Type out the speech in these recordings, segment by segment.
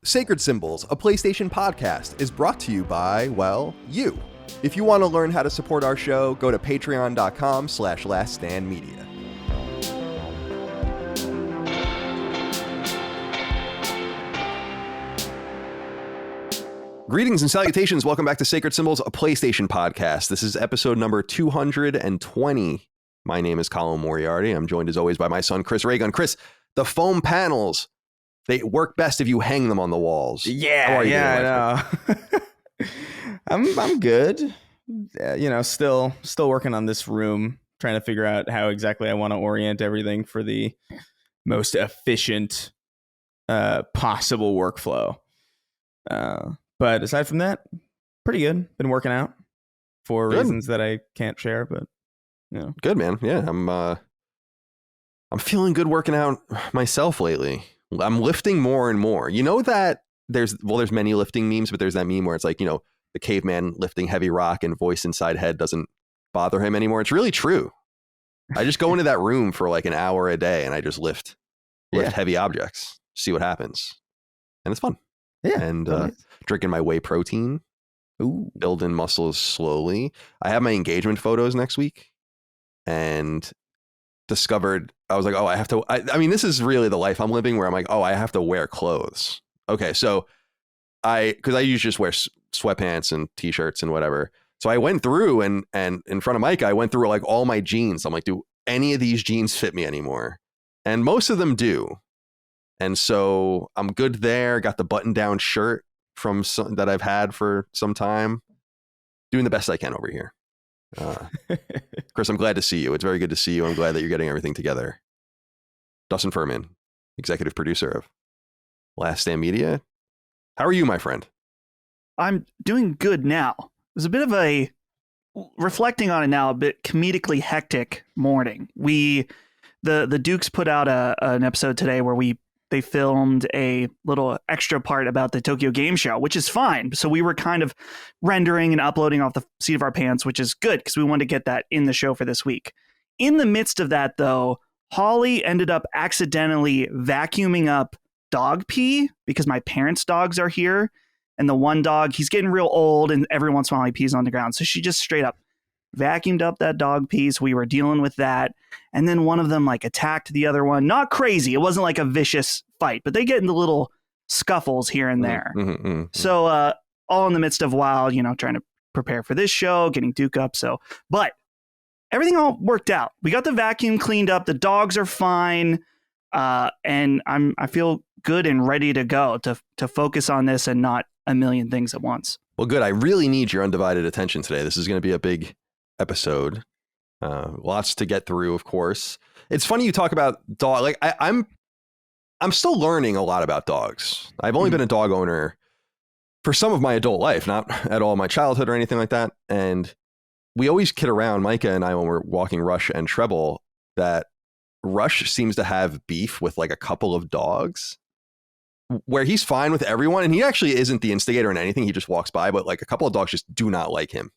Sacred Symbols, a PlayStation podcast, is brought to you by, well, you. If you want to learn how to support our show, go to patreon.com/laststandmedia. Greetings and salutations. Welcome back to Sacred Symbols, a PlayStation podcast. This is episode number 220. My name is Colin Moriarty. I'm joined as always by my son, Chris Raygun. Chris, the foam panels, they work best if you hang them on the walls. Yeah, I know. I'm good. Still working on this room, trying to figure out how exactly I want to orient everything for the most efficient possible workflow. But aside from that, pretty good. Been working out for reasons that I can't share, but Good, man. Yeah, I'm feeling good working out myself lately. I'm lifting more and more. You know that there's many lifting memes, but there's that meme where it's like, the caveman lifting heavy rock and voice inside head doesn't bother him anymore. It's really true. I just go into that room for like an hour a day and I just lift heavy objects, see what happens. And it's fun. Yeah. And drinking my whey protein, building muscles slowly. I have my engagement photos next week and discovered, I was like, I have to, I mean, this is really the life I'm living where I'm like, I have to wear clothes. Okay. So because I usually just wear sweatpants and t-shirts and whatever. So I went through and in front of Mike, I went through like all my jeans. I'm like, do any of these jeans fit me anymore? And most of them do. And so I'm good there. Got the button down shirt from that I've had for some time. Doing the best I can over here. Chris, I'm glad to see you. It's very good to see you. I'm glad that you're getting everything together. Dustin Furman, executive producer of Last Stand Media. How are you, my friend? I'm doing good now. It was a bit of reflecting on it now, a bit comedically hectic morning. The Dukes put out an episode today where they filmed a little extra part about the Tokyo Game Show, which is fine. So we were kind of rendering and uploading off the seat of our pants, which is good because we wanted to get that in the show for this week. In the midst of that, though, Holly ended up accidentally vacuuming up dog pee because my parents' dogs are here. And the one dog, he's getting real old and every once in a while he pees on the ground. So she just straight up vacuumed up that dog pee. So we were dealing with that. And then one of them like attacked the other one. Not crazy. It wasn't like a vicious fight, but they get into little scuffles here and there. So all in the midst of while, trying to prepare for this show, getting Duke up. But everything all worked out. We got the vacuum cleaned up. The dogs are fine. And I feel good and ready to go to focus on this and not a million things at once. Well, good. I really need your undivided attention today. This is going to be a big episode. Lots to get through, of course. It's funny you talk about dog. Like I'm still learning a lot about dogs. I've only been a dog owner for some of my adult life, not at all my childhood or anything like that. And we always kid around, Micah and I, when we're walking Rush and Treble, that Rush seems to have beef with like a couple of dogs where he's fine with everyone. And he actually isn't the instigator in anything. He just walks by, but like a couple of dogs just do not like him.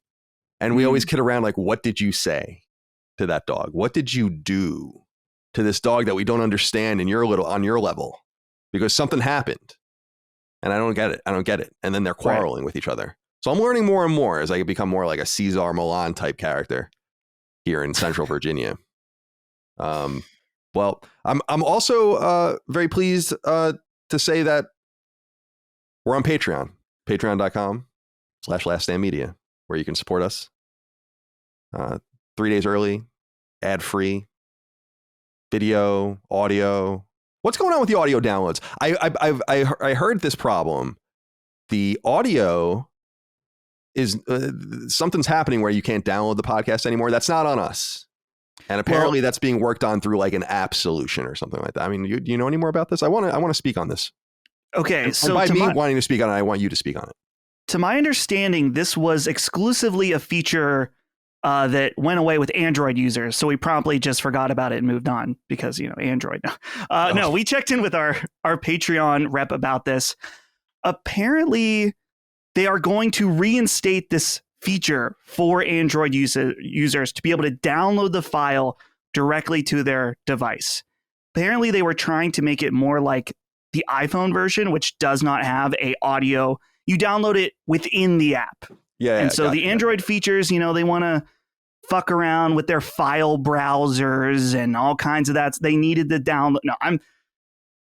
And we always kid around like, what did you say to that dog? What did you do to this dog that we don't understand on your level? Because something happened and I don't get it. And then they're quarreling with each other. So I'm learning more and more as I become more like a Cesar Milan type character here in Central Virginia. Well, I'm also very pleased to say that we're on Patreon, patreon.com/laststandmedia, where you can support us 3 days early, ad-free, video, audio. What's going on with the audio downloads? I heard this problem. The audio is something's happening where you can't download the podcast anymore. That's not on us. And apparently that's being worked on through like an app solution or something like that. I mean, do you know any more about this? I want to speak on this. Okay. So by me wanting to speak on it, I want you to speak on it. To my understanding, this was exclusively a feature that went away with Android users. So we promptly just forgot about it and moved on because, Android. No, we checked in with our Patreon rep about this. Apparently, they are going to reinstate this feature for Android users to be able to download the file directly to their device. Apparently, they were trying to make it more like the iPhone version, which does not have a audio. You download it within the app. Yeah. And so the Android features, you know, they want to fuck around with their file browsers and all kinds of that. So they needed to download. No, I'm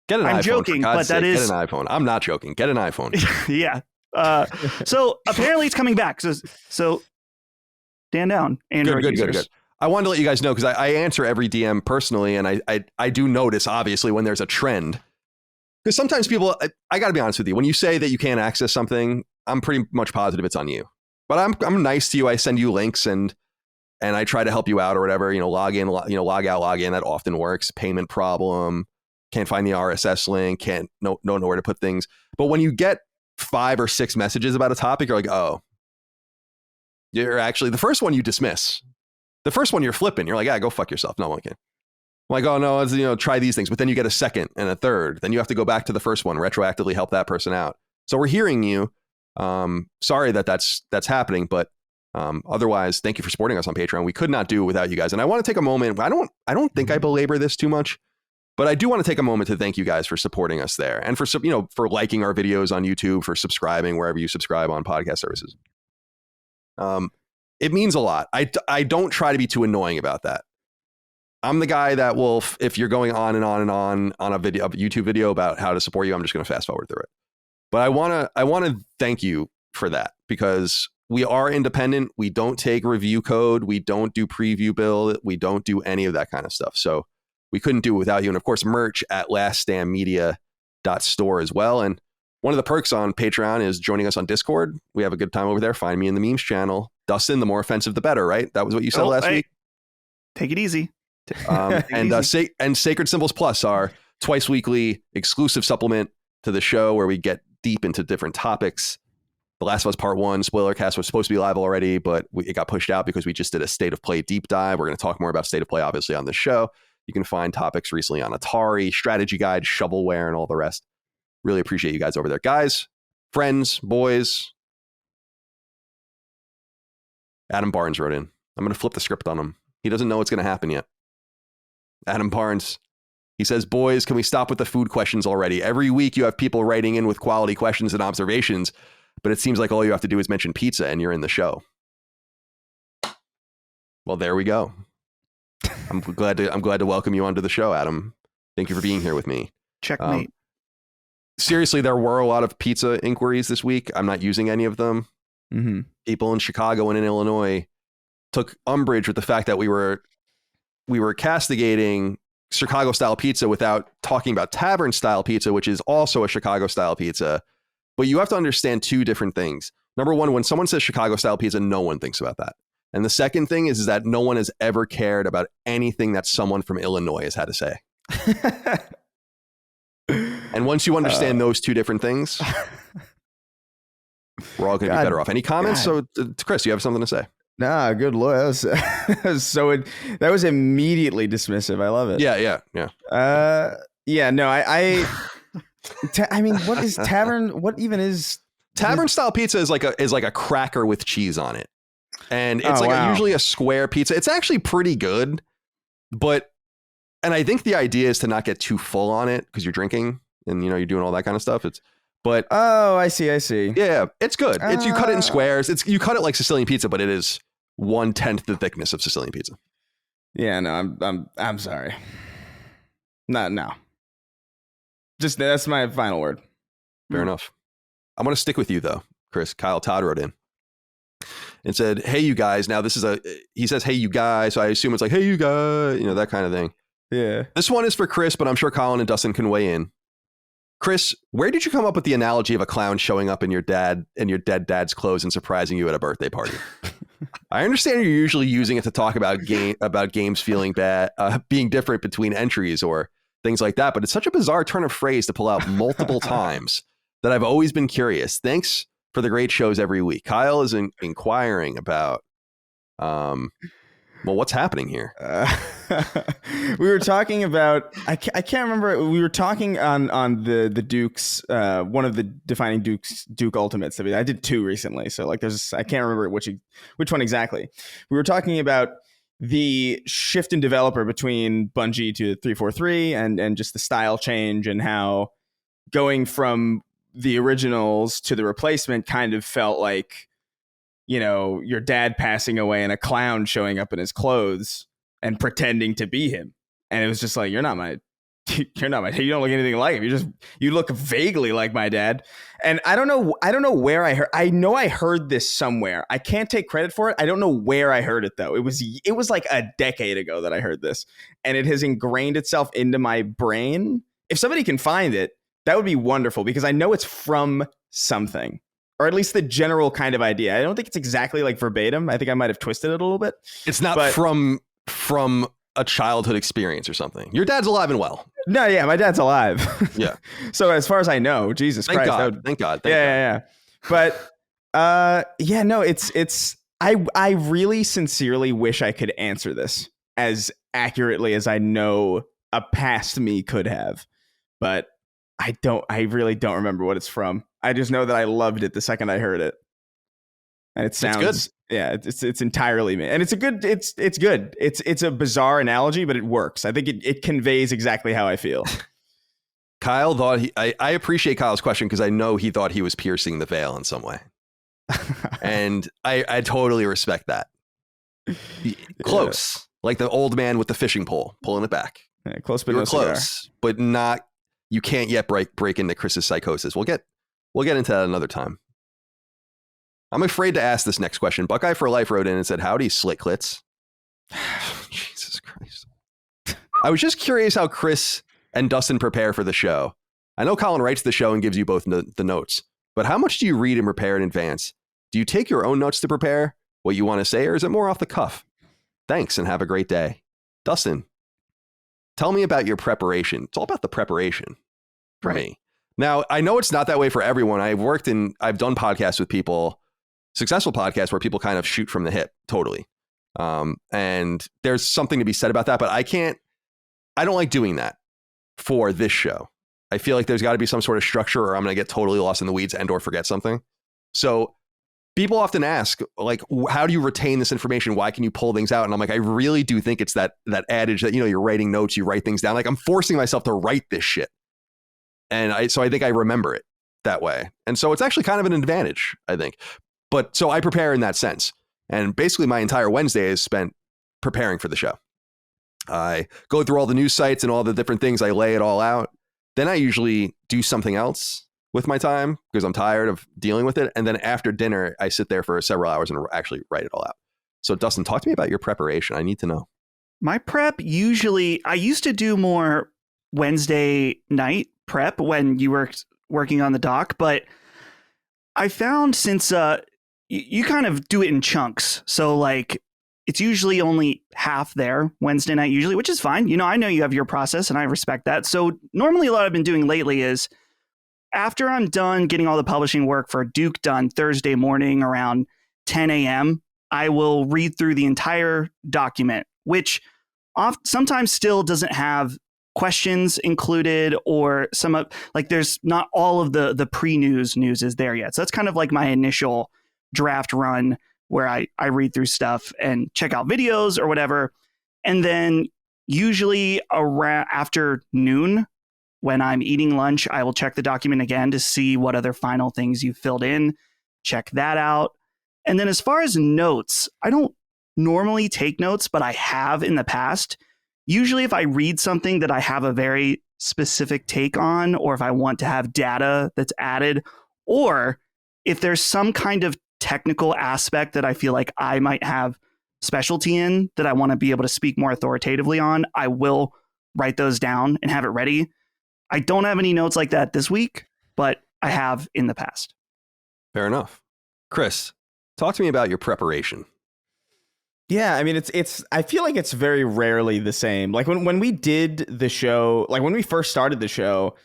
iPhone, joking, but that is get an iPhone. I'm not joking. Get an iPhone. yeah. So apparently it's coming back. So stand down, Android users. Good. I wanted to let you guys know because I answer every DM personally, and I do notice obviously when there's a trend. Because sometimes people, I got to be honest with you, when you say that you can't access something, I'm pretty much positive it's on you. But I'm nice to you. I send you links and I try to help you out or whatever. You know, log in, log out, log in. That often works. Payment problem. Can't find the RSS link. Can't know where to put things. But when you get 5 or 6 messages about a topic, you're like, oh, you're actually the first one you dismiss. The first one you're flipping. You're like, yeah, go fuck yourself. No one can. I'm like, oh no, it's, try these things. But then you get a second and a third. Then you have to go back to the first one, retroactively help that person out. So we're hearing you. Sorry that's happening, but otherwise, thank you for supporting us on Patreon. We could not do it without you guys. And I want to take a moment. I don't think I belabor this too much, but I do want to take a moment to thank you guys for supporting us there and for liking our videos on YouTube, for subscribing wherever you subscribe on podcast services. It means a lot. I don't try to be too annoying about that. I'm the guy that will, if you're going on and on and on a YouTube video about how to support you, I'm just going to fast forward through it. But I want to thank you for that, because we are independent. We don't take review code. We don't do preview build. We don't do any of that kind of stuff. So we couldn't do it without you. And of course, merch at laststandmedia.store as well. And one of the perks on Patreon is joining us on Discord. We have a good time over there. Find me in the memes channel. Dustin, the more offensive, the better, right? That was what you said last week. Take it easy. And Sacred Symbols Plus, our twice weekly exclusive supplement to the show where we get deep into different topics. The Last of Us Part 1 spoiler cast was supposed to be live already, but it got pushed out because we just did a State of Play deep dive. We're going to talk more about State of Play, obviously, on the show. You can find topics recently on Atari, strategy guide, shovelware, and all the rest. Really appreciate you guys over there. Guys, friends, boys. Adam Barnes wrote in. I'm going to flip the script on him. He doesn't know what's going to happen yet. Adam Barnes, he says, boys, can we stop with the food questions already? Every week you have people writing in with quality questions and observations, but it seems like all you have to do is mention pizza and you're in the show. Well, there we go. I'm glad to welcome you onto the show, Adam. Thank you for being here with me. Checkmate. Seriously, there were a lot of pizza inquiries this week. I'm not using any of them. Mm-hmm. People in Chicago and in Illinois took umbrage with the fact that we were castigating Chicago style pizza without talking about tavern style pizza, which is also a Chicago style pizza. But you have to understand 2 different things. Number one, when someone says Chicago style pizza, no one thinks about that. And the second thing is that no one has ever cared about anything that someone from Illinois has had to say. And once you understand those 2 different things, we're all going to be better off. Any comments? God. So, Chris, you have something to say? Nah, good lord. That was immediately dismissive. I love it. Yeah. No, I mean, what is tavern? What even is tavern style pizza? Is like a cracker with cheese on it, and it's usually a square pizza. It's actually pretty good, and I think the idea is to not get too full on it because you're drinking and you're doing all that kind of stuff. I see. Yeah, it's good. You cut it in squares. You cut it like Sicilian pizza, but it is 1/10 the thickness of Sicilian pizza. Yeah, no, I'm sorry. No. Just that's my final word. Fair enough. I'm going to stick with you though, Chris. Kyle Todd wrote in and said, "Hey, you guys." Now this is he says, "Hey, you guys." So I assume it's like, "Hey, you guys," that kind of thing. Yeah. This one is for Chris, but I'm sure Colin and Dustin can weigh in. Chris, where did you come up with the analogy of a clown showing up in your dead dad's clothes and surprising you at a birthday party? I understand you're usually using it to talk about games feeling bad, being different between entries or things like that, but it's such a bizarre turn of phrase to pull out multiple times that I've always been curious. Thanks for the great shows every week. Kyle is inquiring about, what's happening here? We were talking about, I can't remember. We were talking on the Dukes, one of the defining Duke Ultimates. I did 2 recently. So I can't remember which one exactly. We were talking about the shift in developer between Bungie to 343 and just the style change and how going from the originals to the replacement kind of felt like, you know, your dad passing away and a clown showing up in his clothes and pretending to be him. And it was just like, you don't look anything like him. You look vaguely like my dad. And I don't know where I know I heard this somewhere. I can't take credit for it. I don't know where I heard it though. It was like a decade ago that I heard this, and it has ingrained itself into my brain. If somebody can find it, that would be wonderful, because I know it's from something, or at least the general kind of idea. I don't think it's exactly like verbatim. I think I might have twisted it a little bit. It's not from a childhood experience or something. Your dad's alive and well. No, yeah, my dad's alive. Yeah. So as far as I know, Jesus Christ. Thank God. Yeah. But no, it's I really sincerely wish I could answer this as accurately as I know a past me could have. But I really don't remember what it's from. I just know that I loved it the second I heard it. And it sounds good. Yeah, it's entirely me. And it's good. It's a bizarre analogy, but it works. I think it conveys exactly how I feel. Kyle thought I appreciate Kyle's question, because I know he thought he was piercing the veil in some way. And I totally respect that. Close. Like the old man with the fishing pole pulling it back. Yeah, close, but you were no cigar. close, but not. You can't yet break into Chris's psychosis. We'll get into that another time. I'm afraid to ask this next question. Buckeye for Life wrote in and said, "Howdy, slit clits." Jesus Christ. I was just curious how Chris and Dustin prepare for the show. I know Colin writes the show and gives you both the notes, but how much do you read and prepare in advance? Do you take your own notes to prepare what you want to say, or is it more off the cuff? Thanks, and have a great day. Dustin, tell me about your preparation. It's all about the preparation for me. Now, I know it's not that way for everyone. I've done podcasts with people, successful podcasts, where people kind of shoot from the hip, totally. And there's something to be said about that, but I don't like doing that for this show. I feel like there's got to be some sort of structure, or I'm going to get totally lost in the weeds and or forget something. So people often ask, like, how do you retain this information? Why can you pull things out? And I'm like, I really do think it's that adage that, you know, you're writing notes, you write things down. Like, I'm forcing myself to write this shit. And so I think I remember it that way. And so it's actually kind of an advantage, I think. But so I prepare in that sense. And basically my entire Wednesday is spent preparing for the show. I go through all the news sites and all the different things. I lay it all out. Then I usually do something else with my time because I'm tired of dealing with it. And then after dinner, I sit there for several hours and actually write it all out. So Dustin, talk to me about your preparation. I need to know. My prep I used to do more Wednesday night prep when you were working on the doc, but I found since you kind of do it in chunks. So like it's usually only half there Wednesday night usually, which is fine. You know, I know you have your process and I respect that. So normally what I've been doing lately is after I'm done getting all the publishing work for Duke done Thursday morning around 10 a.m., I will read through the entire document, which sometimes still doesn't have questions included, or some of like there's not all of the pre-news is there yet. So that's kind of like my initial draft run where I read through stuff and check out videos or whatever. And then usually around after noon, when I'm eating lunch, I will check the document again to see what other final things you filled in, check that out. And then as far as notes, I don't normally take notes, but I have in the past. Usually if I read something that I have a very specific take on, or if I want to have data that's added, or if there's some kind of technical aspect that I feel like I might have specialty in that I want to be able to speak more authoritatively on, I will write those down and have it ready. I don't have any notes like that this week, but I have in the past. Fair enough. Chris, talk to me about your preparation. Yeah, I mean, it's. I feel like it's very rarely the same. Like when we did the show, like when we first started the show,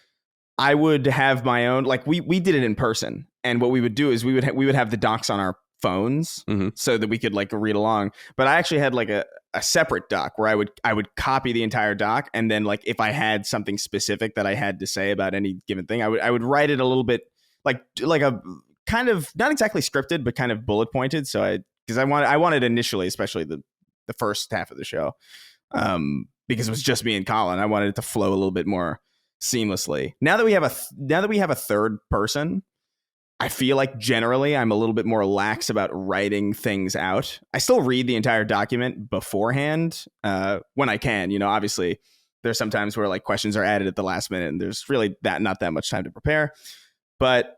I would have my own. Like we did it in person, and what we would do is we would have the docs on our phones so that we could like read along. But I actually had like a separate doc where I would copy the entire doc, and then like if I had something specific that I had to say about any given thing, I would write it a little bit like a kind of not exactly scripted, but kind of bullet pointed. So because I wanted initially, especially the first half of the show, because it was just me and Colin. I wanted it to flow a little bit more seamlessly. Now that we have a third person, I feel like generally I'm a little bit more lax about writing things out. I still read the entire document beforehand when I can. Obviously there's some times where like questions are added at the last minute and there's really not that much time to prepare. But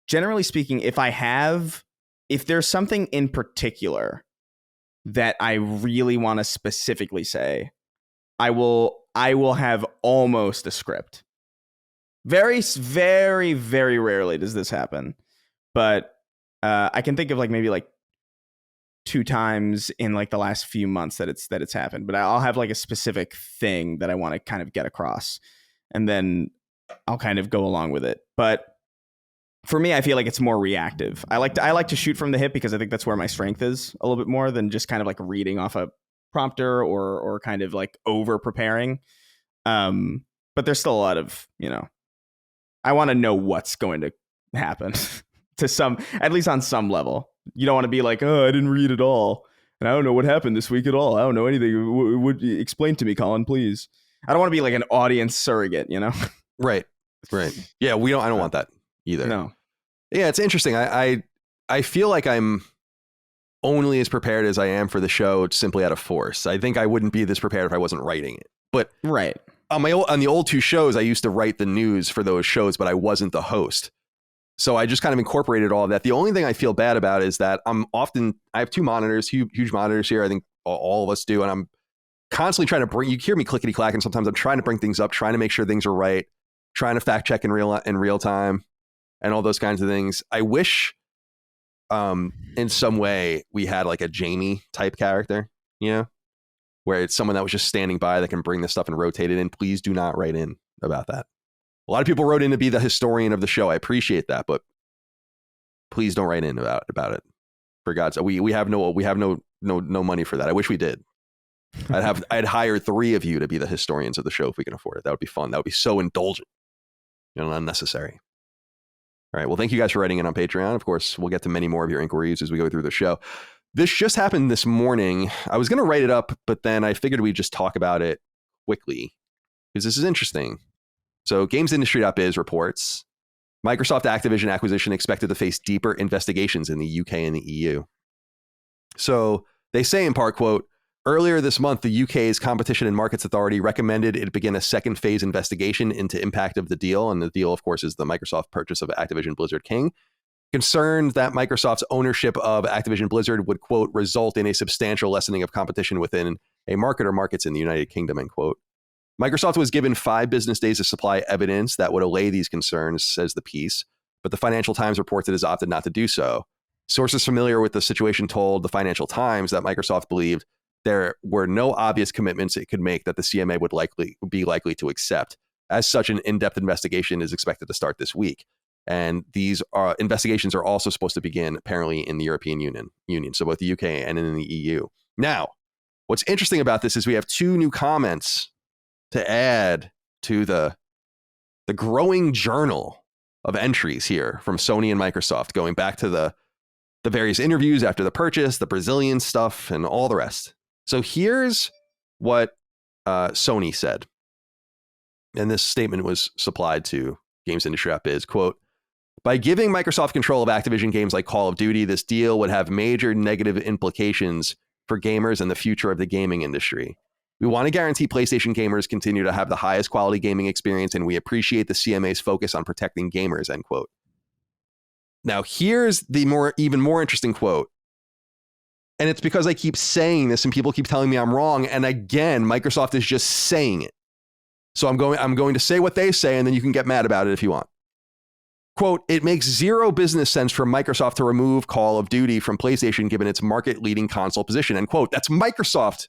generally speaking, if there's something in particular that I really want to specifically say, I will have almost a script. Very, very, very rarely does this happen, but I can think of like maybe like 2 times in like the last few months that it's happened. But I'll have like a specific thing that I want to kind of get across, and then I'll kind of go along with it. But for me, I feel like it's more reactive. I like to shoot from the hip because I think that's where my strength is a little bit more than just kind of like reading off a prompter or kind of like over preparing. But there's still a lot of, I want to know what's going to happen at least on some level. You don't want to be like, oh, I didn't read it all, and I don't know what happened this week at all. I don't know anything. Would explain to me, Colin, please. I don't want to be like an audience surrogate, Right. Yeah, I don't want that either. No. Yeah, it's interesting. I feel like I'm only as prepared as I am for the show simply out of force. I think I wouldn't be this prepared if I wasn't writing it. But right. On the old 2 shows, I used to write the news for those shows, but I wasn't the host. So I just kind of incorporated all of that. The only thing I feel bad about is that I have 2 monitors, huge monitors here. I think all of us do. And I'm constantly trying to you hear me clickety clack. And sometimes I'm trying to bring things up, trying to make sure things are right, trying to fact check in real time and all those kinds of things. I wish in some way we had like a Jamie type character, where it's someone that was just standing by that can bring this stuff and rotate it in. Please do not write in about that. A lot of people wrote in to be the historian of the show. I appreciate that, but please don't write in about it. For God's sake, we have no money for that. I wish we did. I'd hire 3 of you to be the historians of the show if we can afford it. That would be fun. That would be so indulgent and unnecessary. All right. Well, thank you guys for writing in on Patreon. Of course, we'll get to many more of your inquiries as we go through the show. This just happened this morning. I was going to write it up, but then I figured we'd just talk about it quickly because this is interesting. So GamesIndustry.biz reports Microsoft Activision acquisition expected to face deeper investigations in the UK and the EU. So they say in part, quote, earlier this month, the UK's Competition and Markets Authority recommended it begin a second phase investigation into impact of the deal. And the deal, of course, is the Microsoft purchase of Activision Blizzard King. Concerned that Microsoft's ownership of Activision Blizzard would, quote, result in a substantial lessening of competition within a market or markets in the United Kingdom, end quote. Microsoft was given 5 business days to supply evidence that would allay these concerns, says the piece, but the Financial Times reports it has opted not to do so. Sources familiar with the situation told the Financial Times that Microsoft believed there were no obvious commitments it could make that the CMA would be likely to accept. As such, an in-depth investigation is expected to start this week. And these investigations are also supposed to begin, apparently, in the European Union, so both the UK and in the EU. Now, what's interesting about this is we have 2 new comments to add to the growing journal of entries here from Sony and Microsoft, going back to the various interviews after the purchase, the Brazilian stuff, and all the rest. So here's what Sony said. And this statement was supplied to GamesIndustry.biz, quote, by giving Microsoft control of Activision games like Call of Duty, this deal would have major negative implications for gamers and the future of the gaming industry. We want to guarantee PlayStation gamers continue to have the highest quality gaming experience, and we appreciate the CMA's focus on protecting gamers, end quote. Now, here's the even more interesting quote. And it's because I keep saying this and people keep telling me I'm wrong. And again, Microsoft is just saying it. So I'm going to say what they say, and then you can get mad about it if you want. Quote, it makes zero business sense for Microsoft to remove Call of Duty from PlayStation given its market-leading console position, end quote. That's Microsoft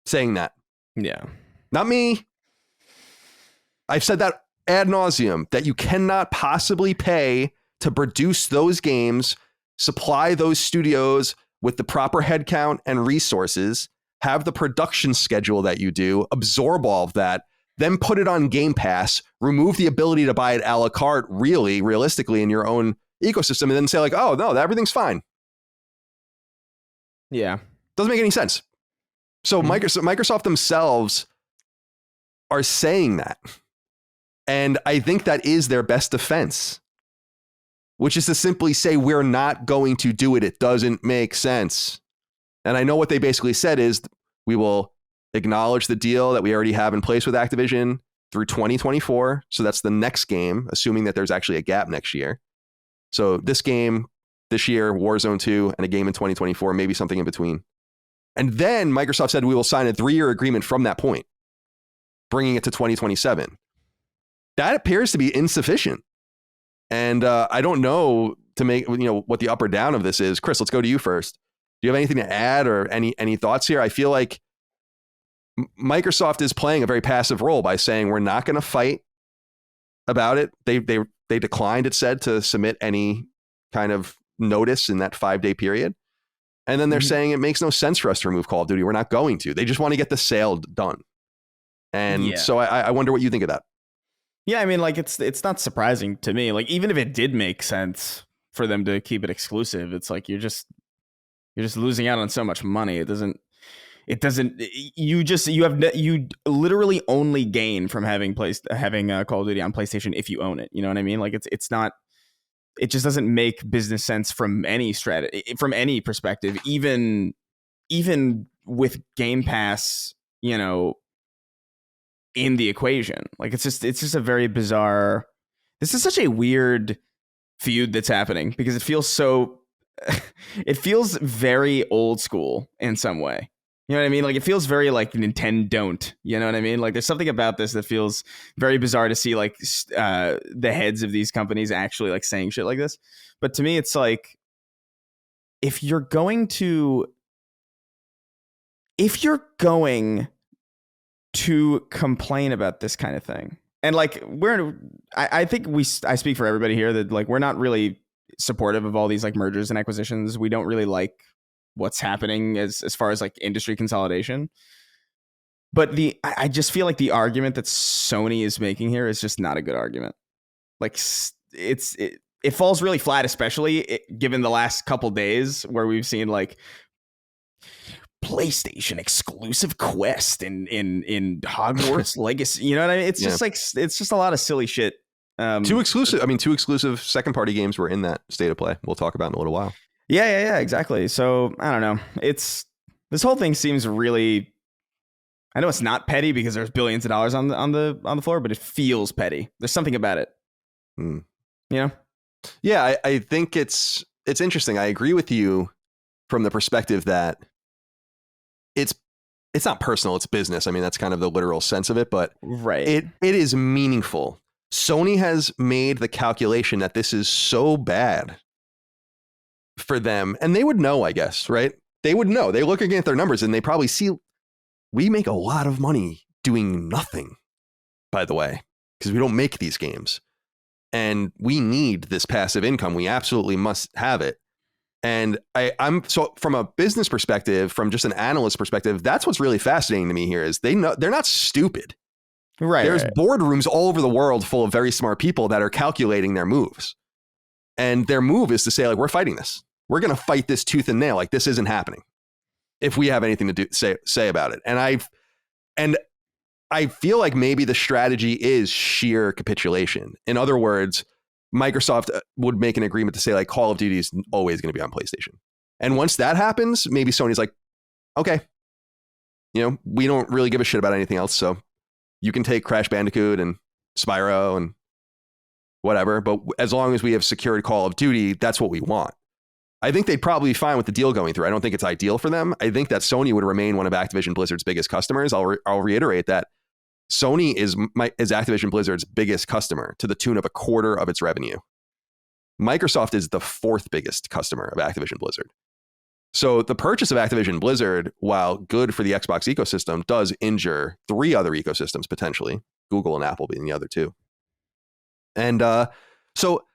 saying that. Yeah. Not me. I've said that ad nauseum, that you cannot possibly pay to produce those games, supply those studios with the proper headcount and resources, have the production schedule that you do, absorb all of that, then put it on Game Pass, remove the ability to buy it a la carte realistically in your own ecosystem, and then say like, oh, no, everything's fine. Yeah. Doesn't make any sense. So Microsoft themselves are saying that. And I think that is their best defense, which is to simply say, we're not going to do it. It doesn't make sense. And I know what they basically said is we will acknowledge the deal that we already have in place with Activision through 2024. So that's the next game, assuming that there's actually a gap next year. So this game this year, Warzone 2, and a game in 2024, maybe something in between. And then Microsoft said we will sign a 3-year agreement from that point, bringing it to 2027. That appears to be insufficient. And I don't know to make, what the up or down of this is. Chris, let's go to you first. Do you have anything to add or any thoughts here? I feel like Microsoft is playing a very passive role by saying we're not going to fight about it. They declined, it said, to submit any kind of notice in that 5-day period. And then they're saying it makes no sense for us to remove Call of Duty. We're not going to. They just want to get the sale done. And so I wonder what you think of that. Yeah, I mean, like it's not surprising to me. Like even if it did make sense for them to keep it exclusive, it's like you're just losing out on so much money. You literally only gain from having Call of Duty on PlayStation if you own it. You know what I mean? Like it's not. It just doesn't make business sense from any from any perspective. Even with Game Pass, in the equation, like it's just a very bizarre. This is such a weird feud that's happening because it feels so. It feels very old school in some way. You know what I mean? Like it feels very like Nintendo don't. You know what I mean? Like there's something about this that feels very bizarre to see like the heads of these companies actually like saying shit like this. But to me, it's like if you're going to complain about this kind of thing, and like I think I speak for everybody here that like we're not really supportive of all these like mergers and acquisitions. We don't really like what's happening as far as like industry consolidation. But I just feel like the argument that Sony is making here is just not a good argument. Like it falls really flat, especially given the last couple days where we've seen like PlayStation exclusive quest in Hogwarts Legacy. You know what I mean? It's just like it's just a lot of silly shit. Two exclusive second party games were in that state of play. We'll talk about in a little while. Yeah, exactly. So I don't know. This whole thing seems really. I know it's not petty because there's billions of dollars on the floor, but it feels petty. There's something about it. You know? Yeah, I think it's interesting. I agree with you from the perspective that it's not personal, it's business. I mean, that's kind of the literal sense of it, but right. It is meaningful. Sony has made the calculation that this is so bad for them, and they would know, I guess, right? They would know. They look again at their numbers and they probably see we make a lot of money doing nothing, by the way, because we don't make these games. And we need this passive income. We absolutely must have it. And I'm so from a business perspective, from just an analyst perspective, that's what's really fascinating to me here is they're not stupid. Right. There's boardrooms all over the world full of very smart people that are calculating their moves. And their move is to say, like, we're fighting this. We're going to fight this tooth and nail. Like, this isn't happening if we have anything to say about it. And I feel like maybe the strategy is sheer capitulation. In other words, Microsoft would make an agreement to say like Call of Duty is always going to be on PlayStation. And once that happens, maybe Sony's like, okay, we don't really give a shit about anything else. So you can take Crash Bandicoot and Spyro and whatever. But as long as we have secured Call of Duty, that's what we want. I think they'd probably be fine with the deal going through. I don't think it's ideal for them. I think that Sony would remain one of Activision Blizzard's biggest customers. I'll reiterate that Sony is Activision Blizzard's biggest customer to the tune of 1/4 of its revenue. Microsoft is the 4th biggest customer of Activision Blizzard. So the purchase of Activision Blizzard, while good for the Xbox ecosystem, does injure 3 other ecosystems potentially, Google and Apple being the other 2. And so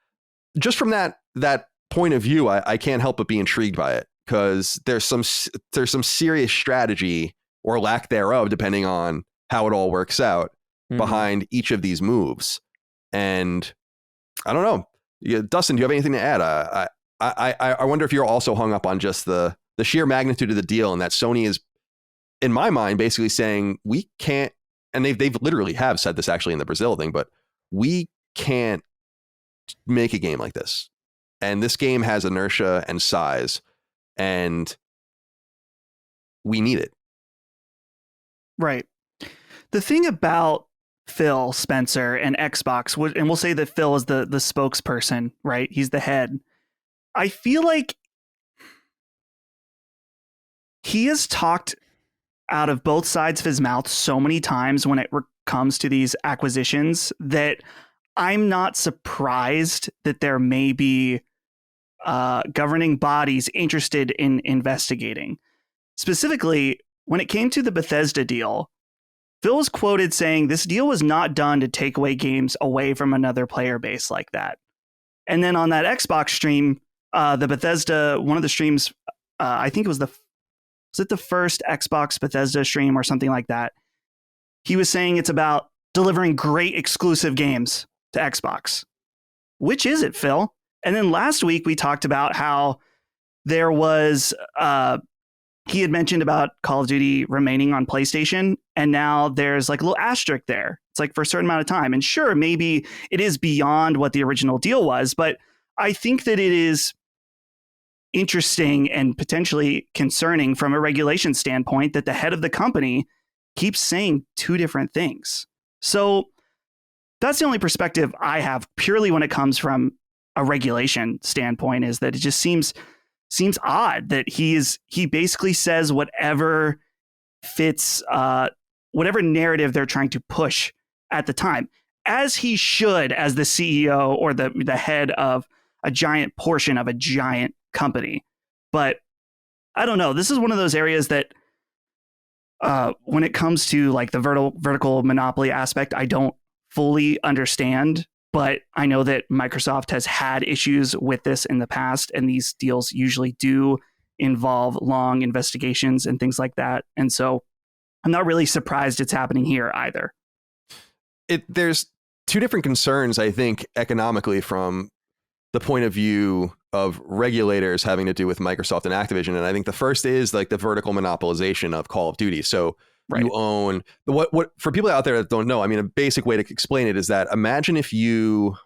just from that point of view, I can't help but be intrigued by it because there's some serious strategy or lack thereof, depending on how it all works out behind each of these moves. And I don't know. Dustin, do you have anything to add? I wonder if you're also hung up on just the sheer magnitude of the deal and that Sony is, in my mind, basically saying we can't and they've literally have said this actually in the Brazil thing, but we can't make a game like this. And this game has inertia and size, and we need it. Right. The thing about Phil Spencer and Xbox, and we'll say that Phil is the spokesperson, right? He's the head. I feel like he has talked out of both sides of his mouth so many times when it comes to these acquisitions that I'm not surprised that there may be governing bodies interested in investigating. Specifically, when it came to the Bethesda deal, Phil was quoted saying this deal was not done to take away games away from another player base like that. And then on that Xbox stream, the Bethesda, one of the streams, I think it was the first Xbox Bethesda stream or something like that? He was saying it's about delivering great exclusive games to Xbox. Which is it, Phil? And then last week we talked about how there was, he had mentioned about Call of Duty remaining on PlayStation, and now there's like a little asterisk there. It's like for a certain amount of time. And sure, maybe it is beyond what the original deal was, but I think that it is interesting and potentially concerning from a regulation standpoint that the head of the company keeps saying two different things. So that's the only perspective I have purely when it comes from a regulation standpoint, is that it just seems odd that he basically says whatever fits whatever narrative they're trying to push at the time, as he should as the CEO or the head of a giant portion of a giant company. But I don't know. This is one of those areas that when it comes to like the vertical monopoly aspect, I don't fully understand. But I know that Microsoft has had issues with this in the past, and these deals usually do involve long investigations and things like that. And so I'm not really surprised it's happening here either. There's two different concerns, I think, economically from the point of view of regulators having to do with Microsoft and Activision. And I think the first is like the vertical monopolization of Call of Duty. So right. You own what for people out there that don't know, I mean, a basic way to explain it is that imagine if you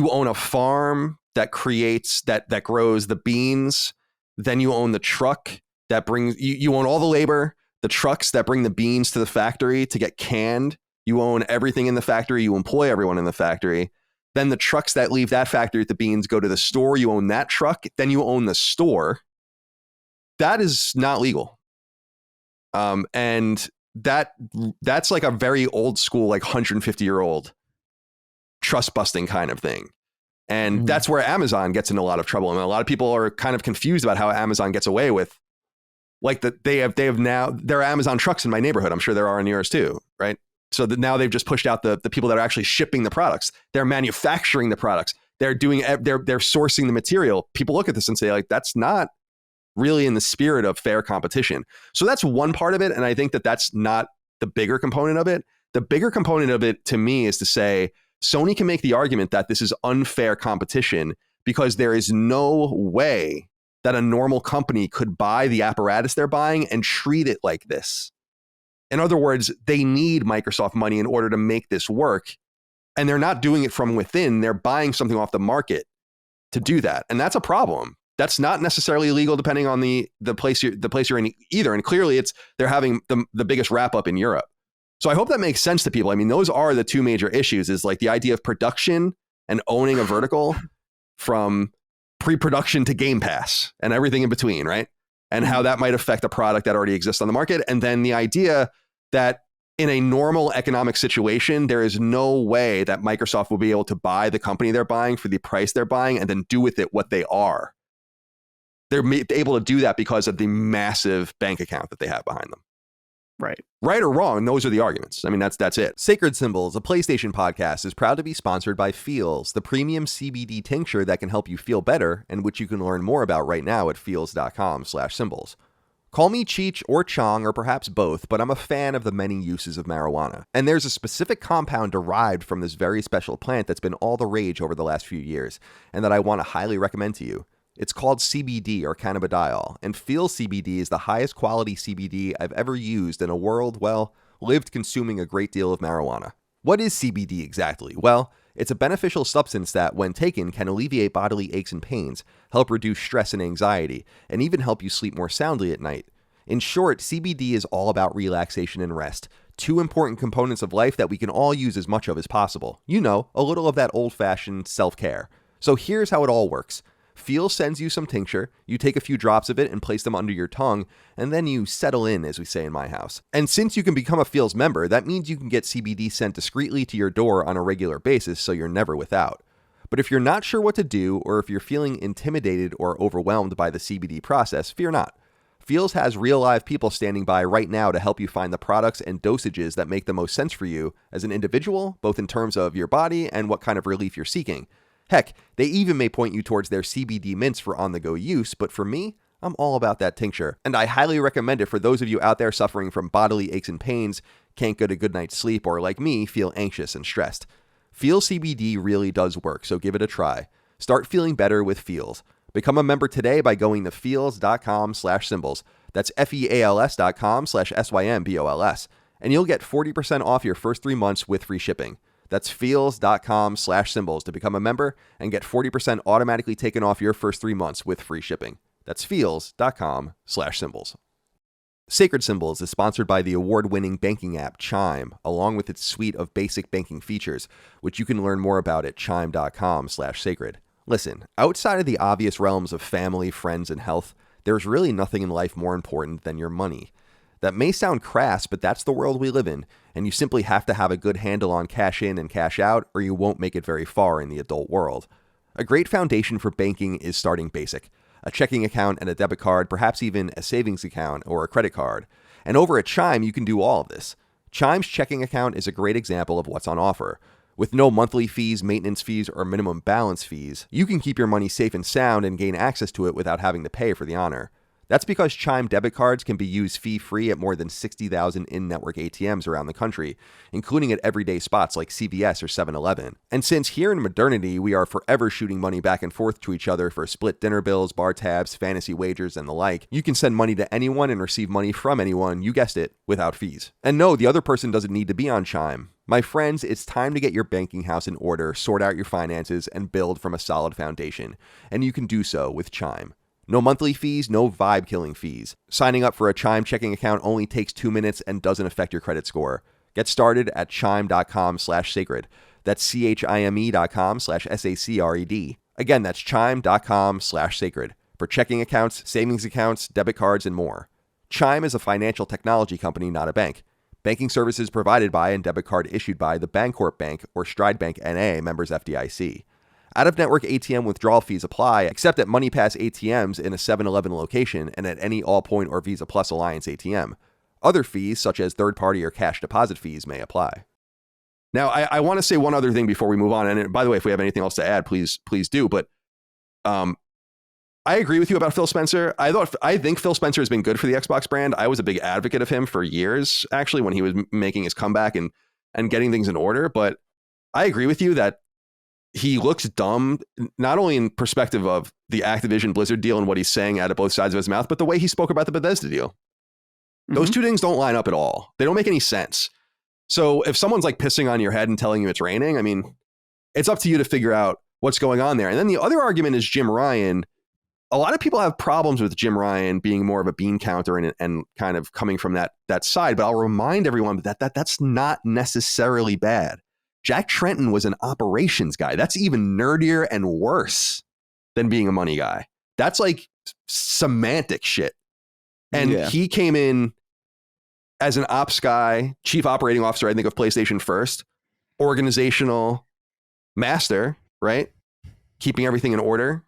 own a farm that creates that grows the beans, then you own the truck that brings you own all the labor, the trucks that bring the beans to the factory to get canned. You own everything in the factory, you employ everyone in the factory. Then the trucks that leave that factory with the beans go to the store, you own that truck, then you own the store. That is not legal. And that's like a very old school, like 150-year-old trust busting kind of thing. And that's where Amazon gets in a lot of trouble. And a lot of people are kind of confused about how Amazon gets away with like they have now, there are Amazon trucks in my neighborhood. I'm sure there are in yours too, right? So that now they've just pushed out the people that are actually shipping the products. They're manufacturing the products. They're sourcing the material. People look at this and say like, that's not really in the spirit of fair competition. So that's one part of it. And I think that that's not the bigger component of it. The bigger component of it to me is to say Sony can make the argument that this is unfair competition because there is no way that a normal company could buy the apparatus they're buying and treat it like this. In other words, they need Microsoft money in order to make this work. And they're not doing it from within. They're buying something off the market to do that. And that's a problem. That's not necessarily illegal depending on the place you're in either. And clearly they're having the biggest wrap up in Europe. So I hope that makes sense to people. I mean, those are the two major issues, is like the idea of production and owning a vertical from pre-production to Game Pass and everything in between, right? And how that might affect a product that already exists on the market. And then the idea that in a normal economic situation, there is no way that Microsoft will be able to buy the company they're buying for the price they're buying and then do with it what they are. They're able to do that because of the massive bank account that they have behind them. Right. Right or wrong, those are the arguments. I mean, that's it. Sacred Symbols, a PlayStation podcast, is proud to be sponsored by Feels, the premium CBD tincture that can help you feel better and which you can learn more about right now at feels.com/symbols. Call me Cheech or Chong or perhaps both, but I'm a fan of the many uses of marijuana. And there's a specific compound derived from this very special plant that's been all the rage over the last few years and that I want to highly recommend to you. It's called CBD or cannabidiol, and Feel CBD is the highest quality CBD I've ever used in a world, well, lived consuming a great deal of marijuana. What is CBD exactly? Well, it's a beneficial substance that, when taken, can alleviate bodily aches and pains, help reduce stress and anxiety, and even help you sleep more soundly at night. In short, CBD is all about relaxation and rest, two important components of life that we can all use as much of as possible. You know, a little of that old-fashioned self-care. So here's how it all works. Feels sends you some tincture, you take a few drops of it and place them under your tongue, and then you settle in, as we say in my house. And since you can become a Feels member, that means you can get CBD sent discreetly to your door on a regular basis, so you're never without. But if you're not sure what to do, or if you're feeling intimidated or overwhelmed by the CBD process, fear not. Feels has real live people standing by right now to help you find the products and dosages that make the most sense for you as an individual, both in terms of your body and what kind of relief you're seeking. Heck, they even may point you towards their CBD mints for on-the-go use, but for me, I'm all about that tincture. And I highly recommend it for those of you out there suffering from bodily aches and pains, can't get a good night's sleep, or like me, feel anxious and stressed. Feels CBD really does work, so give it a try. Start feeling better with Feels. Become a member today by going to feels.com/symbols. That's feals.com/SYMBOLS. And you'll get 40% off your first 3 months with free shipping. That's feels.com/symbols to become a member and get 40% automatically taken off your first 3 months with free shipping. That's feels.com/symbols. Sacred Symbols is sponsored by the award-winning banking app Chime, along with its suite of basic banking features, which you can learn more about at chime.com/sacred. Listen, outside of the obvious realms of family, friends, and health, there's really nothing in life more important than your money. That may sound crass, but that's the world we live in, and you simply have to have a good handle on cash in and cash out, or you won't make it very far in the adult world. A great foundation for banking is starting basic. A checking account and a debit card, perhaps even a savings account or a credit card. And over at Chime, you can do all of this. Chime's checking account is a great example of what's on offer. With no monthly fees, maintenance fees, or minimum balance fees, you can keep your money safe and sound and gain access to it without having to pay for the honor. That's because Chime debit cards can be used fee-free at more than 60,000 in-network ATMs around the country, including at everyday spots like CVS or 7-Eleven. And since here in modernity, we are forever shooting money back and forth to each other for split dinner bills, bar tabs, fantasy wagers, and the like, you can send money to anyone and receive money from anyone, you guessed it, without fees. And no, the other person doesn't need to be on Chime. My friends, it's time to get your banking house in order, sort out your finances, and build from a solid foundation. And you can do so with Chime. No monthly fees, no vibe-killing fees. Signing up for a Chime checking account only takes 2 minutes and doesn't affect your credit score. Get started at chime.com/sacred. That's chime.com/SACRED. Again, that's chime.com/sacred. For checking accounts, savings accounts, debit cards, and more. Chime is a financial technology company, not a bank. Banking services provided by and debit card issued by the Bancorp Bank or Stride Bank N.A. members FDIC. Out-of-network ATM withdrawal fees apply, except at MoneyPass ATMs in a 7-Eleven location and at any Allpoint or Visa Plus Alliance ATM. Other fees, such as third-party or cash deposit fees, may apply. Now, I want to say one other thing before we move on. And by the way, if we have anything else to add, please do. But I agree with you about Phil Spencer. I think Phil Spencer has been good for the Xbox brand. I was a big advocate of him for years, actually, when he was making his comeback and getting things in order. But I agree with you that he looks dumb, not only in perspective of the Activision Blizzard deal and what he's saying out of both sides of his mouth, but the way he spoke about the Bethesda deal. Those two things don't line up at all. They don't make any sense. So if someone's like pissing on your head and telling you it's raining, I mean, it's up to you to figure out what's going on there. And then the other argument is Jim Ryan. A lot of people have problems with Jim Ryan being more of a bean counter and kind of coming from that side. But I'll remind everyone that's not necessarily bad. Jack Trenton was an operations guy. That's even nerdier and worse than being a money guy. That's like semantic shit. And he came in as an ops guy, chief operating officer, I think, of PlayStation first, organizational master, right? Keeping everything in order.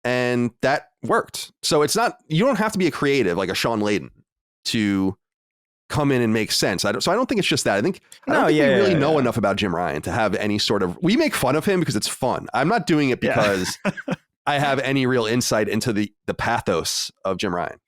And that worked. So it's not, you don't have to be a creative like a Sean Layden to come in and make sense. I don't think it's just that. I don't think we really know enough about Jim Ryan to have any sort of, we make fun of him because it's fun. I'm not doing it because I have any real insight into the pathos of Jim Ryan.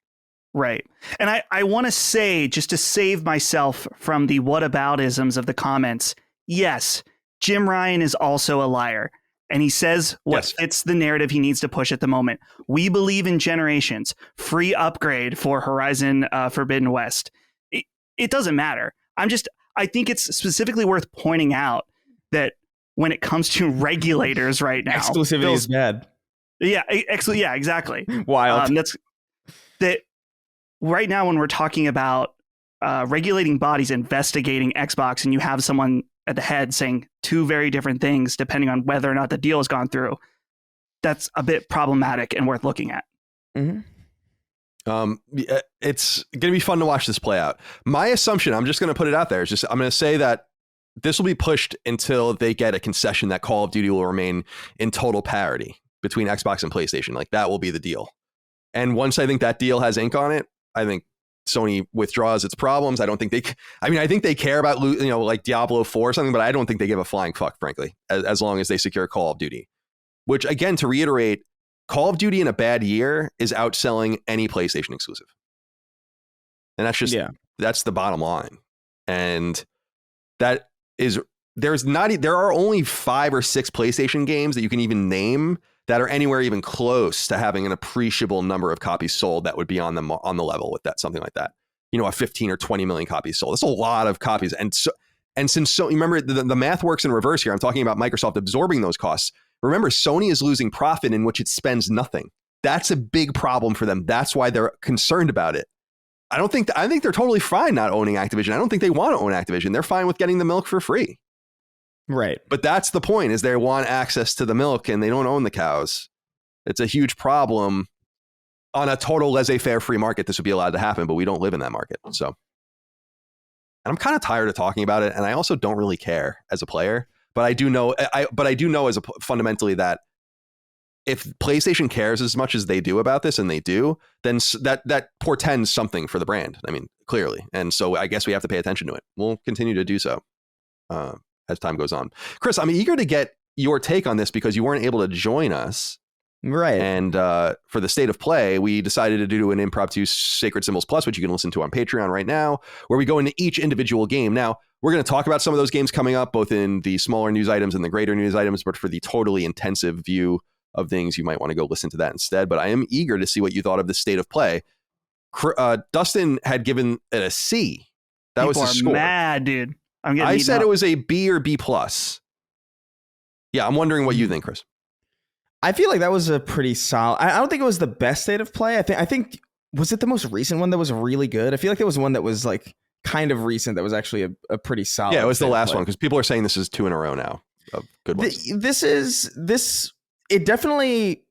Right. And I want to say, just to save myself from the whataboutisms of the comments, yes, Jim Ryan is also a liar. And he says what fits the narrative he needs to push at the moment. We believe in generations. Free upgrade for Horizon Forbidden West. It doesn't matter. I think it's specifically worth pointing out that when it comes to regulators right now, exclusivity is bad. Yeah, yeah, exactly. Wild. That's that right now when we're talking about regulating bodies investigating Xbox, and you have someone at the head saying two very different things depending on whether or not the deal has gone through. That's a bit problematic and worth looking at. Mm-hmm. It's going to be fun to watch this play out. My assumption, I'm just going to put it out there, is just I'm going to say that this will be pushed until they get a concession that Call of Duty will remain in total parity between Xbox and PlayStation. Like, that will be the deal. And once I think that deal has ink on it, I think Sony withdraws its problems. I don't think I think they care about, like Diablo 4 or something, but I don't think they give a flying fuck, frankly, as long as they secure Call of Duty. Which, again, to reiterate, Call of Duty in a bad year is outselling any PlayStation exclusive. And that's just, that's the bottom line. And that is, there are only 5 or 6 PlayStation games that you can even name that are anywhere even close to having an appreciable number of copies sold that would be on the level with that, something like that. A 15 or 20 million copies sold. That's a lot of copies. And since remember, the math works in reverse here. I'm talking about Microsoft absorbing those costs. Remember, Sony is losing profit in which it spends nothing. That's a big problem for them. That's why they're concerned about it. I think they're totally fine not owning Activision. I don't think they want to own Activision. They're fine with getting the milk for free. Right. But that's the point, is they want access to the milk and they don't own the cows. It's a huge problem. On a total laissez-faire free market, this would be allowed to happen, but we don't live in that market. So, and I'm kind of tired of talking about it. And I also don't really care as a player. But I do know, fundamentally that if PlayStation cares as much as they do about this, and they do, then that portends something for the brand. I mean, clearly. And so I guess we have to pay attention to it. We'll continue to do so as time goes on. Chris, I'm eager to get your take on this because you weren't able to join us. Right. And for the State of Play, we decided to do an impromptu Sacred Symbols Plus, which you can listen to on Patreon right now, where we go into each individual game. Now, we're going to talk about some of those games coming up, both in the smaller news items and the greater news items, but for the totally intensive view of things, you might want to go listen to that instead. But I am eager to see what you thought of the State of Play. Dustin had given it a C. That was his score. Mad, dude. I said it was a B or B plus. Yeah, I'm wondering what you think, Chris. I feel like that was a pretty solid. I don't think it was the best State of Play. I think was it the most recent one that was really good? I feel like there was one that was like kind of recent that was actually a pretty solid. Yeah, it was the last one because people are saying this is 2 in a row now of good ones. It definitely,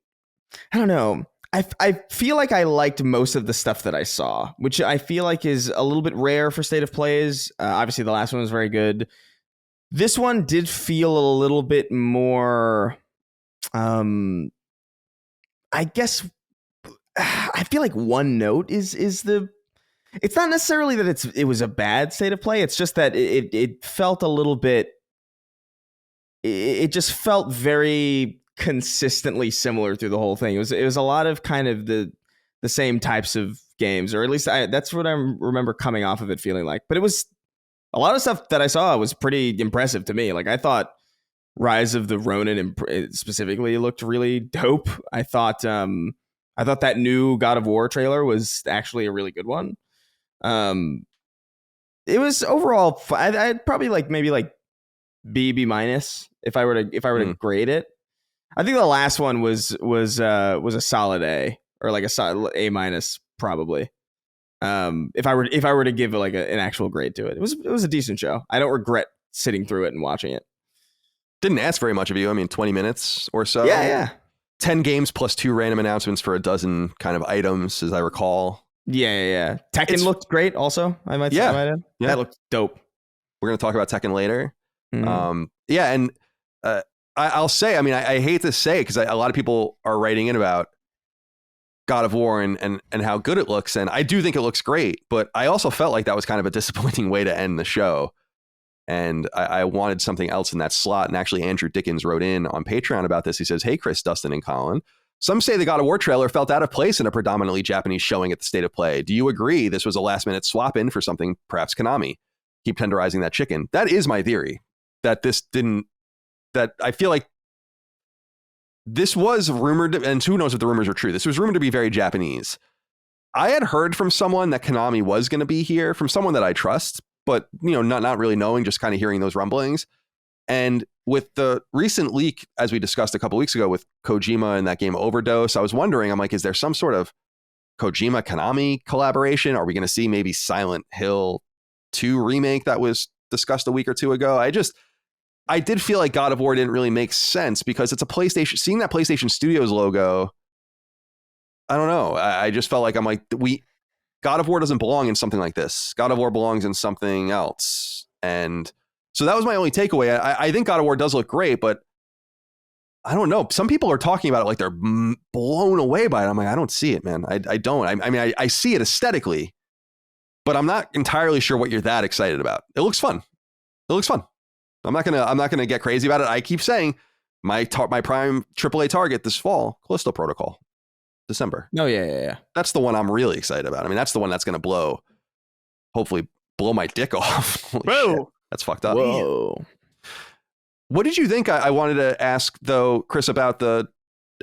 I don't know. I feel like I liked most of the stuff that I saw, which I feel like is a little bit rare for State of Plays. Obviously, the last one was very good. This one did feel a little bit more, I guess, I feel like one note is the. It's not necessarily that it was a bad State of Play. It's just that it felt a little bit. It just felt very consistently similar through the whole thing. It was a lot of kind of the same types of games, or at least that's what I remember coming off of it feeling like. But it was a lot of stuff that I saw was pretty impressive to me. Like, I thought Rise of the Ronin specifically looked really dope. I thought that new God of War trailer was actually a really good one. It was overall, I'd probably maybe B minus if I were to grade it. I think the last one was a solid A, or like a solid A minus probably. If I were to give an actual grade to it, it was a decent show. I don't regret sitting through it and watching it. Didn't ask very much of you. I mean, 20 minutes or so. Yeah. 10 games plus 2 random announcements for a dozen kind of items, as I recall. Yeah. Tekken looked great also, I might say. Yeah. That looked dope. We're going to talk about Tekken later. Mm-hmm. And I'll say, I mean, I hate to say it because a lot of people are writing in about God of War and how good it looks. And I do think it looks great, but I also felt like that was kind of a disappointing way to end the show. And I wanted something else in that slot. And actually, Andrew Dickens wrote in on Patreon about this. He says, "Hey, Chris, Dustin, and Colin. Some say the God of War trailer felt out of place in a predominantly Japanese showing at the State of Play. Do you agree this was a last-minute swap-in for something, perhaps Konami? Keep tenderizing that chicken." That is my theory. That I feel like this was rumored, and who knows if the rumors are true. This was rumored to be very Japanese. I had heard from someone that Konami was going to be here, from someone that I trust, but not really knowing, just kind of hearing those rumblings. And with the recent leak, as we discussed a couple weeks ago with Kojima and that game Overdose, I was wondering, I'm like, is there some sort of Kojima Konami collaboration? Are we going to see maybe Silent Hill 2 remake that was discussed a week or two ago? I did feel like God of War didn't really make sense because it's a PlayStation. Seeing that PlayStation Studios logo, I don't know. I just felt like God of War doesn't belong in something like this. God of War belongs in something else. And so that was my only takeaway. I think God of War does look great, but I don't know. Some people are talking about it like they're blown away by it. I'm like, I don't see it, man. I don't. I mean, I see it aesthetically, but I'm not entirely sure what you're that excited about. It looks fun. I'm not gonna get crazy about it. I keep saying my prime AAA target this fall, Callisto Protocol, December. Oh yeah. That's the one I'm really excited about. I mean, that's the one that's gonna hopefully blow my dick off. Holy Whoa, shit. That's fucked up. Whoa. What did you think? I wanted to ask though, Chris, about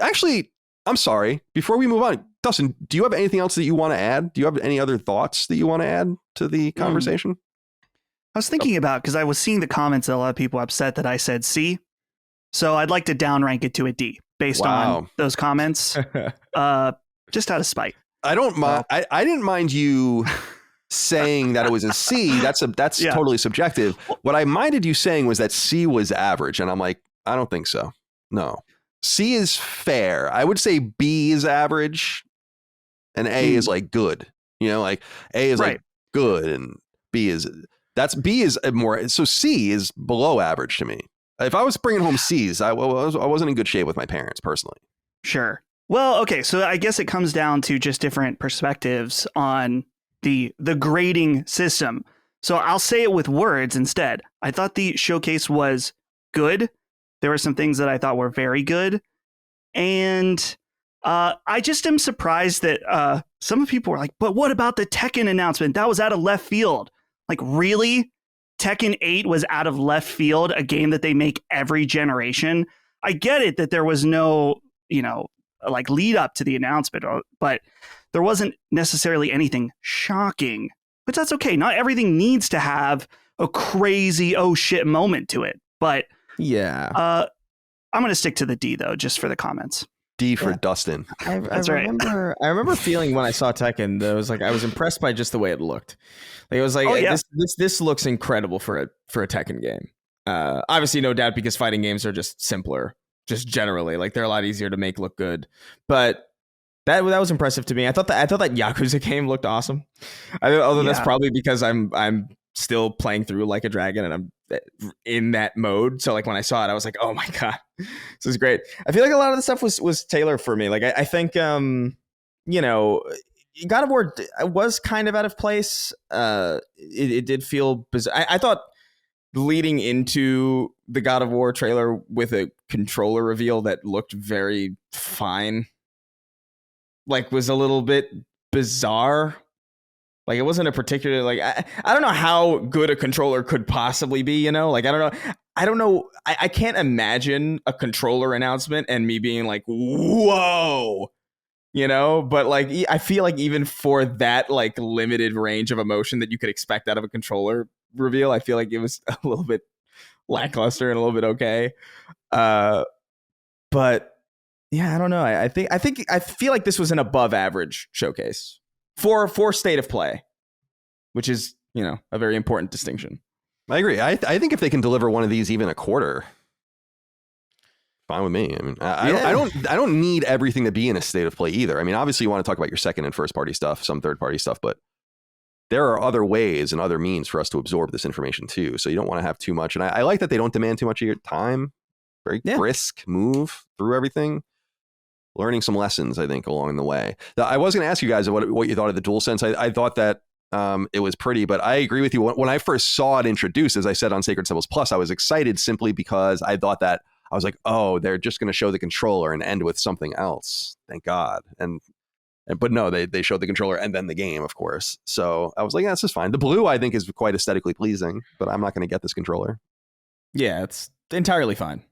actually, I'm sorry. Before we move on, Dustin, do you have anything else that you want to add? Do you have any other thoughts that you want to add to the conversation? I was thinking about, because I was seeing the comments that a lot of people upset that I said C. So I'd like to downrank it to a D based on those comments. Just out of spite. I don't mind. I didn't mind you saying that it was a C. That's totally subjective. What I minded you saying was that C was average. And I'm like, I don't think so. No. C is fair. I would say B is average and A is like good. Like A is like good and B is more. So C is below average to me. If I was bringing home C's, I wasn't in good shape with my parents personally. Sure. Well, okay. So I guess it comes down to just different perspectives on the grading system. So I'll say it with words instead. I thought the showcase was good. There were some things that I thought were very good. And I just am surprised that some people were like, but what about the Tekken announcement? That was out of left field. Like, really? Tekken 8 was out of left field, a game that they make every generation. I get it that there was no, like lead up to the announcement, but there wasn't necessarily anything shocking. But that's okay. Not everything needs to have a crazy, oh shit moment to it. But yeah, I'm going to stick to the D though, just for the comments. D for Dustin. I remember feeling when I saw Tekken that I was impressed by just the way it looked. Like, it was like, this looks incredible for a Tekken game. Obviously, no doubt, because fighting games are just simpler, just generally. Like, they're a lot easier to make look good. But that was impressive to me. I thought that Yakuza game looked awesome. Although that's probably because I'm still playing through Like a Dragon and I'm in that mode. So like when I saw it, I was like, oh my God, this is great. I feel like a lot of the stuff was tailored for me. Like I think, God of War was kind of out of place. It did feel bizarre. I thought leading into the God of War trailer with a controller reveal that looked very fine, like, was a little bit bizarre. Like, it wasn't a particular, like, I don't know how good a controller could possibly be, like, I don't know. I can't imagine a controller announcement and me being like, whoa, but like, I feel like even for that, like, limited range of emotion that you could expect out of a controller reveal, I feel like it was a little bit lackluster and a little bit okay. But yeah, I don't know. I feel like this was an above average showcase for state of play, which is, a very important distinction. I agree. I think if they can deliver one of these even a quarter, fine with me. I mean, I don't need everything to be in a state of play either. I mean, obviously you want to talk about your second and first party stuff, some third party stuff, but there are other ways and other means for us to absorb this information too. So you don't want to have too much. And I like that they don't demand too much of your time. Very brisk move through everything. Learning some lessons, I think, along the way. I was going to ask you guys what you thought of the DualSense. I thought that it was pretty, but I agree with you. When I first saw it introduced, as I said on Sacred Symbols Plus, I was excited simply because I thought that I was like, oh, they're just going to show the controller and end with something else. Thank God. But no, they showed the controller and then the game, of course. So I was like, yeah, this is fine. The blue, I think, is quite aesthetically pleasing, but I'm not going to get this controller. Yeah, it's entirely fine.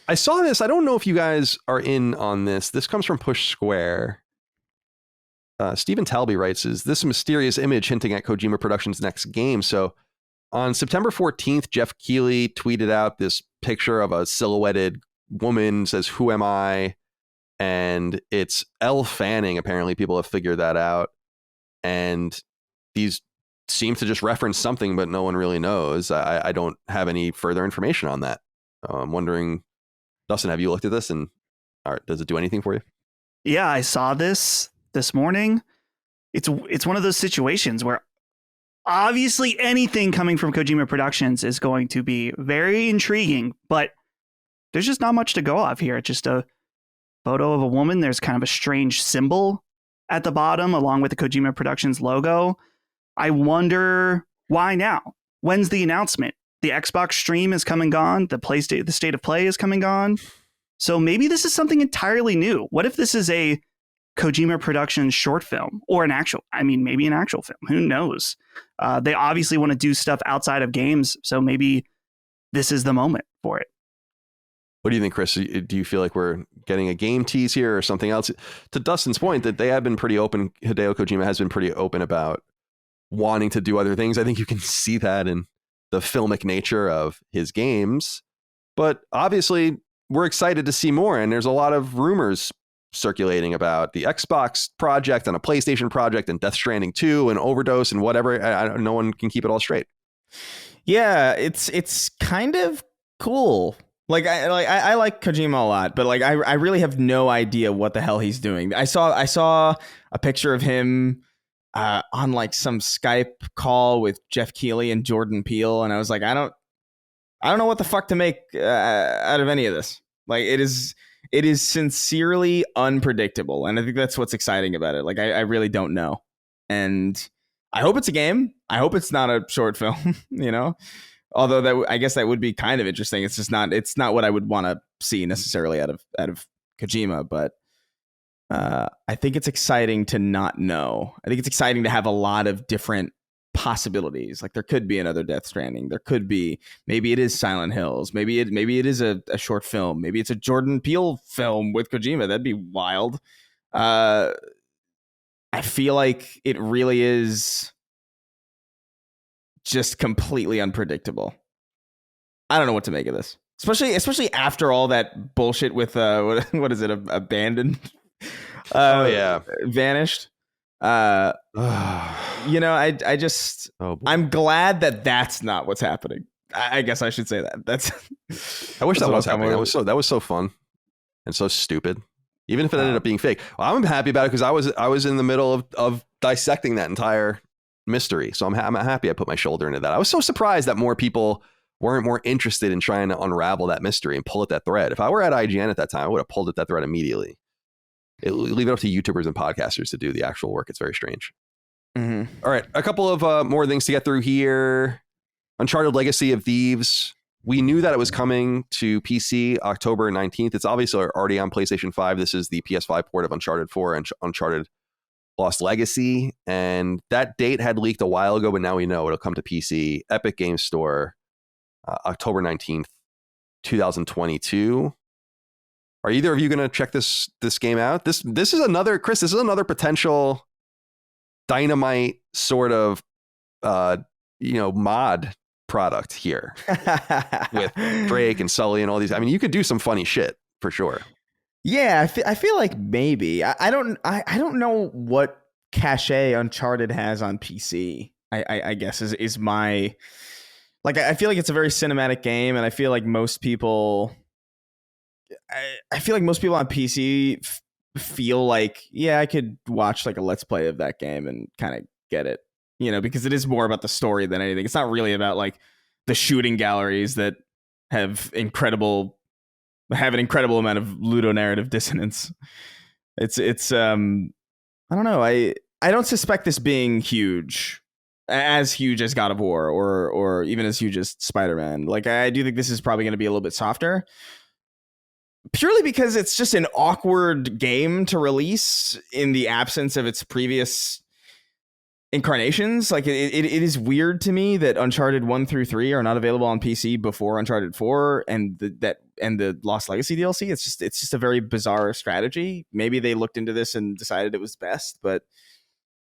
I saw this. I don't know if you guys are in on this. This comes from Push Square. Stephen Talby writes, is this mysterious image hinting at Kojima Productions' next game? So on September 14th, Jeff Keighley tweeted out this picture of a silhouetted woman, says, "Who am I?" And it's Elle Fanning. Apparently people have figured that out. And these seem to just reference something, but no one really knows. I don't have any further information on that. I'm wondering, Dustin, have you looked at this, and does it do anything for you? Yeah, I saw this morning. It's one of those situations where obviously anything coming from Kojima Productions is going to be very intriguing, but there's just not much to go off here. It's just a photo of a woman. There's kind of a strange symbol at the bottom along with the Kojima Productions logo. I wonder why now? When's the announcement? The Xbox stream is come and gone. The State of Play is come and gone. So maybe this is something entirely new. What if this is a Kojima Productions short film or maybe an actual film? Who knows? They obviously want to do stuff outside of games. So maybe this is the moment for it. What do you think, Chris? Do you feel like we're getting a game tease here or something else? To Dustin's point, that they have been pretty open. Hideo Kojima has been pretty open about wanting to do other things. I think you can see that in the filmic nature of his games. But obviously, we're excited to see more. And there's a lot of rumors circulating about the Xbox project and a PlayStation project and Death Stranding 2 and Overdose and whatever. No one can keep it all straight. Yeah, it's kind of cool. Like I like Kojima a lot, but like I really have no idea what the hell he's doing. I saw a picture of him on like some Skype call with Jeff Keighley and Jordan Peele, and I was like, I don't know what the fuck to make out of any of this. Like it is sincerely unpredictable, and I think that's what's exciting about it. Like I really don't know, and I hope it's a game. I hope it's not a short film. You know. Although I guess that would be kind of interesting. It's just not. It's not what I would want to see necessarily out of Kojima. But I think it's exciting to not know. I think it's exciting to have a lot of different possibilities. Like there could be another Death Stranding. There could be, maybe it is Silent Hills. Maybe it is a short film. Maybe it's a Jordan Peele film with Kojima. That'd be wild. I feel like it really is just completely unpredictable. I don't know what to make of this, especially after all that bullshit with what is it, abandoned? Oh yeah, vanished. I just I'm glad that's not what's happening. I guess I should say that. I wish that was happening. That was so fun and so stupid. Even if it ended up being fake, well, I'm happy about it because I was in the middle of dissecting that entire mystery. So I'm happy I put my shoulder into that. I was so surprised that more people weren't more interested in trying to unravel that mystery and pull at that thread. If I were at IGN at that time, I would have pulled at that thread immediately. Leave it up to YouTubers and podcasters to do the actual work. It's very strange. Mm-hmm. All right, a couple of more things to get through here. Uncharted Legacy of Thieves. We knew that it was coming to PC October 19th. It's obviously already on PlayStation 5. This is the PS5 port of Uncharted 4 and Uncharted Lost Legacy, and that date had leaked a while ago, but now we know it'll come to PC, Epic Games Store, October 19th, 2022. Are either of you going to check this game out? This is another, Chris, this is another potential Dynamite sort of mod product here with Drake and Sully and all these. I mean, you could do some funny shit for sure. Yeah, I feel like maybe. I don't know what cachet Uncharted has on PC. I guess is my, like, I feel like it's a very cinematic game, and I feel like most people on PC feel like, yeah, I could watch like a let's play of that game and kind of get it, because it is more about the story than anything. It's not really about like the shooting galleries that have an incredible amount of ludonarrative dissonance. It's I don't know. I don't suspect this being as huge as God of War or even as huge as Spider-Man. Like, I do think this is probably going to be a little bit softer, purely because it's just an awkward game to release in the absence of its previous incarnations. Like it is weird to me that Uncharted 1 through 3 are not available on PC before Uncharted 4 and the Lost Legacy DLC. It's just a very bizarre strategy. Maybe they looked into this and decided it was best, but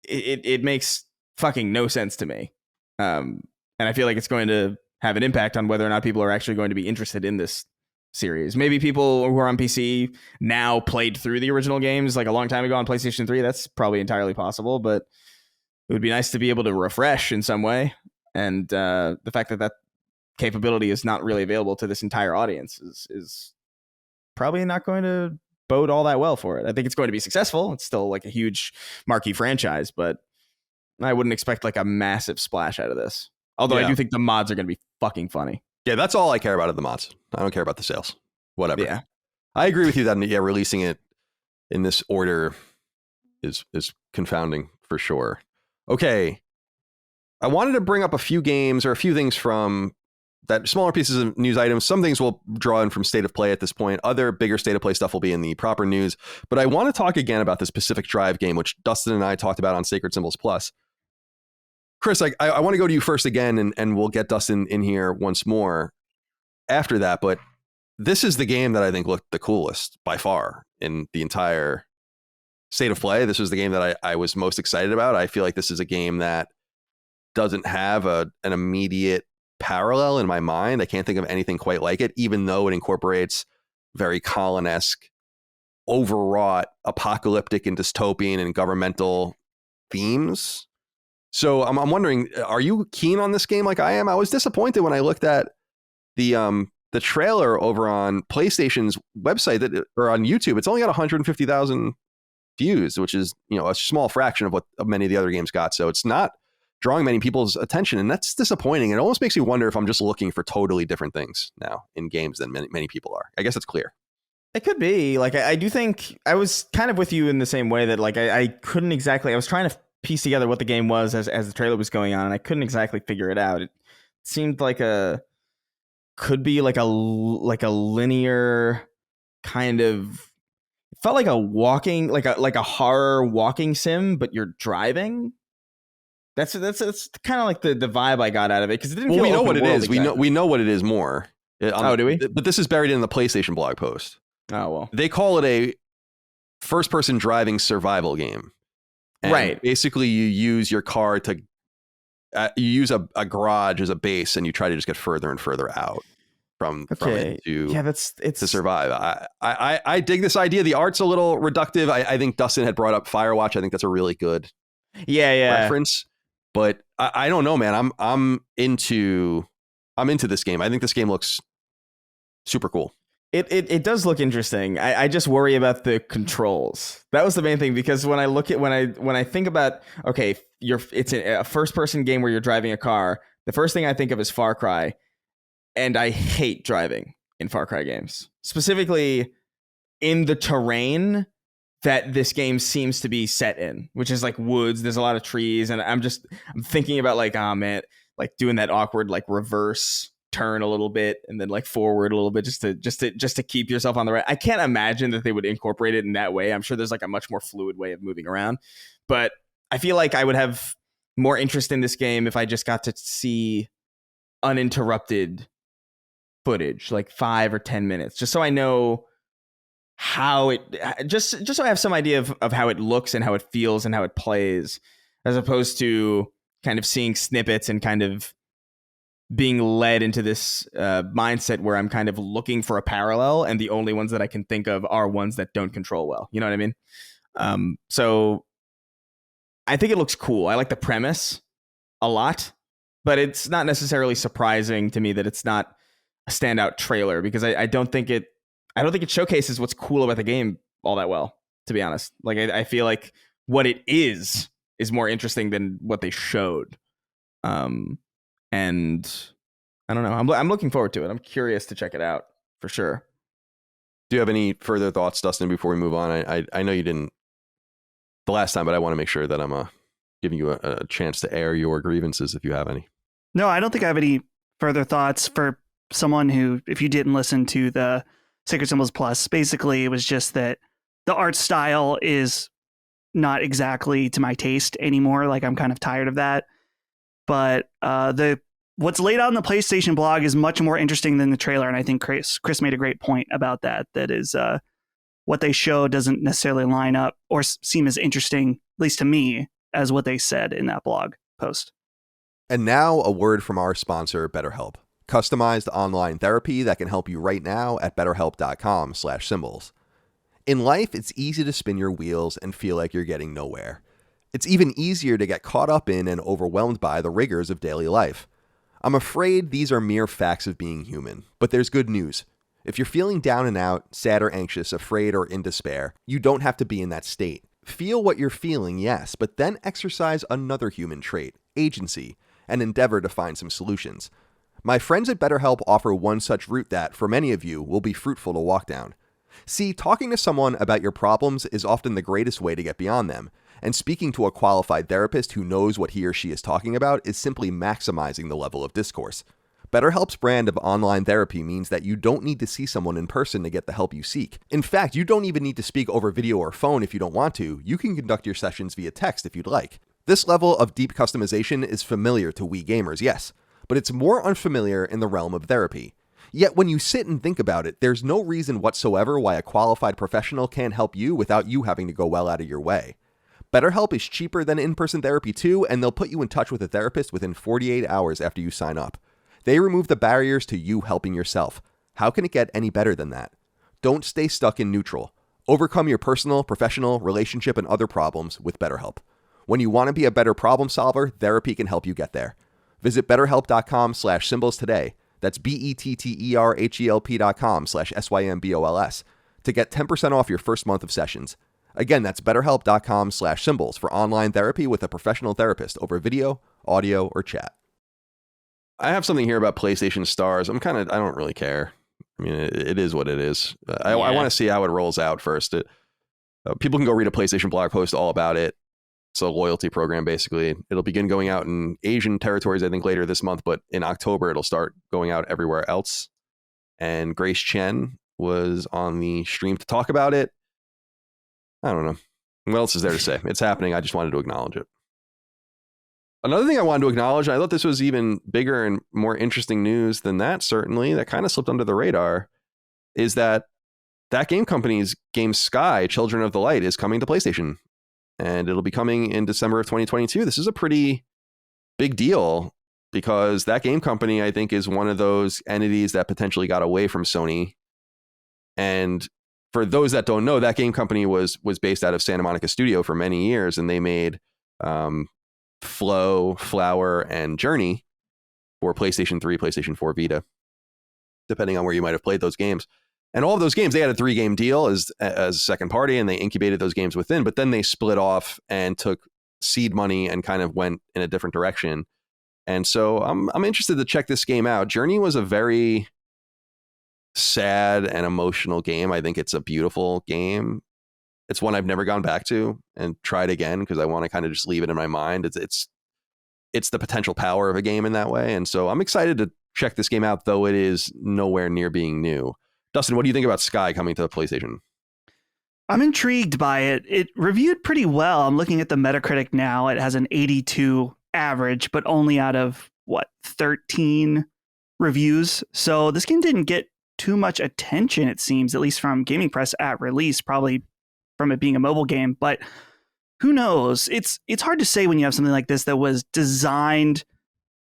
it makes fucking no sense to me. And I feel like it's going to have an impact on whether or not people are actually going to be interested in this series. Maybe people who are on PC now played through the original games like a long time ago on PlayStation 3. That's probably entirely possible, but it would be nice to be able to refresh in some way. And the fact that capability is not really available to this entire audience is probably not going to bode all that well for it. I think it's going to be successful. It's still like a huge marquee franchise, but I wouldn't expect like a massive splash out of this. Although I do think the mods are going to be fucking funny. Yeah, that's all I care about are the mods. I don't care about the sales. Whatever. Yeah. I agree with you that releasing it in this order is confounding for sure. Okay. I wanted to bring up a few games or a few things from that smaller pieces of news items. Some things we'll draw in from State of Play at this point. Other bigger State of Play stuff will be in the proper news. But I want to talk again about this Pacific Drive game, which Dustin and I talked about on Sacred Symbols Plus. Chris, I want to go to you first again, and we'll get Dustin in here once more after that. But this is the game that I think looked the coolest by far in the entire State of Play. This was the game that I was most excited about. I feel like this is a game that doesn't have an immediate parallel in my mind. I can't think of anything quite like it, even though it incorporates very Colin-esque, overwrought, apocalyptic and dystopian and governmental themes. So I'm wondering, are you keen on this game like I am? I was disappointed when I looked at the trailer over on PlayStation's website or on YouTube. It's only got 150,000 views, which is, a small fraction of what many of the other games got. So it's not drawing many people's attention, and that's disappointing. It almost makes me wonder if I'm just looking for totally different things now in games than many people are. I guess it's clear. It could be. Like, I do think I was kind of with you in the same way that, like, I couldn't exactly, I was trying to piece together what the game was as the trailer was going on, and I couldn't exactly figure it out. It seemed like could be like a linear kind of, it felt like a walking, like a horror walking sim, but you're driving. That's kind of like the vibe I got out of it, because it didn't. Well, we know what it is. Exactly. We know what it is more. Do we? But this is buried in the PlayStation blog post. Oh well. They call it a first-person driving survival game. And right. Basically, you use your car to you use a garage as a base, and you try to just get further and further out from it to survive. I dig this idea. The art's a little reductive. I think Dustin had brought up Firewatch. I think that's a really good reference. But I don't know, man. I'm into this game. I think this game looks super cool. It does look interesting. I just worry about the controls. That was the main thing, because when I think about, okay, it's a first person game where you're driving a car, the first thing I think of is Far Cry, and I hate driving in Far Cry games, specifically in the terrain that this game seems to be set in, which is like woods. There's a lot of trees, and I'm thinking about like, oh man, like doing that awkward like reverse turn a little bit and then like forward a little bit just to keep yourself on the right. I can't imagine that they would incorporate it in that way. I'm sure there's like a much more fluid way of moving around, but I feel like I would have more interest in this game if I just got to see uninterrupted footage, like 5 or 10 minutes, just so I know how it, just so I have some idea of how it looks and how it feels and how it plays, as opposed to kind of seeing snippets and kind of being led into this mindset where I'm kind of looking for a parallel, and the only ones that I can think of are ones that don't control well. You know what I mean? So I think it looks cool. I like the premise a lot, but it's not necessarily surprising to me that it's not a standout trailer, because I don't think it showcases what's cool about the game all that well, to be honest. Like I feel like what it is more interesting than what they showed. And I don't know. I'm looking forward to it. I'm curious to check it out for sure. Do you have any further thoughts, Dustin, before we move on? I know you didn't the last time, but I want to make sure that I'm giving you a chance to air your grievances if you have any. No, I don't think I have any further thoughts. For someone who, if you didn't listen to the Sacred Symbols Plus, basically it was just that the art style is not exactly to my taste anymore. Like I'm kind of tired of that. But what's laid out in the PlayStation blog is much more interesting than the trailer, and I think Chris made a great point about that. That is, what they show doesn't necessarily line up or seem as interesting, at least to me, as what they said in that blog post. And now a word from our sponsor, BetterHelp. Customized online therapy that can help you right now at betterhelp.com/symbols. In life, it's easy to spin your wheels and feel like you're getting nowhere. It's even easier to get caught up in and overwhelmed by the rigors of daily life. I'm afraid these are mere facts of being human, but there's good news. If you're feeling down and out, sad or anxious, afraid or in despair, you don't have to be in that state. Feel what you're feeling, yes, but then exercise another human trait, agency, and endeavor to find some solutions. My friends at BetterHelp offer one such route that, for many of you, will be fruitful to walk down. See, talking to someone about your problems is often the greatest way to get beyond them, and speaking to a qualified therapist who knows what he or she is talking about is simply maximizing the level of discourse. BetterHelp's brand of online therapy means that you don't need to see someone in person to get the help you seek. In fact, you don't even need to speak over video or phone if you don't want to. You can conduct your sessions via text if you'd like. This level of deep customization is familiar to we gamers, yes, but it's more unfamiliar in the realm of therapy. Yet when you sit and think about it, there's no reason whatsoever why a qualified professional can't help you without you having to go well out of your way. BetterHelp is cheaper than in-person therapy too, and they'll put you in touch with a therapist within 48 hours after you sign up. They remove the barriers to you helping yourself. How can it get any better than that? Don't stay stuck in neutral. Overcome your personal, professional, relationship, and other problems with BetterHelp. When you want to be a better problem solver, therapy can help you get there. Visit betterhelp.com/symbols today. That's betterhelp.com/SYMBOLS to get 10% off your first month of sessions. Again, that's betterhelp.com/symbols for online therapy with a professional therapist over video, audio, or chat. I have something here about PlayStation Stars. I don't really care. I mean, it is what it is. I want to see how it rolls out first. People can go read a PlayStation blog post all about it. It's a loyalty program, basically. It'll begin going out in Asian territories, I think, later this month, but in October, it'll start going out everywhere else. And Grace Chen was on the stream to talk about it. I don't know. What else is there to say? It's happening. I just wanted to acknowledge it. Another thing I wanted to acknowledge, I thought this was even bigger and more interesting news than that, certainly, that kind of slipped under the radar, is that Game Company's game Sky, Children of the Light, is coming to PlayStation. And it'll be coming in December of 2022. This is a pretty big deal because that game company, I think, is one of those entities that potentially got away from Sony. And for those that don't know, that game company was based out of Santa Monica Studio for many years, and they made Flow, Flower, and Journey for PlayStation 3, PlayStation 4, Vita, depending on where you might have played those games. And all of those games, they had a 3-game deal as a second party, and they incubated those games within, but then they split off and took seed money and kind of went in a different direction. And so I'm interested to check this game out. Journey was a very sad and emotional game. I think it's a beautiful game. It's one I've never gone back to and tried again because I want to kind of just leave it in my mind. It's the potential power of a game in that way. And so I'm excited to check this game out, though it is nowhere near being new. Dustin, what do you think about Sky coming to the PlayStation? I'm intrigued by it. It reviewed pretty well. I'm looking at the Metacritic now. It has an 82 average, but only out of 13 reviews. So this game didn't get too much attention, it seems, at least from Gaming Press at release, probably from it being a mobile game. But who knows? It's hard to say when you have something like this that was designed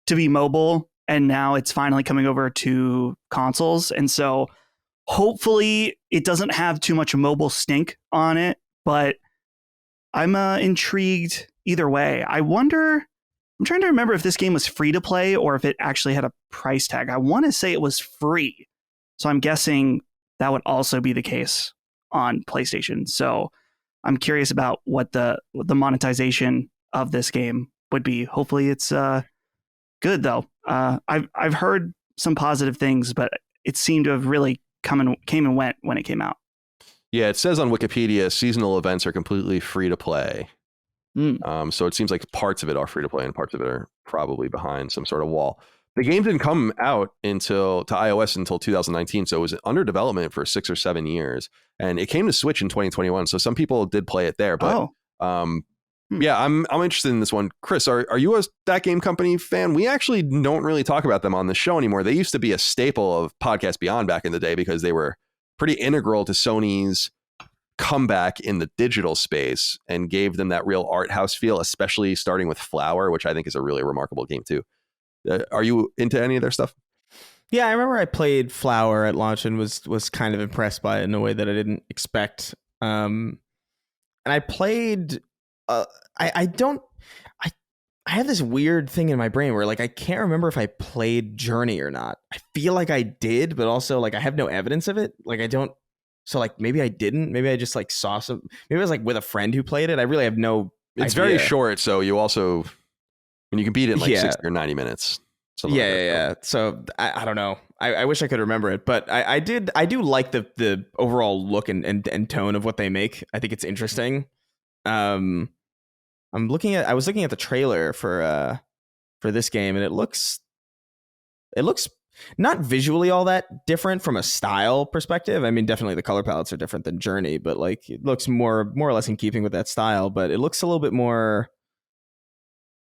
to be mobile and now it's finally coming over to consoles. And so hopefully it doesn't have too much mobile stink on it, but I'm intrigued either way. I'm trying to remember if this game was free to play or if it actually had a price tag. I want to say it was free. So I'm guessing that would also be the case on PlayStation. So I'm curious about what the monetization of this game would be. Hopefully it's good though. I've heard some positive things, but it seemed to have really came and went when it came out. Yeah, it says on Wikipedia, seasonal events are completely free to play. So it seems like parts of it are free to play and parts of it are probably behind some sort of wall. The game didn't come out to iOS until 2019, so it was under development for 6 or 7 years, and it came to Switch in 2021. So some people did play it there, but Yeah, I'm interested in this one. Chris, are you a That Game Company fan? We actually don't really talk about them on the show anymore. They used to be a staple of Podcast Beyond back in the day because they were pretty integral to Sony's comeback in the digital space and gave them that real art house feel, especially starting with Flower, which I think is a really remarkable game too. Are you into any of their stuff? Yeah, I remember I played Flower at launch and was kind of impressed by it in a way that I didn't expect. And I played. I have this weird thing in my brain where like I can't remember if I played Journey or not. I feel like I did, but also like I have no evidence of it. Like I don't. So like maybe I didn't. Maybe I just like saw some. Maybe I was like with a friend who played it. I really have no. It's idea. very short, so you also, when you can beat it in like 60 or 90 minutes. Yeah. So I don't know. I wish I could remember it, but I do like the overall look and tone of what they make. I think it's interesting. I was looking at the trailer for this game, and it looks not visually all that different from a style perspective. I mean, definitely the color palettes are different than Journey, but like it looks more or less in keeping with that style. But it looks a little bit more.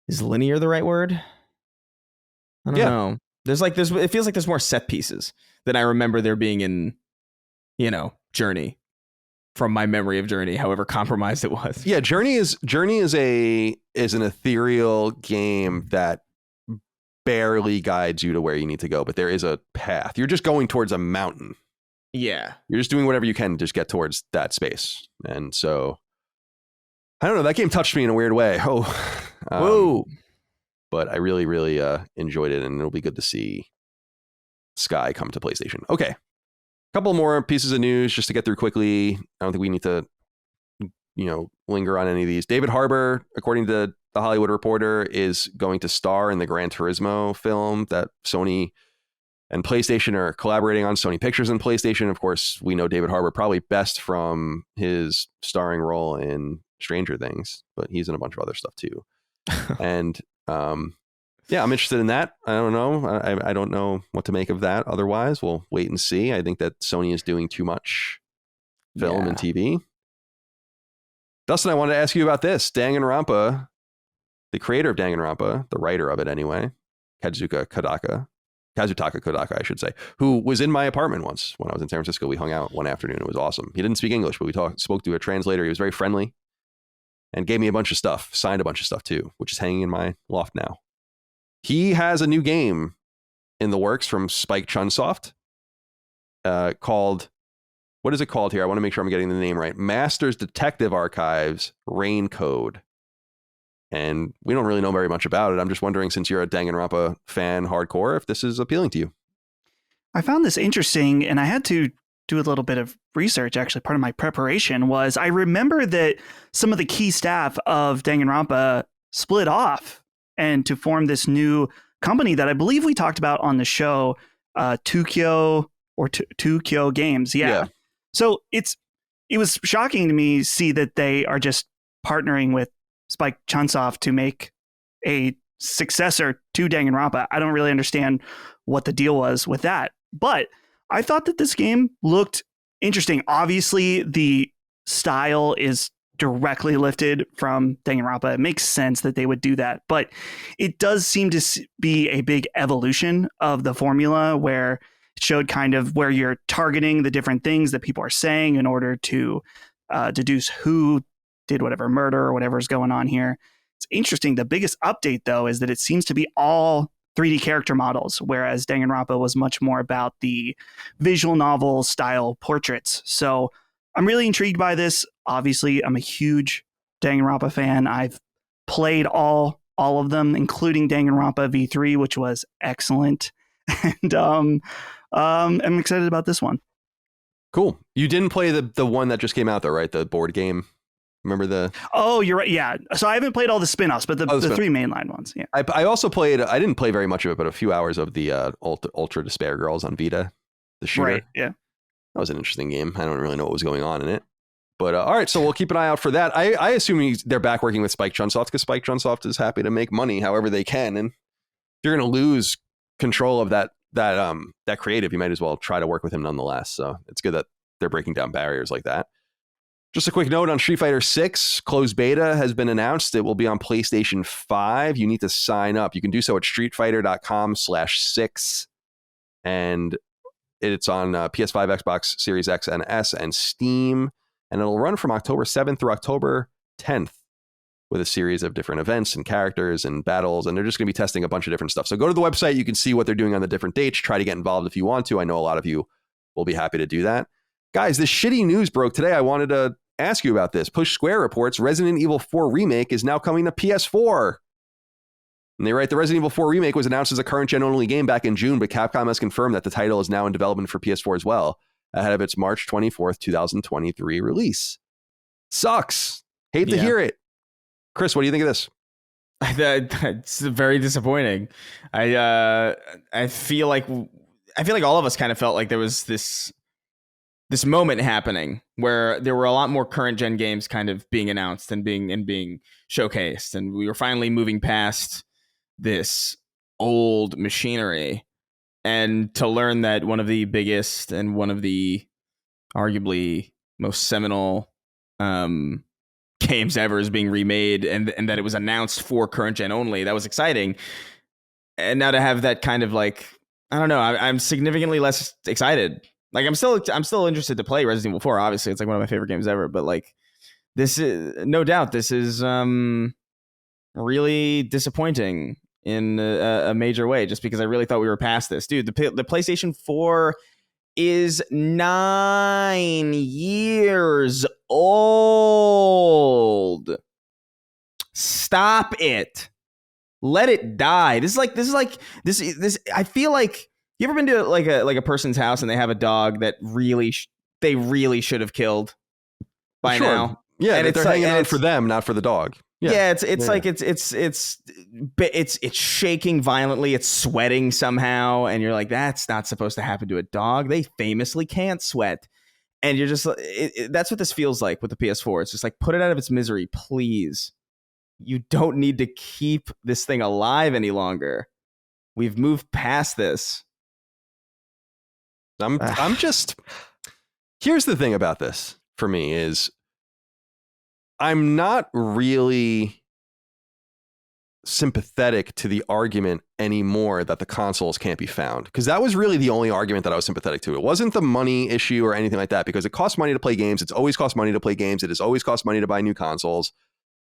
Is linear the right word? I don't know. It feels like there's more set pieces than I remember there being in, Journey. From my memory of Journey, however compromised it was. Yeah, Journey is an ethereal game that barely guides you to where you need to go, but there is a path. You're just going towards a mountain. Yeah. You're just doing whatever you can to just get towards that space. And so I don't know, that game touched me in a weird way. Whoa. But I really, really enjoyed it, and it'll be good to see Sky come to PlayStation. Okay. Couple more pieces of news just to get through quickly. I don't think we need to, linger on any of these. David Harbour, according to the Hollywood Reporter, is going to star in the Gran Turismo film that Sony and PlayStation are collaborating on. Sony Pictures and PlayStation. Of course, we know David Harbour probably best from his starring role in Stranger Things, but he's in a bunch of other stuff too. And yeah, I'm interested in that. I don't know. I don't know what to make of that. Otherwise, we'll wait and see. I think that Sony is doing too much film and TV. Dustin, I wanted to ask you about this. Danganronpa, the creator of Danganronpa, the writer of it anyway, Kazutaka Kodaka, I should say, who was in my apartment once when I was in San Francisco. We hung out one afternoon. It was awesome. He didn't speak English, but we spoke to a translator. He was very friendly and gave me a bunch of stuff, signed a bunch of stuff too, which is hanging in my loft now. He has a new game in the works from Spike Chunsoft called, what is it called here? I want to make sure I'm getting the name right. Masters Detective Archives Rain Code. And we don't really know very much about it. I'm just wondering, since you're a Danganronpa fan hardcore, if this is appealing to you. I found this interesting, and I had to do a little bit of research. Actually, part of my preparation was I remember that some of the key staff of Danganronpa split off and to form this new company that I believe we talked about on the show, Tukyo Games. Yeah. So it was shocking to me see that they are just partnering with Spike Chunsoft to make a successor to Danganronpa. I don't really understand what the deal was with that, but I thought that this game looked interesting. Obviously, the style is directly lifted from Danganronpa. It makes sense that they would do that, but it does seem to be a big evolution of the formula where it showed kind of where you're targeting the different things that people are saying in order to deduce who did whatever murder or whatever is going on here. It's interesting. The biggest update, though, is that it seems to be all 3D character models, whereas Danganronpa was much more about the visual novel style portraits. So I'm really intrigued by this. Obviously, I'm a huge Danganronpa fan. I've played all of them, including Danganronpa V3, which was excellent. And I'm excited about this one. Cool. You didn't play the one that just came out, though, right? The board game. Remember the... Oh, you're right. Yeah. So I haven't played all the spin-offs, but the three mainline ones. Yeah. I also played... I didn't play very much of it, but a few hours of the Ultra Despair Girls on Vita, the shooter. Right. Yeah. That was an interesting game. I don't really know what was going on in it. But all right, so we'll keep an eye out for that. I assume they're back working with Spike Chunsoft because Spike Chunsoft is happy to make money however they can. And if you're going to lose control of that creative, you might as well try to work with him nonetheless. So it's good that they're breaking down barriers like that. Just a quick note on Street Fighter 6, closed beta has been announced. It will be on PlayStation 5. You need to sign up. You can do so at streetfighter.com/6. And it's on PS5, Xbox Series X and S, and Steam. And it'll run from October 7th through October 10th with a series of different events and characters and battles. And they're just going to be testing a bunch of different stuff. So go to the website. You can see what they're doing on the different dates. Try to get involved if you want to. I know a lot of you will be happy to do that. Guys, this shitty news broke today. I wanted to ask you about this. Push Square reports Resident Evil 4 Remake is now coming to PS4. And they write, the Resident Evil 4 Remake was announced as a current gen only game back in June, but Capcom has confirmed that the title is now in development for PS4 as well, ahead of its March 24th, 2023 release. Sucks. Hate to hear it. Chris, what do you think of this? It's very disappointing. I feel like all of us kind of felt like there was this moment happening where there were a lot more current gen games kind of being announced and being showcased, and we were finally moving past this old machinery. And to learn that one of the biggest and one of the arguably most seminal games ever is being remade, and that it was announced for current gen only, that was exciting. And now to have that kind of like, I don't know, I'm significantly less excited. Like I'm still interested to play Resident Evil 4. Obviously, it's like one of my favorite games ever. But like, this is no doubt this is really disappointing in a major way. Just because I really thought we were past this, dude. The PlayStation 4 is 9 years old. Stop it. Let it die. This. I feel like, you ever been to like a person's house and they have a dog that they really should have killed by now? Yeah, and they're hanging on for them, not for the dog. Yeah, it's shaking violently, it's sweating somehow, and you're like, that's not supposed to happen to a dog. They famously can't sweat. And you're just that's what this feels like with the PS4. It's just like, put it out of its misery, please. You don't need to keep this thing alive any longer. We've moved past this. I'm just, here's the thing about this for me is I'm not really sympathetic to the argument anymore that the consoles can't be found, because that was really the only argument that I was sympathetic to. It wasn't the money issue or anything like that, because it costs money to play games. It's always cost money to play games. It has always cost money to buy new consoles.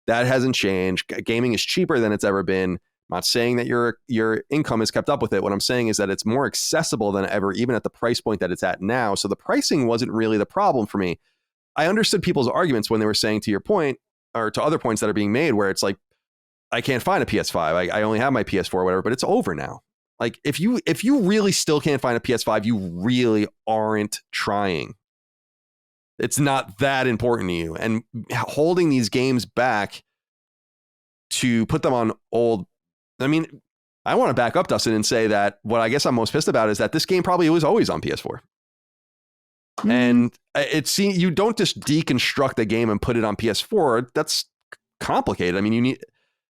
That hasn't changed. Gaming is cheaper than it's ever been. I'm not saying that your income is kept up with it. What I'm saying is that it's more accessible than ever, even at the price point that it's at now. So the pricing wasn't really the problem for me. I understood people's arguments when they were saying, to your point, or to other points that are being made, where it's like, I can't find a PS5. I only have my PS4 or whatever, but it's over now. Like, if you really still can't find a PS5, you really aren't trying. It's not that important to you. And holding these games back to put them on old, I mean, I want to back up, Dustin, and say that what I guess I'm most pissed about is that this game probably was always on PS4. And you don't just deconstruct the game and put it on PS4. That's complicated. I mean,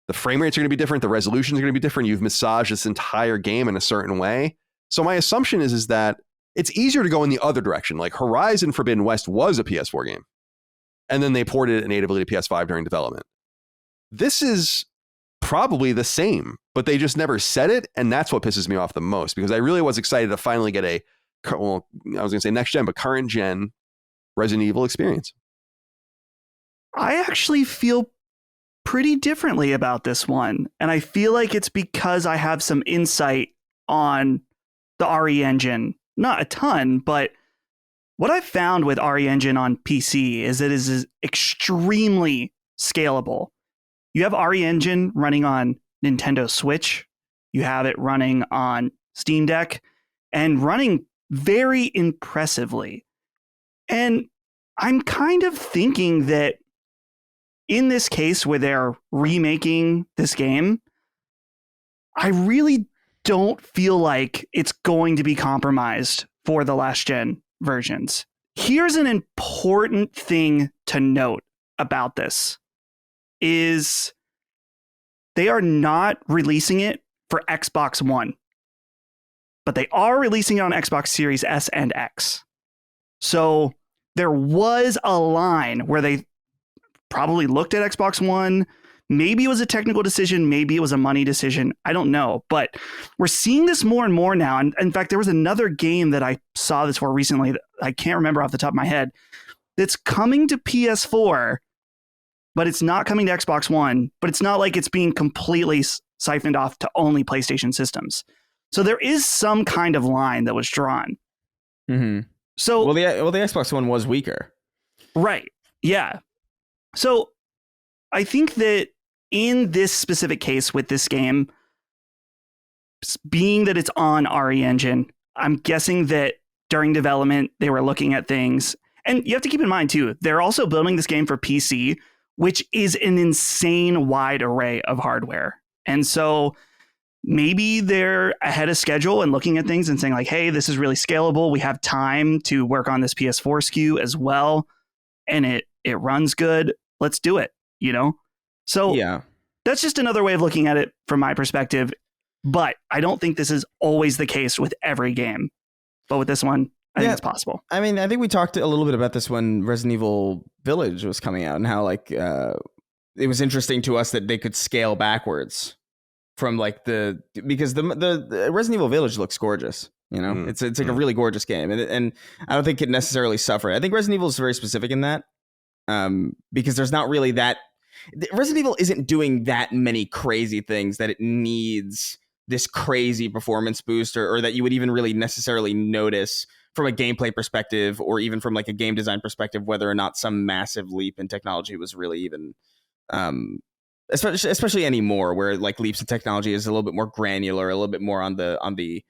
the frame rates are going to be different. The resolutions are going to be different. You've massaged this entire game in a certain way. So my assumption is that it's easier to go in the other direction. Like Horizon Forbidden West was a PS4 game, and then they ported it natively to PS5 during development. This is probably the same, but they just never said it. And that's what pisses me off the most, because I really was excited to finally get I was going to say next gen, but current gen Resident Evil experience. I actually feel pretty differently about this one. And I feel like it's because I have some insight on the RE engine. Not a ton, but what I've found with RE engine on PC is it is extremely scalable. You have RE engine running on Nintendo Switch. You have it running on Steam Deck and running very impressively. And I'm kind of thinking that in this case where they're remaking this game, I really don't feel like it's going to be compromised for the last gen versions. Here's an important thing to note about this is they are not releasing it for Xbox One, but they are releasing it on Xbox Series S and X. So there was a line where they probably looked at Xbox One. Maybe it was a technical decision. Maybe it was a money decision. I don't know. But we're seeing this more and more now. And in fact, there was another game that I saw this for recently that I can't remember off the top of my head. That's coming to PS4, but it's not coming to Xbox One. But it's not like it's being completely siphoned off to only PlayStation systems. So there is some kind of line that was drawn. Mm-hmm. So well, the Xbox One was weaker. Right. Yeah. So I think that in this specific case with this game, being that it's on RE Engine, I'm guessing that during development, they were looking at things. And you have to keep in mind, too, they're also building this game for PC, which is an insane wide array of hardware. And so maybe they're ahead of schedule and looking at things and saying like, hey, this is really scalable. We have time to work on this PS4 SKU as well. And it runs good. Let's do it, So yeah, that's just another way of looking at it from my perspective. But I don't think this is always the case with every game. But with this one, I think it's possible. I mean, I think we talked a little bit about this when Resident Evil Village was coming out and how it was interesting to us that they could scale backwards from because the Resident Evil Village looks gorgeous. It's like a really gorgeous game, and I don't think it necessarily suffered. I think Resident Evil is very specific in that, because there's not really that. Resident Evil isn't doing that many crazy things that it needs this crazy performance boost, or that you would even really necessarily notice from a gameplay perspective, or even from like a game design perspective, whether or not some massive leap in technology was really even, especially anymore, where like leaps in technology is a little bit more granular, a little bit more on the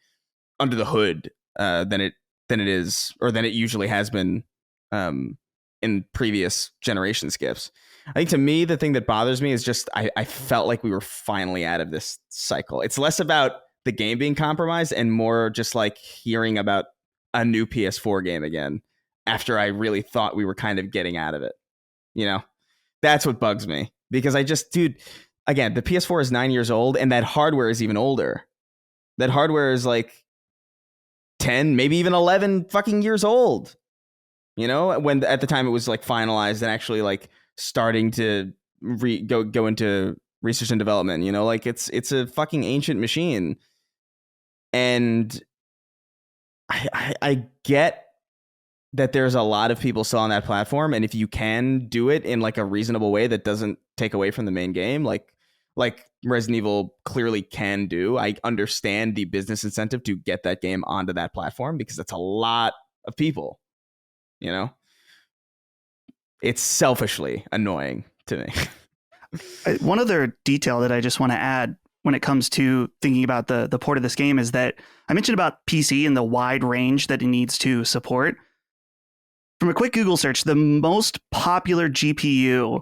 under the hood than it is, or than it usually has been in previous generation skips. I think to me, the thing that bothers me is just I felt like we were finally out of this cycle. It's less about the game being compromised and more just like hearing about a new PS4 game again after I really thought we were kind of getting out of it. That's what bugs me, because again, the PS4 is 9 years old and that hardware is even older. That hardware is like 10, maybe even 11 fucking years old. When at the time it was like finalized and actually like starting to go into research and development, it's a fucking ancient machine. And I get that there's a lot of people still on that platform, and if you can do it in like a reasonable way that doesn't take away from the main game, like Resident Evil clearly can do, I understand the business incentive to get that game onto that platform, because that's a lot of people. It's selfishly annoying to me. One other detail that I just want to add when it comes to thinking about the port of this game is that I mentioned about PC and the wide range that it needs to support. From a quick Google search, the most popular GPU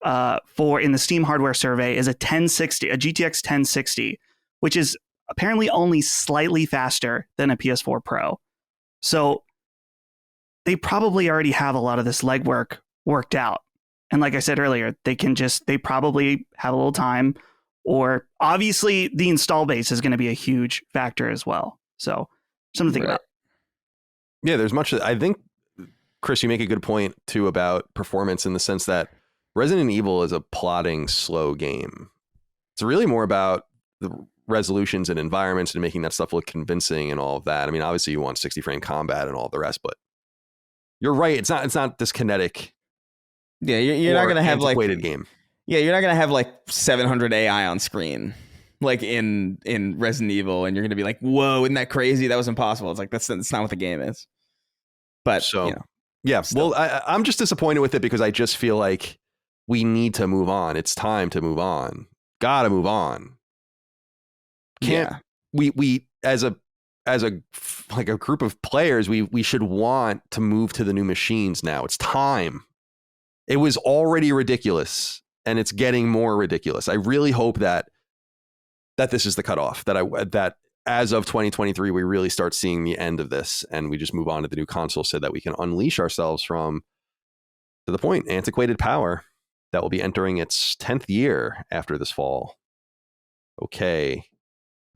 in the Steam hardware survey is a GTX 1060, which is apparently only slightly faster than a PS4 Pro. So they probably already have a lot of this legwork worked out. And like I said earlier, they probably have a little time, or obviously the install base is going to be a huge factor as well. So something to think about. Yeah, there's much. I think, Chris, you make a good point too about performance, in the sense that Resident Evil is a plodding, slow game. It's really more about the resolutions and environments and making that stuff look convincing and all of that. I mean, obviously you want 60 frame combat and all the rest, but you're right. It's not this kinetic. Yeah, you're not gonna have antiquated game. Yeah, you're not gonna have like 700 AI on screen like in Resident Evil, and you're gonna be like, "Whoa, isn't that crazy? That was impossible." It's like that's not what the game is. But so, yeah. Still. Well, I'm just disappointed with it, because I just feel like we need to move on. It's time to move on. Gotta move on. We as a group of players, we should want to move to the new machines now. It's time. It was already ridiculous, and it's getting more ridiculous. I really hope that this is the cutoff, that as of 2023, we really start seeing the end of this, and we just move on to the new console so that we can unleash ourselves from, to the point, antiquated power that will be entering its 10th year after this fall. Okay.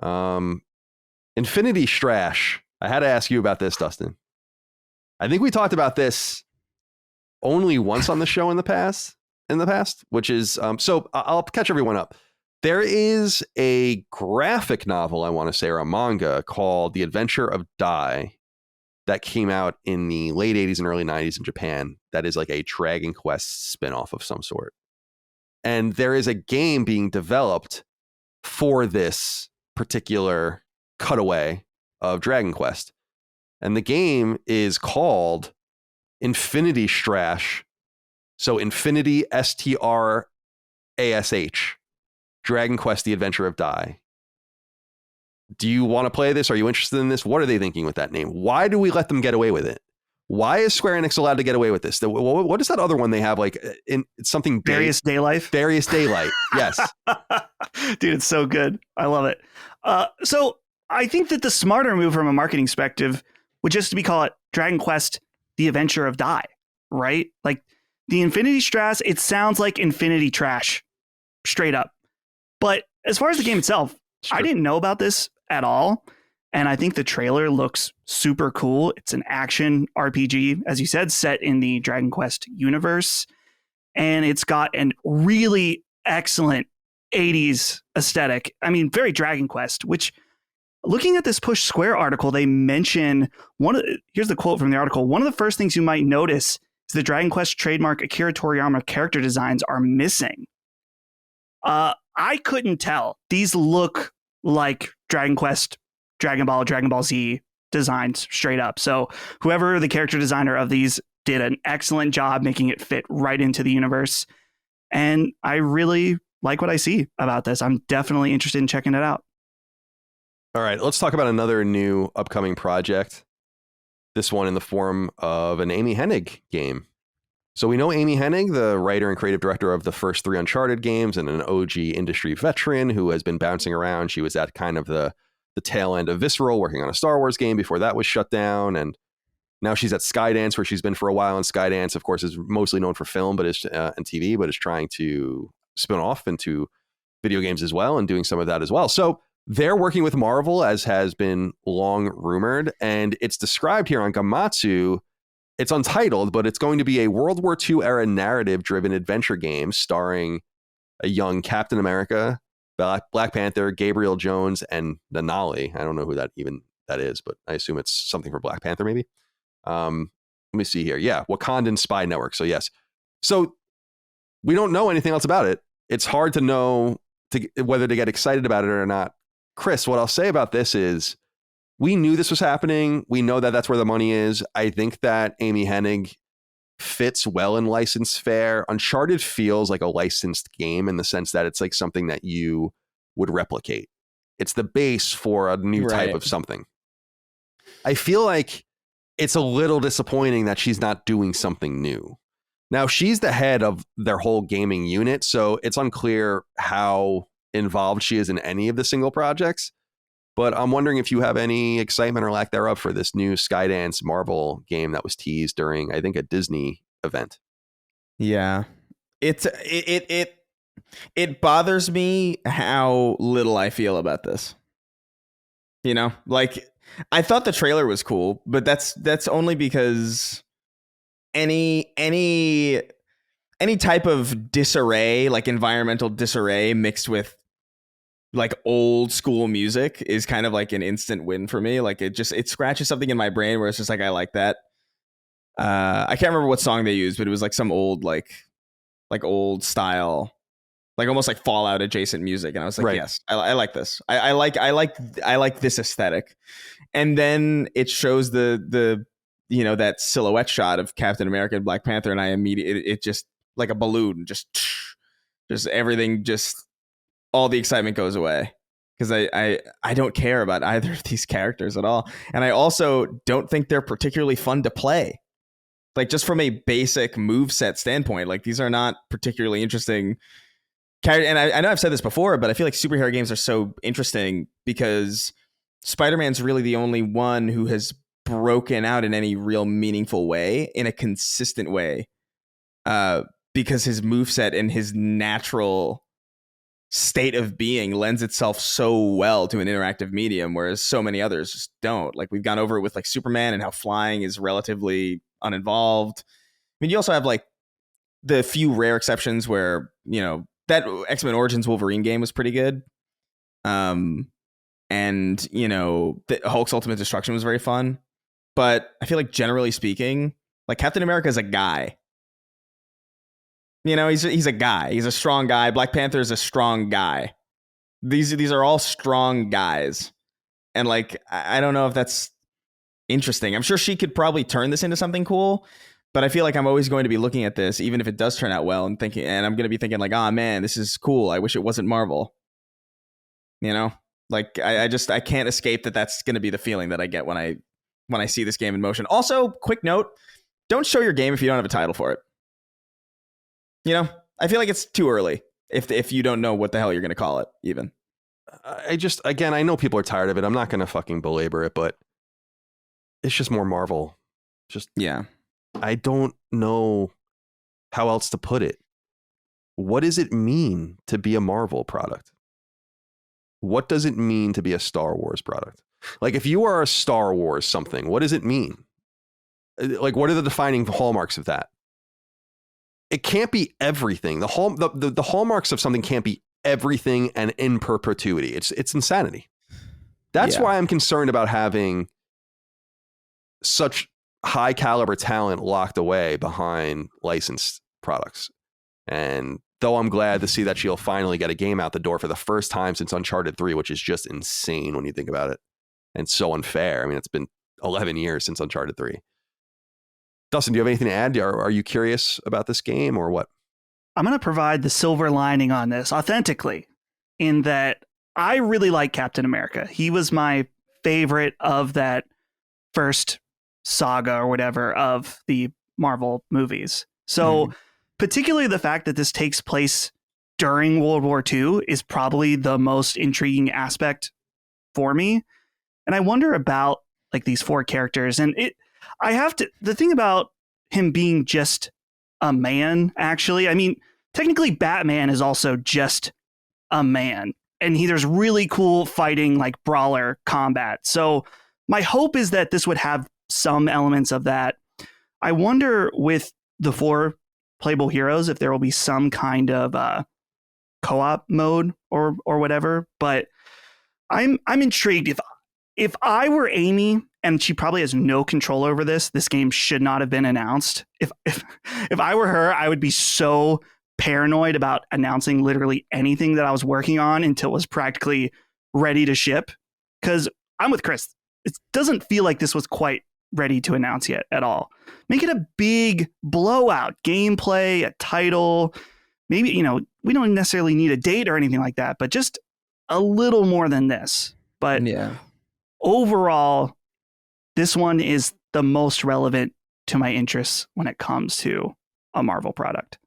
Infinity Strash. I had to ask you about this, Dustin. I think we talked about this only once on the show in the past, which is so I'll catch everyone up. There is a graphic novel, I want to say, or a manga called The Adventure of Dai that came out in the late 80s and early 90s in Japan. That is like a Dragon Quest spinoff of some sort. And there is a game being developed for this particular cutaway of Dragon Quest. And the game is called Infinity Strash. So Infinity Strash, Dragon Quest, The Adventure of Dai. Do you want to play this? Are you interested in this? What are they thinking with that name? Why do we let them get away with it? Why is Square Enix allowed to get away with this? What is that other one they have? Like in something Various Daylight. Various Daylight. Yes. Dude, it's so good. I love it. So I think that the smarter move from a marketing perspective would just be call it Dragon Quest, The Adventure of Dai, right? Like the Infinity Strash, it sounds like Infinity Trash, straight up. But as far as the game itself, sure. I didn't know about this at all. And I think the trailer looks super cool. It's an action RPG, as you said, set in the Dragon Quest universe. And it's got a really excellent 80s aesthetic. I mean, very Dragon Quest, which looking at this Push Square article, they mention here's the quote from the article. One of the first things you might notice is the Dragon Quest trademark Akira Toriyama character designs are missing. I couldn't tell. These look like Dragon Quest, Dragon Ball Z designs straight up. So whoever the character designer of these did an excellent job making it fit right into the universe. And I really like what I see about this. I'm definitely interested in checking it out. All right, let's talk about another new upcoming project. This one in the form of an Amy Hennig game. So we know Amy Hennig, the writer and creative director of the first 3 Uncharted games and an OG industry veteran who has been bouncing around. She was at kind of the tail end of Visceral, working on a Star Wars game before that was shut down. And now she's at Skydance, where she's been for a while. And Skydance, of course, is mostly known for film and TV, but is trying to spin off into video games as well and doing some of that as well. So they're working with Marvel, as has been long rumored. And it's described here on Gamatsu. It's untitled, but it's going to be a World War II era narrative-driven adventure game starring a young Captain America, Black Panther, Gabriel Jones, and Denali. I don't know who that is, but I assume it's something for Black Panther, maybe. Let me see here. Yeah, Wakandan Spy Network. So yes. So we don't know anything else about it. It's hard to know whether to get excited about it or not. Chris, what I'll say about this is we knew this was happening. We know that that's where the money is. I think that Amy Hennig fits well in licensed fare. Uncharted feels like a licensed game in the sense that it's like something that you would replicate. It's the base for a new type of something. I feel like it's a little disappointing that she's not doing something new. Now, she's the head of their whole gaming unit, so it's unclear how involved she is in any of the single projects. But I'm wondering if you have any excitement or lack thereof for this new Skydance Marvel game that was teased during, I think, a Disney event. Yeah, it bothers me how little I feel about this. You know, like I thought the trailer was cool, but that's only because any type of disarray, like environmental disarray mixed with like old school music is kind of like an instant win for me. Like it scratches something in my brain where it's just like, I like that. I can't remember what song they used, but it was like some old, like old style, like almost like Fallout adjacent music. And I was like, yes, I like this. I like this aesthetic. And then it shows the, you know, that silhouette shot of Captain America and Black Panther. And I immediately, it just like a balloon, just everything, just all the excitement goes away. Because I don't care about either of these characters at all. And I also don't think they're particularly fun to play. Like just from a basic moveset standpoint, like these are not particularly interesting characters. And I know I've said this before, but I feel like superhero games are so interesting because Spider-Man's really the only one who has broken out in any real meaningful way, in a consistent way, because his moveset and his natural state of being lends itself so well to an interactive medium, whereas so many others just don't. Like we've gone over it with like Superman and how flying is relatively uninvolved. mean, you also have like the few rare exceptions where, you know, that X-Men Origins Wolverine game was pretty good. And, you know, the Hulk's Ultimate Destruction was very fun. But I feel like generally speaking, like Captain America is a guy. You know, he's a guy. He's a strong guy. Black Panther is a strong guy. These are all strong guys. And like, I don't know if that's interesting. I'm sure she could probably turn this into something cool. But I feel like I'm always going to be looking at this, even if it does turn out well, and I'm going to be thinking like, oh man, this is cool. I wish it wasn't Marvel. You know, like I can't escape that that's going to be the feeling that I get when I see this game in motion. Also, quick note, don't show your game if you don't have a title for it. You know, I feel like it's too early if you don't know what the hell you're going to call it, even. Again, I know people are tired of it. I'm not going to fucking belabor it, but it's just more Marvel. Yeah. I don't know how else to put it. What does it mean to be a Marvel product? What does it mean to be a Star Wars product? Like, if you are a Star Wars something, what does it mean? Like, what are the defining hallmarks of that? It can't be everything. The hallmarks of something can't be everything and in perpetuity. It's insanity. That's why I'm concerned about having such high caliber talent locked away behind licensed products. And though I'm glad to see that she'll finally get a game out the door for the first time since Uncharted 3, which is just insane when you think about it. And so unfair. I mean, it's been 11 years since Uncharted 3. Dustin, do you have anything to add? Are you curious about this game or what? I'm going to provide the silver lining on this authentically, in that I really like Captain America. He was my favorite of that first saga or whatever of the Marvel movies. So particularly the fact that this takes place during World War II is probably the most intriguing aspect for me. And I wonder about like these four characters, and the thing about him being just a man, actually, I mean, technically Batman is also just a man, and there's really cool fighting, like brawler combat. So my hope is that this would have some elements of that. I wonder with the four playable heroes if there will be some kind of co-op mode or whatever. But I'm intrigued. If I were Amy, and she probably has no control over this game should not have been announced. If I were her, I would be so paranoid about announcing literally anything that I was working on until it was practically ready to ship. Because I'm with Chris. It doesn't feel like this was quite ready to announce yet at all. Make it a big blowout gameplay, a title. Maybe, you know, we don't necessarily need a date or anything like that, but just a little more than this. But overall, this one is the most relevant to my interests when it comes to a Marvel product.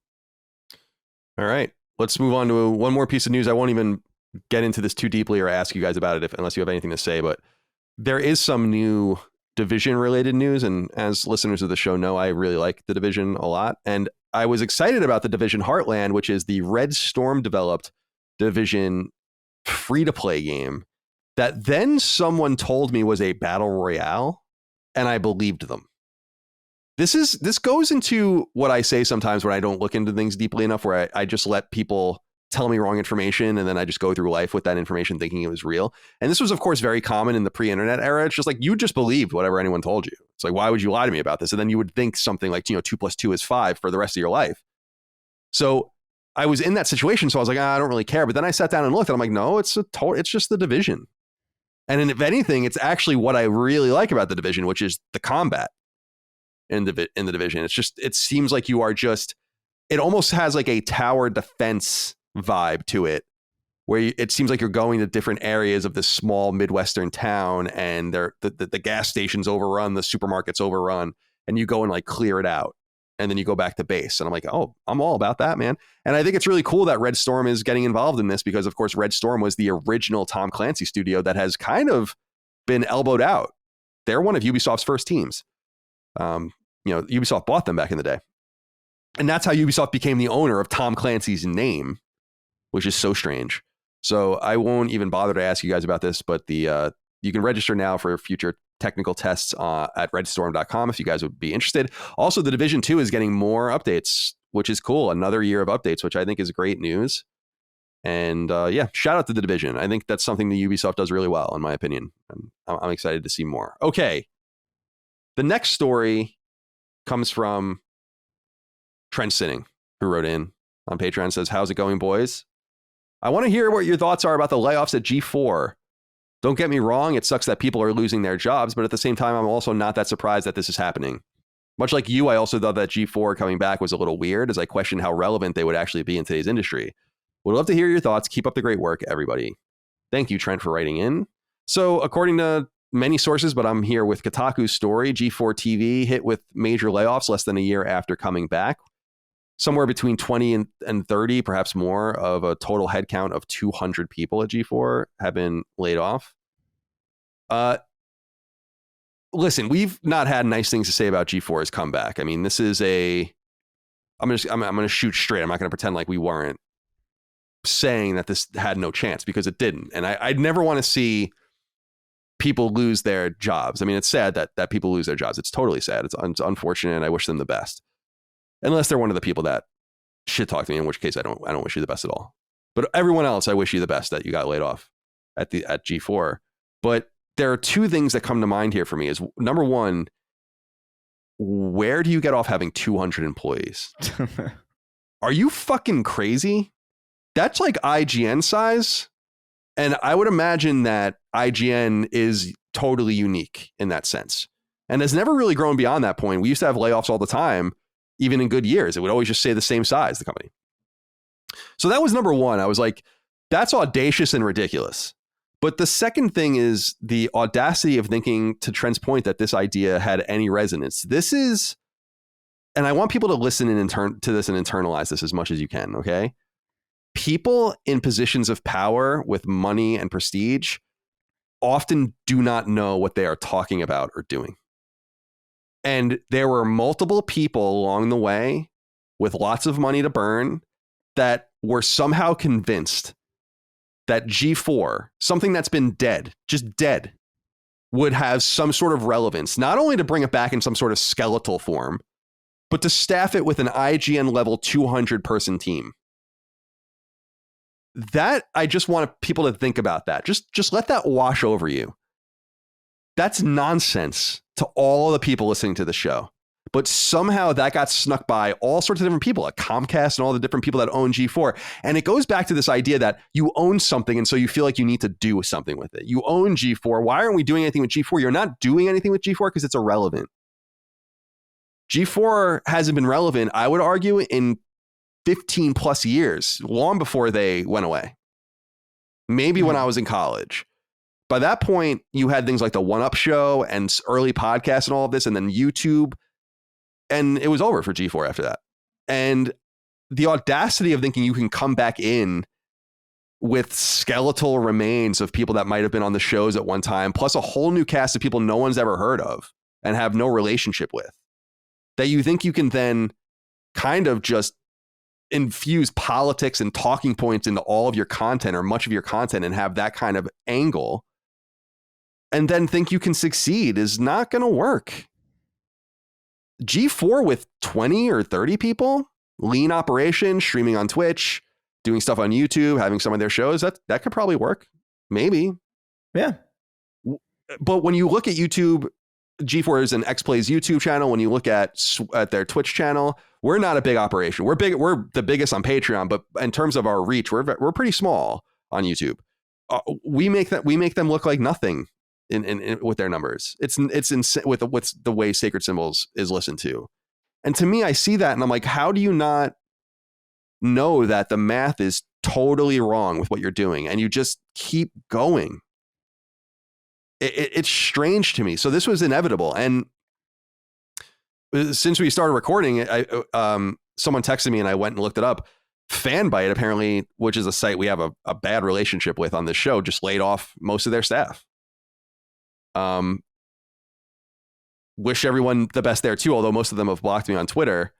All right, let's move on to one more piece of news. I won't even get into this too deeply or ask you guys about it unless you have anything to say, but there is some new Division related news. And as listeners of the show know, I really like the Division a lot. And I was excited about the Division Heartland, which is the Red Storm developed Division free to play game that then someone told me was a battle royale, and I believed them. This goes into what I say sometimes when I don't look into things deeply enough, where I just let people tell me wrong information, and then I just go through life with that information thinking it was real. And this was, of course, very common in the pre-internet era. It's just like, you just believed whatever anyone told you. It's like, why would you lie to me about this? And then you would think something like, 2 + 2 is 5 for the rest of your life. So I was in that situation. So I was like, I don't really care. But then I sat down and looked, and I'm like, no, it's just the Division. And if anything, it's actually what I really like about the Division, which is the combat in the Division. It seems like it almost has like a tower defense vibe to it, where it seems like you're going to different areas of this small Midwestern town, and the gas station's overrun, the supermarket's overrun, and you go and like clear it out, and then you go back to base. And I'm like, oh, I'm all about that, man. And I think it's really cool that Red Storm is getting involved in this, because of course Red Storm was the original Tom Clancy studio that has kind of been elbowed out. They're one of Ubisoft's first teams. Ubisoft bought them back in the day, and that's how Ubisoft became the owner of Tom Clancy's name, which is so strange. So I won't even bother to ask you guys about this, but the you can register now for future technical tests at redstorm.com if you guys would be interested. Also, the Division 2 is getting more updates, which is cool. Another year of updates, which I think is great news. And yeah, shout out to the Division. I think that's something that Ubisoft does really well, in my opinion. I'm excited to see more. Okay. The next story comes from Trent Sinning, who wrote in on Patreon, says, "How's it going, boys? I want to hear what your thoughts are about the layoffs at G4. Don't get me wrong, it sucks that people are losing their jobs, but at the same time, I'm also not that surprised that this is happening. Much like you, I also thought that G4 coming back was a little weird, as I questioned how relevant they would actually be in today's industry. Would love to hear your thoughts. Keep up the great work, everybody." Thank you, Trent, for writing in. So according to many sources, but I'm here with Kotaku's story, G4 TV hit with major layoffs less than a year after coming back. Somewhere between 20 and 30, perhaps more, of a total headcount of 200 people at G4 have been laid off. Listen, we've not had nice things to say about G4's comeback. I mean, this is I'm going to shoot straight. I'm not going to pretend like we weren't saying that this had no chance, because it didn't. And I'd never want to see people lose their jobs. I mean, it's sad that people lose their jobs. It's totally sad. It's unfortunate, and I wish them the best. Unless they're one of the people that shit talk to me, in which case I don't wish you the best at all. But everyone else, I wish you the best that you got laid off at G4. But there are two things that come to mind here for me. Is number one, where do you get off having 200 employees? Are you fucking crazy? That's like IGN size. And I would imagine that IGN is totally unique in that sense, and has never really grown beyond that point. We used to have layoffs all the time. Even in good years, it would always just stay the same size, the company. So that was number one. I was like, that's audacious and ridiculous. But the second thing is the audacity of thinking, to Trent's point, that this idea had any resonance. This is, and I want people to listen and to this and internalize this as much as you can, okay? People in positions of power with money and prestige often do not know what they are talking about or doing. And there were multiple people along the way with lots of money to burn that were somehow convinced that G4, something that's been dead, just dead, would have some sort of relevance, not only to bring it back in some sort of skeletal form, but to staff it with an IGN level 200 person team. That, I just want people to think about that. Just let that wash over you. That's nonsense to all the people listening to the show. But somehow that got snuck by all sorts of different people at Comcast and all the different people that own G4. And it goes back to this idea that you own something, and so you feel like you need to do something with it. You own G4. Why aren't we doing anything with G4? You're not doing anything with G4 because it's irrelevant. G4 hasn't been relevant, I would argue, in 15 plus years, long before they went away. Maybe when I was in college. By that point, you had things like the One Up Show and early podcasts and all of this, and then YouTube. And it was over for G4 after that. And the audacity of thinking you can come back in with skeletal remains of people that might have been on the shows at one time, plus a whole new cast of people no one's ever heard of and have no relationship with, that you think you can then kind of just infuse politics and talking points into all of your content or much of your content and have that kind of angle, and then think you can succeed, is not going to work. G4 with 20 or 30 people, lean operation, streaming on Twitch, doing stuff on YouTube, having some of their shows, that could probably work. Maybe. Yeah. But when you look at YouTube, G4 is an X-Plays YouTube channel. When you look at their Twitch channel, we're not a big operation. We're big. We're the biggest on Patreon, but in terms of our reach, we're pretty small on YouTube. We make them look like nothing in with their numbers. It's with the way Sacred Symbols is listened to. And to me, I see that and I'm like, how do you not know that the math is totally wrong with what you're doing? And you just keep going. It's strange to me. So this was inevitable. And since we started recording, someone texted me and I went and looked it up. Fanbyte, apparently, which is a site we have a bad relationship with on this show, just laid off most of their staff. Wish everyone the best there too, although most of them have blocked me on Twitter.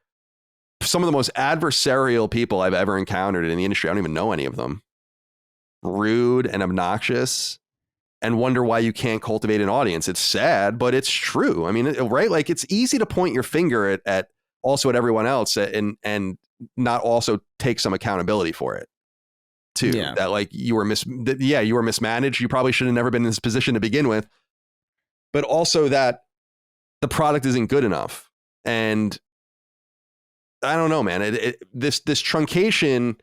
Some of the most adversarial people I've ever encountered in the industry. I don't even know any of them. Rude and obnoxious and wonder why you can't cultivate an audience. It's sad, but it's true. I mean, right? Like, it's easy to point your finger at everyone else and not also take some accountability for it too. Yeah. That like you were mismanaged. You probably should have never been in this position to begin with, but also that the product isn't good enough. And I don't know, man, this truncation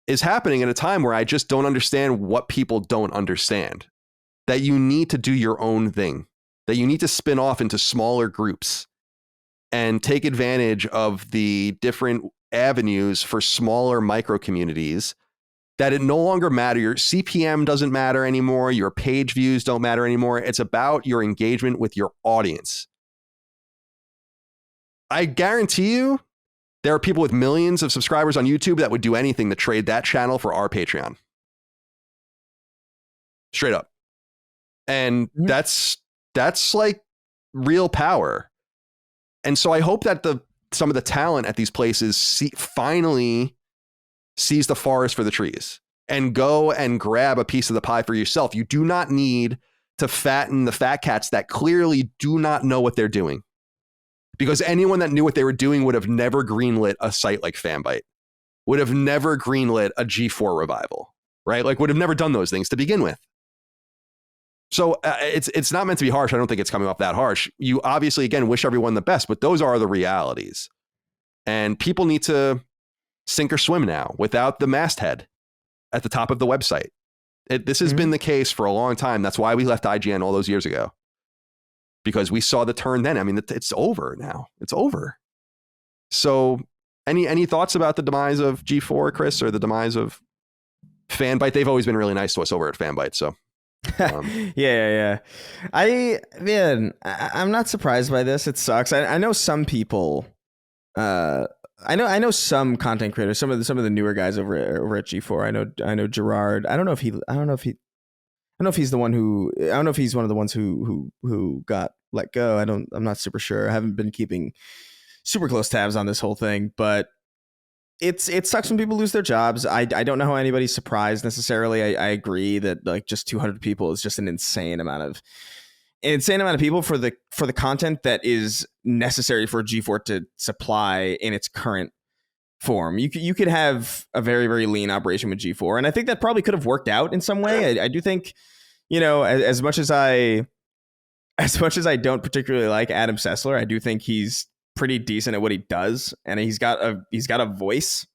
is happening at a time where I just don't understand what people don't understand. That you need to do your own thing, that you need to spin off into smaller groups and take advantage of the different avenues for smaller micro communities, that it no longer matter. Your CPM doesn't matter anymore. Your page views don't matter anymore. It's about your engagement with your audience. I guarantee you there are people with millions of subscribers on YouTube that would do anything to trade that channel for our Patreon. Straight up. And that's like real power. And so I hope that some of the talent at these places finally sees the forest for the trees and go and grab a piece of the pie for yourself. You do not need to fatten the fat cats that clearly do not know what they're doing. Because anyone that knew what they were doing would have never greenlit a site like Fanbyte, would have never greenlit a G4 revival, right? Like would have never done those things to begin with. So it's not meant to be harsh. I don't think it's coming off that harsh. You obviously, again, wish everyone the best, but those are the realities. And people need to sink or swim now without the masthead at the top of the website. This has been the case for a long time. That's why we left IGN all those years ago. Because we saw the turn then. I mean, it's over now. It's over. So any thoughts about the demise of G4, Chris, or the demise of Fanbyte? They've always been really nice to us over at Fanbyte, so... Yeah. I'm not surprised by this. It sucks. I know some people. I know some content creators. Some of the newer guys over at G4. I know Gerard. I don't know if he's the one who. I don't know if he's one of the ones who got let go. I'm not super sure. I haven't been keeping super close tabs on this whole thing, but. It sucks when people lose their jobs. I don't know how anybody's surprised necessarily. I agree that like just 200 people is just an insane amount of people for the content that is necessary for G4 to supply in its current form. You could have a very, very lean operation with G4, and I think that probably could have worked out in some way. I do think, as much as I don't particularly like Adam Sessler, I do think he's pretty decent at what he does, and he's got a voice,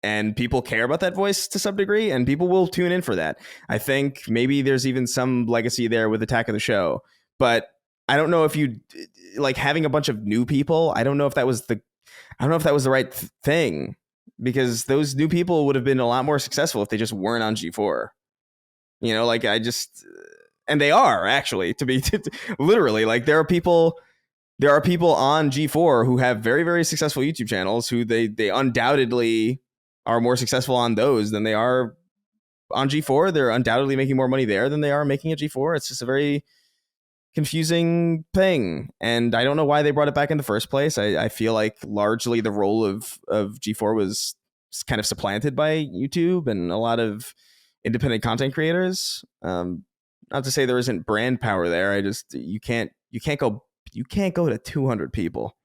and people care about that voice to some degree, and people will tune in for that. I think maybe there's even some legacy there with Attack of the Show, but I don't know if you like having a bunch of new people. I don't know if that was the right thing, because those new people would have been a lot more successful if they just weren't on G4. And they are actually literally, like there are people on G4 who have very, very successful YouTube channels who they undoubtedly are more successful on those than they are on G4. They're undoubtedly making more money there than they are making at G4. It's just a very confusing thing. And I don't know why they brought it back in the first place. I feel like largely the role of G4 was kind of supplanted by YouTube and a lot of independent content creators. Not to say there isn't brand power there. You can't go to 200 people.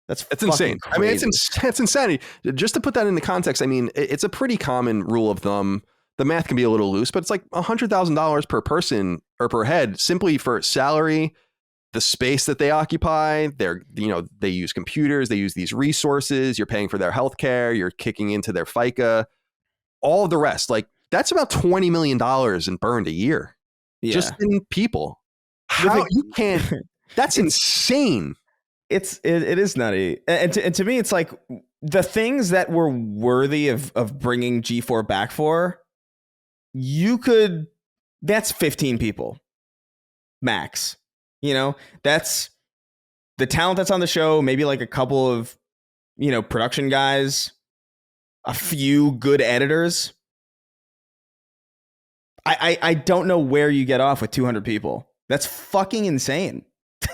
That's insane. Crazy. I mean, it's insanity. Just to put that into context, I mean, it's a pretty common rule of thumb. The math can be a little loose, but it's like $100,000 per person or per head simply for salary, the space that they occupy. They use computers, they use these resources. You're paying for their healthcare. You're kicking into their FICA, all of the rest. Like that's about $20 million in burned a year, just in people. How you can't? That's insane. It is nutty. And to me, it's like the things that were worthy of bringing G4 back for, that's 15 people max. That's the talent that's on the show, maybe like a couple of, production guys, a few good editors. I don't know where you get off with 200 people. That's fucking insane.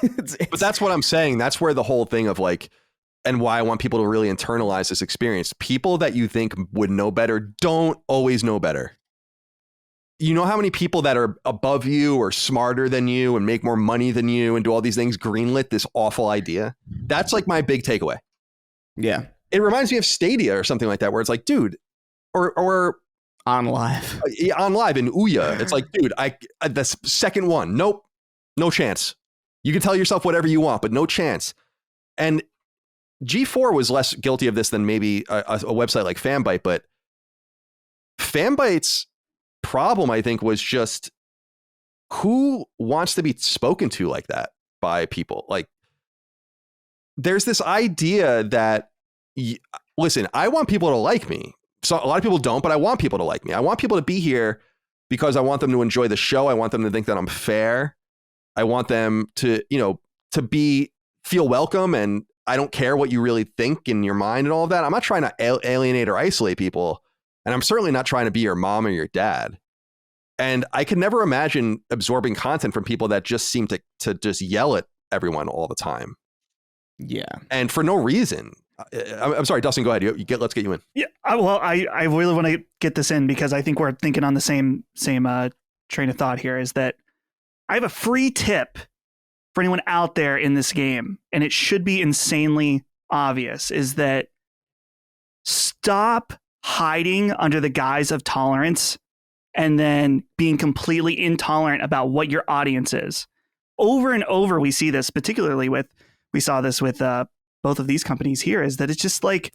But that's what I'm saying. That's where the whole thing of like, and why I want people to really internalize this experience. People that you think would know better don't always know better. you know how many people that are above you or smarter than you and make more money than you and do all these things greenlit this awful idea? That's like my big takeaway. Yeah. It reminds me of Stadia or something like that, where it's like, dude, or On live. on live in Ouya. It's like, dude, the second one, nope, no chance. You can tell yourself whatever you want, but no chance. And G4 was less guilty of this than maybe a website like Fanbyte, but Fanbyte's problem, I think, was just who wants to be spoken to like that by people. Like, there's this idea that, listen, I want people to like me. So a lot of people don't, but I want people to like me. I want people to be here because I want them to enjoy the show. I want them to think that I'm fair. I want them to, to feel welcome, and I don't care what you really think in your mind and all of that. I'm not trying to alienate or isolate people, and I'm certainly not trying to be your mom or your dad. And I could never imagine absorbing content from people that just seem to just yell at everyone all the time. Yeah. And for no reason. I'm sorry, Dustin, go ahead. Let's get you in. Yeah. I really want to get this in because I think we're thinking on the same train of thought here, is that I have a free tip for anyone out there in this game, and it should be insanely obvious, is that stop hiding under the guise of tolerance and then being completely intolerant about what your audience is. Over and over, we see this, we saw this with both of these companies here, is that it's just like,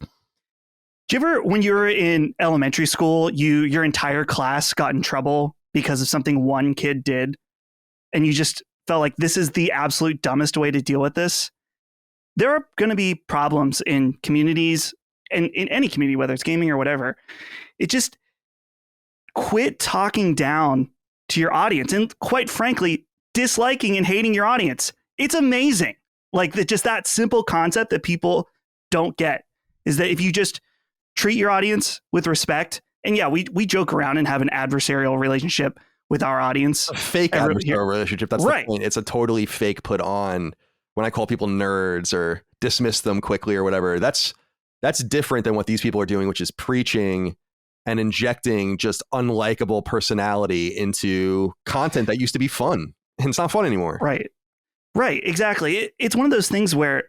do you ever, when you were in elementary school, your entire class got in trouble because of something one kid did, and you just felt like this is the absolute dumbest way to deal with this? There are going to be problems in communities, and in any community, whether it's gaming or whatever. It just, quit talking down to your audience, and quite frankly, disliking and hating your audience. It's amazing. Like, just that simple concept that people don't get is that if you just treat your audience with respect, and yeah, we joke around and have an adversarial relationship with our audience. A fake adversarial relationship. That's right. The point. It's a totally fake put on. When I call people nerds or dismiss them quickly or whatever, that's different than what these people are doing, which is preaching and injecting just unlikable personality into content that used to be fun. And it's not fun anymore. Right, exactly. It's one of those things where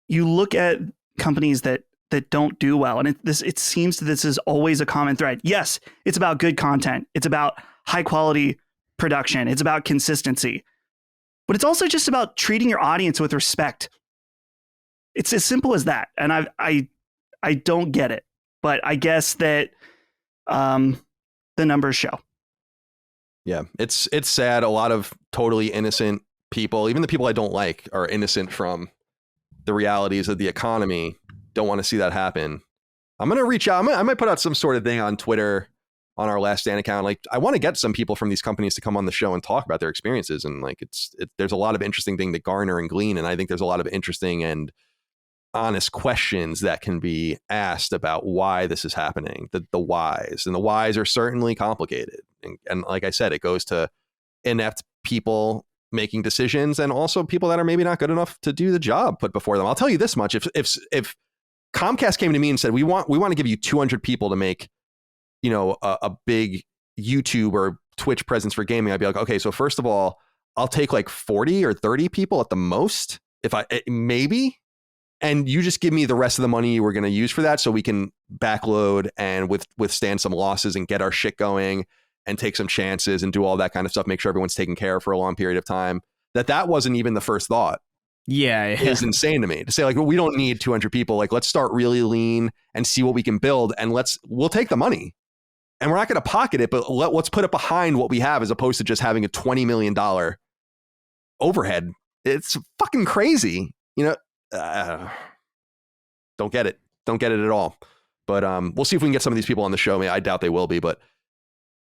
you look at companies that don't do well, and it seems that this is always a common thread. Yes, it's about good content. It's about high quality production. It's about consistency. But it's also just about treating your audience with respect. It's as simple as that. And I don't get it, but I guess that the numbers show. Yeah, it's sad. A lot of totally innocent people, even the people I don't like, are innocent from the realities of the economy. Don't want to see that happen. I'm going to reach out. I might put out some sort of thing on Twitter on our Last Stand account. Like, I want to get some people from these companies to come on the show and talk about their experiences. And like, there's a lot of interesting thing to garner and glean. And I think there's a lot of interesting and honest questions that can be asked about why this is happening, the whys. And the whys are certainly complicated. And like I said, it goes to inept people making decisions, and also people that are maybe not good enough to do the job put before them. I'll tell you this much: if Comcast came to me and said, we want to give you 200 people to make, a big YouTube or Twitch presence for gaming, I'd be like, okay, so first of all, I'll take like 40 or 30 people at the most, maybe, and you just give me the rest of the money we're going to use for that, so we can backload and withstand some losses and get our shit going and take some chances and do all that kind of stuff, make sure everyone's taken care of for a long period of time. That wasn't even the first thought. Yeah. Is insane to me to say, like, well, we don't need 200 people. Like, let's start really lean and see what we can build, and we'll take the money, and we're not going to pocket it, but let's put it behind what we have, as opposed to just having a $20 million overhead. It's fucking crazy. Don't get it at all. But we'll see if we can get some of these people on the show. I doubt they will be, but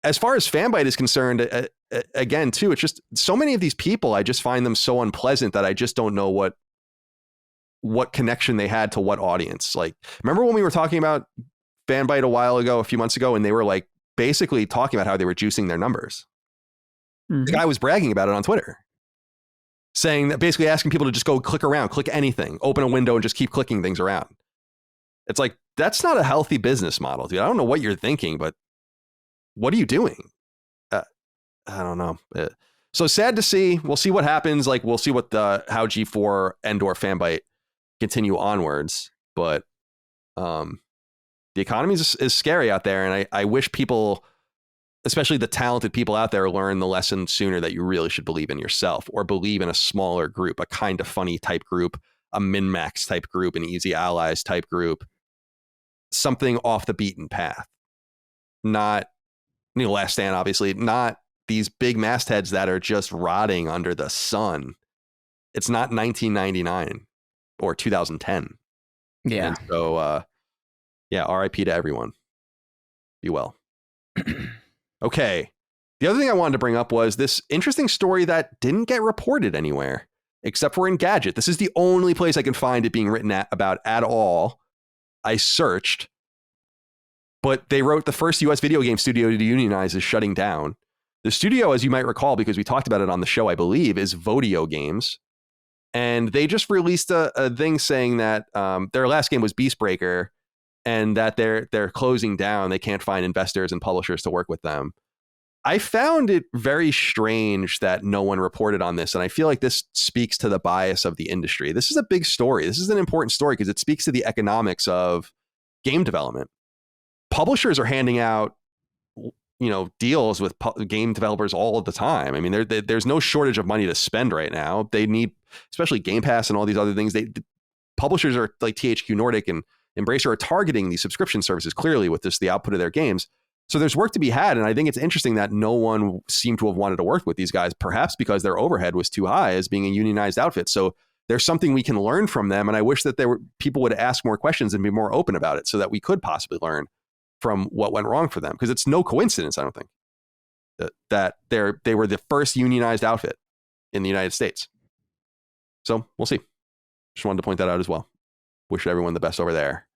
as far as Fanbyte is concerned, again, too, it's just so many of these people, I just find them so unpleasant that I just don't know what connection they had to what audience. Like, remember when we were talking about Fanbyte a few months ago, and they were like basically talking about how they were juicing their numbers. Mm-hmm. The guy was bragging about it on Twitter, saying that, basically asking people to just go click around, click anything, open a window and just keep clicking things around. It's like, that's not a healthy business model, dude. I don't know what you're thinking, but what are you doing? I don't know. So sad to see. We'll see what happens. Like, we'll see what how G4 and/or Fanbyte continue onwards. But the economy is scary out there, and I wish people, especially the talented people out there, learn the lesson sooner that you really should believe in yourself, or believe in a smaller group, a kind of funny type group, a min-max type group, an easy allies type group, something off the beaten path. Not, Last Stand, obviously, not these big mastheads that are just rotting under the sun. It's not 1999 or 2010. Yeah. And so, RIP to everyone. Be well. Okay. The other thing I wanted to bring up was this interesting story that didn't get reported anywhere, except for Engadget. This is the only place I can find it being written about at all. I searched, but they wrote the first US video game studio to unionize is shutting down. The studio, as you might recall, because we talked about it on the show, I believe, is Vodio Games. And they just released a thing saying that their last game was Beastbreaker, and that they're closing down. They can't find investors and publishers to work with them. I found it very strange that no one reported on this, and I feel like this speaks to the bias of the industry. This is a big story. This is an important story because it speaks to the economics of game development. Publishers are handing out, deals with game developers all of the time. I mean, there's no shortage of money to spend right now. They need, especially Game Pass and all these other things. Publishers are like THQ Nordic and Embracer are targeting these subscription services clearly with the output of their games. So there's work to be had. And I think it's interesting that no one seemed to have wanted to work with these guys, perhaps because their overhead was too high as being a unionized outfit. So there's something we can learn from them. And I wish that people would ask more questions and be more open about it so that we could possibly learn from what went wrong for them. Because it's no coincidence, I don't think, that they were the first unionized outfit in the United States. So we'll see. Just wanted to point that out as well. Wish everyone the best over there.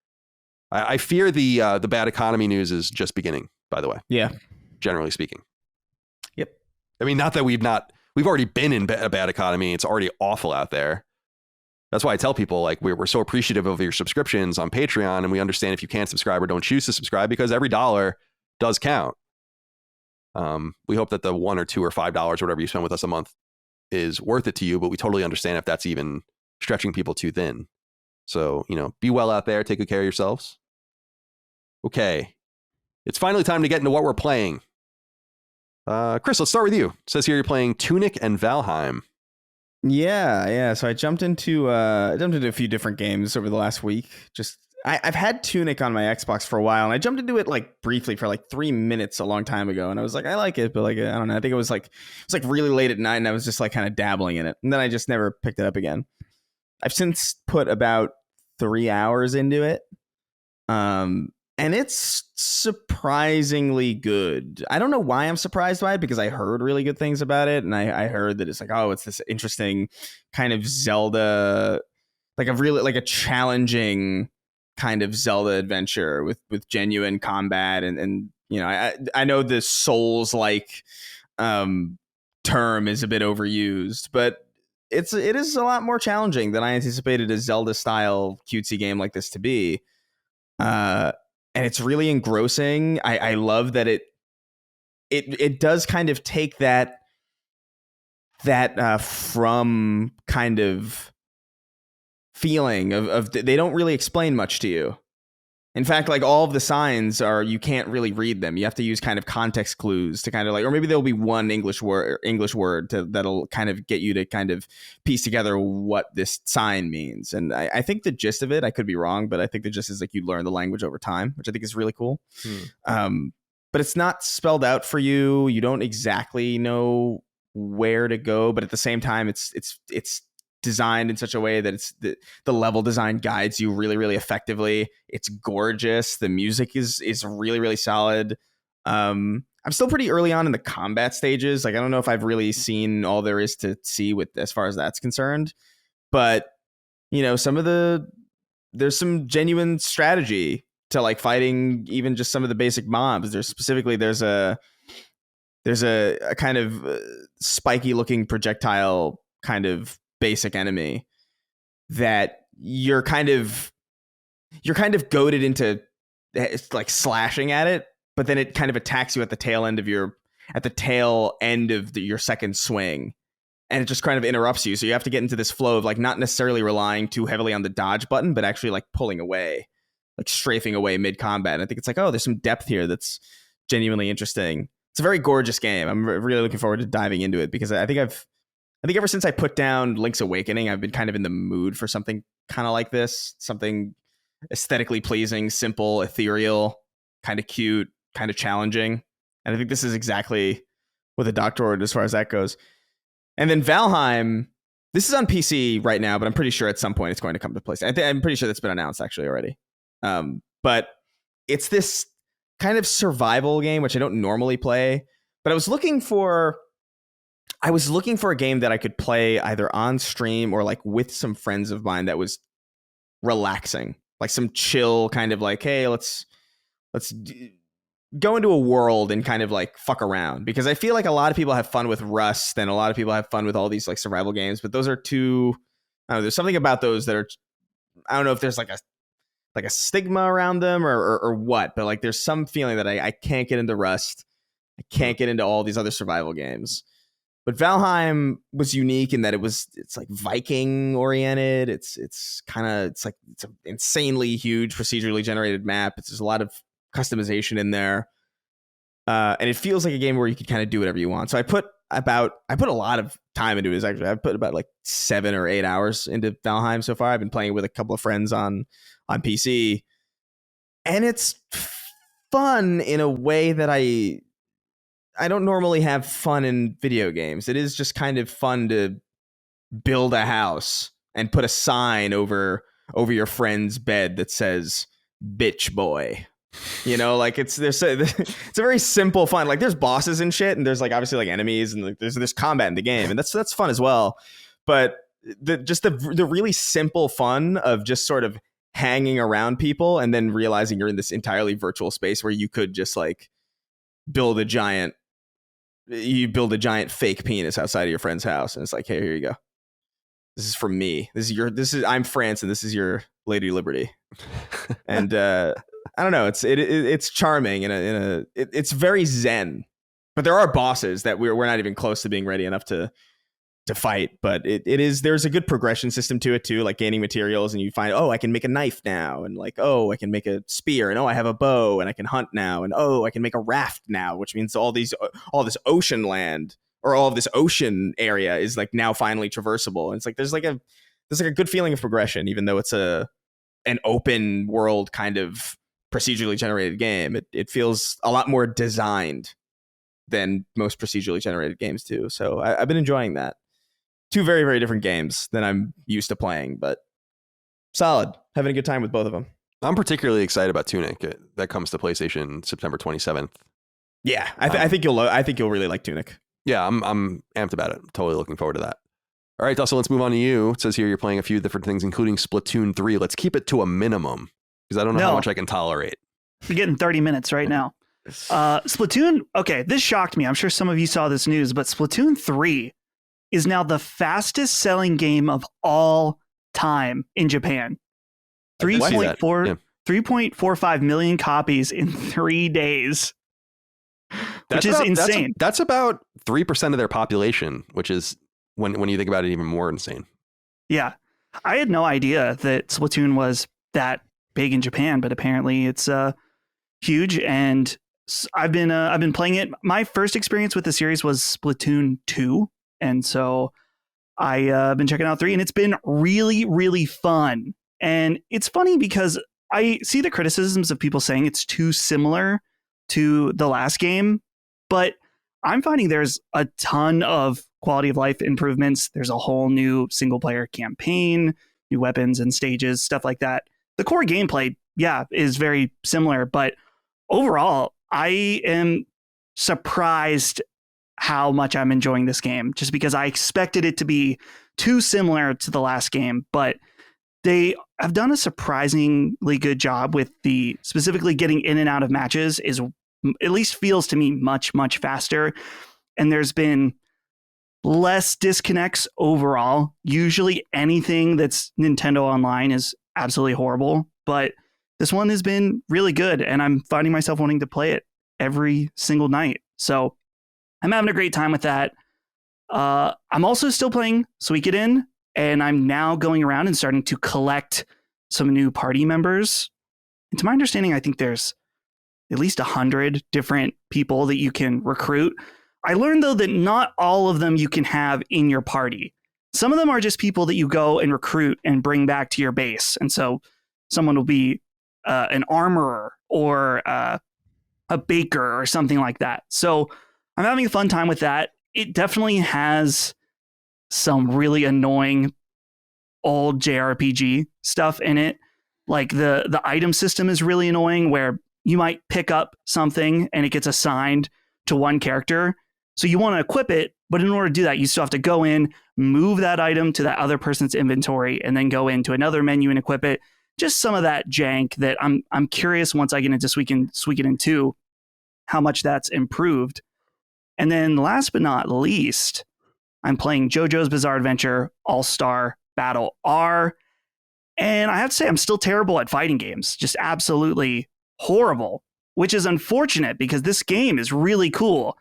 I fear the bad economy news is just beginning, by the way. Yeah. Generally speaking. Yep. I mean, not that we've already been in a bad economy. It's already awful out there. That's why I tell people, like, we're so appreciative of your subscriptions on Patreon, and we understand if you can't subscribe or don't choose to subscribe, because every dollar does count. We hope that the $1 or $2 or $5, whatever you spend with us a month, is worth it to you, but we totally understand if that's even stretching people too thin. So, be well out there. Take good care of yourselves. Okay. It's finally time to get into what we're playing. Chris, let's start with you. It says here you're playing Tunic and Valheim. Yeah. So I jumped into a few different games over the last week. I've had Tunic on my Xbox for a while, and I jumped into it like briefly for like 3 minutes a long time ago, and I was like, I like it, but like, I don't know. I think it was really late at night, and I was just like kind of dabbling in it, and then I just never picked it up again. I've since put about 3 hours into it. And it's surprisingly good. I don't know why I'm surprised by it, because I heard really good things about it. And I heard that it's like, it's this interesting kind of Zelda, like a challenging kind of Zelda adventure with genuine combat. And I know the Souls-like term is a bit overused, but it is a lot more challenging than I anticipated a Zelda style cutesy game like this to be. And it's really engrossing. I love that it does kind of take that from kind of feeling of they don't really explain much to you. In fact, like, all of the signs you can't really read them. You have to use kind of context clues to kind of like, or maybe there'll be one English word that'll kind of get you to kind of piece together what this sign means. And I think the gist of it, I could be wrong, but I think the gist is like you learn the language over time, which I think is really cool. But it's not spelled out for you. You don't exactly know where to go, but at the same time, it's designed in such a way that it's the level design guides you really, really effectively. It's gorgeous. The music is really, really solid. I'm still pretty early on in the combat stages. Like, I don't know if I've really seen all there is to see with as far as that's concerned, but there's some genuine strategy to like fighting even just some of the basic mobs. There's a kind of spiky looking projectile kind of basic enemy that you're kind of goaded into like slashing at it, but then it kind of attacks you at the tail end of your at the tail end of your second swing. And it just kind of interrupts you. So you have to get into this flow of like not necessarily relying too heavily on the dodge button, but actually like pulling away, like strafing away mid combat. And I think it's like, oh, there's some depth here that's genuinely interesting. It's a very gorgeous game. I'm really looking forward to diving into it because I think ever since I put down Link's Awakening, I've been kind of in the mood for something kind of like this, something aesthetically pleasing, simple, ethereal, kind of cute, kind of challenging. And I think this is exactly what the doctor ordered as far as that goes. And then Valheim, this is on PC right now, but I'm pretty sure at some point it's going to come to PlayStation. I'm pretty sure that's been announced actually already. But it's this kind of survival game, which I don't normally play. But I was looking for a game that I could play either on stream or like with some friends of mine that was relaxing, like some chill kind of like, hey, let's go into a world and kind of like fuck around, because I feel like a lot of people have fun with Rust and a lot of people have fun with all these like survival games, but those are too, I don't know, there's something about those that are, I don't know if there's like a stigma around them or what, but like there's some feeling that I can't get into Rust. I can't get into all these other survival games. But Valheim was unique in that it's like Viking oriented. It's an insanely huge procedurally generated map. There's a lot of customization in there, and it feels like a game where you can kind of do whatever you want. So I put a lot of time into it. Actually, I've put about like 7 or 8 hours into Valheim so far. I've been playing with a couple of friends on PC, and it's fun in a way that I don't normally have fun in video games. It is just kind of fun to build a house and put a sign over your friend's bed that says "bitch boy." You know, like it's a very simple fun. Like there's bosses and shit, and there's like obviously like enemies, and like there's combat in the game, and that's fun as well. But the really simple fun of just sort of hanging around people and then realizing you're in this entirely virtual space where you could just like build a giant fake penis outside of your friend's house, and it's like, hey, here you go. This is from me. I'm France, and this is your Lady Liberty. And I don't know. It's charming it's very zen, but there are bosses that we're not even close to being ready enough to fight. But there's a good progression system to it too, like gaining materials, and you find, oh, I can make a knife now, and like, oh, I can make a spear, and oh, I have a bow, and I can hunt now, and oh, I can make a raft now, which means all this ocean land or all of this ocean area is like now finally traversable. And it's like there's like a good feeling of progression, even though it's an open world kind of procedurally generated game. It feels a lot more designed than most procedurally generated games do. So I've been enjoying that. 2 very, very different games than I'm used to playing, but solid. Having a good time with both of them. I'm particularly excited about Tunic. That comes to PlayStation September 27th. Yeah, I think you'll really like Tunic. Yeah, I'm amped about it. Totally looking forward to that. All right, Dustin, let's move on to you. It says here you're playing a few different things, including Splatoon 3. Let's keep it to a minimum, because I don't know how much I can tolerate. You're getting 30 minutes right now. Splatoon, okay, this shocked me. I'm sure some of you saw this news, but Splatoon 3 is now the fastest selling game of all time in Japan. 3.45 million copies in 3 days, which is insane. That's about 3% of their population, which is, when you think about it, even more insane. Yeah. I had no idea that Splatoon was that big in Japan, but apparently it's huge, and I've been playing it. My first experience with the series was Splatoon 2, and so I've been checking out 3, and it's been really, really fun. And it's funny because I see the criticisms of people saying it's too similar to the last game, but I'm finding there's a ton of quality of life improvements. There's a whole new single player campaign, new weapons and stages, stuff like that. The core gameplay, yeah, is very similar, but overall, I am surprised how much I'm enjoying this game, just because I expected it to be too similar to the last game, but they have done a surprisingly good job with specifically getting in and out of matches is, at least feels to me, much, much faster. And there's been less disconnects overall. Usually anything that's Nintendo Online is absolutely horrible, but this one has been really good, and I'm finding myself wanting to play it every single night. So I'm having a great time with that. I'm also still playing Suikoden, and I'm now going around and starting to collect some new party members. And to my understanding, I think there's at least 100 different people that you can recruit. I learned, though, that not all of them you can have in your party. Some of them are just people that you go and recruit and bring back to your base. And so someone will be an armorer or a baker or something like that. So I'm having a fun time with that. It definitely has some really annoying old JRPG stuff in it. Like the item system is really annoying, where you might pick up something and it gets assigned to one character. So you want to equip it, but in order to do that, you still have to go in, move that item to that other person's inventory, and then go into another menu and equip it. Just some of that jank that I'm curious, once I get into Suikoden 2, how much that's improved. And then last but not least, I'm playing JoJo's Bizarre Adventure All-Star Battle R. And I have to say, I'm still terrible at fighting games. Just absolutely horrible, which is unfortunate because this game is really cool.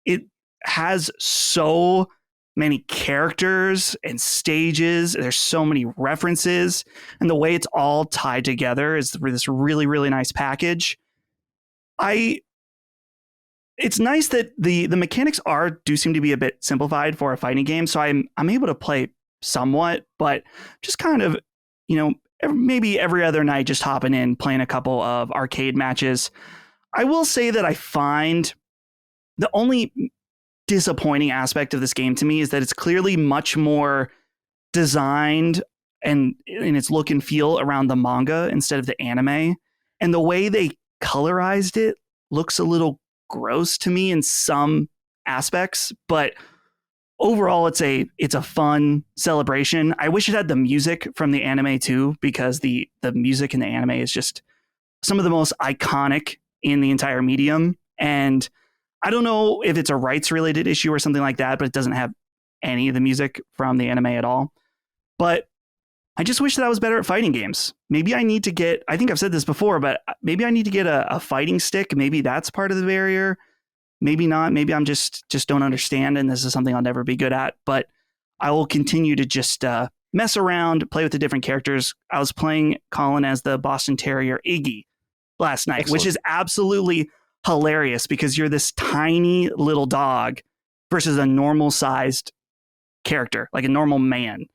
It has so many characters and stages. There's so many references, and the way it's all tied together is this really, really nice package. It's nice that the mechanics do seem to be a bit simplified for a fighting game, so I'm able to play somewhat, but just kind of, maybe every other night just hopping in, playing a couple of arcade matches. I will say that I find the only disappointing aspect of this game to me is that it's clearly much more designed and in its look and feel around the manga instead of the anime. And the way they colorized it looks a little gross to me in some aspects, but overall it's a fun celebration. I wish it had the music from the anime too, because the music in the anime is just some of the most iconic in the entire medium. And I don't know if it's a rights related issue or something like that, but it doesn't have any of the music from the anime at all. But I just wish that I was better at fighting games. Maybe I need to get, I think I've said this before, but maybe I need to get a fighting stick. Maybe that's part of the barrier. Maybe not. Maybe I'm just don't understand, and this is something I'll never be good at. But I will continue to just mess around, play with the different characters. I was playing Colin as the Boston Terrier Iggy last night, Excellent. Which is absolutely hilarious because you're this tiny little dog versus a normal sized character, like a normal man.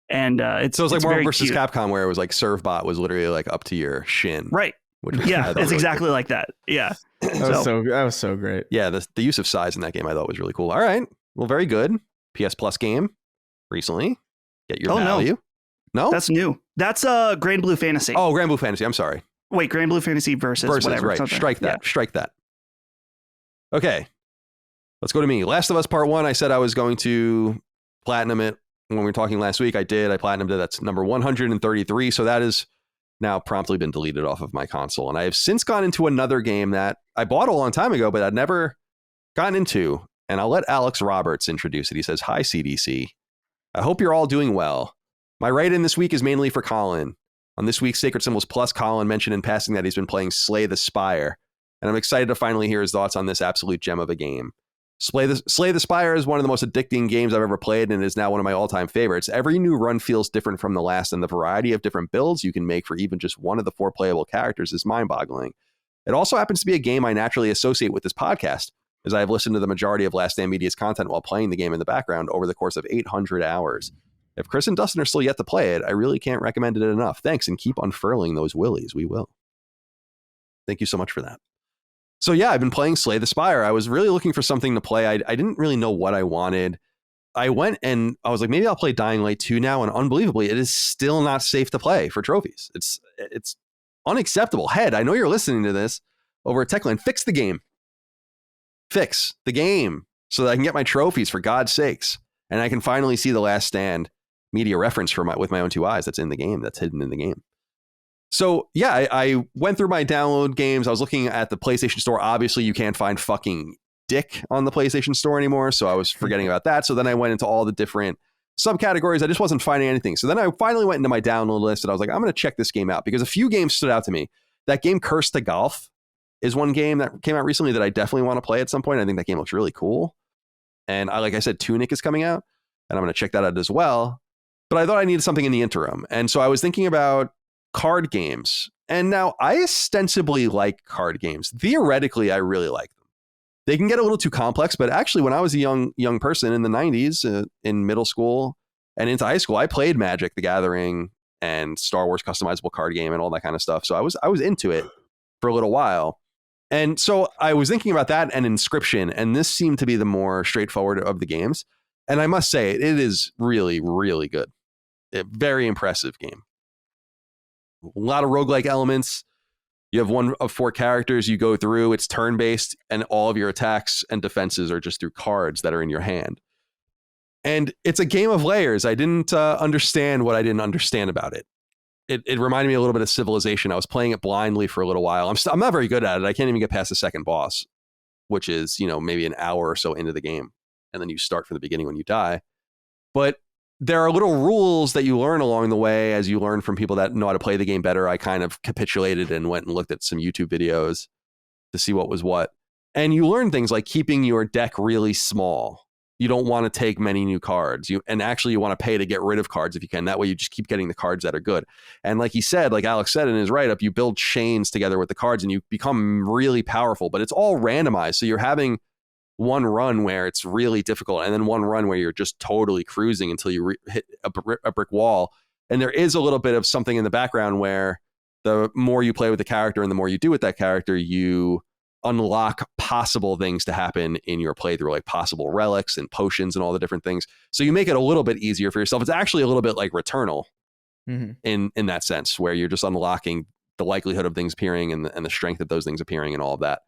And it's like Marvel vs. cute. Capcom, where it was like Servbot was literally like up to your shin. Right. Which was, Yeah, it's really exactly cool. like that. Yeah. That was so great. Yeah, the use of size in that game I thought was really cool. All right. Well, very good. PS Plus game recently. Get your value. No? That's new. That's Grand Blue Fantasy. Oh, Grand Blue Fantasy. I'm sorry. Wait, Grand Blue Fantasy versus whatever. Right. Something. Strike that. Yeah. Strike that. Okay. Let's go to me. Last of Us Part 1, I said I was going to platinum it. When we were talking last week, I did. I platinumed it. That's number 133. So that is now promptly been deleted off of my console. And I have since gone into another game that I bought a long time ago, but I'd never gotten into. And I'll let Alex Roberts introduce it. He says, "Hi, CDC. I hope you're all doing well. My write-in this week is mainly for Colin. On this week's Sacred Symbols Plus, Colin mentioned in passing that he's been playing Slay the Spire. And I'm excited to finally hear his thoughts on this absolute gem of a game. Slay the Spire is one of the most addicting games I've ever played, and is now one of my all-time favorites. Every new run feels different from the last, and the variety of different builds you can make for even just one of the 4 playable characters is mind-boggling. It also happens to be a game I naturally associate with this podcast, as I have listened to the majority of Last Stand Media's content while playing the game in the background over the course of 800 hours. If Chris and Dustin are still yet to play it, I really can't recommend it enough. Thanks, and keep unfurling those willies. We will." Thank you so much for that. So yeah, I've been playing Slay the Spire. I was really looking for something to play. I didn't really know what I wanted. I went and I was like, maybe I'll play Dying Light 2 now. And unbelievably, it is still not safe to play for trophies. It's unacceptable. Head, I know you're listening to this over at Techland. Fix the game. Fix the game so that I can get my trophies, for God's sakes. And I can finally see the Last Stand Media reference with my own 2 eyes. That's in the game. That's hidden in the game. So yeah, I went through my download games. I was looking at the PlayStation Store. Obviously, you can't find fucking dick on the PlayStation Store anymore. So I was forgetting about that. So then I went into all the different subcategories. I just wasn't finding anything. So then I finally went into my download list and I was like, I'm going to check this game out, because a few games stood out to me. That game Curse to Golf is one game that came out recently that I definitely want to play at some point. I think that game looks really cool. And like I said, Tunic is coming out, and I'm going to check that out as well. But I thought I needed something in the interim. And so I was thinking about card games. And now I ostensibly like card games. Theoretically, I really like them. They can get a little too complex, but actually when I was a young person in the 90s, in middle school and into high school, I played Magic the Gathering and Star Wars customizable card game and all that kind of stuff. So I was into it for a little while. And so I was thinking about that and Inscription, and this seemed to be the more straightforward of the games. And I must say, it is really, really good. A very impressive game. A lot of roguelike elements. You have one of 4 characters you go through. It's turn-based, and all of your attacks and defenses are just through cards that are in your hand. And it's a game of layers. I didn't understand what I didn't understand about it. It reminded me a little bit of Civilization. I was playing it blindly for a little while. I'm not very good at it. I can't even get past the second boss, which is, maybe an hour or so into the game. And then you start from the beginning when you die. But there are little rules that you learn along the way as you learn from people that know how to play the game better. I kind of capitulated and went and looked at some YouTube videos to see what was what. And you learn things like keeping your deck really small. You don't want to take many new cards. You want to pay to get rid of cards if you can. That way you just keep getting the cards that are good. And like he said, like Alex said in his write-up, you build chains together with the cards and you become really powerful, but it's all randomized. So you're having one run where it's really difficult and then one run where you're just totally cruising until you hit a brick wall. And there is a little bit of something in the background where the more you play with the character and the more you do with that character, you unlock possible things to happen in your playthrough, like possible relics and potions and all the different things. So you make it a little bit easier for yourself. It's actually a little bit like Returnal in that sense, where you're just unlocking the likelihood of things appearing and the strength of those things appearing and all of that.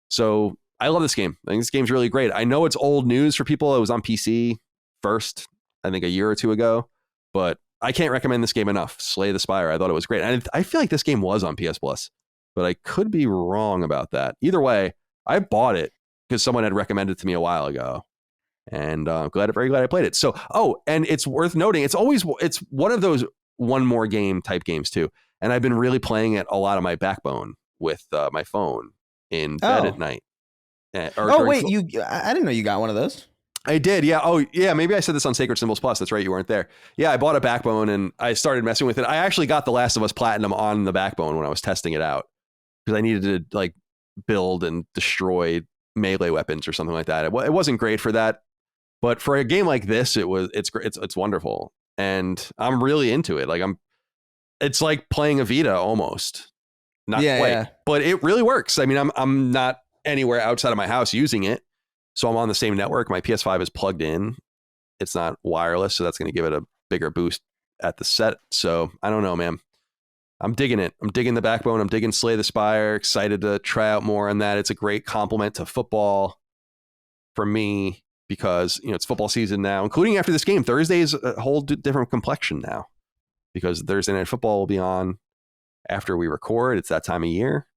So I love this game. I think this game's really great. I know it's old news for people. It was on PC first, I think a year or two ago, but I can't recommend this game enough. Slay the Spire. I thought it was great. And I feel like this game was on PS Plus, but I could be wrong about that. Either way, I bought it because someone had recommended it to me a while ago, and very glad I played it. So, and it's worth noting, it's one of those one more game type games too. And I've been really playing it a lot on my Backbone with my phone in bed at night. I didn't know you got one of those. I did, yeah. Oh, yeah, maybe I said this on Sacred Symbols Plus. That's right, you weren't there. Yeah, I bought a Backbone and I started messing with it. I actually got The Last of Us Platinum on the Backbone when I was testing it out because I needed to like build and destroy melee weapons or something like that. It wasn't great for that, but for a game like this, it's wonderful, and I'm really into it. Like it's like playing a Vita almost, not quite, but it really works. I mean, I'm not anywhere outside of my house using it, so I'm on the same network. My PS5 is plugged in. It's not wireless, so that's going to give it a bigger boost at the set. So I don't know, man. I'm digging it. I'm digging the Backbone. I'm digging Slay the Spire. Excited to try out more on that. It's a great complement to football for me because it's football season now, including after this game. Thursday is a whole different complexion now because Thursday Night Football will be on after we record. It's that time of year.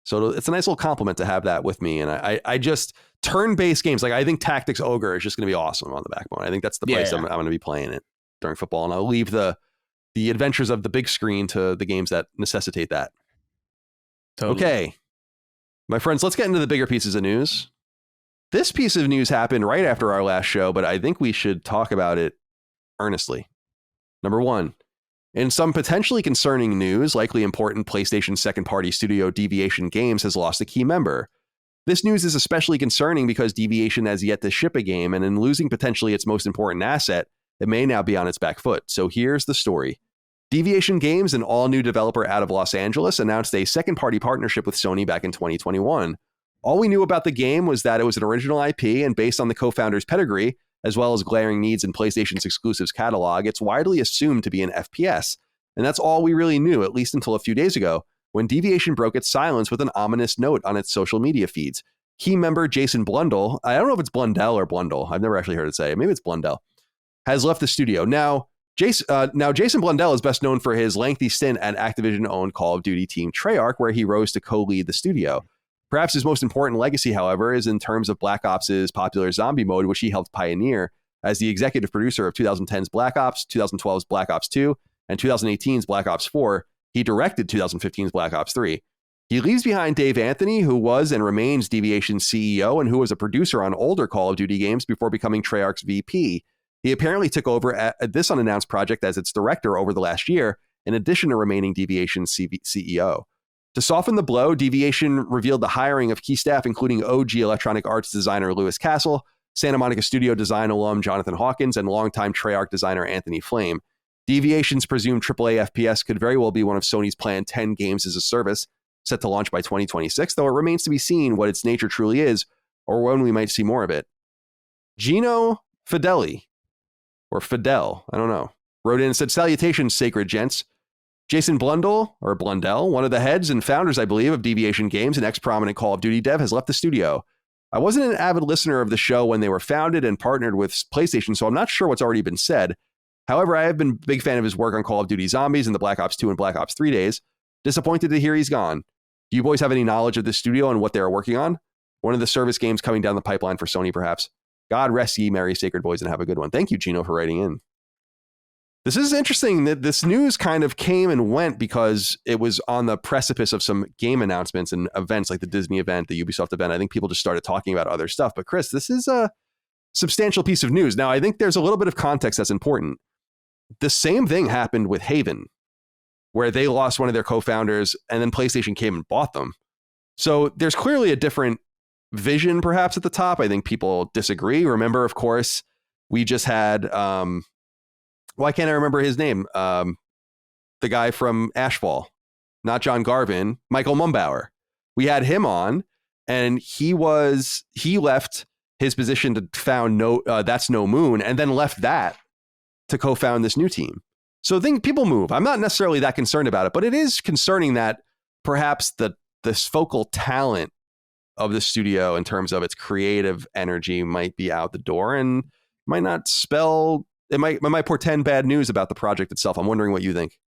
So it's a nice little compliment to have that with me. And I just turn-based games. Like I think Tactics Ogre is just going to be awesome on the Backbone. I think that's the place I'm going to be playing it during football. And I'll leave the adventures of the big screen to the games that necessitate that. Totally. Okay. My friends, let's get into the bigger pieces of news. This piece of news happened right after our last show, but I think we should talk about it earnestly. Number one, in some potentially concerning news, likely important, PlayStation second-party studio Deviation Games has lost a key member. This news is especially concerning because Deviation has yet to ship a game, and in losing potentially its most important asset, it may now be on its back foot. So here's the story. Deviation Games, an all-new developer out of Los Angeles, announced a second-party partnership with Sony back in 2021. All we knew about the game was that it was an original IP, and based on the co-founder's pedigree, as well as glaring needs in PlayStation's exclusives catalog, it's widely assumed to be an FPS. And that's all we really knew, at least until a few days ago, when Deviation broke its silence with an ominous note on its social media feeds. Key member Jason Blundell, I don't know if it's Blundell or Blundell, I've never actually heard it say, maybe it's Blundell, has left the studio. Now, Jason Blundell is best known for his lengthy stint at Activision-owned Call of Duty team Treyarch, where he rose to co-lead the studio. Perhaps his most important legacy, however, is in terms of Black Ops' popular zombie mode, which he helped pioneer as the executive producer of 2010's Black Ops, 2012's Black Ops 2, and 2018's Black Ops 4. He directed 2015's Black Ops 3. He leaves behind Dave Anthony, who was and remains Deviation's CEO and who was a producer on older Call of Duty games before becoming Treyarch's VP. He apparently took over at this unannounced project as its director over the last year, in addition to remaining Deviation's CEO. To soften the blow, Deviation revealed the hiring of key staff, including OG Electronic Arts designer Lewis Castle, Santa Monica Studio design alum Jonathan Hawkins, and longtime Treyarch designer Anthony Flame. Deviation's presumed AAA FPS could very well be one of Sony's planned 10 games as a service, set to launch by 2026, though it remains to be seen what its nature truly is, or when we might see more of it. Gino Fideli, or Fidel, I don't know, wrote in and said, "Salutations, sacred gents. Jason Blundell, one of the heads and founders, I believe, of Deviation Games, an ex-prominent Call of Duty dev, has left the studio. I wasn't an avid listener of the show when they were founded and partnered with PlayStation, so I'm not sure what's already been said. However, I have been a big fan of his work on Call of Duty Zombies and the Black Ops 2 and Black Ops 3 days. Disappointed to hear he's gone. Do you boys have any knowledge of this studio and what they're working on? One of the service games coming down the pipeline for Sony, perhaps. God rest ye merry sacred boys and have a good one." Thank you, Gino, for writing in. This is interesting that this news kind of came and went because it was on the precipice of some game announcements and events like the Disney event, the Ubisoft event. I think people just started talking about other stuff. But Chris, this is a substantial piece of news. Now, I think there's a little bit of context that's important. The same thing happened with Haven, where they lost one of their co-founders and then PlayStation came and bought them. So there's clearly a different vision perhaps at the top. I think people disagree. Remember, of course, we just had, why can't I remember his name? The guy from Ashfall, not John Garvin, Michael Mumbauer. We had him on and he left his position to found That's No Moon and then left that to co-found this new team. So I think people move. I'm not necessarily that concerned about it, but it is concerning that perhaps this focal talent of the studio in terms of its creative energy might be out the door and might not spell, it might portend bad news about the project itself. I'm wondering what you think,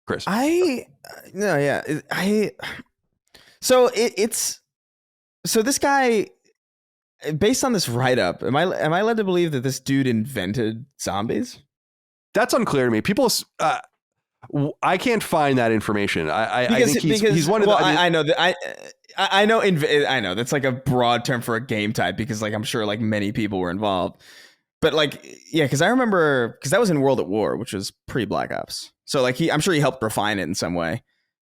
Chris. So this guy, based on this write-up, am I led to believe that this dude invented zombies? That's unclear to me. People, I can't find that information. I think he's one of the. I know that I know that's like a broad term for a game type because like I'm sure like many people were involved, but like yeah, because I remember because that was in World at War, which was pre Black Ops. So like I'm sure he helped refine it in some way.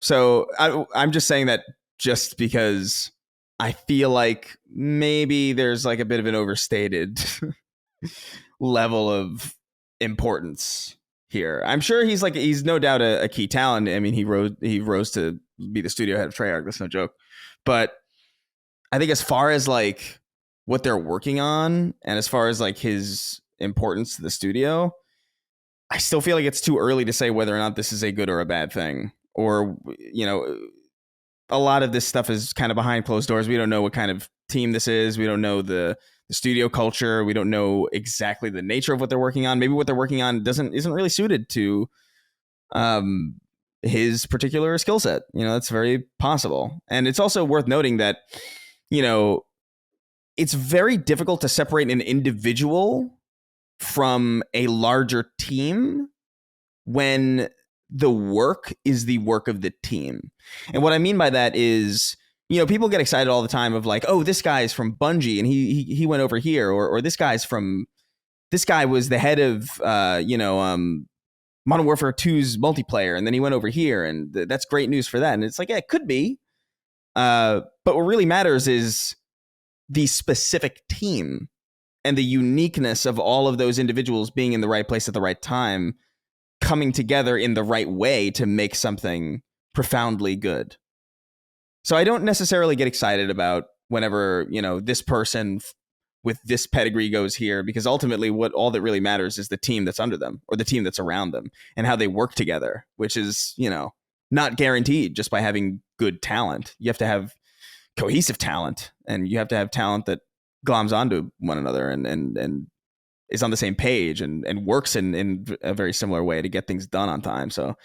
So I'm just saying that just because I feel like maybe there's like a bit of an overstated level of importance here. I'm sure he's no doubt a key talent. I mean, he rose to be the studio head of Treyarch. That's no joke. But I think as far as like what they're working on and as far as like his importance to the studio, I still feel like it's too early to say whether or not this is a good or a bad thing. Or, you know, a lot of this stuff is kind of behind closed doors. We don't know what kind of team this is. We don't know the studio culture. We don't know exactly the nature of what they're working on. Maybe what they're working on isn't really suited to his particular skill set. You know, that's very possible. And it's also worth noting that, you know, it's very difficult to separate an individual from a larger team when the work is the work of the team. And what I mean by that is, you know, people get excited all the time of like, oh, this guy's from Bungie and he went over here, or this guy was the head of Modern Warfare 2's multiplayer, and then he went over here, and that's great news for that. And it's like, yeah, it could be. But what really matters is the specific team and the uniqueness of all of those individuals being in the right place at the right time, coming together in the right way to make something profoundly good. So I don't necessarily get excited about whenever, you know, this person with this pedigree goes here, because ultimately all that really matters is the team that's under them or the team that's around them and how they work together, which is, you know, not guaranteed just by having good talent. You have to have cohesive talent, and you have to have talent that gloms onto one another and is on the same page and works in a very similar way to get things done on time. So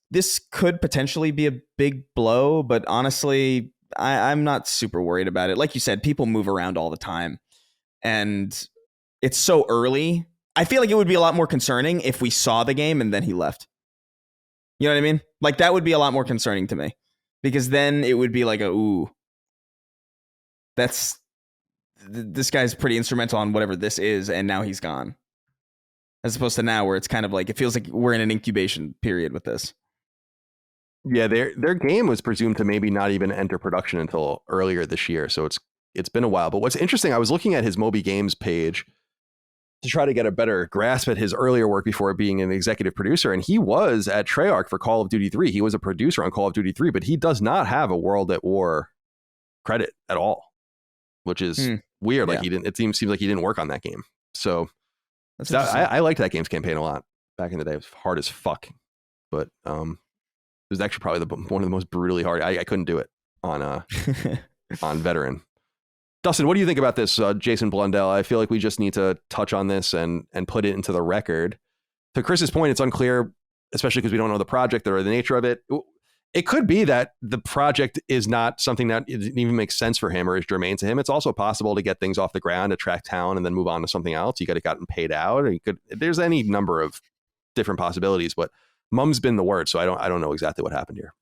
this could potentially be a big blow, but honestly, I'm not super worried about it. Like you said, people move around all the time, and it's so early. I feel like it would be a lot more concerning if we saw the game and then he left. You know what I mean? Like, that would be a lot more concerning to me, because then it would be like ooh, this guy's pretty instrumental on whatever this is, and now he's gone. As opposed to now, where it's kind of like, it feels like we're in an incubation period with this. Yeah, their game was presumed to maybe not even enter production until earlier this year, so it's been a while. But what's interesting, I was looking at his Moby Games page to try to get a better grasp at his earlier work before being an executive producer, and he was at Treyarch for Call of Duty 3. He was a producer on Call of Duty 3, but he does not have a World at War credit at all, which is weird. Like, it seems like he didn't work on that game. So I liked that game's campaign a lot back in the day. It was hard as fuck, but it was actually probably one of the most brutally hard. I couldn't do it on on veteran. Dustin, what do you think about this, Jason Blundell? I feel like we just need to touch on this and put it into the record. To Chris's point, it's unclear, especially because we don't know the project or the nature of it. It could be that the project is not something that even makes sense for him or is germane to him. It's also possible to get things off the ground, attract talent, and then move on to something else. You could have gotten paid out. Or there's any number of different possibilities, but mum's been the word, so I don't know exactly what happened here.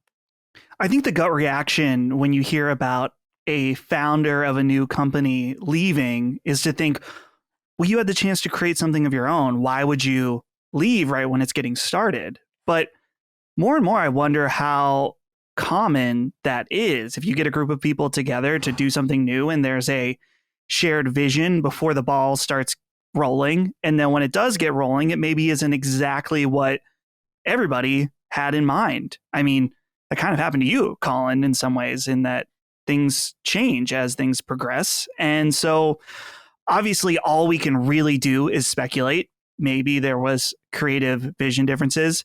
I think the gut reaction when you hear about a founder of a new company leaving is to think, well, you had the chance to create something of your own. Why would you leave right when it's getting started? But more and more, I wonder how common that is. If you get a group of people together to do something new and there's a shared vision before the ball starts rolling, and then when it does get rolling, it maybe isn't exactly what everybody had in mind. I mean, that kind of happened to you, Colin, in some ways, in that things change as things progress. And so obviously all we can really do is speculate. Maybe there was creative vision differences.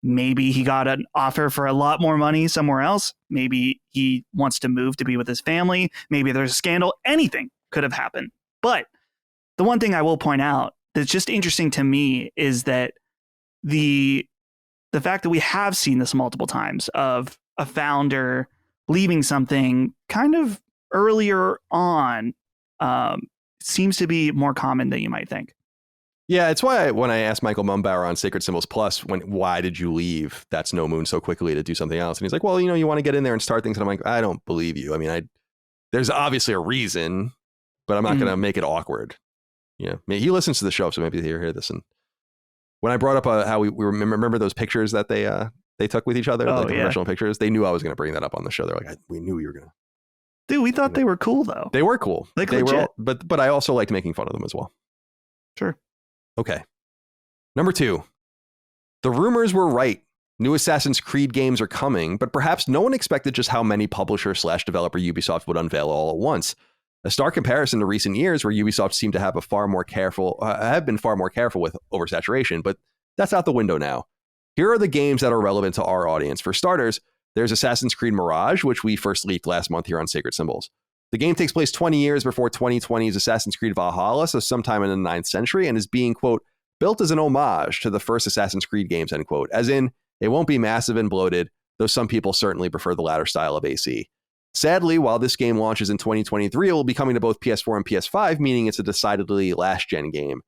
Maybe he got an offer for a lot more money somewhere else. Maybe he wants to move to be with his family. Maybe there's a scandal. Anything could have happened. But the one thing I will point out that's just interesting to me is that the fact that we have seen this multiple times of a founder leaving something kind of earlier on seems to be more common than you might think. Yeah, it's why when I asked Michael Mumbauer on Sacred Symbols Plus, why did you leave That's No Moon so quickly to do something else? And he's like, well, you want to get in there and start things. And I'm like, I don't believe you. I mean, there's obviously a reason, but I'm not going to make it awkward. Yeah, I mean, he listens to the show, so maybe he'll hear this. And when I brought up how we remember those pictures that they took with each other, the professional pictures, they knew I was going to bring that up on the show. They're like, we knew you were going to. Dude, we thought they were cool, though. They were cool. Like, they legit. were, but I also liked making fun of them as well. Sure. Okay. Number 2. The rumors were right. New Assassin's Creed games are coming, but perhaps no one expected just how many publisher/developer Ubisoft would unveil all at once. A stark comparison to recent years where Ubisoft seemed to have been far more careful with oversaturation, but that's out the window now. Here are the games that are relevant to our audience. For starters, there's Assassin's Creed Mirage, which we first leaked last month here on Sacred Symbols. The game takes place 20 years before 2020's Assassin's Creed Valhalla, so sometime in the 9th century, and is being, quote, built as an homage to the first Assassin's Creed games, end quote. As in, it won't be massive and bloated, though some people certainly prefer the latter style of AC. Sadly, while this game launches in 2023, it will be coming to both PS4 and PS5, meaning it's a decidedly last-gen game.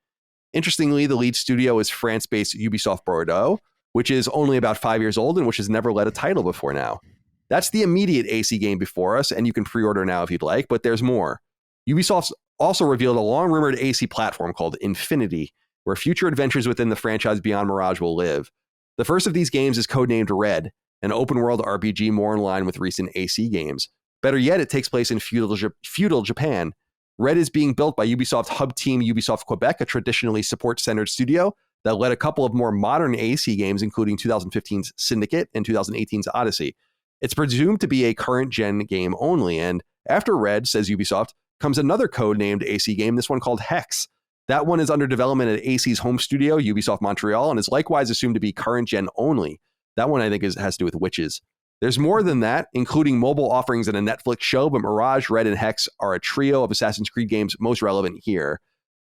Interestingly, the lead studio is France-based Ubisoft Bordeaux, which is only about 5 years old and which has never led a title before now. That's the immediate AC game before us, and you can pre-order now if you'd like, but there's more. Ubisoft's also revealed a long-rumored AC platform called Infinity, where future adventures within the franchise beyond Mirage will live. The first of these games is codenamed Red, an open-world RPG more in line with recent AC games. Better yet, it takes place in feudal Japan. Red is being built by Ubisoft hub team Ubisoft Quebec, a traditionally support-centered studio that led a couple of more modern AC games, including 2015's Syndicate and 2018's Odyssey. It's presumed to be a current-gen game only, and after Red, says Ubisoft, comes another code-named AC game, this one called Hex. That one is under development at AC's home studio, Ubisoft Montreal, and is likewise assumed to be current-gen only. That one, I think, has to do with witches. There's more than that, including mobile offerings and a Netflix show, but Mirage, Red, and Hex are a trio of Assassin's Creed games most relevant here.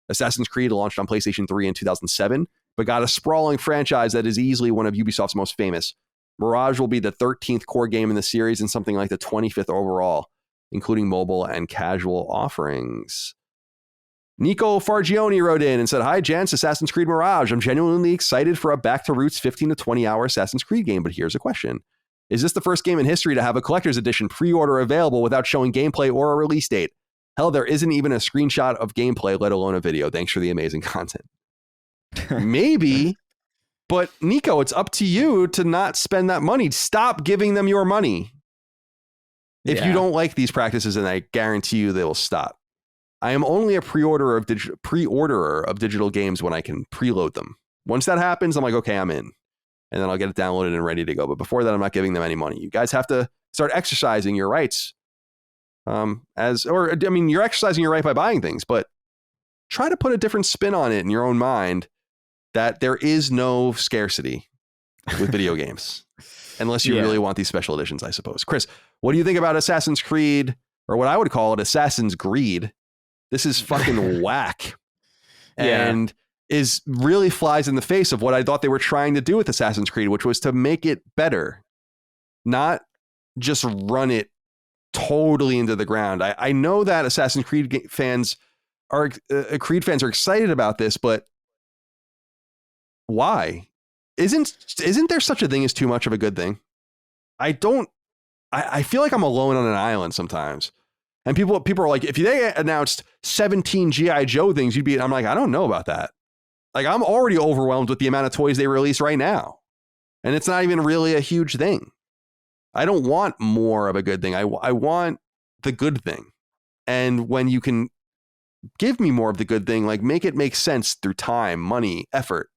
Assassin's Creed launched on PlayStation 3 in 2007, but got a sprawling franchise that is easily one of Ubisoft's most famous. Mirage will be the 13th core game in the series and something like the 25th overall, including mobile and casual offerings. Nico Fargione wrote in and said, "Hi, gents, Assassin's Creed Mirage. I'm genuinely excited for a back to roots 15 to 20 hour Assassin's Creed game, but here's a question. Is this the first game in history to have a collector's edition pre-order available without showing gameplay or a release date? Hell, there isn't even a screenshot of gameplay, let alone a video. Thanks for the amazing content." Maybe, but Nico, it's up to you to not spend that money. Stop giving them your money. If you don't like these practices, and I guarantee you they will stop. I am only a pre-orderer of digital games when I can preload them. Once that happens, I'm like, okay, I'm in. And then I'll get it downloaded and ready to go. But before that, I'm not giving them any money. You guys have to start exercising your rights. You're exercising your right by buying things, but try to put a different spin on it in your own mind that there is no scarcity with video games. Unless you really want these special editions, I suppose. Chris, what do you think about Assassin's Creed, or what I would call it, Assassin's Greed? This is fucking whack. And is really flies in the face of what I thought they were trying to do with Assassin's Creed, which was to make it better, not just run it totally into the ground. I know that Assassin's Creed fans are excited about this, but why? Isn't there such a thing as too much of a good thing? I feel like I'm alone on an island sometimes. And people are like, if they announced 17 G.I. Joe things, I'm like, I don't know about that. Like, I'm already overwhelmed with the amount of toys they release right now. And it's not even really a huge thing. I don't want more of a good thing. I want the good thing. And when you can give me more of the good thing, like, make it make sense through time, money, effort.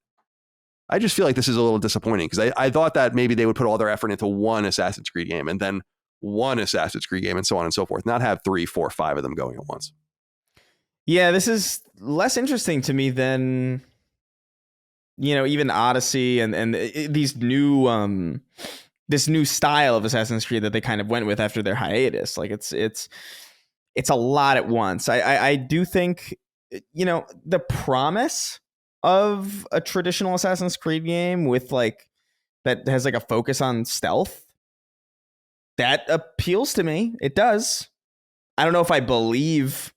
I just feel like this is a little disappointing, because I thought that maybe they would put all their effort into one Assassin's Creed game and then one Assassin's Creed game and so on and so forth, not have 3, 4, 5 of them going at once. Yeah, this is less interesting to me than, even Odyssey and these new this new style of Assassin's Creed that they kind of went with after their hiatus. Like, it's a lot at once. I do think, the promise of a traditional Assassin's Creed game with that has a focus on stealth, that appeals to me. It does. I don't know if I believe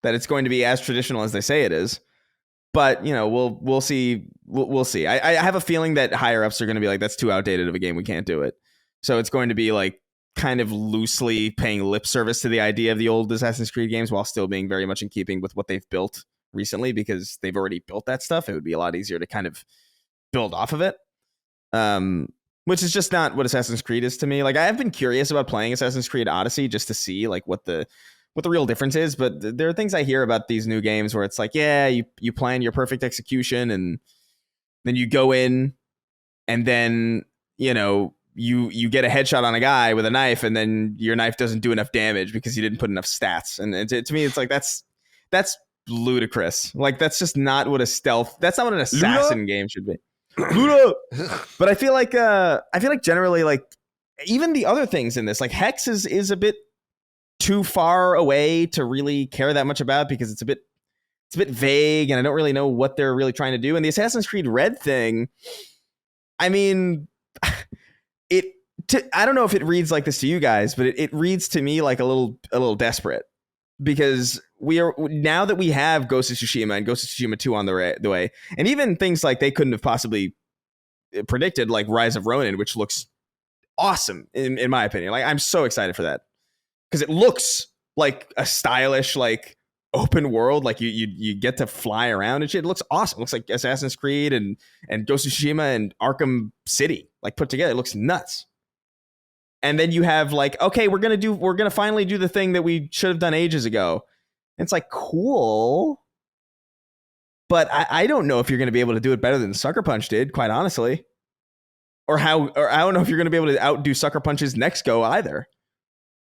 that it's going to be as traditional as they say it is, but we'll see. We'll see. I have a feeling that higher ups are going to be like, that's too outdated of a game. We can't do it. So it's going to be kind of loosely paying lip service to the idea of the old Assassin's Creed games while still being very much in keeping with what they've built recently, because they've already built that stuff. It would be a lot easier to kind of build off of it. Which is just not what Assassin's Creed is to me. I have been curious about playing Assassin's Creed Odyssey just to see what the real difference is. But there are things I hear about these new games where it's you plan your perfect execution, and then you go in, and then you get a headshot on a guy with a knife, and then your knife doesn't do enough damage because you didn't put enough stats. And to me, it's that's ludicrous. That's just not what that's not what an assassin game should be. But I feel like generally, even the other things in this, Hex is a bit too far away to really care that much about, because it's a bit vague, and I don't really know what they're really trying to do. And the Assassin's Creed Red thing, I mean, I don't know if it reads like this to you guys, but it reads to me like a little desperate, because now that we have Ghost of Tsushima and Ghost of Tsushima 2 on the way, and even things they couldn't have possibly predicted, like Rise of Ronin, which looks awesome in my opinion. I'm so excited for that, because it looks like a stylish open world, you get to fly around and shit. It looks awesome. It looks like Assassin's Creed and Ghost of Tsushima and Arkham City put together. It looks nuts. And then you have okay, we're gonna finally do the thing that we should have done ages ago. And it's cool, but I don't know if you're gonna be able to do it better than Sucker Punch did, quite honestly. Or I don't know if you're gonna be able to outdo Sucker Punch's next go either.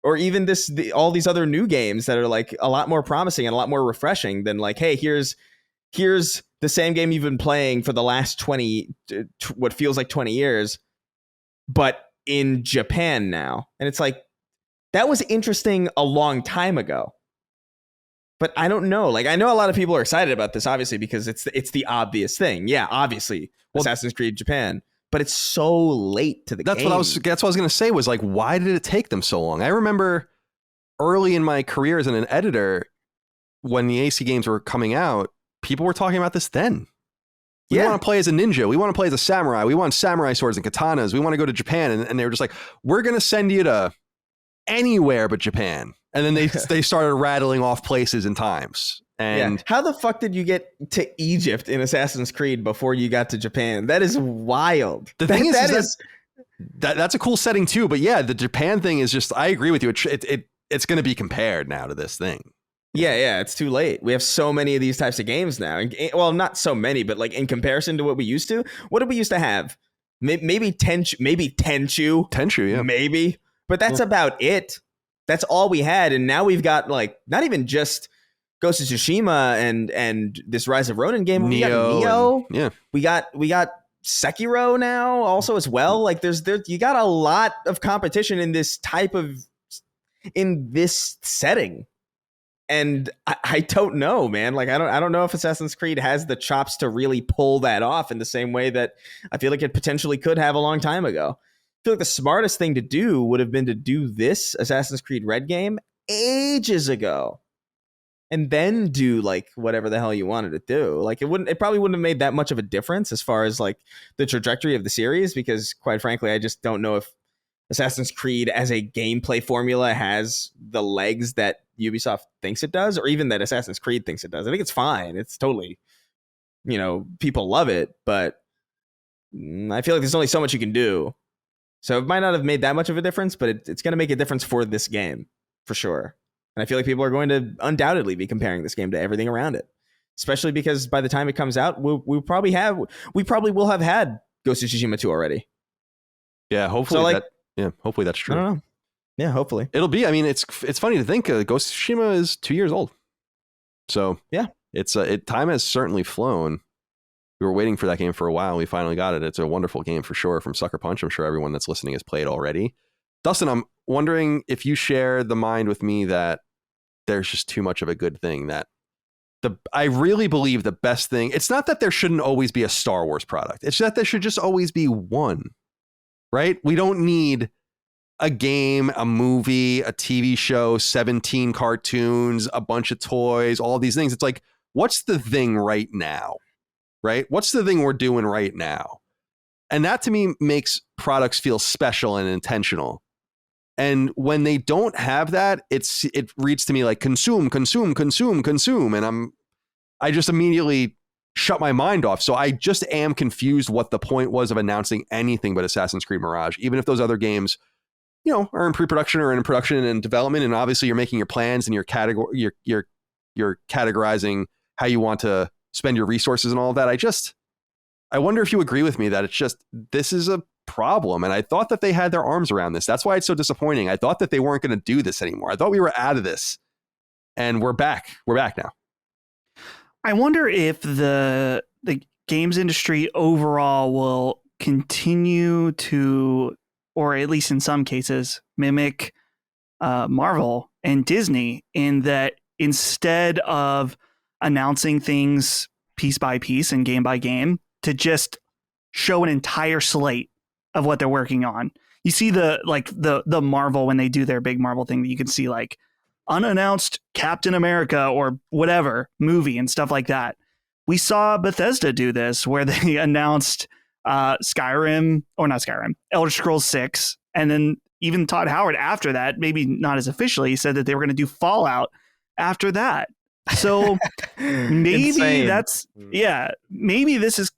Or even all these other new games that are a lot more promising and a lot more refreshing than hey, here's the same game you've been playing for the last 20 what feels like 20 years, but in Japan now. And it's that was interesting a long time ago. But I don't know. I know a lot of people are excited about this, obviously, because it's the obvious thing. Yeah, obviously, Assassin's Creed Japan. But it's so late to the game. That's what I was going to say was why did it take them so long? I remember early in my career as an editor, when the AC games were coming out, people were talking about this then. We Yeah. want to play as a ninja. We want to play as a samurai. We want samurai swords and katanas. We want to go to Japan. And they were just like, we're going to send you to anywhere but Japan. And then they started rattling off places and times. And how the fuck did you get to Egypt in Assassin's Creed before you got to Japan? That is wild. the thing is that's a cool setting too. But yeah, the Japan thing is just, I agree with you. It's going to be compared now to this thing. Yeah, it's too late. We have so many of these types of games now. Well, not so many, but like in comparison to what we used to, what did we used to have? Maybe Tenchu. Tenchu, yeah. Maybe. But that's about it. That's all we had. And now we've got like, not even just Ghost of Tsushima and this Rise of Ronin game. We got Neo. Yeah. We got Sekiro now also as well. Like you got a lot of competition in this setting. And I don't know, man. Like I don't know if Assassin's Creed has the chops to really pull that off in the same way that I feel like it potentially could have a long time ago. I feel like the smartest thing to do would have been to do this Assassin's Creed Red game ages ago, and then do like whatever the hell you wanted to do. Like it probably wouldn't have made that much of a difference as far as like the trajectory of the series, because quite frankly, I just don't know if Assassin's Creed as a gameplay formula has the legs that Ubisoft thinks it does, or even that Assassin's Creed thinks it does. I think it's fine. It's totally, people love it, but I feel like there's only so much you can do. So it might not have made that much of a difference, but it's going to make a difference for this game for sure. And I feel like people are going to undoubtedly be comparing this game to everything around it, especially because by the time it comes out, we probably will have had Ghost of Tsushima 2 already. Yeah, hopefully hopefully that's true. I don't know. Yeah, hopefully. It'll be, I mean, it's funny to think Ghost of Tsushima is 2 years old. So yeah, time has certainly flown. We were waiting for that game for a while. We finally got it. It's a wonderful game for sure from Sucker Punch. I'm sure everyone that's listening has played already. Dustin, I'm wondering if you share the mind with me that there's just too much of a good thing, that I really believe the best thing, it's not that there shouldn't always be a Star Wars product. It's that there should just always be one, right? We don't need a game, a movie, a TV show, 17 cartoons, a bunch of toys, all these things. It's like, what's the thing right now, right? What's the thing we're doing right now? And that to me makes products feel special and intentional. And when they don't have that, it reads to me like consume. And I just immediately shut my mind off. So I just am confused what the point was of announcing anything but Assassin's Creed Mirage, even if those other games, are in pre-production or in production and development. And obviously you're making your plans and you're categorizing how you want to spend your resources and all of that. I wonder if you agree with me that this is a problem. And I thought that they had their arms around this. That's why it's so disappointing. I thought that they weren't going to do this anymore. I thought we were out of this, and we're back. We're back now. I wonder if the games industry overall will continue to, or at least in some cases, mimic Marvel and Disney, in that instead of announcing things piece by piece and game by game, to just show an entire slate of what they're working on. You see the Marvel, when they do their big Marvel thing, that you can see like unannounced Captain America or whatever movie and stuff like that. We saw Bethesda do this, where they announced Elder Scrolls 6, and then even Todd Howard after that, maybe not as officially, said that they were going to do Fallout after that. So maybe maybe this is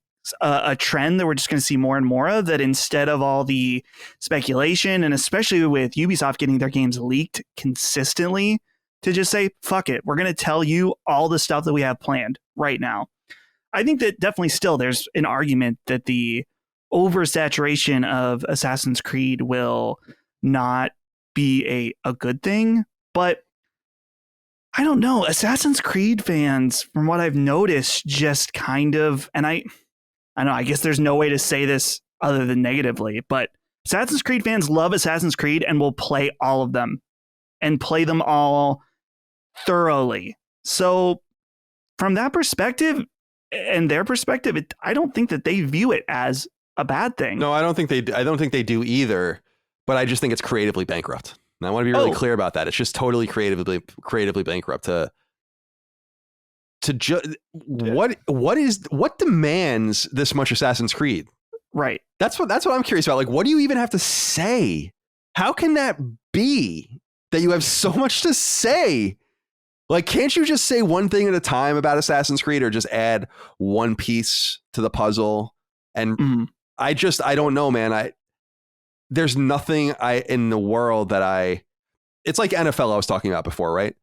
a trend that we're just going to see more and more of, that instead of all the speculation, and especially with Ubisoft getting their games leaked consistently, to just say, fuck it, we're going to tell you all the stuff that we have planned right now. I think that definitely still there's an argument that the oversaturation of Assassin's Creed will not be a good thing, but I don't know. Assassin's Creed fans, from what I've noticed, just kind of, and I know, I guess there's no way to say this other than negatively, but Assassin's Creed fans love Assassin's Creed and will play all of them and play them all thoroughly. So from that perspective and their perspective, I don't think that they view it as a bad thing. No, I don't think they do either, but I just think it's creatively bankrupt. And I want to be really clear about that. It's just totally creatively bankrupt. what demands this much Assassin's Creed? Right. That's what I'm curious about. Like, what do you even have to say? How can that be that you have so much to say? Like, can't you just say one thing at a time about Assassin's Creed, or just add one piece to the puzzle? And I don't know, man. There's nothing in the world that it's like NFL I was talking about before, right?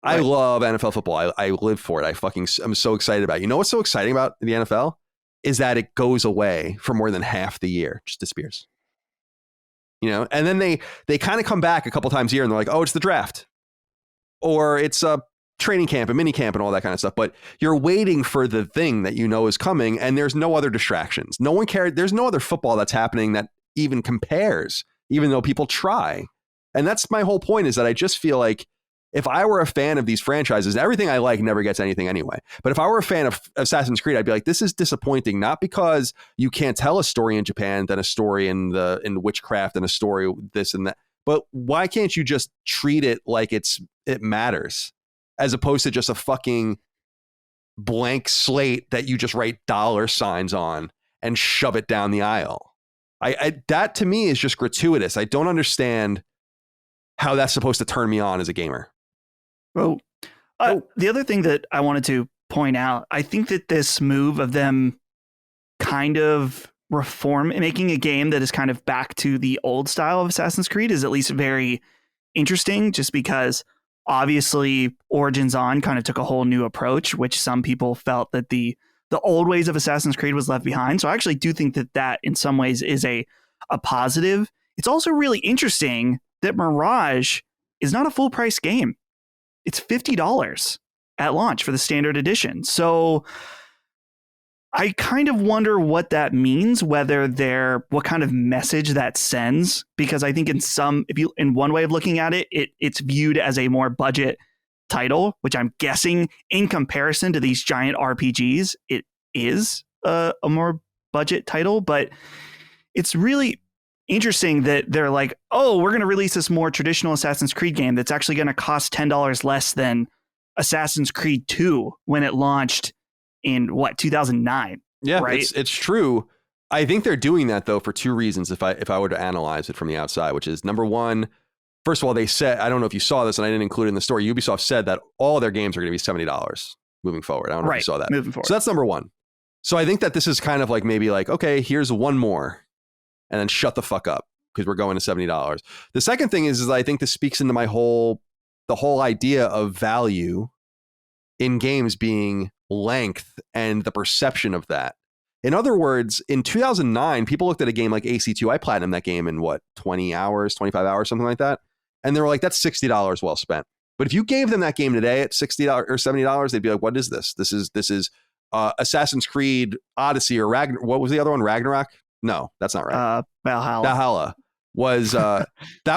I love NFL football. I live for it. I'm so excited about it. You know what's so exciting about the NFL is that it goes away for more than half the year, just disappears. You know, and then they kind of come back a couple times a year and they're like, oh, it's the draft, or it's a training camp and mini camp and all that kind of stuff. But you're waiting for the thing that you know is coming, and there's no other distractions. No one cares. There's no other football that's happening that even compares, even though people try. And that's my whole point, is that I just feel like if I were a fan of these franchises, everything I like never gets anything anyway. But if I were a fan of Assassin's Creed, I'd be like, this is disappointing, not because you can't tell a story in Japan, then a story in witchcraft, and a story this and that. But why can't you just treat it like it matters, as opposed to just a fucking blank slate that you just write $signs on and shove it down the aisle? That to me is just gratuitous. I don't understand how that's supposed to turn me on as a gamer. Well, the other thing that I wanted to point out, I think that this move of them kind of making a game that is kind of back to the old style of Assassin's Creed is at least very interesting, just because obviously Origins On kind of took a whole new approach, which some people felt that the old ways of Assassin's Creed was left behind. So I actually do think that in some ways is a positive. It's also really interesting that Mirage is not a full price game. It's $50 at launch for the standard edition. So I kind of wonder what that means, what kind of message that sends, because I think in one way of looking at it, it's viewed as a more budget title, which I'm guessing in comparison to these giant RPGs, it is a more budget title. But it's really interesting that they're like, oh, we're going to release this more traditional Assassin's Creed game that's actually going to cost $10 less than Assassin's Creed 2 when it launched in 2009. Yeah, right? It's true. I think they're doing that though for two reasons. If I were to analyze it from the outside, which is, number one, first of all, they said, I don't know if you saw this and I didn't include it in the story, Ubisoft said that all their games are going to be $70 moving forward. I don't know if you saw that. Moving forward. So that's number one. So I think that this is kind of like maybe like, okay, here's one more, and then shut the fuck up because we're going to $70. The second thing is I think this speaks into the whole idea of value in games being length and the perception of that. In other words, in 2009, people looked at a game like AC2. I platinumed that game in 20 hours, 25 hours, something like that. And they were like, that's $60 well spent. But if you gave them that game today at $60 or $70, they'd be like, what is this? This is Assassin's Creed Odyssey or Ragnarok. What was the other one? Ragnarok? No, that's not right. Valhalla was that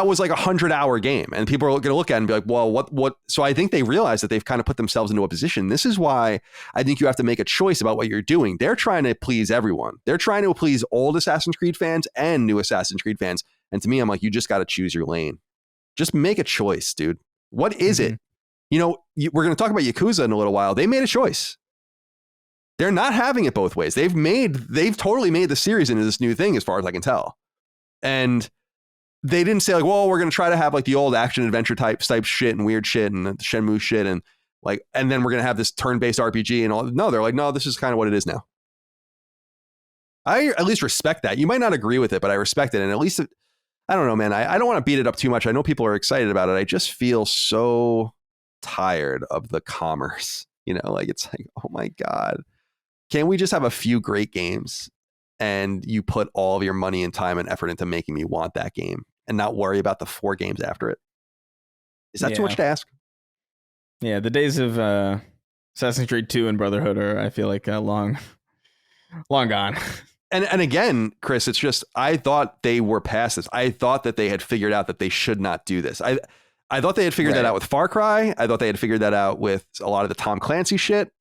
was like a 100-hour game, and people are going to look at it and be like, well, what? So I think they realize that they've kind of put themselves into a position. This is why I think you have to make a choice about what you're doing. They're trying to please everyone. They're trying to please old Assassin's Creed fans and new Assassin's Creed fans. And to me, I'm like, you just got to choose your lane. Just make a choice, dude. What is it? You know, we're going to talk about Yakuza in a little while. They made a choice. They're not having it both ways. They've totally made the series into this new thing, as far as I can tell. And they didn't say like, well, we're going to try to have like the old action adventure type shit and weird shit and the Shenmue shit and then we're going to have this turn-based RPG and all. No, they're like, no, this is kind of what it is now. I at least respect that. You might not agree with it, but I respect it. And at least, I don't know, man. I don't want to beat it up too much. I know people are excited about it. I just feel so tired of the commerce. You know, like it's like, oh my God. Can't we just have a few great games and you put all of your money and time and effort into making me want that game and not worry about the 4 games after it? Is that too much to ask? Yeah, the days of Assassin's Creed 2 and Brotherhood are, I feel like, long gone. And again, Chris, it's just, I thought they were past this. I thought that they had figured out that they should not do this. I thought they had figured that out with Far Cry. I thought they had figured that out with a lot of the Tom Clancy shit,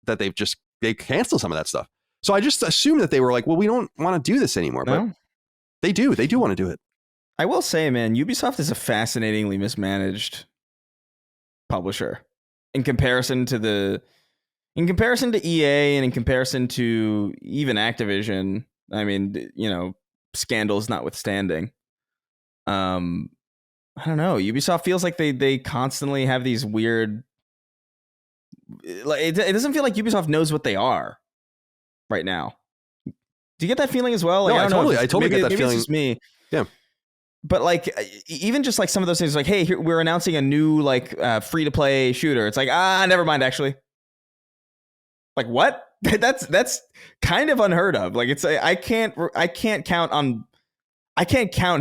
that they canceled some of that stuff. So I just assumed that they were like, well, we don't want to do this anymore. No? But they do want to do it. I will say, man, Ubisoft is a fascinatingly mismanaged publisher in comparison to in comparison to EA and in comparison to even Activision, I mean, scandals notwithstanding, I don't know. Ubisoft feels like they constantly have these weird. Like it doesn't feel like Ubisoft knows what they are right now. Do you get that feeling as well? Like, No, I totally get that maybe feeling. It's just me. Yeah. But like, even just like some of those things, like, hey, here, we're announcing a new like free to play shooter. It's like, never mind. Actually, like what? That's kind of unheard of. Like, it's I can't count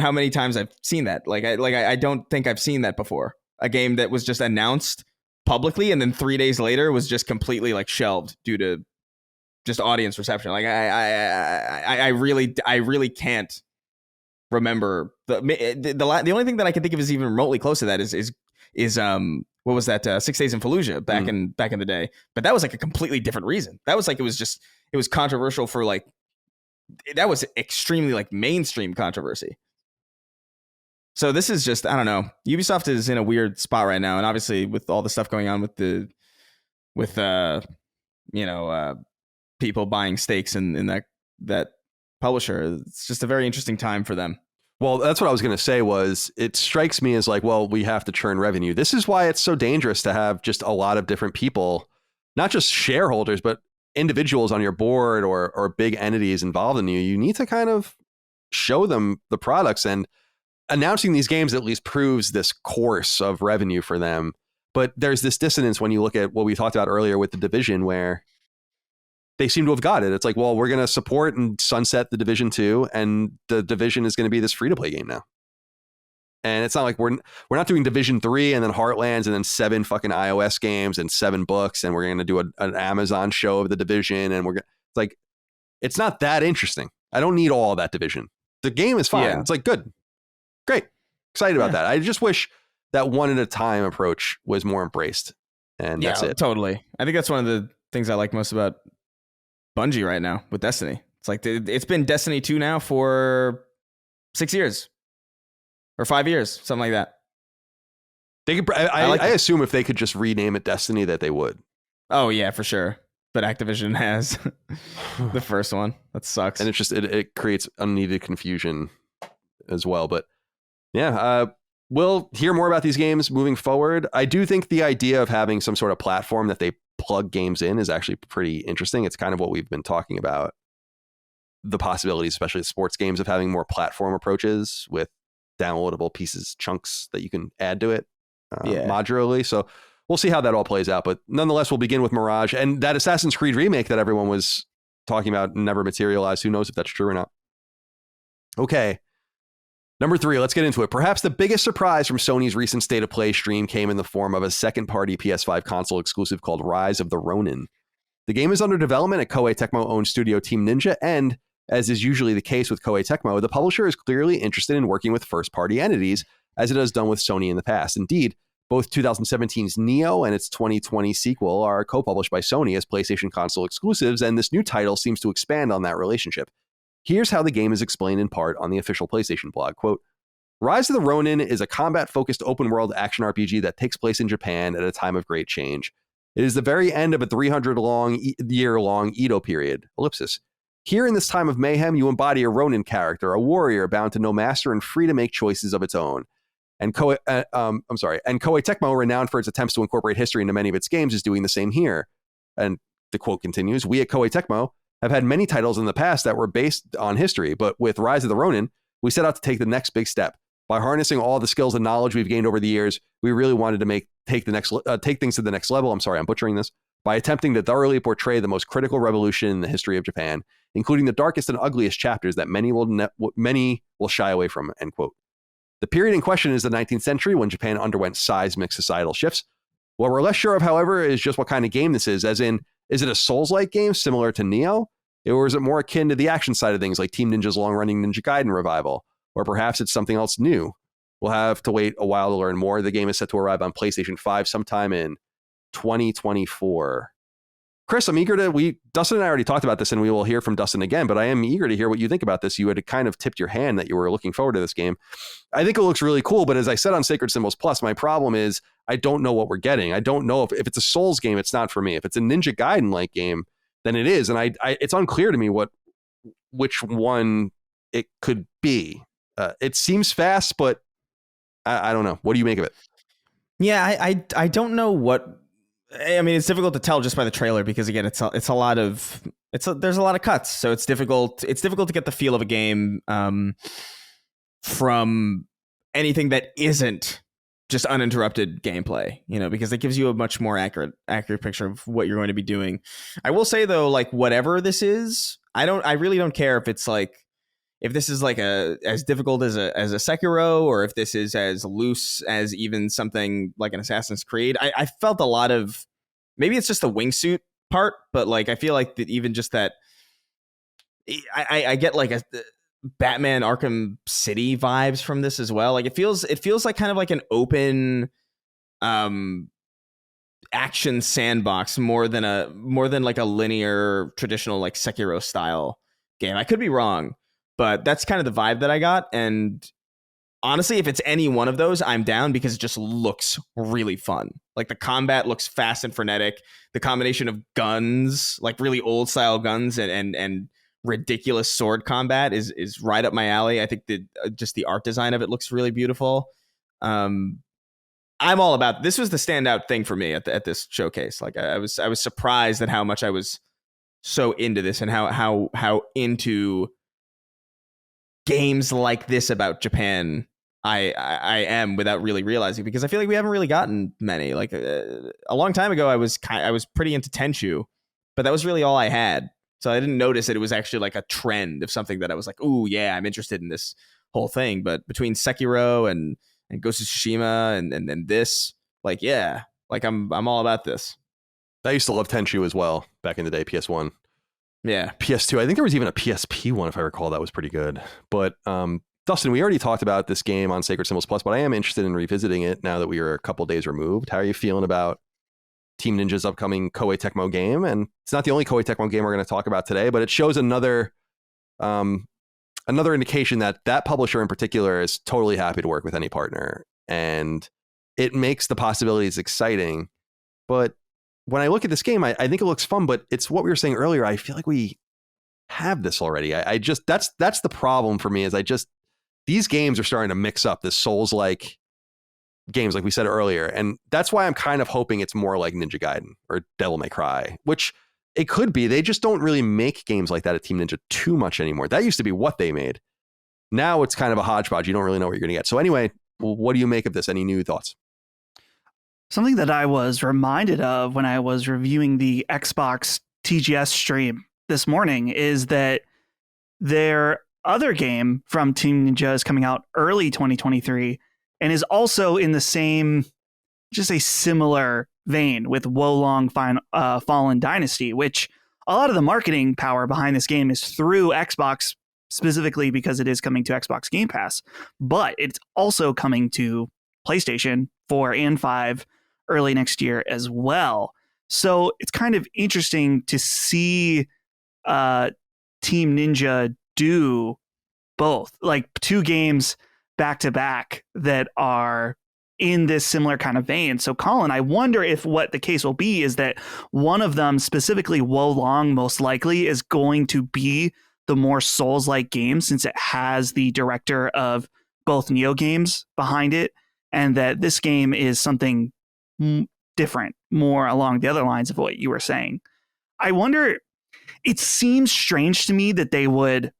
how many times I've seen that. I don't think I've seen that before. A game that was just announced publicly and then 3 days later was just completely like shelved due to just audience reception. Like I really can't remember the only thing that I can think of is even remotely close to that is what was that 6 Days in Fallujah back in the day. But that was like a completely different reason. That was like it was controversial for like that was extremely like mainstream controversy. So this is just, I don't know. Ubisoft is in a weird spot right now, and obviously with all the stuff going on with people buying stakes in that publisher, it's just a very interesting time for them. Well, that's what I was going to say was it strikes me as like, well, we have to churn revenue. This is why it's so dangerous to have just a lot of different people, not just shareholders, but individuals on your board or big entities involved in you. You need to kind of show them the products, and announcing these games at least proves this course of revenue for them. But there's this dissonance when you look at what we talked about earlier with the Division, where they seem to have got it. It's like, well, we're going to support and sunset the Division 2, and the Division is going to be this free-to-play game now. And it's not like we're not doing Division 3 and then Heartlands and then 7 fucking iOS games and 7 books, and we're going to do an Amazon show of the Division, and it's like, it's not that interesting. I don't need all that Division. The game is fine. Yeah. It's like, good. Great. Excited about that. I just wish that one at a time approach was more embraced. And that's it. Totally. I think that's one of the things I like most about Bungie right now with Destiny. It's like it's been Destiny 2 now for 6 years or 5 years, something like that. They could. I assume if they could just rename it Destiny, that they would. Oh yeah, for sure. But Activision has the first one. That sucks. And it's just it creates unneeded confusion as well. But yeah, we'll hear more about these games moving forward. I do think the idea of having some sort of platform that they plug games in is actually pretty interesting. It's kind of what we've been talking about. The possibilities, especially sports games, of having more platform approaches with downloadable pieces, chunks that you can add to it modularly. So we'll see how that all plays out. But nonetheless, we'll begin with Mirage, and that Assassin's Creed remake that everyone was talking about never materialized. Who knows if that's true or not? Okay. Number 3, let's get into it. Perhaps the biggest surprise from Sony's recent State of Play stream came in the form of a second-party PS5 console exclusive called Rise of the Ronin. The game is under development at Koei Tecmo-owned studio Team Ninja, and, as is usually the case with Koei Tecmo, the publisher is clearly interested in working with first-party entities, as it has done with Sony in the past. Indeed, both 2017's Neo and its 2020 sequel are co-published by Sony as PlayStation console exclusives, and this new title seems to expand on that relationship. Here's how the game is explained in part on the official PlayStation blog. Quote, Rise of the Ronin is a combat-focused open-world action RPG that takes place in Japan at a time of great change. It is the very end of a 300-year-long Edo period. Ellipsis. Here in this time of mayhem, you embody a Ronin character, a warrior bound to no master and free to make choices of its own. And Koei Tecmo, renowned for its attempts to incorporate history into many of its games, is doing the same here. And the quote continues, we at Koei Tecmo have had many titles in the past that were based on history, but with Rise of the Ronin, we set out to take the next big step. By harnessing all the skills and knowledge we've gained over the years, we really wanted to take things to the next level. I'm sorry, I'm butchering this. By attempting to thoroughly portray the most critical revolution in the history of Japan, including the darkest and ugliest chapters that many will shy away from, end quote. The period in question is the 19th century, when Japan underwent seismic societal shifts. What we're less sure of, however, is just what kind of game this is, as in, is it a Souls-like game similar to Neo? Or is it more akin to the action side of things, like Team Ninja's long-running Ninja Gaiden revival? Or perhaps it's something else new? We'll have to wait a while to learn more. The game is set to arrive on PlayStation 5 sometime in 2024. Chris, I'm eager to, Dustin and I already talked about this and we will hear from Dustin again, but I am eager to hear what you think about this. You had kind of tipped your hand that you were looking forward to this game. I think it looks really cool, but as I said on Sacred Symbols Plus, my problem is I don't know what we're getting. I don't know if it's a Souls game, it's not for me. If it's a Ninja Gaiden-like game, then it is. And I it's unclear to me which one it could be. It seems fast, but I don't know. What do you make of it? Yeah, I don't know what. I mean, it's difficult to tell just by the trailer because again, there's a lot of cuts, so it's difficult to get the feel of a game from anything that isn't just uninterrupted gameplay, because it gives you a much more accurate picture of what you're going to be doing. I will say though, like whatever this is, I really don't care if it's like if this is like as difficult as a Sekiro, or if this is as loose as even something like an Assassin's Creed. I felt a lot of, maybe it's just the wingsuit part, but like I feel like that even just that I get like a Batman Arkham City vibes from this as well. Like it feels like kind of like an open action sandbox more than like a linear traditional like Sekiro style game. I could be wrong, but that's kind of the vibe that I got. And honestly, if it's any one of those, I'm down because it just looks really fun. Like the combat looks fast and frenetic. The combination of guns, like really old style guns and ridiculous sword combat is right up my alley. I think just the art design of it looks really beautiful. I'm all about, this was the standout thing for me at this showcase. Like I was surprised at how much I was so into this and how into games like this about Japan I am without really realizing, because I feel like we haven't really gotten many. Like a long time ago, I was pretty into Tenchu, but that was really all I had. So I didn't notice that it was actually like a trend of something that I was like, ooh, yeah, I'm interested in this whole thing. But between Sekiro and Ghost of Tsushima and this, like, yeah, like I'm all about this. I used to love Tenchu as well back in the day, PS1. Yeah. PS2. I think there was even a PSP one, if I recall, that was pretty good. But Dustin, we already talked about this game on Sacred Symbols Plus, but I am interested in revisiting it now that we are a couple days removed. How are you feeling about Team Ninja's upcoming Koei Tecmo game? And it's not the only Koei Tecmo game we're going to talk about today, but it shows another indication that publisher in particular is totally happy to work with any partner. And it makes the possibilities exciting. But when I look at this game, I think it looks fun, but it's what we were saying earlier. I feel like we have this already. I just, that's the problem for me, is these games are starting to mix up this Souls-like games, like we said earlier. And that's why I'm kind of hoping it's more like Ninja Gaiden or Devil May Cry, which it could be. They just don't really make games like that at Team Ninja too much anymore. That used to be what they made. Now it's kind of a hodgepodge. You don't really know what you're going to get. So anyway, what do you make of this? Any new thoughts? Something that I was reminded of when I was reviewing the Xbox TGS stream this morning is that their other game from Team Ninja is coming out early 2023 and is also in the same, just a similar vein with Wolong Fallen Dynasty, which a lot of the marketing power behind this game is through Xbox, specifically because it is coming to Xbox Game Pass, but it's also coming to PlayStation 4 and 5 early next year as well. So it's kind of interesting to see Team Ninja do both, like two games back to back that are in this similar kind of vein. So Colin, I wonder if what the case will be is that one of them, specifically Wolong, most likely is going to be the more Souls-like game, since it has the director of both Neo games behind it, and that this game is something different, more along the other lines of what you were saying. I wonder, it seems strange to me that they would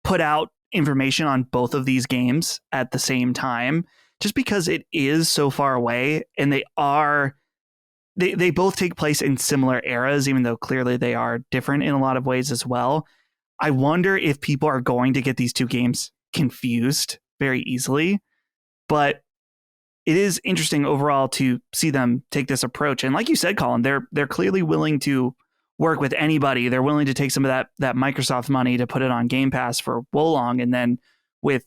put out information on both of these games at the same time, just because it is so far away, and they both take place in similar eras, even though clearly they are different in a lot of ways as well. I wonder if people are going to get these two games confused very easily, but it is interesting overall to see them take this approach. And like you said, Colin, they're clearly willing to work with anybody. They're willing to take some of that Microsoft money to put it on Game Pass for Wolong, and then with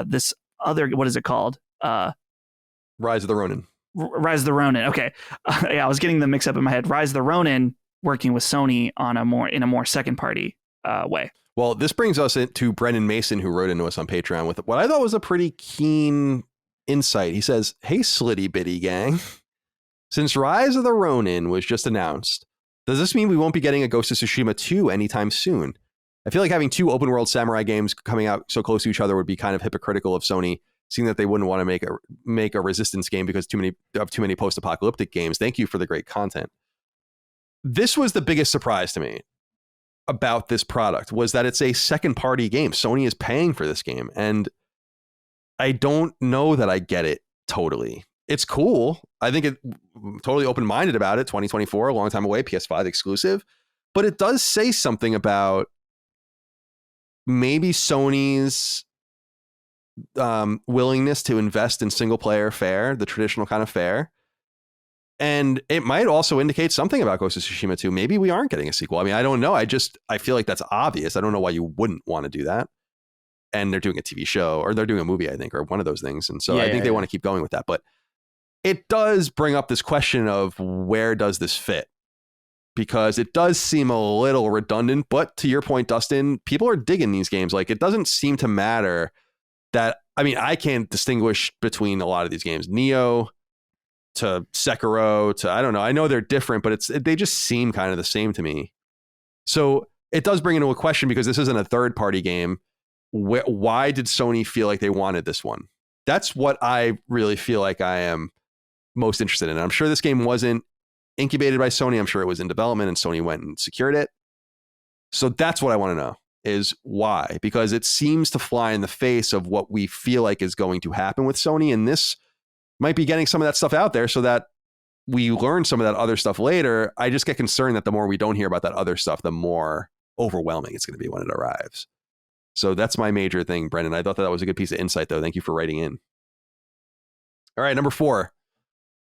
this other, what is it called? Rise of the Ronin. Rise of the Ronin. Okay. Yeah, I was getting the mix up in my head. Rise of the Ronin, working with Sony on in a more second party way. Well, this brings us to Brendan Mason, who wrote into us on Patreon with what I thought was a pretty keen insight. He says, "Hey, Slitty Bitty Gang, since Rise of the Ronin was just announced, does this mean we won't be getting a Ghost of Tsushima 2 anytime soon? I feel like having two open world samurai games coming out so close to each other would be kind of hypocritical of Sony, seeing that they wouldn't want to make a Resistance game because too many post-apocalyptic games. Thank you for the great content." This was the biggest surprise to me about this product, was that it's a second party game. Sony is paying for this game, and I don't know that I get it totally. It's cool. I think it totally open-minded about it. 2024, a long time away, PS5 exclusive, but it does say something about maybe Sony's willingness to invest in single player fare, the traditional kind of fare. And it might also indicate something about Ghost of Tsushima 2. Maybe we aren't getting a sequel. I mean, I don't know. I feel like that's obvious. I don't know why you wouldn't want to do that. And they're doing a TV show, or they're doing a movie, I think, or one of those things. And so I think they want to keep going with that. But it does bring up this question of where does this fit? Because it does seem a little redundant. But to your point, Dustin, people are digging these games. Like, it doesn't seem to matter that, I mean, I can't distinguish between a lot of these games. Neo to Sekiro to, I don't know. I know they're different, but they just seem kind of the same to me. So it does bring into a question, because this isn't a third party game. Why did Sony feel like they wanted this one? That's what I really feel like I am most interested in. I'm sure this game wasn't incubated by Sony. I'm sure it was in development and Sony went and secured it. So that's what I want to know, is why, because it seems to fly in the face of what we feel like is going to happen with Sony. And this might be getting some of that stuff out there so that we learn some of that other stuff later. I just get concerned that the more we don't hear about that other stuff, the more overwhelming it's going to be when it arrives. So that's my major thing, Brendan. I thought that was a good piece of insight, though. Thank you for writing in. All right, number 4.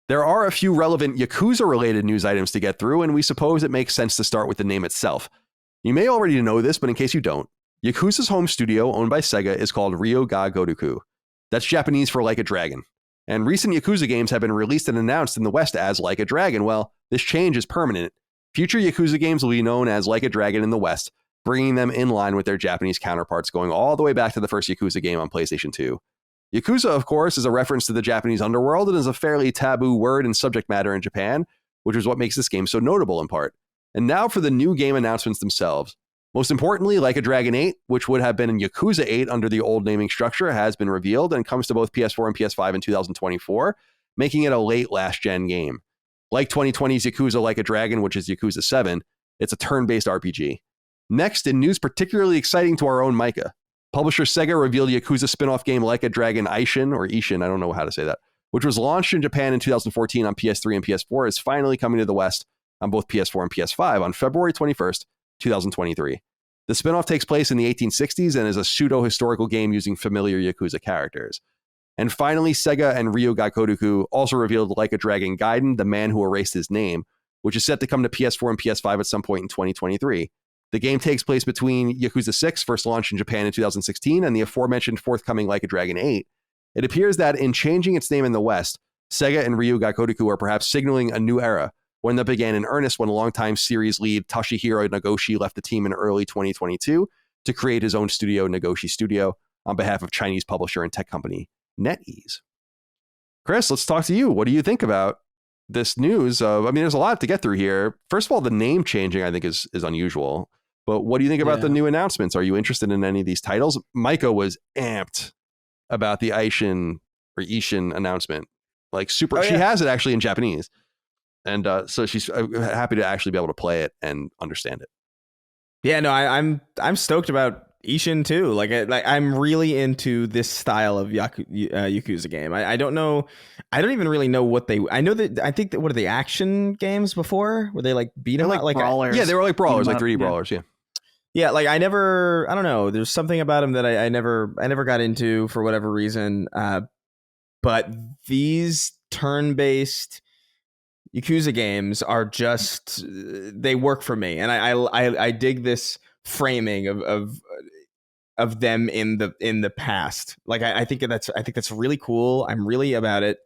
There are a few relevant Yakuza-related news items to get through, and we suppose it makes sense to start with the name itself. You may already know this, but in case you don't, Yakuza's home studio, owned by Sega, is called Ryo ga Gotoku. That's Japanese for Like a Dragon. And recent Yakuza games have been released and announced in the West as Like a Dragon. Well, this change is permanent. Future Yakuza games will be known as Like a Dragon in the West, bringing them in line with their Japanese counterparts, going all the way back to the first Yakuza game on PlayStation 2. Yakuza, of course, is a reference to the Japanese underworld and is a fairly taboo word and subject matter in Japan, which is what makes this game so notable in part. And now for the new game announcements themselves. Most importantly, Like a Dragon 8, which would have been in Yakuza 8 under the old naming structure, has been revealed and comes to both PS4 and PS5 in 2024, making it a late last-gen game. Like 2020's Yakuza Like a Dragon, which is Yakuza 7, it's a turn-based RPG. Next, in news particularly exciting to our own Micah, publisher Sega revealed Yakuza spin-off game Like a Dragon Ishin, or Ishin, I don't know how to say that, which was launched in Japan in 2014 on PS3 and PS4, is finally coming to the West on both PS4 and PS5 on February 21st, 2023. The spin-off takes place in the 1860s and is a pseudo-historical game using familiar Yakuza characters. And finally, Sega and Ryo ga Gotoku also revealed Like a Dragon Gaiden, The Man Who Erased His Name, which is set to come to PS4 and PS5 at some point in 2023. The game takes place between Yakuza 6, first launched in Japan in 2016, and the aforementioned forthcoming Like a Dragon 8. It appears that in changing its name in the West, Sega and Ryo ga Gotoku are perhaps signaling a new era, one that began in earnest when longtime series lead Toshihiro Nagoshi left the team in early 2022 to create his own studio, Nagoshi Studio, on behalf of Chinese publisher and tech company NetEase. Chris, let's talk to you. What do you think about this news? I mean, there's a lot to get through here. First of all, the name changing, I think, is unusual. But what do you think about the new announcements? Are you interested in any of these titles? Micah was amped about the Ishin announcement. Like super, she has it actually in Japanese. And so she's happy to actually be able to play it and understand it. Yeah, no, I'm stoked about Ishin too. Like I'm really into this style of Yakuza game. I don't know. I don't even really know what I know that I think that what are the action games before? Were they like beat 'em up? Like brawlers? Yeah, they were like brawlers, like 3D brawlers. Yeah. Yeah, like I don't know. There's something about them that I never got into for whatever reason. But these turn-based Yakuza games are just, they work for me, and I dig this framing of them in the past. Like I think that's really cool. I'm really about it.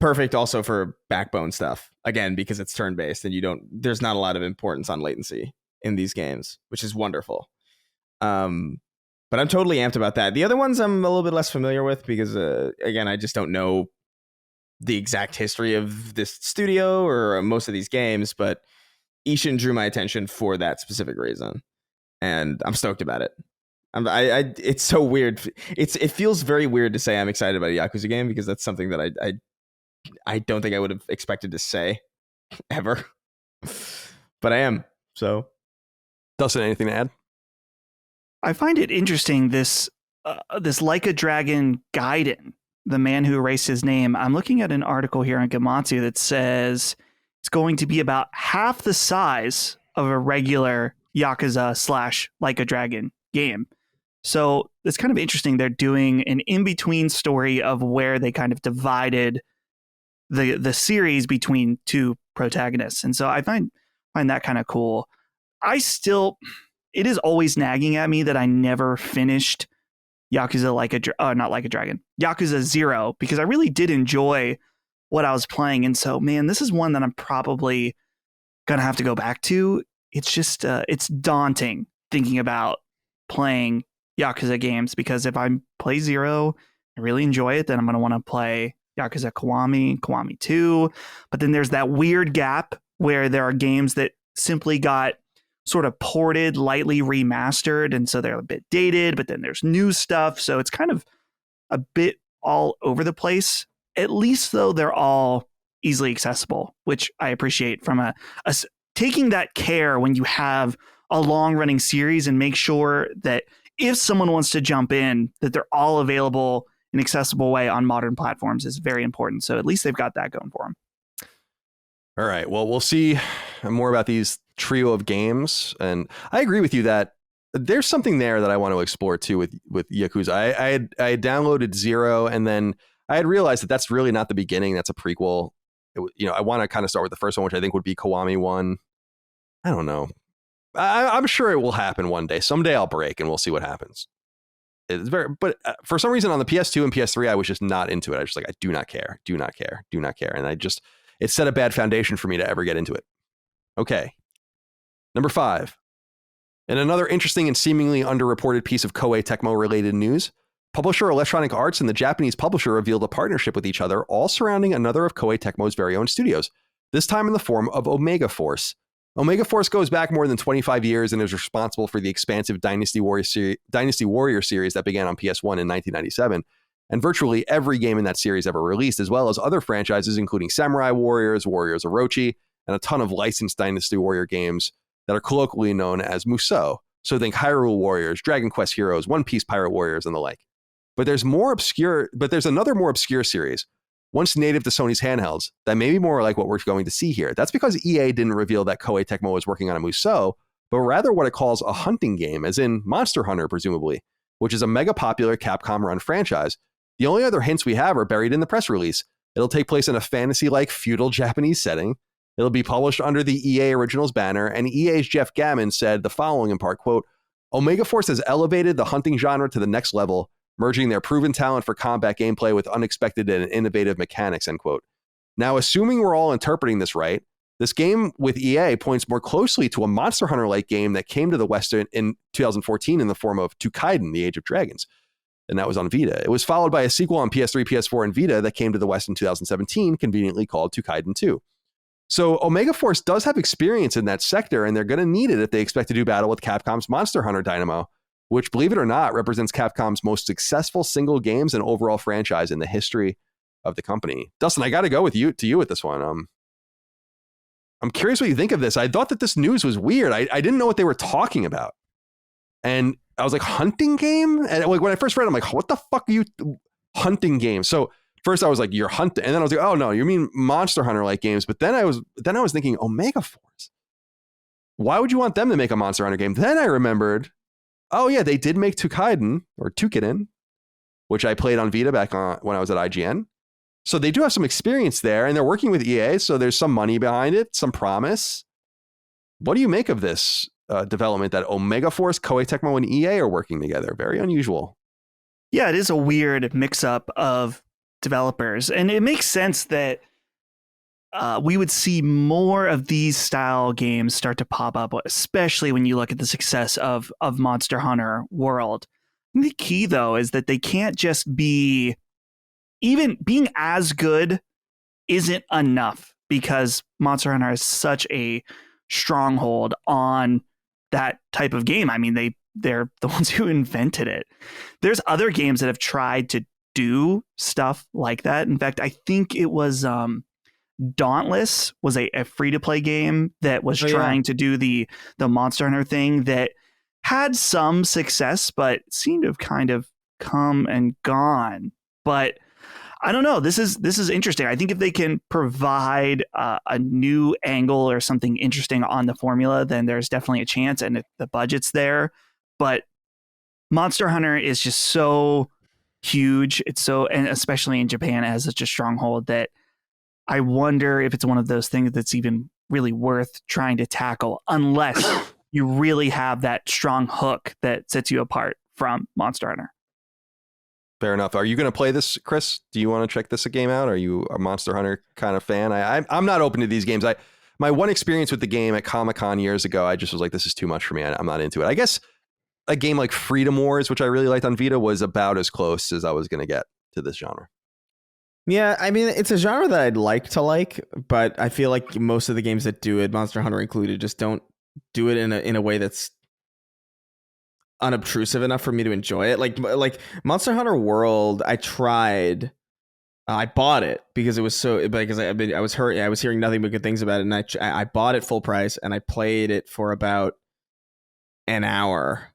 perfect also for backbone stuff, again, because it's turn-based and there's not a lot of importance on latency in these games, which is wonderful. But I'm totally amped about that. The other ones I'm a little bit less familiar with because, again, I just don't know the exact history of this studio or most of these games, but Ishin drew my attention for that specific reason, and I'm stoked about it. It's so weird. It feels very weird to say I'm excited about a Yakuza game because that's something that I don't think I would have expected to say ever, but I am. So, Dustin, anything to add? I find it interesting, this Like a Dragon Gaiden, the man who erased his name. I'm looking at an article here on Gematsu that says it's going to be about half the size of a regular Yakuza / Like a Dragon game. So it's kind of interesting. They're doing an in-between story of where they kind of divided the series between two protagonists. And so I find that kind of cool. It is always nagging at me that I never finished Yakuza not Like a Dragon, Yakuza 0, because I really did enjoy what I was playing. And so, man, this is one that I'm probably going to have to go back to. It's just, it's daunting thinking about playing Yakuza games, because if I play 0, I really enjoy it, then I'm going to want to play Yakuza Kiwami 2. But then there's that weird gap where there are games that simply got sort of ported, lightly remastered, and so they're a bit dated, but then there's new stuff, so it's kind of a bit all over the place. At least, though, they're all easily accessible, which I appreciate from a taking that care when you have a long-running series, and make sure that if someone wants to jump in, that they're all available in an accessible way on modern platforms is very important. So at least they've got that going for them. All right. Well, we'll see more about these trio of games, and I agree with you that there's something there that I want to explore too with Yakuza. I had downloaded 0, and then I had realized that that's really not the beginning. That's a prequel. I want to kind of start with the first one, which I think would be Kiwami 1. I don't know. I'm sure it will happen one day. Someday I'll break, and we'll see what happens. But for some reason on the PS2 and PS3, I was just not into it. I was just like, I do not care, and it set a bad foundation for me to ever get into it. Okay. Number 5. In another interesting and seemingly underreported piece of Koei Tecmo related news, publisher Electronic Arts and the Japanese publisher revealed a partnership with each other, all surrounding another of Koei Tecmo's very own studios, this time in the form of Omega Force. Omega Force goes back more than 25 years and is responsible for the expansive Dynasty Warrior series that began on PS1 in 1997, and virtually every game in that series ever released, as well as other franchises including Samurai Warriors, Warriors Orochi, and a ton of licensed Dynasty Warrior games that are colloquially known as Musou. So think Hyrule Warriors, Dragon Quest Heroes, One Piece Pirate Warriors, and the like. But there's another more obscure series, once native to Sony's handhelds, that may be more like what we're going to see here. That's because EA didn't reveal that Koei Tecmo was working on a Musou, but rather what it calls a hunting game, as in Monster Hunter, presumably, which is a mega popular Capcom-run franchise. The only other hints we have are buried in the press release. It'll take place in a fantasy-like feudal Japanese setting. It'll be published under the EA Originals banner, and EA's Jeff Gammon said the following in part, quote, Omega Force has elevated the hunting genre to the next level, merging their proven talent for combat gameplay with unexpected and innovative mechanics, end quote. Now, assuming we're all interpreting this right, this game with EA points more closely to a Monster Hunter-like game that came to the West in 2014 in the form of Tukaiden, The Age of Dragons, and that was on Vita. It was followed by a sequel on PS3, PS4, and Vita that came to the West in 2017, conveniently called Tukaiden 2. So Omega Force does have experience in that sector, and they're going to need it if they expect to do battle with Capcom's Monster Hunter Dynamo, which, believe it or not, represents Capcom's most successful single games and overall franchise in the history of the company. Dustin, I got to go with you with this one. I'm curious what you think of this. I thought that this news was weird. I didn't know what they were talking about, and I was like, hunting game? And like when I first read it, I'm like, what the fuck are you hunting game? So first I was like, you're hunting, and then I was like, oh no, you mean Monster Hunter like games? But then I was thinking, Omega Force. Why would you want them to make a Monster Hunter game? Then I remembered, oh yeah, they did make Tukiden, which I played on Vita back when I was at IGN. So they do have some experience there, and they're working with EA, so there's some money behind it, some promise. What do you make of this development that Omega Force, Koei Tecmo, and EA are working together? Very unusual. Yeah, it is a weird mix-up of developers. And it makes sense that we would see more of these style games start to pop up, especially when you look at the success of Monster Hunter World. The key, though, is that they can't just be, even being as good isn't enough, because Monster Hunter has such a stronghold on that type of game. I mean, they're the ones who invented it. There's other games that have tried to do stuff like that. In fact, I think it was Dauntless was a free-to-play game that was trying to do the Monster Hunter thing that had some success, but seemed to have kind of come and gone. But I don't know. This is interesting. I think if they can provide a new angle or something interesting on the formula, then there's definitely a chance, and the budget's there. But Monster Hunter is just so huge. And especially in Japan, it has such a stronghold that I wonder if it's one of those things that's even really worth trying to tackle, unless you really have that strong hook that sets you apart from Monster Hunter. Fair enough. Are you going to play this, Chris? Do you want to check this game out? Are you a Monster Hunter kind of fan? I'm not open to these games. My one experience with the game at Comic-Con years ago, I just was like, this is too much for me. I'm not into it. I guess a game like Freedom Wars, which I really liked on Vita, was about as close as I was going to get to this genre. Yeah, I mean, it's a genre that I'd like to like, but I feel like most of the games that do it, Monster Hunter included, just don't do it in a way that's unobtrusive enough for me to enjoy it. Like Monster Hunter World, I tried. I bought it because it was because I was hearing nothing but good things about it, and I bought it full price, and I played it for about an hour,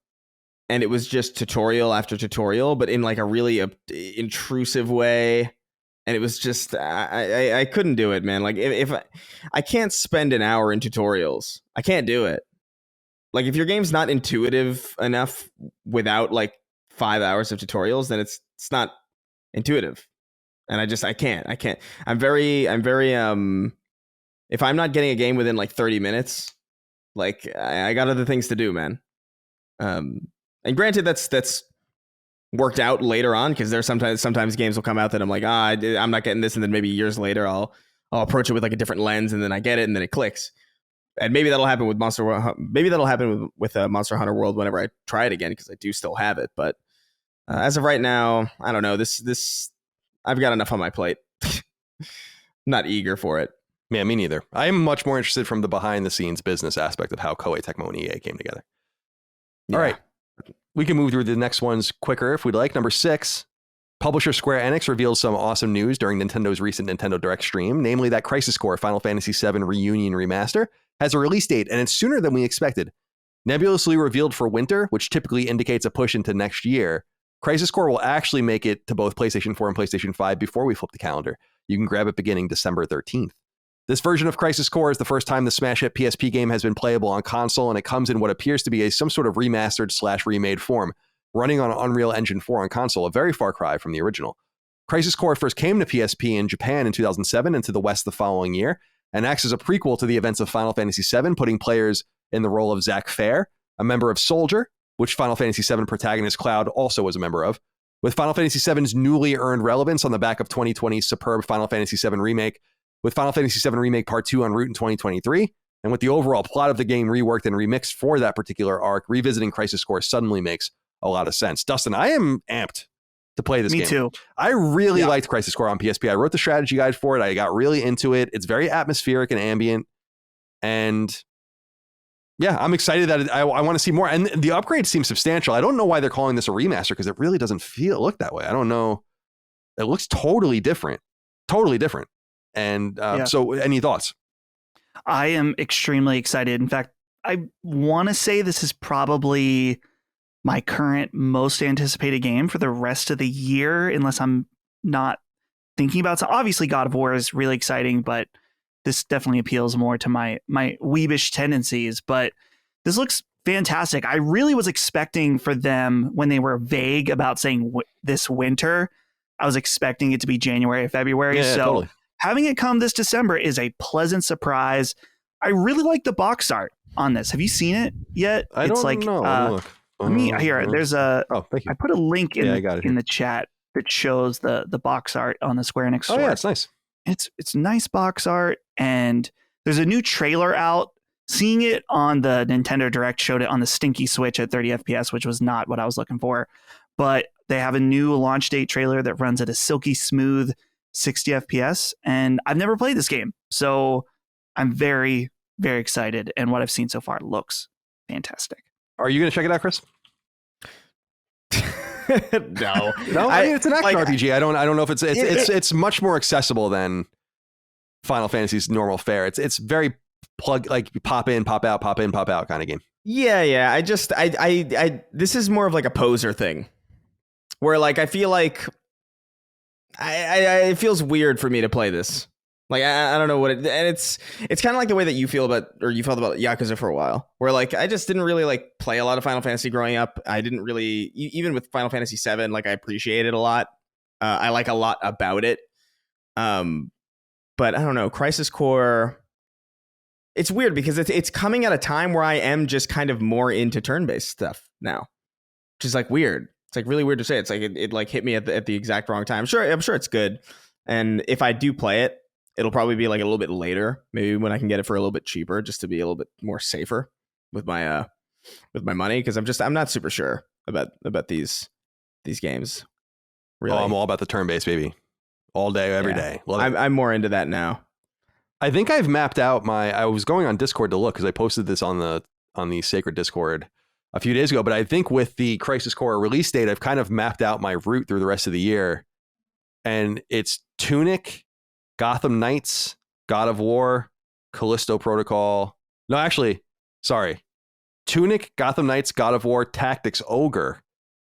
and it was just tutorial after tutorial, but in like a really intrusive way. And it was just, I couldn't do it, man. Like if I can't spend an hour in tutorials, I can't do it. Like if your game's not intuitive enough without like 5 hours of tutorials, then it's not intuitive. And I can't. I'm very, if I'm not getting a game within like 30 minutes, like I got other things to do, man. And granted, that's worked out later on, because there's sometimes games will come out that I'm like, I'm not getting this, and then maybe years later I'll approach it with like a different lens, and then I get it, and then it clicks. And maybe that'll happen with Monster Hunter World whenever I try it again, because I do still have it. But as of right now, I don't know. This I've got enough on my plate. Not eager for it. Yeah, me neither. I am much more interested from the behind the scenes business aspect of how Koei Tecmo and EA came together. Yeah. All right. We can move through the next ones quicker if we'd like. Number 6, publisher Square Enix revealed some awesome news during Nintendo's recent Nintendo Direct stream, namely that Crisis Core Final Fantasy VII Reunion Remaster has a release date, and it's sooner than we expected. Nebulously revealed for winter, which typically indicates a push into next year, Crisis Core will actually make it to both PlayStation 4 and PlayStation 5 before we flip the calendar. You can grab it beginning December 13th. This version of Crisis Core is the first time the smash hit PSP game has been playable on console, and it comes in what appears to be some sort of remastered/remade form, running on Unreal Engine 4 on console, a very far cry from the original. Crisis Core first came to PSP in Japan in 2007 and to the West the following year, and acts as a prequel to the events of Final Fantasy VII, putting players in the role of Zack Fair, a member of Soldier, which Final Fantasy VII protagonist Cloud also was a member of. With Final Fantasy VII's newly earned relevance on the back of 2020's superb Final Fantasy VII Remake, with Final Fantasy VII Remake Part 2 en route in 2023, and with the overall plot of the game reworked and remixed for that particular arc, revisiting Crisis Core suddenly makes a lot of sense. Dustin, I am amped to play this game. Me too. I really liked Crisis Core on PSP. I wrote the strategy guide for it. I got really into it. It's very atmospheric and ambient. And yeah, I'm excited that I want to see more. And the upgrade seems substantial. I don't know why they're calling this a remaster, because it really doesn't look that way. I don't know. It looks totally different. Totally different. And so any thoughts? I am extremely excited. In fact, I want to say this is probably my current most anticipated game for the rest of the year, unless I'm not thinking about it. So obviously God of War is really exciting, but this definitely appeals more to my weebish tendencies. But this looks fantastic. I really was expecting for them, when they were vague about saying this winter, I was expecting it to be January or February. Yeah, so totally. Having it come this December is a pleasant surprise. I really like the box art on this. Have you seen it yet? I don't know. Let me here. There's a. Oh, thank you. I put a link in the chat. that shows the box art on the Square Enix store. Oh yeah, it's nice. It's nice box art, and there's a new trailer out. Seeing it on the Nintendo Direct showed it on the stinky Switch at 30 FPS, which was not what I was looking for. But they have a new launch date trailer that runs at a silky smooth 60 FPS, and I've never played this game, so I'm very, very excited. And what I've seen so far looks fantastic. Are you going to check it out, Chris? No. I mean, it's an action RPG. I don't know if it's much more accessible than Final Fantasy's normal fare. It's very pop in, pop out kind of game. Yeah. I this is more of like a poser thing, where like I feel like it feels weird for me to play this. Like I don't know what and it's kind of like the way that you felt about Yakuza for a while, where like I just didn't really like play a lot of Final Fantasy growing up. I didn't really, even with Final Fantasy VII, like I appreciate it a lot. I like a lot about it. But I don't know, Crisis Core. It's weird because it's coming at a time where I am just kind of more into turn-based stuff now, which is like weird. It's like really weird to say. It's like it like hit me at the exact wrong time. I'm sure it's good, and if I do play it, it'll probably be like a little bit later, maybe when I can get it for a little bit cheaper, just to be a little bit more safer with my money, because I'm not super sure about these games. Really, I'm all about the turn-based, baby, all day, every day. I'm more into that now. I think I've mapped out I was going on Discord to look because I posted this on the Sacred Discord a few days ago, but I think with the Crisis Core release date, I've kind of mapped out my route through the rest of the year, and it's Tunic, Gotham Knights, God of War, Callisto Protocol. No, actually, sorry. Tunic, Gotham Knights, God of War, Tactics Ogre,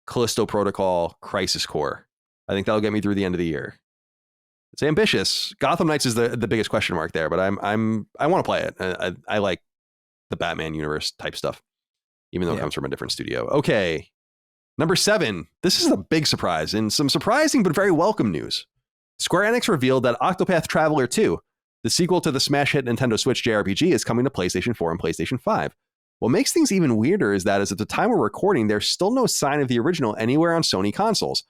Callisto Protocol, Crisis Core. I think that'll get me through the end of the year. It's ambitious. Gotham Knights is the biggest question mark there, but I want to play it. I like the Batman universe type stuff, even though it comes from a different studio. Okay. Number 7. This is a big surprise and some surprising but very welcome news. Square Enix revealed that Octopath Traveler 2, the sequel to the smash hit Nintendo Switch JRPG, is coming to PlayStation 4 and PlayStation 5. What makes things even weirder is that as at the time we're recording, there's still no sign of the original anywhere on Sony consoles.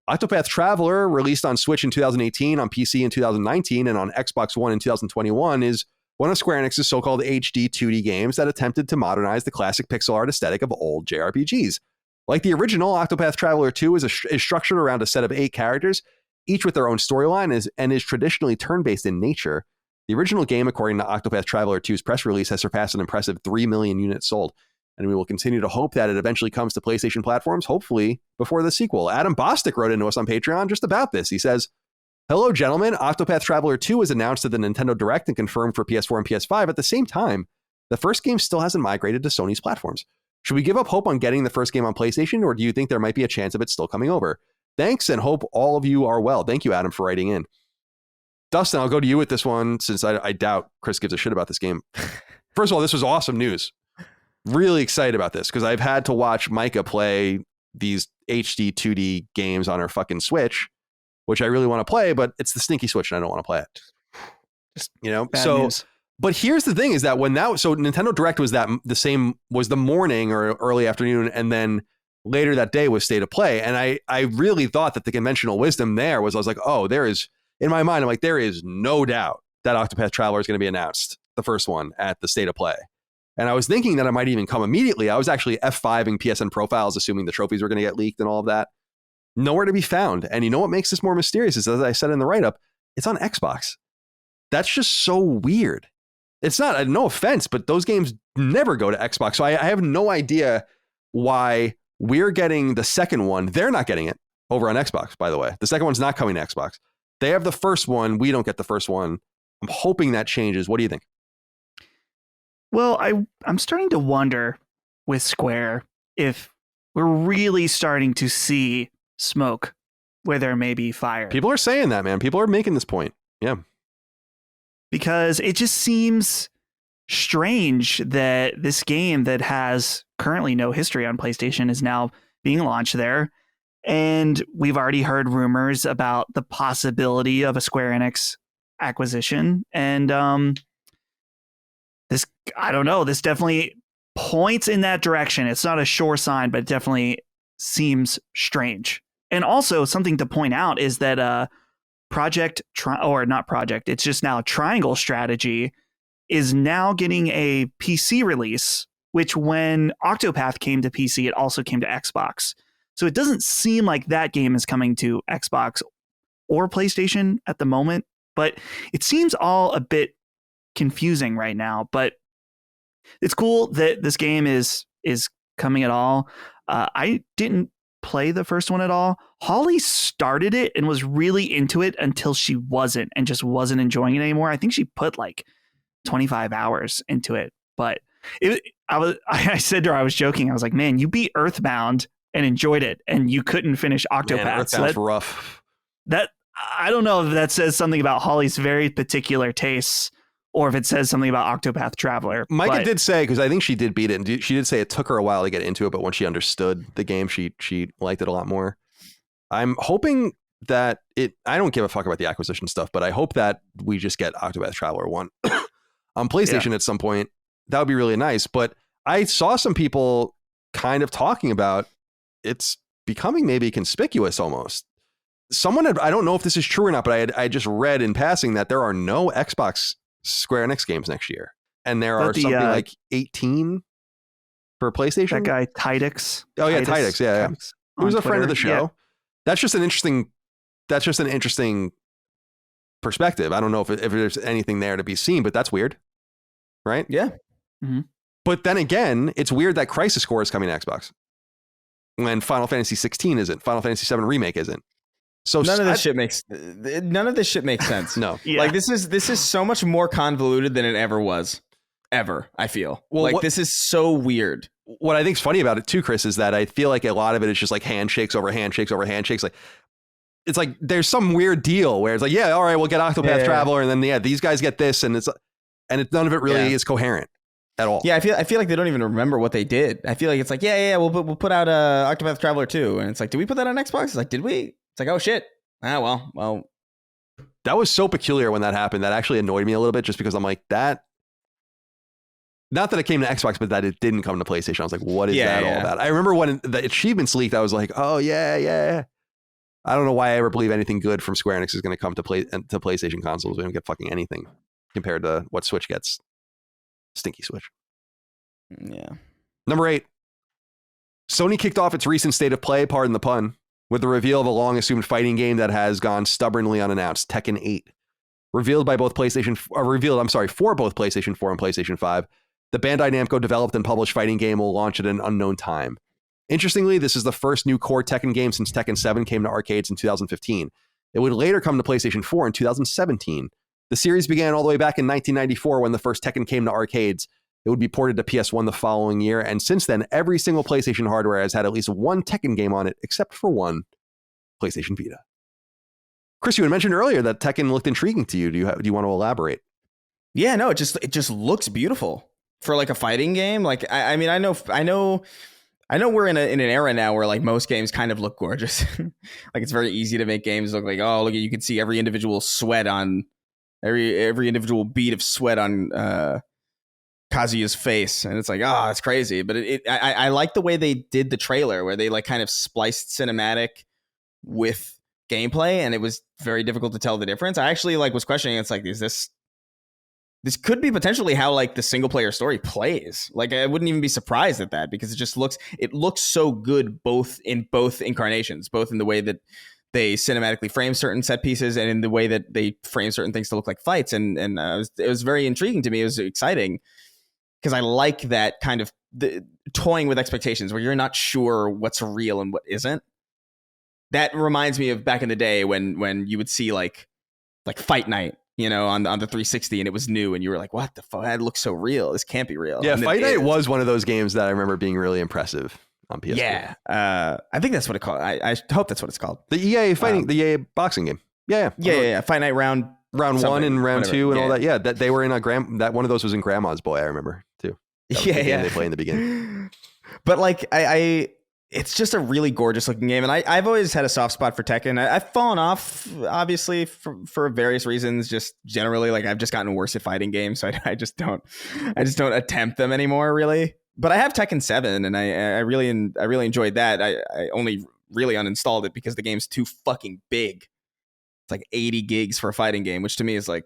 Octopath Traveler, released on Switch in 2018, on PC in 2019, and on Xbox One in 2021, is one of Square Enix's so-called HD 2D games that attempted to modernize the classic pixel art aesthetic of old JRPGs. Like the original, Octopath Traveler 2 is structured around a set of 8 characters, each with their own storyline, and is traditionally turn-based in nature. The original game, according to Octopath Traveler 2's press release, has surpassed an impressive 3 million units sold, and we will continue to hope that it eventually comes to PlayStation platforms, hopefully before the sequel. Adam Bostic wrote into us on Patreon just about this. He says, "Hello, gentlemen. Octopath Traveler 2 was announced at the Nintendo Direct and confirmed for PS4 and PS5. At the same time, the first game still hasn't migrated to Sony's platforms. Should we give up hope on getting the first game on PlayStation, or do you think there might be a chance of it still coming over? Thanks, and hope all of you are well." Thank you, Adam, for writing in. Dustin, I'll go to you with this one, since I doubt Chris gives a shit about this game. First of all, this was awesome news. Really excited about this, because I've had to watch Micah play these HD 2D games on her fucking Switch, which I really want to play, but it's the stinky Switch and I don't want to play it. Just, Bad news. But here's the thing is that so Nintendo Direct was the morning or early afternoon, and then later that day was State of Play. And I really thought that the conventional wisdom there was, I was like, oh, there is, in my mind, I'm like, there is no doubt that Octopath Traveler is going to be announced, the first one, at the State of Play. And I was thinking that it might even come immediately. I was actually F5ing PSN profiles, assuming the trophies were going to get leaked and all of that. Nowhere to be found. And you know what makes this more mysterious is, as I said in the write-up, it's on Xbox. That's just so weird. It's not, no offense, but those games never go to Xbox. So I have no idea why we're getting the second one. They're not getting it over on Xbox, by the way. The second one's not coming to Xbox. They have the first one. We don't get the first one. I'm hoping that changes. What do you think? Well, I'm starting to wonder with Square if we're really starting to see smoke where there may be fire. People are saying that, man. People are making this point. Yeah. Because it just seems strange that this game that has currently no history on PlayStation is now being launched there. And we've already heard rumors about the possibility of a Square Enix acquisition. And I don't know, this definitely points in that direction. It's not a sure sign, but it definitely seems strange And also something to point out is that it's just now Triangle Strategy is now getting a PC release, which when Octopath came to PC, it also came to Xbox. So it doesn't seem like that game is coming to Xbox or PlayStation at the moment, but it seems all a bit confusing right now. But it's cool that this game is coming at all. I didn't play the first one at all. Holly started it and was really into it until she wasn't and just wasn't enjoying it anymore. I think she put like 25 hours into it, but I said to her, I was joking. I was like, man, you beat Earthbound and enjoyed it and you couldn't finish Octopath. Man, Earthbound's rough. That I don't know if that says something about Holly's very particular tastes or if it says something about Octopath Traveler. Micah did say, because I think she did beat it, and she did say it took her a while to get into it, but when she understood the game, she liked it a lot more. I'm hoping that I don't give a fuck about the acquisition stuff, but I hope that we just get Octopath Traveler 1 on PlayStation at some point. That would be really nice. But I saw some people kind of talking about it's becoming maybe conspicuous almost. I don't know if this is true or not, but I just read in passing that there are no Xbox Square Enix games next year. And there are something like 18 for PlayStation. That guy, Tidix. Oh, yeah, Tidix. Yeah. Who's a friend of the show. Yeah. That's just an interesting perspective. I don't know if there's anything there to be seen, but that's weird. Right? Yeah. Mm-hmm. But then again, it's weird that Crisis Core is coming to Xbox when Final Fantasy 16 isn't. Final Fantasy VII Remake isn't. So none of this shit makes sense. No. Yeah. Like this is so much more convoluted than it ever was. Ever, I feel. Well, this is so weird. What I think's funny about it too, Chris, is that I feel like a lot of it is just like handshakes over handshakes over handshakes. Like it's like there's some weird deal where it's like, yeah, all right, we'll get Octopath Traveler, and then these guys get this, and none of it really is coherent at all. Yeah, I feel like they don't even remember what they did. I feel like it's like, we'll put out Octopath Traveler 2, and it's like, did we put that on Xbox? It's like, did we? It's like, oh shit. Well. That was so peculiar when that happened. That actually annoyed me a little bit, just because I'm like, that. Not that it came to Xbox, but that it didn't come to PlayStation. I was like, what is that all about? I remember when the achievements leaked, I was like, oh yeah. I don't know why I ever believe anything good from Square Enix is going to come to PlayStation consoles. We don't get fucking anything compared to what Switch gets. Stinky Switch. Yeah. Number 8. Sony kicked off its recent state of play, pardon the pun, with the reveal of a long-assumed fighting game that has gone stubbornly unannounced, Tekken 8. For both PlayStation 4 and PlayStation 5. The Bandai Namco developed and published fighting game will launch at an unknown time. Interestingly, this is the first new core Tekken game since Tekken 7 came to arcades in 2015. It would later come to PlayStation 4 in 2017. The series began all the way back in 1994 when the first Tekken came to arcades. It would be ported to PS1 the following year, and since then, every single PlayStation hardware has had at least one Tekken game on it, except for one, PlayStation Vita. Chris, you had mentioned earlier that Tekken looked intriguing to you. Do you want to elaborate? Yeah, no, it just looks beautiful for like a fighting game. Like, I mean, I know we're in an era now where like most games kind of look gorgeous. Like it's very easy to make games look like, oh, look, you can see every individual sweat on every individual bead of sweat on Kazuya's face, and it's like, oh, it's crazy. But I like the way they did the trailer, where they like kind of spliced cinematic with gameplay, and it was very difficult to tell the difference. I actually like was questioning. It's like, is this could be potentially how like the single player story plays. Like I wouldn't even be surprised at that, because it looks so good both incarnations, both in the way that they cinematically frame certain set pieces and in the way that they frame certain things to look like fights. And it was very intriguing to me. It was exciting because I like that kind of toying with expectations where you're not sure what's real and what isn't. That reminds me of back in the day when you would see like Fight Night, on the 360, and it was new, and you were like, what the fuck? That looks so real. This can't be real. Yeah, and Fight Night was one of those games that I remember being really impressive on PS4. Yeah, I think that's what it called. I hope that's what it's called. The EA fighting, the EA boxing game. Yeah. Fight Night round 1 and round 2 and all that. Yeah, that they were in that one of those was in Grandma's Boy. I remember too. They play in the beginning. But like it's just a really gorgeous looking game, and I've always had a soft spot for Tekken. I've fallen off, obviously, for various reasons. Just generally, like I've just gotten worse at fighting games, so I just don't attempt them anymore, really. But I have Tekken 7, and I really enjoyed that. I only really uninstalled it because the game's too fucking big. It's like 80 gigs for a fighting game, which to me is like,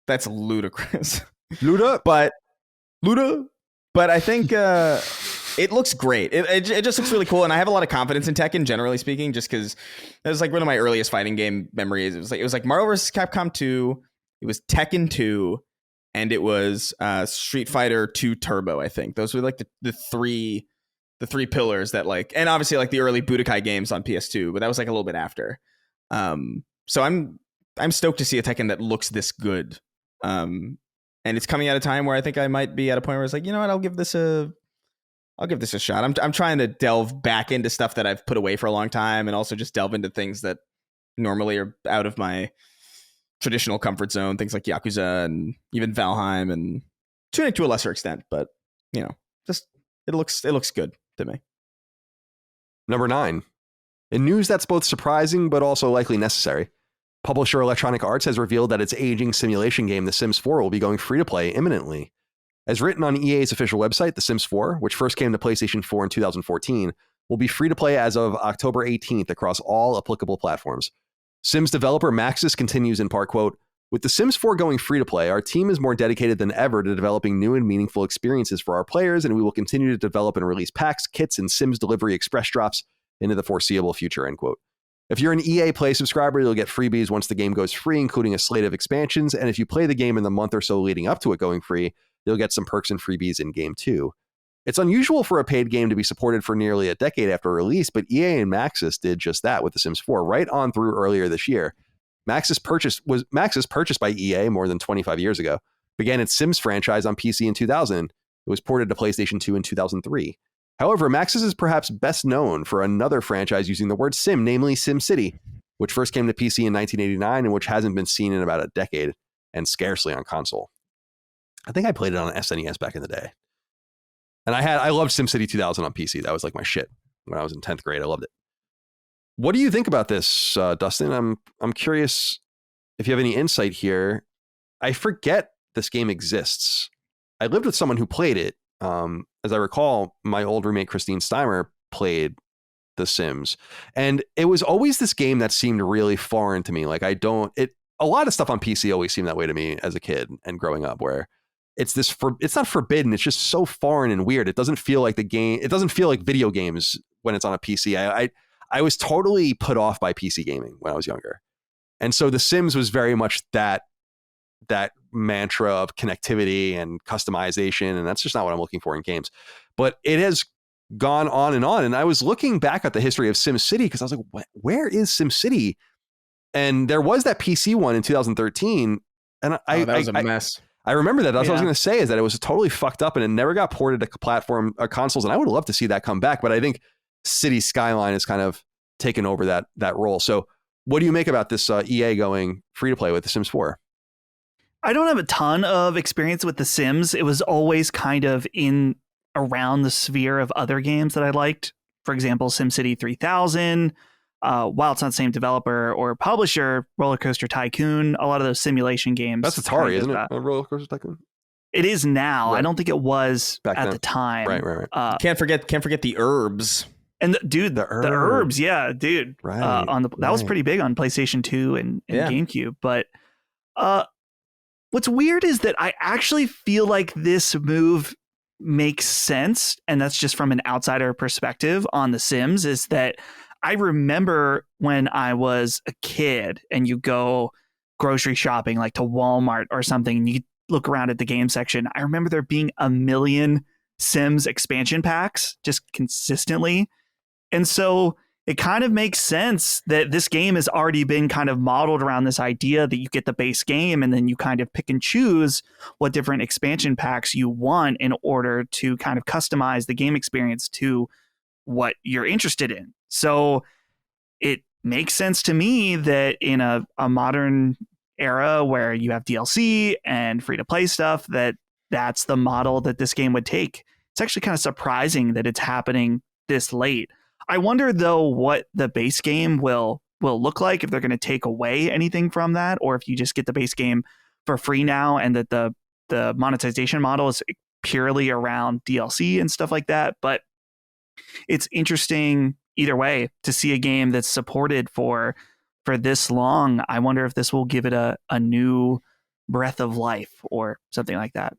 that's ludicrous. Luda. But I think it looks great. It just looks really cool, and I have a lot of confidence in Tekken, generally speaking, just because that was like one of my earliest fighting game memories. It was like Marvel vs. Capcom 2, it was Tekken 2, and it was Street Fighter 2 Turbo. I think those were like the three pillars that like, and obviously like the early Budokai games on PS2, but that was like a little bit after. So I'm stoked to see a Tekken that looks this good. And it's coming at a time where I think I might be at a point where it's like, you know what, I'll give this a shot. I'm trying to delve back into stuff that I've put away for a long time, and also just delve into things that normally are out of my traditional comfort zone, things like Yakuza and even Valheim, and Tunic to a lesser extent, but you know, just it looks good to me. Number 9. In news that's both surprising but also likely necessary, publisher Electronic Arts has revealed that its aging simulation game, The Sims 4, will be going free-to-play imminently. As written on EA's official website, The Sims 4, which first came to PlayStation 4 in 2014, will be free-to-play as of October 18th across all applicable platforms. Sims developer Maxis continues in part, quote, "With The Sims 4 going free-to-play, our team is more dedicated than ever to developing new and meaningful experiences for our players, and we will continue to develop and release packs, kits, and Sims delivery express drops into the foreseeable future," end quote. If you're an EA Play subscriber, you'll get freebies once the game goes free, including a slate of expansions, and if you play the game in the month or so leading up to it going free, you'll get some perks and freebies in game too. It's unusual for a paid game to be supported for nearly a decade after release, but EA and Maxis did just that with The Sims 4 right on through earlier this year. Maxis purchased by EA more than 25 years ago, began its Sims franchise on PC in 2000. It was ported to PlayStation 2 in 2003. However, Maxis is perhaps best known for another franchise using the word sim, namely SimCity, which first came to PC in 1989 and which hasn't been seen in about a decade and scarcely on console. I think I played it on SNES back in the day. And I loved SimCity 2000 on PC. That was like my shit when I was in 10th grade. I loved it. What do you think about this, Dustin? I'm curious if you have any insight here. I forget this game exists. I lived with someone who played it. As I recall, my old roommate Christine Steimer played The Sims, and it was always this game that seemed really foreign to me. Like a lot of stuff on PC always seemed that way to me as a kid and growing up, where it's not forbidden. It's just so foreign and weird. It doesn't feel like the game. It doesn't feel like video games when it's on a PC. I was totally put off by PC gaming when I was younger, and so The Sims was very much that mantra of connectivity and customization, and that's just not what I'm looking for in games. But it has gone on, and I was looking back at the history of SimCity because I was like, where is SimCity? And there was that PC one in 2013, and that was a mess. I remember that. That's what I was going to say, is that it was totally fucked up and it never got ported to platform or consoles, and I would love to see that come back, but I think City Skyline has kind of taken over that role. So what do you make about this EA going free to play with The Sims 4? I don't have a ton of experience with The Sims. It was always kind of in around the sphere of other games that I liked. For example, SimCity 3000, while it's not the same developer or publisher, Roller Coaster Tycoon, a lot of those simulation games. That's Atari, isn't it? Roller Coaster Tycoon? It is now. Right. I don't think it was back at then. The time. Right. Can't forget the herbs. And the herbs, yeah, dude. Right. That was pretty big on PlayStation 2 and GameCube. But what's weird is that I actually feel like this move makes sense, and that's just from an outsider perspective on The Sims, is that I remember when I was a kid and you go grocery shopping, like to Walmart or something, and you look around at the game section. I remember there being a million Sims expansion packs just consistently. And so it kind of makes sense that this game has already been kind of modeled around this idea that you get the base game and then you kind of pick and choose what different expansion packs you want in order to kind of customize the game experience to what you're interested in. So it makes sense to me that in a modern era where you have DLC and free to play stuff, that's the model that this game would take. It's actually kind of surprising that it's happening this late. I wonder, though, what the base game will look like, if they're going to take away anything from that, or if you just get the base game for free now and that the monetization model is purely around DLC and stuff like that. But it's interesting either way, to see a game that's supported for this long, I wonder if this will give it a new breath of life or something like that.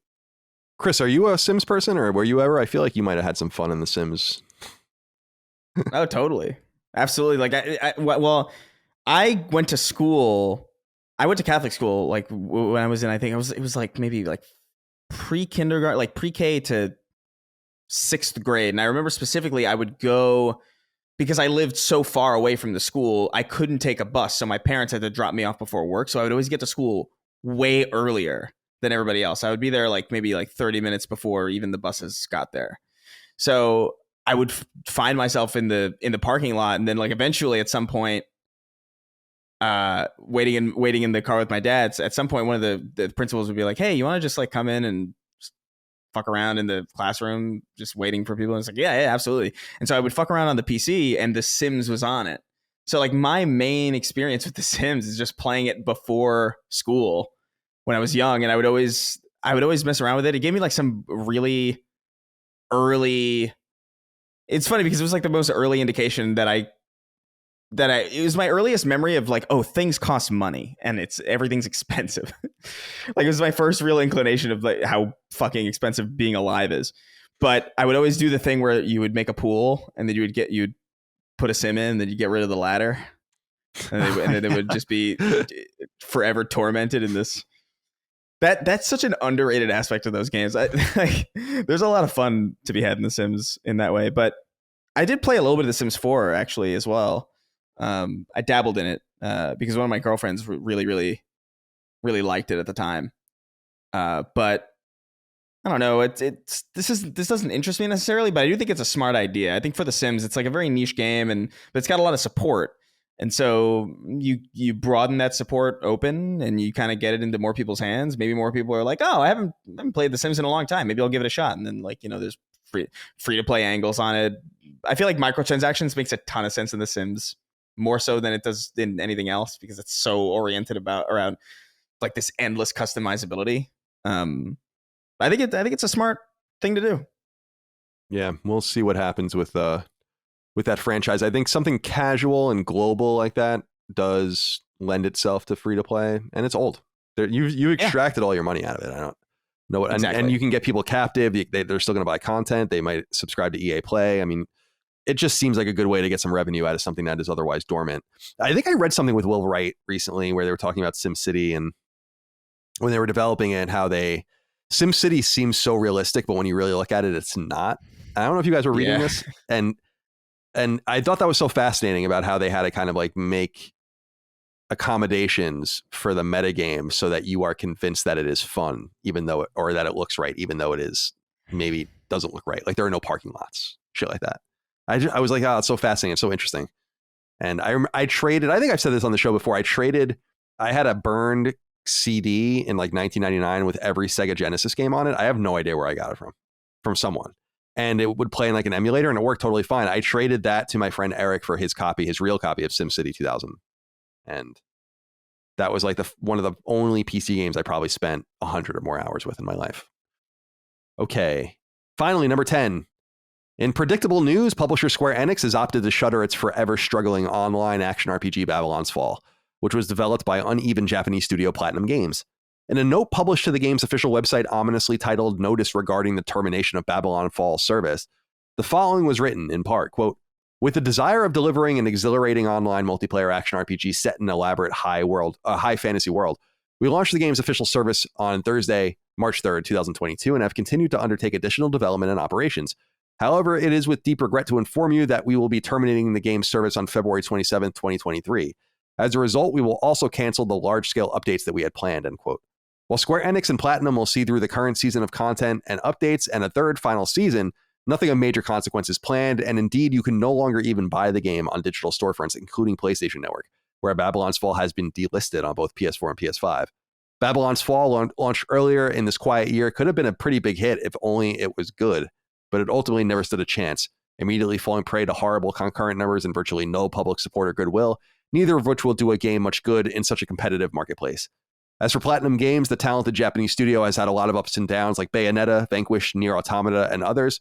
Chris, are you a Sims person, or were you ever? I feel like you might have had some fun in The Sims. Oh, totally. Absolutely. Like, I went to school. I went to Catholic school, like when I was in, I think it was like maybe like pre-kindergarten, like pre-K to 6th grade. And I remember specifically I would go, because I lived so far away from the school, I couldn't take a bus. So my parents had to drop me off before work. So I would always get to school way earlier than everybody else. I would be there like maybe like 30 minutes before even the buses got there. So I would find myself in the parking lot, and then like eventually at some point, waiting in the car with my dad. At some point, one of the principals would be like, "Hey, you want to just like come in and just fuck around in the classroom, just waiting for people?" And it's like, yeah, absolutely. And so I would fuck around on the PC, and The Sims was on it. So like my main experience with The Sims is just playing it before school when I was young, and I would always mess around with it. It gave me like some really early. It's funny because it was like the most early indication that it was my earliest memory of like, oh, things cost money and everything's expensive. Like it was my first real inclination of like how fucking expensive being alive is. But I would always do the thing where you would make a pool, and then you'd put a sim in, and then you get rid of the ladder, and then they would just be forever tormented in this. That's such an underrated aspect of those games. There's a lot of fun to be had in The Sims in that way. But I did play a little bit of The Sims 4 actually as well. I dabbled in it because one of my girlfriends really, really, really liked it at the time. But I don't know. This doesn't interest me necessarily, but I do think it's a smart idea. I think for The Sims, it's like a very niche game, but it's got a lot of support. And so you broaden that support open, and you kind of get it into more people's hands. Maybe more people are like, oh, I haven't played The Sims in a long time. Maybe I'll give it a shot. And then like, there's free to play angles on it. I feel like microtransactions makes a ton of sense in The Sims, more so than it does in anything else, because it's so oriented around like this endless customizability. I think it's a smart thing to do. Yeah, we'll see what happens with that franchise. I think something casual and global like that does lend itself to free to play, and it's old. You extracted all your money out of it. I don't know what, exactly. And you can get people captive. They're still going to buy content. They might subscribe to EA Play. I mean, it just seems like a good way to get some revenue out of something that is otherwise dormant. I think I read something with Will Wright recently where they were talking about SimCity, and when they were developing it, how SimCity seems so realistic, but when you really look at it, it's not. I don't know if you guys were reading this, and I thought that was so fascinating about how they had to kind of like make accommodations for the metagame so that you are convinced that it is fun, or that it looks right, even though it is maybe doesn't look right. Like there are no parking lots, shit like that. I was like, oh, it's so fascinating. It's so interesting. And I traded, I think I've said this on the show before. I had a burned CD in like 1999 with every Sega Genesis game on it. I have no idea where I got it from someone. And it would play in like an emulator, and it worked totally fine. I traded that to my friend Eric for his real copy of SimCity 2000. And that was like one of the only PC games I probably spent 100 or more hours with in my life. Okay. Finally, number 10. In predictable news, publisher Square Enix has opted to shutter its forever struggling online action RPG Babylon's Fall, which was developed by uneven Japanese studio Platinum Games. In a note published to the game's official website ominously titled Notice Regarding the Termination of Babylon Fall's Service, the following was written in part, quote, with the desire of delivering an exhilarating online multiplayer action RPG set in an elaborate high fantasy world, we launched the game's official service on Thursday, March 3rd, 2022, and have continued to undertake additional development and operations. However, it is with deep regret to inform you that we will be terminating the game's service on February 27th, 2023. As a result, we will also cancel the large-scale updates that we had planned, end quote. While Square Enix and Platinum will see through the current season of content and updates and a third final season, nothing of major consequence is planned, and indeed, you can no longer even buy the game on digital storefronts, including PlayStation Network, where Babylon's Fall has been delisted on both PS4 and PS5. Babylon's Fall launched earlier in this quiet year could have been a pretty big hit if only it was good, but it ultimately never stood a chance, immediately falling prey to horrible concurrent numbers and virtually no public support or goodwill, neither of which will do a game much good in such a competitive marketplace. As for Platinum Games, the talented Japanese studio has had a lot of ups and downs like Bayonetta, Vanquish, Nier Automata, and others.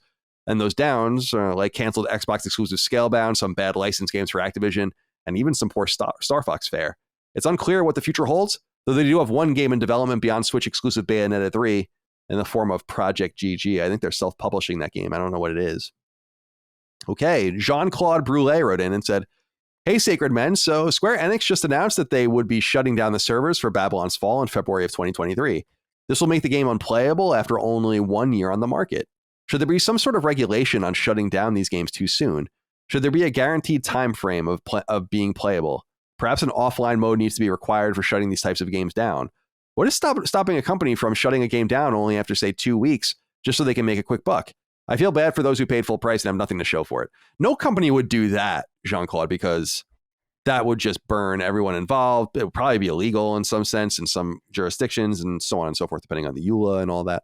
And those downs are like canceled Xbox exclusive Scalebound, some bad licensed games for Activision, and even some poor Star Fox fare. It's unclear what the future holds, though they do have one game in development beyond Switch exclusive Bayonetta 3 in the form of Project GG. I think they're self-publishing that game. I don't know what it is. Okay, Jean-Claude Brulé wrote in and said, "Hey, Sacred Men, so Square Enix just announced that they would be shutting down the servers for Babylon's Fall in February of 2023. This will make the game unplayable after only 1 year on the market. Should there be some sort of regulation on shutting down these games too soon? Should there be a guaranteed time frame of being playable? Perhaps an offline mode needs to be required for shutting these types of games down. What is stopping a company from shutting a game down only after, say, 2 weeks, just so they can make a quick buck? I feel bad for those who paid full price and have nothing to show for it." No company would do that, Jean-Claude, because that would just burn everyone involved. It would probably be illegal in some sense in some jurisdictions and so on and so forth, depending on the EULA and all that.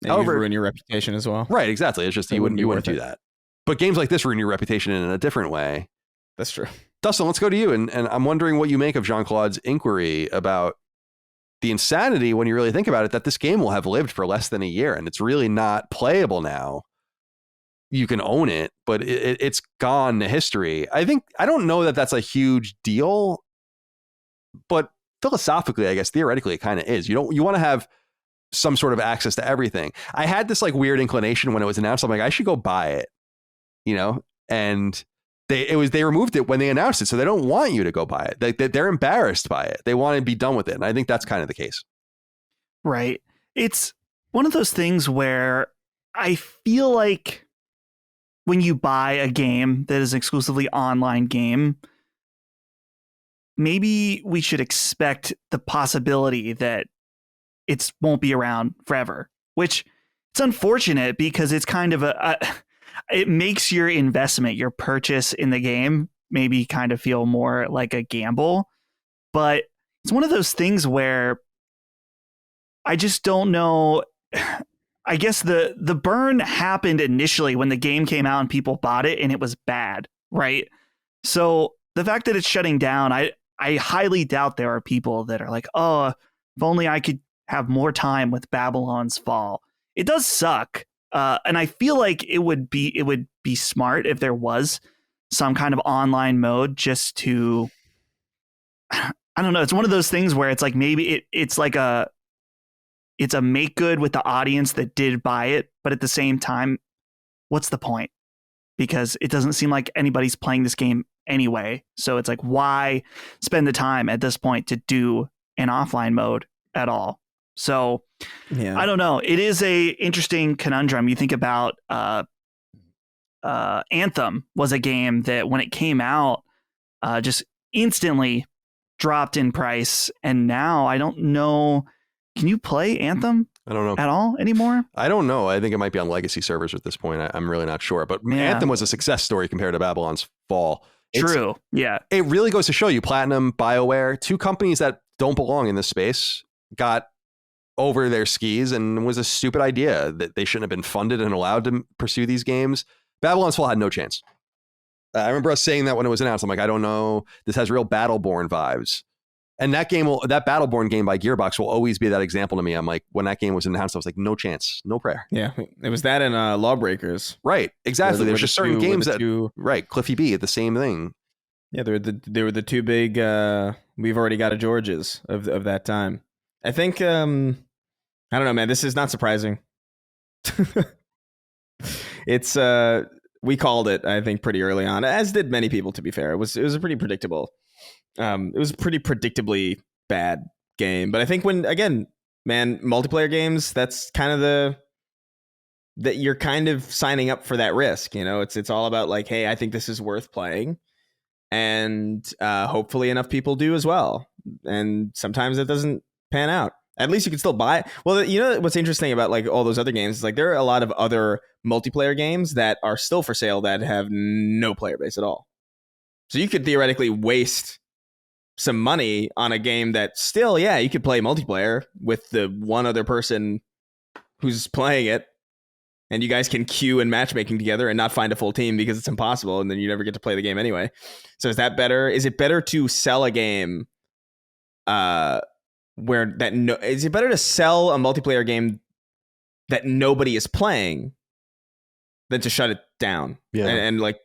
And however, you ruin your reputation as well. Right, exactly. It's just you wouldn't do that. But games like this ruin your reputation in a different way. That's true. Dustin, let's go to you. And I'm wondering what you make of Jean-Claude's inquiry about the insanity, when you really think about it, that this game will have lived for less than a year and it's really not playable now. You can own it, but it's gone to history. I don't know that that's a huge deal, but philosophically, I guess theoretically it kind of is. You want to have some sort of access to everything. I had this like weird inclination when it was announced. I'm like, I should go buy it, and they removed it when they announced it. So they don't want you to go buy it. They're embarrassed by it. They want to be done with it. And I think that's kind of the case. Right. It's one of those things where I feel like when you buy a game that is exclusively online game, maybe we should expect the possibility that it won't be around forever, which it's unfortunate because it's kind of it makes your investment, your purchase in the game, maybe kind of feel more like a gamble. But it's one of those things where I just don't know. I guess the burn happened initially when the game came out and people bought it and it was bad, right? So the fact that it's shutting down, I highly doubt there are people that are like, oh, if only I could have more time with Babylon's Fall. It does suck. And I feel like it would be smart if there was some kind of online mode just to, I don't know. It's one of those things where it's like, maybe it's a make good with the audience that did buy it. But at the same time, what's the point? Because it doesn't seem like anybody's playing this game anyway. So it's like, why spend the time at this point to do an offline mode at all? So yeah. I don't know. It is a interesting conundrum. You think about Anthem was a game that when it came out, just instantly dropped in price. And now I don't know. Can you play Anthem? I don't know at all anymore. I don't know. I think it might be on legacy servers at this point. I'm really not sure. But Anthem was a success story compared to Babylon's Fall. True. Yeah. It really goes to show you Platinum, BioWare, two companies that don't belong in this space, got over their skis and was a stupid idea that they shouldn't have been funded and allowed to pursue these games. Babylon's Fall had no chance. I remember us saying that when it was announced. I'm like, I don't know. This has real Battleborn vibes. And that Battleborn game by Gearbox will always be that example to me. I'm like, when that game was announced, I was like, no chance, no prayer. Yeah, it was that and Lawbreakers. Right, exactly. There's just certain games that, right, Cliffy B at the same thing. Yeah, they were the two big, we've already got a Georges of that time. I think, I don't know, man, this is not surprising. It's, we called it, I think, pretty early on, as did many people, to be fair. It was a pretty predictable. It was a pretty predictably bad game, but I think when, again, man, multiplayer games, that's kind of that you're kind of signing up for that risk. It's all about like, hey, I think this is worth playing, and hopefully enough people do as well. And sometimes it doesn't pan out. At least you can still buy it. Well, what's interesting about like all those other games is like there are a lot of other multiplayer games that are still for sale that have no player base at all. So you could theoretically waste some money on a game that still, yeah, you could play multiplayer with the one other person who's playing it, and you guys can queue and matchmaking together and not find a full team because it's impossible, and then you never get to play the game anyway. So is that better? Is it better to sell a game is it better to sell a multiplayer game that nobody is playing than to shut it down Yeah. and like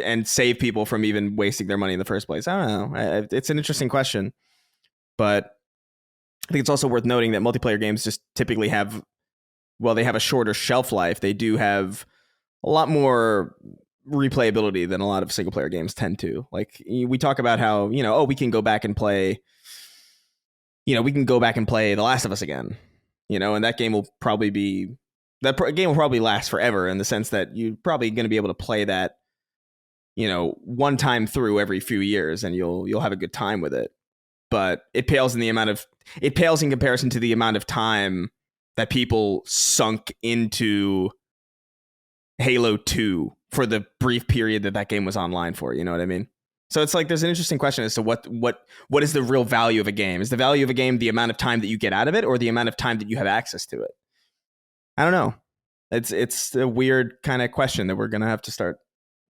and save people from even wasting their money in the first place. I don't know. It's an interesting question, but I think it's also worth noting that multiplayer games just typically have, well, they have a shorter shelf life. They do have a lot more replayability than a lot of single player games tend to. Like we talk about how, we can go back and play, we can go back and play The Last of Us again, and that game will probably game will probably last forever in the sense that you're probably going to be able to play that, one time through every few years, and you'll have a good time with it. But it pales in comparison to the amount of time that people sunk into Halo 2 for the brief period that game was online for. You know what I mean? So it's like there's an interesting question as to what is the real value of a game? Is the value of a game the amount of time that you get out of it, or the amount of time that you have access to it? I don't know. It's a weird kind of question that we're gonna have to start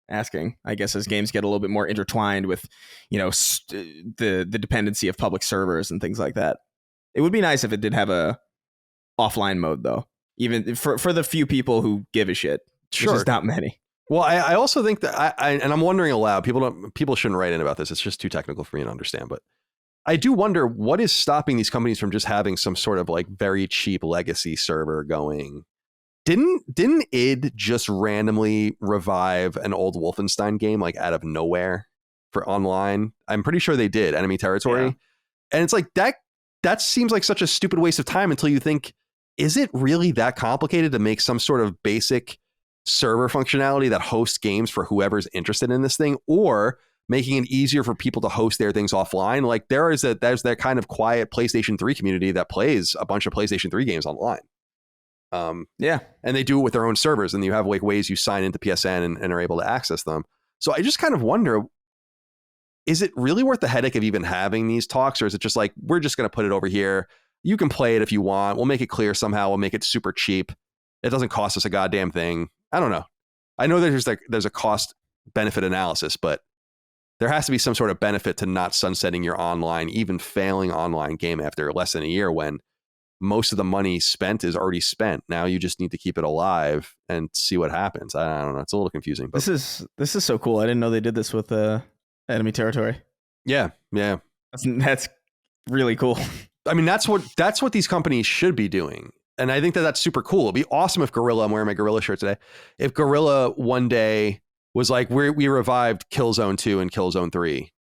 asking, I guess, as games get a little bit more intertwined with, the dependency of public servers and things like that. It would be nice if it did have a offline mode, though, even for the few people who give a shit. Sure, which is not many. Well, I also think that and I'm wondering aloud. People shouldn't write in about this. It's just too technical for me to understand, but I do wonder what is stopping these companies from just having some sort of like very cheap legacy server going. Didn't id just randomly revive an old Wolfenstein game like out of nowhere for online? I'm pretty sure they did, Enemy Territory. Yeah. And it's like that seems like such a stupid waste of time until you think, is it really that complicated to make some sort of basic server functionality that hosts games for whoever's interested in this thing, or making it easier for people to host their things offline? Like there's that kind of quiet PlayStation 3 community that plays a bunch of PlayStation 3 games online. Yeah. And they do it with their own servers, and you have like ways you sign into PSN and are able to access them. So I just kind of wonder, is it really worth the headache of even having these talks? Or is it just like, we're just going to put it over here. You can play it if you want. We'll make it clear somehow. We'll make it super cheap. It doesn't cost us a goddamn thing. I don't know. I know there's a cost benefit analysis, but there has to be some sort of benefit to not sunsetting your online, even failing online game after less than a year, when most of the money spent is already spent. Now you just need to keep it alive and see what happens. I don't know. It's a little confusing. But this is so cool. I didn't know they did this with Enemy Territory. Yeah. That's really cool. I mean, that's what these companies should be doing. And I think that's super cool. It'd be awesome if Guerrilla, I'm wearing my Guerrilla shirt today, if Guerrilla one day was like, we revived Killzone 2 and Killzone 3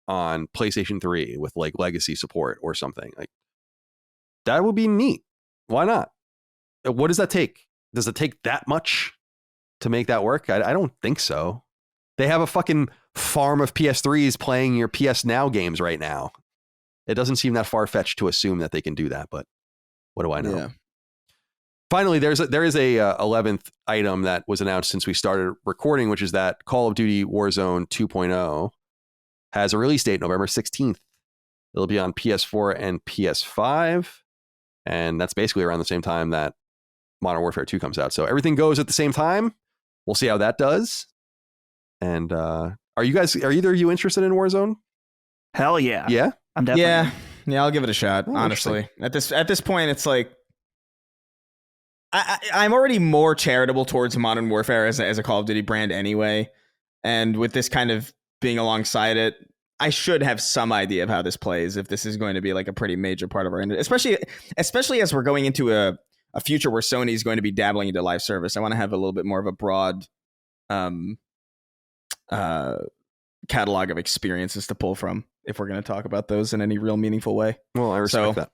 on PlayStation 3 with like legacy support or something. Like, that would be neat. Why not? What does that take? Does it take that much to make that work? I don't think so. They have a fucking farm of PS3s playing your PS Now games right now. It doesn't seem that far-fetched to assume that they can do that, but what do I know? Yeah. Finally, there is a 11th item that was announced since we started recording, which is that Call of Duty Warzone 2.0 has a release date, November 16th. It'll be on PS4 and PS5. And that's basically around the same time that Modern Warfare 2 comes out. So everything goes at the same time. We'll see how that does. And are either of you interested in Warzone? Hell yeah. Yeah? I'm definitely. Yeah, I'll give it a shot, honestly. At this point, it's like I'm already more charitable towards Modern Warfare as a Call of Duty brand anyway. And with this kind of being alongside it, I should have some idea of how this plays, if this is going to be like a pretty major part of our industry, especially as we're going into a future where Sony is going to be dabbling into live service. I want to have a little bit more of a broad catalog of experiences to pull from if we're going to talk about those in any real meaningful way. Well, I respect that.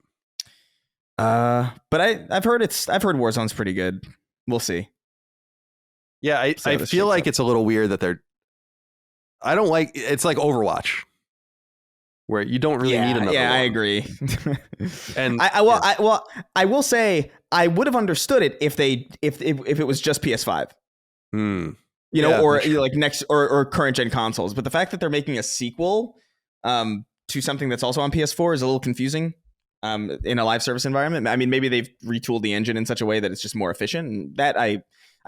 But I've heard Warzone's pretty good. We'll see. Yeah, I feel like it's a little weird that I don't like, it's like Overwatch, where you don't really need another one. I agree. And I will say I would have understood it if it was just PS5. Like next or current gen consoles. But the fact that they're making a sequel to something that's also on PS4 is a little confusing in a live service environment. I mean, maybe they've retooled the engine in such a way that it's just more efficient. And that I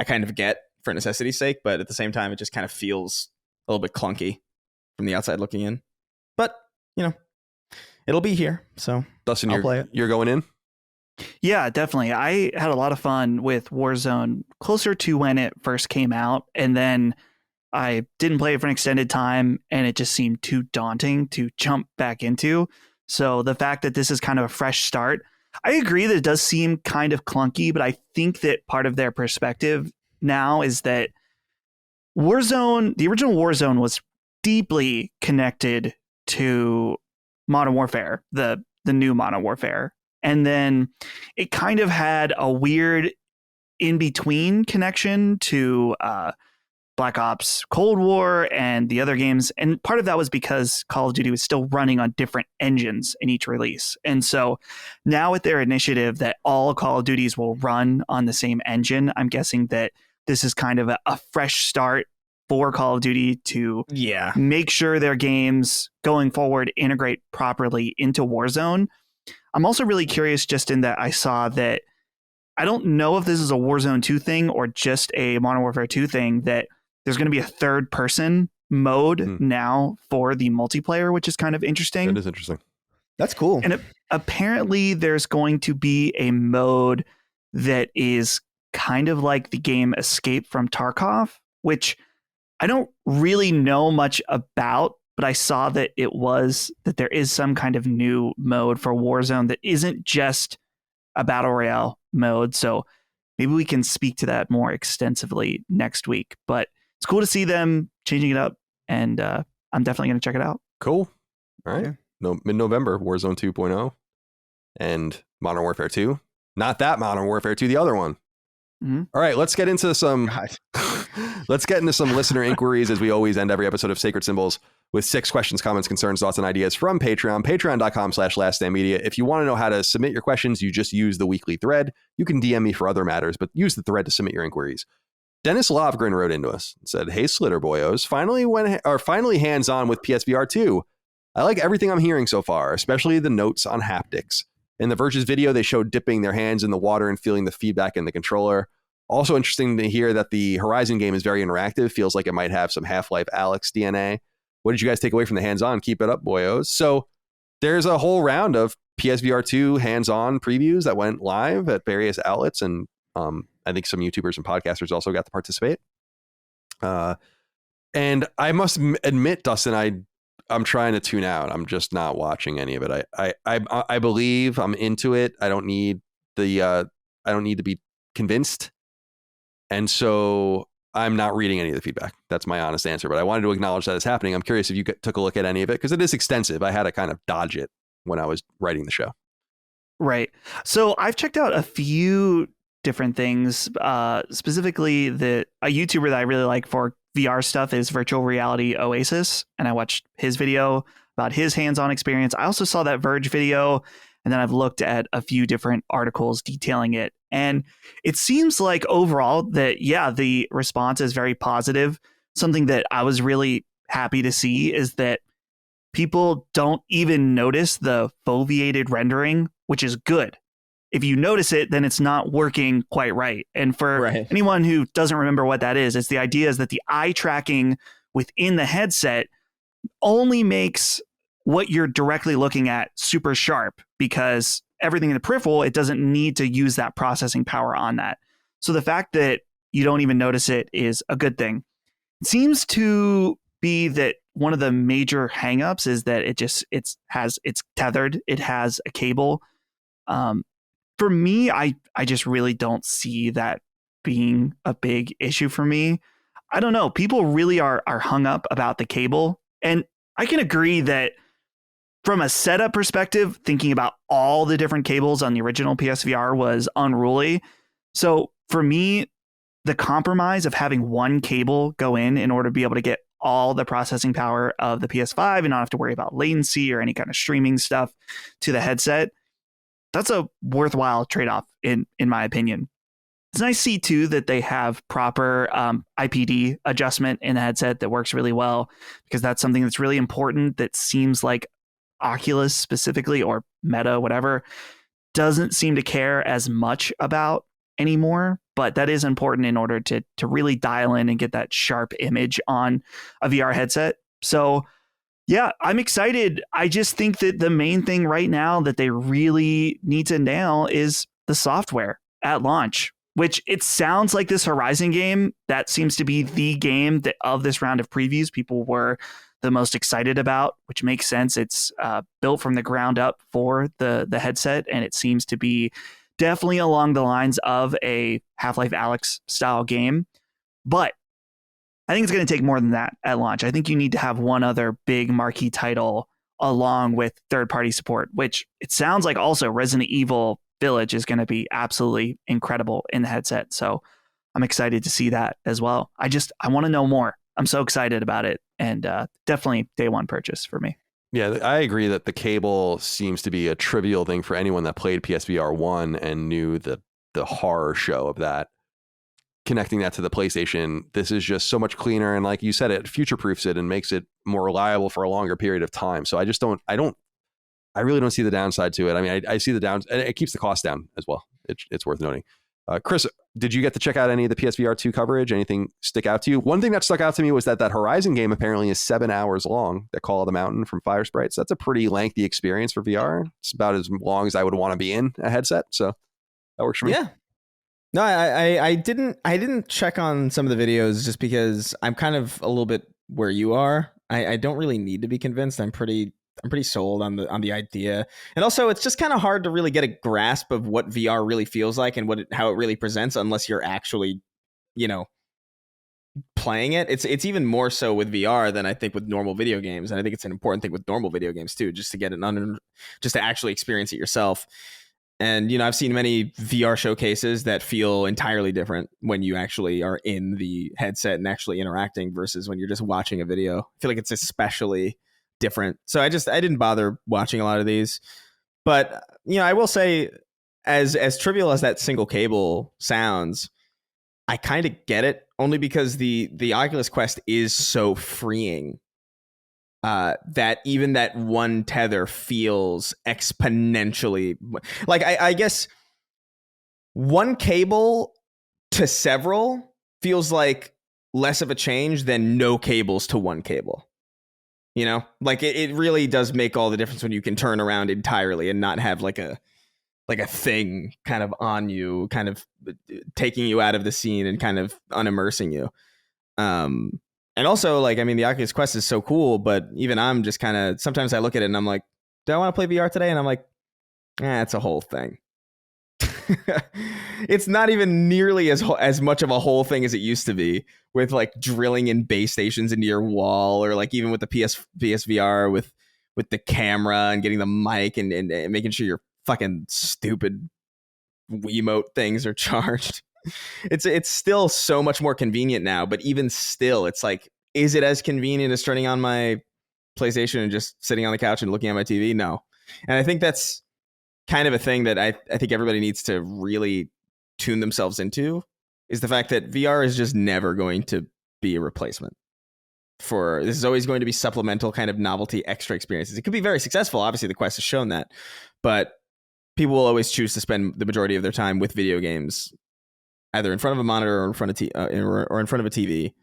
kind of get for necessity's sake, but at the same time, it just kind of feels a little bit clunky from the outside looking in. But it'll be here. So Dustin, I'll play it. You're going in? Yeah, definitely. I had a lot of fun with Warzone closer to when it first came out, and then I didn't play it for an extended time, and it just seemed too daunting to jump back into. So the fact that this is kind of a fresh start, I agree that it does seem kind of clunky, but I think that part of their perspective now is that Warzone, the original Warzone, was deeply connected to Modern Warfare, the new Modern Warfare. And then it kind of had a weird in between connection to Black Ops Cold War and the other games. And part of that was because Call of Duty was still running on different engines in each release. And so now with their initiative that all Call of Duties will run on the same engine, I'm guessing that this is kind of a fresh start for Call of Duty to make sure their games going forward integrate properly into Warzone. I'm also really curious just in that I saw that I don't know if this is a Warzone 2 thing or just a Modern Warfare 2 thing, that there's going to be a third person mode now for the multiplayer, which is kind of interesting. That is interesting. That's cool. And apparently there's going to be a mode that is kind of like the game Escape from Tarkov, which I don't really know much about, but I saw that there is some kind of new mode for Warzone that isn't just a battle royale mode. So maybe we can speak to that more extensively next week, but it's cool to see them changing it up, and I'm definitely going to check it out. Cool. All right. Yeah. No, mid-November, Warzone 2.0 and Modern Warfare 2. Not that Modern Warfare 2, the other one. Mm-hmm. All right, let's get into some listener inquiries, as we always end every episode of Sacred Symbols with 6 questions, comments, concerns, thoughts, and ideas from Patreon, patreon.com/laststandmedia. If you want to know how to submit your questions, you just use the weekly thread. You can DM me for other matters, but use the thread to submit your inquiries. Dennis Lovgren wrote into us and said, "Hey, Slitter Boyos, finally hands-on with PSVR 2. I like everything I'm hearing so far, especially the notes on haptics. In the Verge's video, they showed dipping their hands in the water and feeling the feedback in the controller. Also interesting to hear that the Horizon game is very interactive. Feels like it might have some Half-Life Alyx DNA. What did you guys take away from the hands-on? Keep it up, boyos." So there's a whole round of PSVR 2 hands-on previews that went live at various outlets, and I think some YouTubers and podcasters also got to participate. And I must admit, Dustin, I'm trying to tune out. I'm just not watching any of it. I believe I'm into it. I don't need to be convinced. And so I'm not reading any of the feedback. That's my honest answer. But I wanted to acknowledge that it's happening. I'm curious if you took a look at any of it, because it is extensive. I had to kind of dodge it when I was writing the show. Right. So I've checked out a few different things. Specifically, a YouTuber that I really like for VR stuff is Virtual Reality Oasis, and I watched his video about his hands-on experience. I also saw that Verge video, and then I've looked at a few different articles detailing it. And it seems like overall that, yeah, the response is very positive. Something that I was really happy to see is that people don't even notice the foveated rendering, which is good. If you notice it, then it's not working quite right. And for anyone who doesn't remember what that is, it's the idea is that the eye tracking within the headset only makes what you're directly looking at super sharp, because everything in the peripheral, it doesn't need to use that processing power on that. So the fact that you don't even notice it is a good thing. It seems to be that one of the major hangups is that it's tethered. It has a cable. For me, I just really don't see that being a big issue for me. I don't know. People really are hung up about the cable. And I can agree that from a setup perspective, thinking about all the different cables on the original PSVR was unruly. So for me, the compromise of having one cable go in order to be able to get all the processing power of the PS5 and not have to worry about latency or any kind of streaming stuff to the headset, that's a worthwhile trade-off in my opinion. It's nice to see too that they have proper IPD adjustment in the headset that works really well, because that's something that's really important that seems like Oculus specifically, or Meta, whatever, doesn't seem to care as much about anymore. But that is important in order to really dial in and get that sharp image on a VR headset. So yeah, I'm excited. I just think that the main thing right now that they really need to nail is the software at launch, which it sounds like this Horizon game, that seems to be the game that of this round of previews people were the most excited about, which makes sense. It's built from the ground up for the headset, and it seems to be definitely along the lines of a Half-Life Alyx style game. But I think it's going to take more than that at launch. I think you need to have one other big marquee title along with third-party support, which it sounds like also Resident Evil Village is going to be absolutely incredible in the headset. So I'm excited to see that as well. I want to know more. I'm so excited about it, and definitely day one purchase for me. Yeah, I agree that the cable seems to be a trivial thing for anyone that played PSVR 1 and knew the horror show of that. Connecting that to the PlayStation, this is just so much cleaner, and like you said, it future-proofs it and makes it more reliable for a longer period of time. So I really don't see the downside to it. I mean, I see the downs, and it keeps the cost down as well. It's worth noting. Chris, did you get to check out any of the PSVR 2 coverage? Anything stick out to you? One thing that stuck out to me was that Horizon game apparently is 7 hours long, that Call of the Mountain from Fire Sprites. That's a pretty lengthy experience for VR. It's about as long as I would want to be in a headset. So that works for me. Yeah. No, I didn't check on some of the videos just because I'm kind of a little bit where you are. I don't really need to be convinced. I'm pretty sold on the idea, and also it's just kind of hard to really get a grasp of what VR really feels like and how it really presents unless you're actually, playing it. It's even more so with VR than I think with normal video games, and I think it's an important thing with normal video games too, just to get just to actually experience it yourself. And I've seen many VR showcases that feel entirely different when you actually are in the headset and actually interacting versus when you're just watching a video. I feel like it's especially different. So I didn't bother watching a lot of these. But I will say, as trivial as that single cable sounds, I kind of get it, only because the Oculus Quest is so freeing that even that one tether feels exponentially like I guess one cable to several feels like less of a change than no cables to one cable. Like it really does make all the difference when you can turn around entirely and not have like a thing kind of on you, kind of taking you out of the scene and kind of unimmersing you. And also, the Oculus Quest is so cool, but even I'm just kind of, sometimes I look at it and I'm like, do I want to play VR today? And I'm like, it's a whole thing. It's not even nearly as much of a whole thing as it used to be, with drilling in base stations into your wall, or even with the PSVR with the camera and getting the mic and making sure your fucking stupid Wiimote things are charged. It's still so much more convenient now, but even still, it's like, is it as convenient as turning on my PlayStation and just sitting on the couch and looking at my TV? No. And I think that's kind of a thing that I think everybody needs to really tune themselves into, is the fact that VR is just never going to be a replacement for, this is always going to be supplemental kind of novelty extra experiences. It could be very successful. Obviously the Quest has shown that, but people will always choose to spend the majority of their time with video games, either in front of a monitor or in front of or in front of a TV.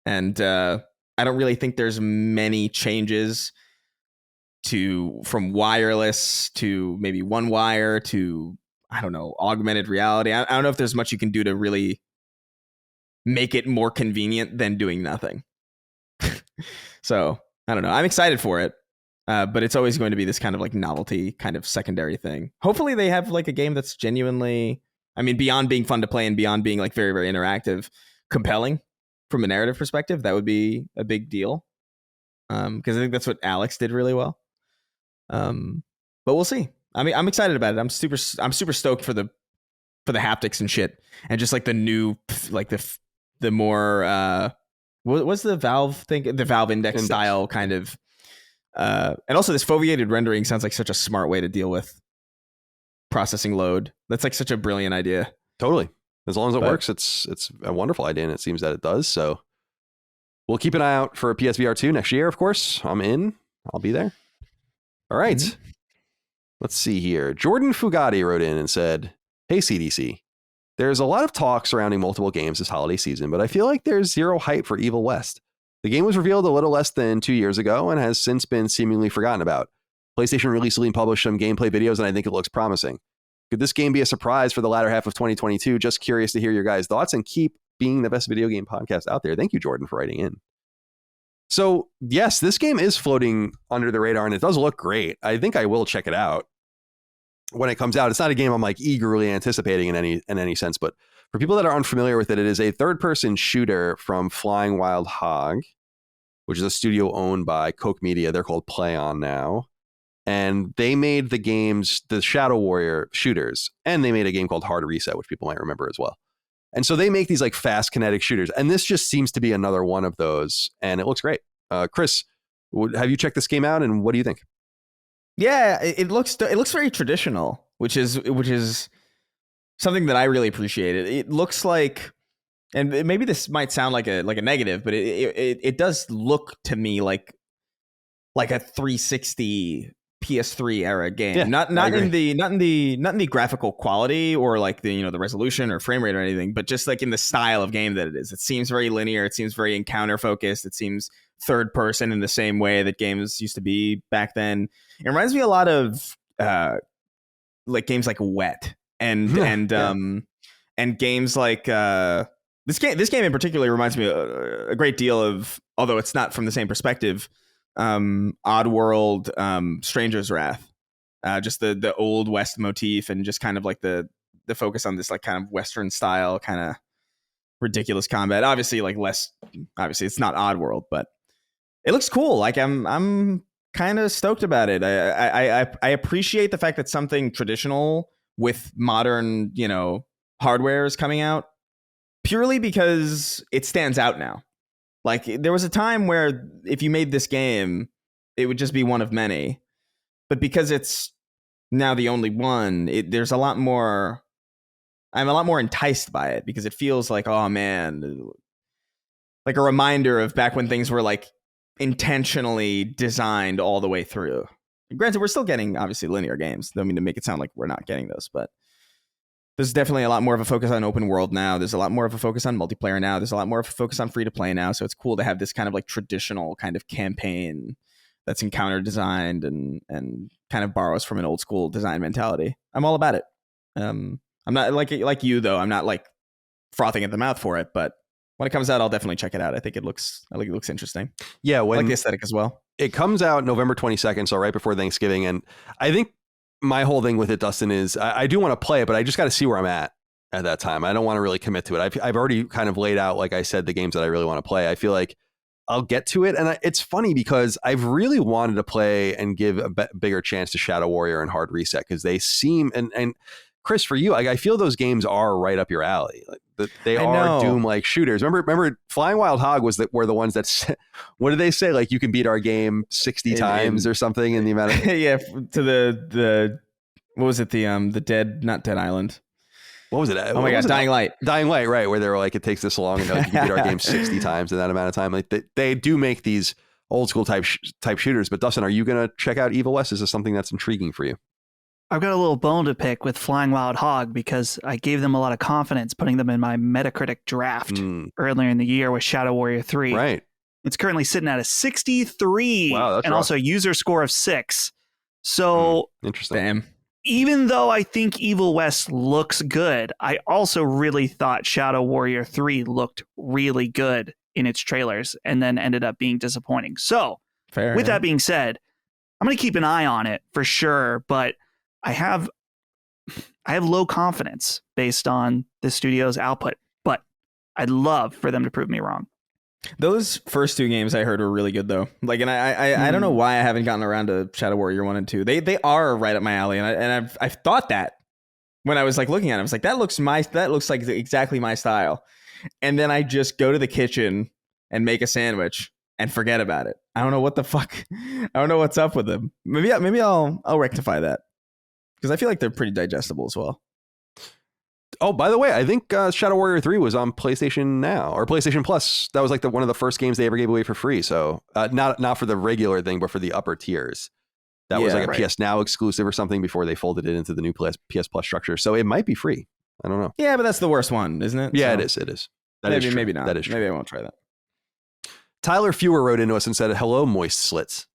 And I don't really think there's many changes from wireless to maybe one wire to, I don't know, augmented reality. I don't know if there's much you can do to really make it more convenient than doing nothing. So I don't know. I'm excited for it. But it's always going to be this kind of novelty kind of secondary thing. Hopefully they have a game that's genuinely, beyond being fun to play and beyond being very, very interactive, compelling from a narrative perspective. That would be a big deal. Because I think that's what Alyx did really well. But we'll see. I'm excited about it. I'm super stoked for the haptics and shit, and just the new the more what's the Valve thing? The Valve Index style kind of. And also this foveated rendering sounds like such a smart way to deal with processing load. That's such a brilliant idea. Totally. As long as it works, it's a wonderful idea, and it seems that it does. So we'll keep an eye out for PSVR 2 next year, of course. I'm in. I'll be there. All right. Mm-hmm. Let's see here. Jordan Fugati wrote in and said, "Hey, CDC. There's a lot of talk surrounding multiple games this holiday season, but I feel like there's zero hype for Evil West. The game was revealed a little less than 2 years ago and has since been seemingly forgotten about. PlayStation recently published some gameplay videos, and I think it looks promising. Could this game be a surprise for the latter half of 2022? Just curious to hear your guys' thoughts and keep being the best video game podcast out there. Thank you, Jordan, for writing in. So yes, this game is floating under the radar and it does look great. I think I will check it out when it comes out. It's not a game I'm like eagerly anticipating in any sense, but for people that are unfamiliar with it, it is a third-person shooter from Flying Wild Hog, which is a studio owned by Koch Media. They're called PlayOn now. And they made the games, the Shadow Warrior shooters, and they made a game called Hard Reset, which people might remember as well. And so they make these like fast kinetic shooters. And this just seems to be another one of those. And it looks great. Chris, have you checked this game out? And what do you think? Yeah, it looks very traditional, which is something that I really appreciate. It looks like, and maybe this might sound like a negative, but it does look to me like a 360 PS3 era game. Yeah, not in the graphical quality or like the resolution or frame rate or anything, but just like in the style of game that it is. It seems very linear. It seems very encounter focused. It seems third person in the same way that games used to be back then. It reminds me a lot of like games like Wet and games like this game in particular reminds me a great deal of, although it's not from the same perspective, Oddworld, Stranger's Wrath, just the old West motif and just kind of like the focus on this like kind of Western style kind of ridiculous combat. Obviously it's not Oddworld, but it looks cool. Like I'm kind of stoked about it. I appreciate the fact that something traditional with modern hardware is coming out, purely because it stands out now. Like there was a time where if you made this game, it would just be one of many. But because it's now the only one, there's a lot more. I'm a lot more enticed by it because it feels like, oh man, like a reminder of back when things were like intentionally designed all the way through. Granted, we're still getting obviously linear games. I mean, to make it sound like we're not getting those, but there's definitely a lot more of a focus on open world now. There's a lot more of a focus on multiplayer now. There's a lot more of a focus on free to play now. So it's cool to have this kind of like traditional kind of campaign that's encounter designed and kind of borrows from an old school design mentality. I'm all about it. I'm not like you though. I'm not like frothing at the mouth for it, but when it comes out, I'll definitely check it out. I think it looks interesting. Yeah, I like the aesthetic as well. It comes out November 22nd, so right before Thanksgiving, and I think my whole thing with it, Dustin, is I do want to play it, but I just got to see where I'm at that time. I don't want to really commit to it. I've already kind of laid out, like I said, the games that I really want to play. I feel like I'll get to it. And it's funny because I've really wanted to play and give a bigger chance to Shadow Warrior and Hard Reset because they seem, and Chris, for you, like I feel those games are right up your alley. Like they are Doom-like shooters. Remember, Flying Wild Hog were the ones that, what did they say? Like you can beat our game 60 times or something in the amount of yeah, to the what was it? The Dead Island. What was it? Oh my God, Dying Light. Dying Light, right? Where they were like, it takes this long and you can beat our game 60 times in that amount of time. Like they do make these old school type shooters. But Dustin, are you going to check out Evil West? Is this something that's intriguing for you? I've got a little bone to pick with Flying Wild Hog because I gave them a lot of confidence putting them in my Metacritic draft earlier in the year with Shadow Warrior 3. Right. It's currently sitting at a 63 and rough. Also a user score of 6. So interesting. Damn. Even though I think Evil West looks good, I also really thought Shadow Warrior 3 looked really good in its trailers and then ended up being disappointing. So with that being said, I'm going to keep an eye on it for sure, but I have low confidence based on the studio's output, but I'd love for them to prove me wrong. Those first two games I heard were really good though. Like, and I don't know why I haven't gotten around to Shadow Warrior 1 and 2. They are right up my alley, and I've thought that when I was like looking at it, I was like, that looks like exactly my style. And then I just go to the kitchen and make a sandwich and forget about it. I don't know what the fuck. I don't know what's up with them. Maybe I'll rectify that. Because I feel like they're pretty digestible as well. Oh, by the way, I think Shadow Warrior 3 was on PlayStation Now or PlayStation Plus. That was like one of the first games they ever gave away for free. So not for the regular thing, but for the upper tiers. That was like a PS Now exclusive or something before they folded it into the new PS Plus structure. So it might be free. I don't know. Yeah, but that's the worst one, isn't it? Yeah, so it is. Maybe not. That is true. Maybe I won't try that. Tyler Fewer wrote into us and said, "Hello, moist slits.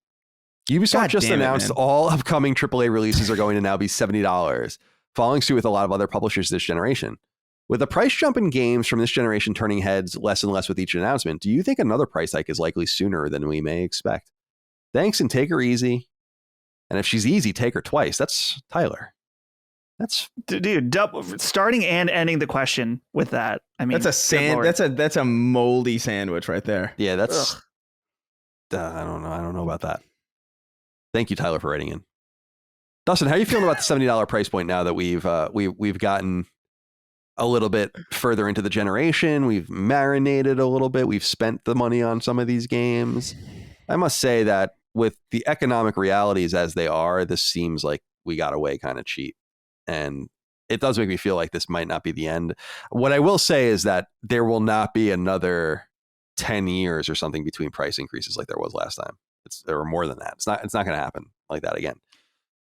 Ubisoft just announced all upcoming AAA releases are going to now be $70. following suit with a lot of other publishers this generation. With the price jump in games from this generation turning heads less and less with each announcement, do you think another price hike is likely sooner than we may expect? Thanks, and take her easy. And if she's easy, take her twice. That's Tyler. That's dude. Starting and ending the question with that. I mean, that's a moldy sandwich right there. Yeah, that's. I don't know. I don't know about that. Thank you, Tyler, for writing in. Dustin, how are you feeling about the $70 price point now that we've gotten a little bit further into the generation? We've marinated a little bit. We've spent the money on some of these games. I must say that with the economic realities as they are, this seems like we got away kind of cheap. And it does make me feel like this might not be the end. What I will say is that there will not be another 10 years or something between price increases like there was last time. There were more than that. It's not going to happen like that again.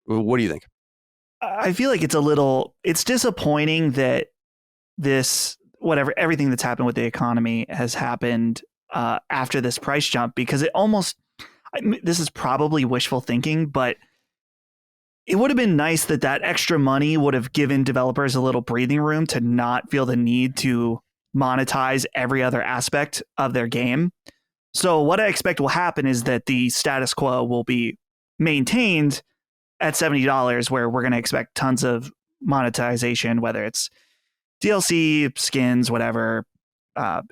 What do you think? I feel like it's disappointing that everything that's happened with the economy has happened after this price jump, because this is probably wishful thinking, but it would have been nice that extra money would have given developers a little breathing room to not feel the need to monetize every other aspect of their game. So what I expect will happen is that the status quo will be maintained at $70, where we're going to expect tons of monetization, whether it's DLC, skins, whatever,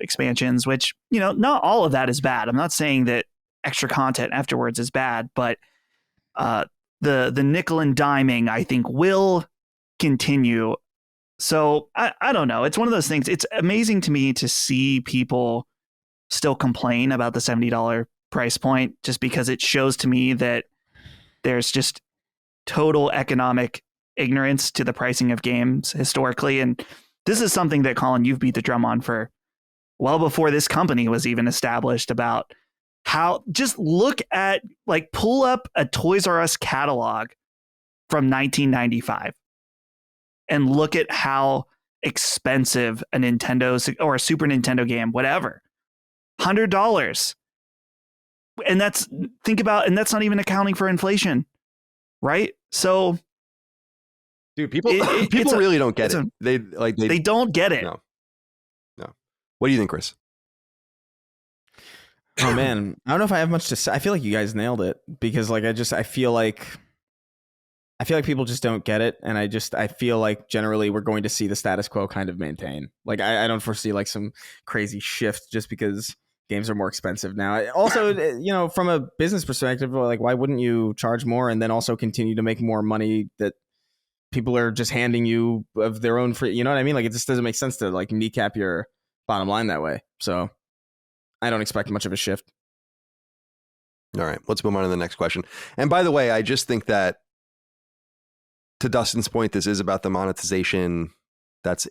expansions, which, not all of that is bad. I'm not saying that extra content afterwards is bad, but the nickel and diming, I think, will continue. So I don't know. It's one of those things. It's amazing to me to see people still complain about the $70 price point, just because it shows to me that there's just total economic ignorance to the pricing of games historically. And this is something that, Colin, you've beat the drum on for well before this company was even established, about how, just look at, pull up a Toys R Us catalog from 1995 and look at how expensive a Nintendo or a Super Nintendo game, whatever, $100. And that's not even accounting for inflation, right? So, dude, people really don't get it. They don't get it. No. What do you think, Chris? Oh man, I don't know if I have much to say. I feel like you guys nailed it, because I feel like people just don't get it, and I feel like generally we're going to see the status quo kind of maintain. I don't foresee some crazy shift just because games are more expensive now. Also, from a business perspective, why wouldn't you charge more and then also continue to make more money that people are just handing you of their own free? You know what I mean? It just doesn't make sense to kneecap your bottom line that way. So I don't expect much of a shift. All right, let's move on to the next question. And by the way, I just think that, to Dustin's point, this is about the monetization. That's,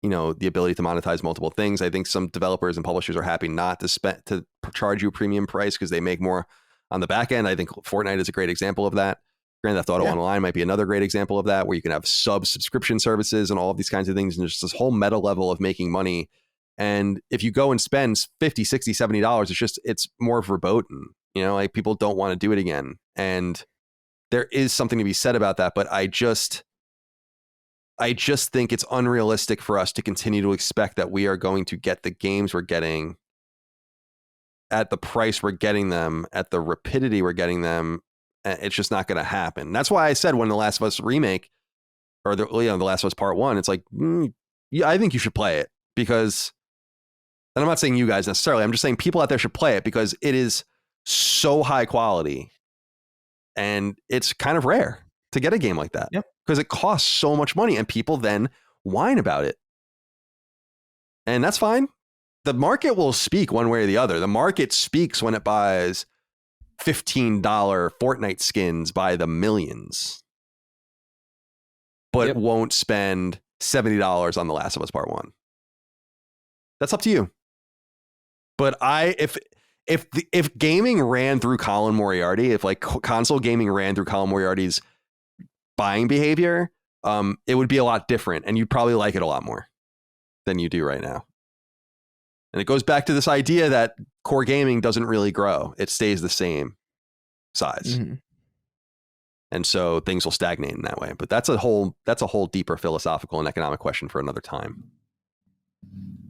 the ability to monetize multiple things. I think some developers and publishers are happy not to charge you a premium price because they make more on the back end. I think Fortnite is a great example of that. Grand Theft Auto Online might be another great example of that, where you can have subscription services and all of these kinds of things. And there's this whole meta level of making money. And if you go and spend $50, $60, $70, it's more verboten. People don't want to do it again. And there is something to be said about that. But I just think it's unrealistic for us to continue to expect that we are going to get the games we're getting at the price we're getting them, at the rapidity we're getting them. It's just not going to happen. That's why I said when The Last of Us remake, or The Last of Us Part 1, it's I think you should play it, because, and I'm not saying you guys necessarily, I'm just saying people out there should play it, because it is so high quality and it's kind of rare to get a game like that. Yep. Because it costs so much money and people then whine about it. And that's fine. The market will speak one way or the other. The market speaks when it buys $15 Fortnite skins by the millions, but it won't spend $70 on The Last of Us Part 1. That's up to you. But if gaming ran through Colin Moriarty, if console gaming ran through Colin Moriarty's buying behavior, it would be a lot different, and you'd probably like it a lot more than you do right now. And it goes back to this idea that core gaming doesn't really grow. It stays the same size. Mm-hmm. And so things will stagnate in that way. But that's a whole deeper philosophical and economic question for another time.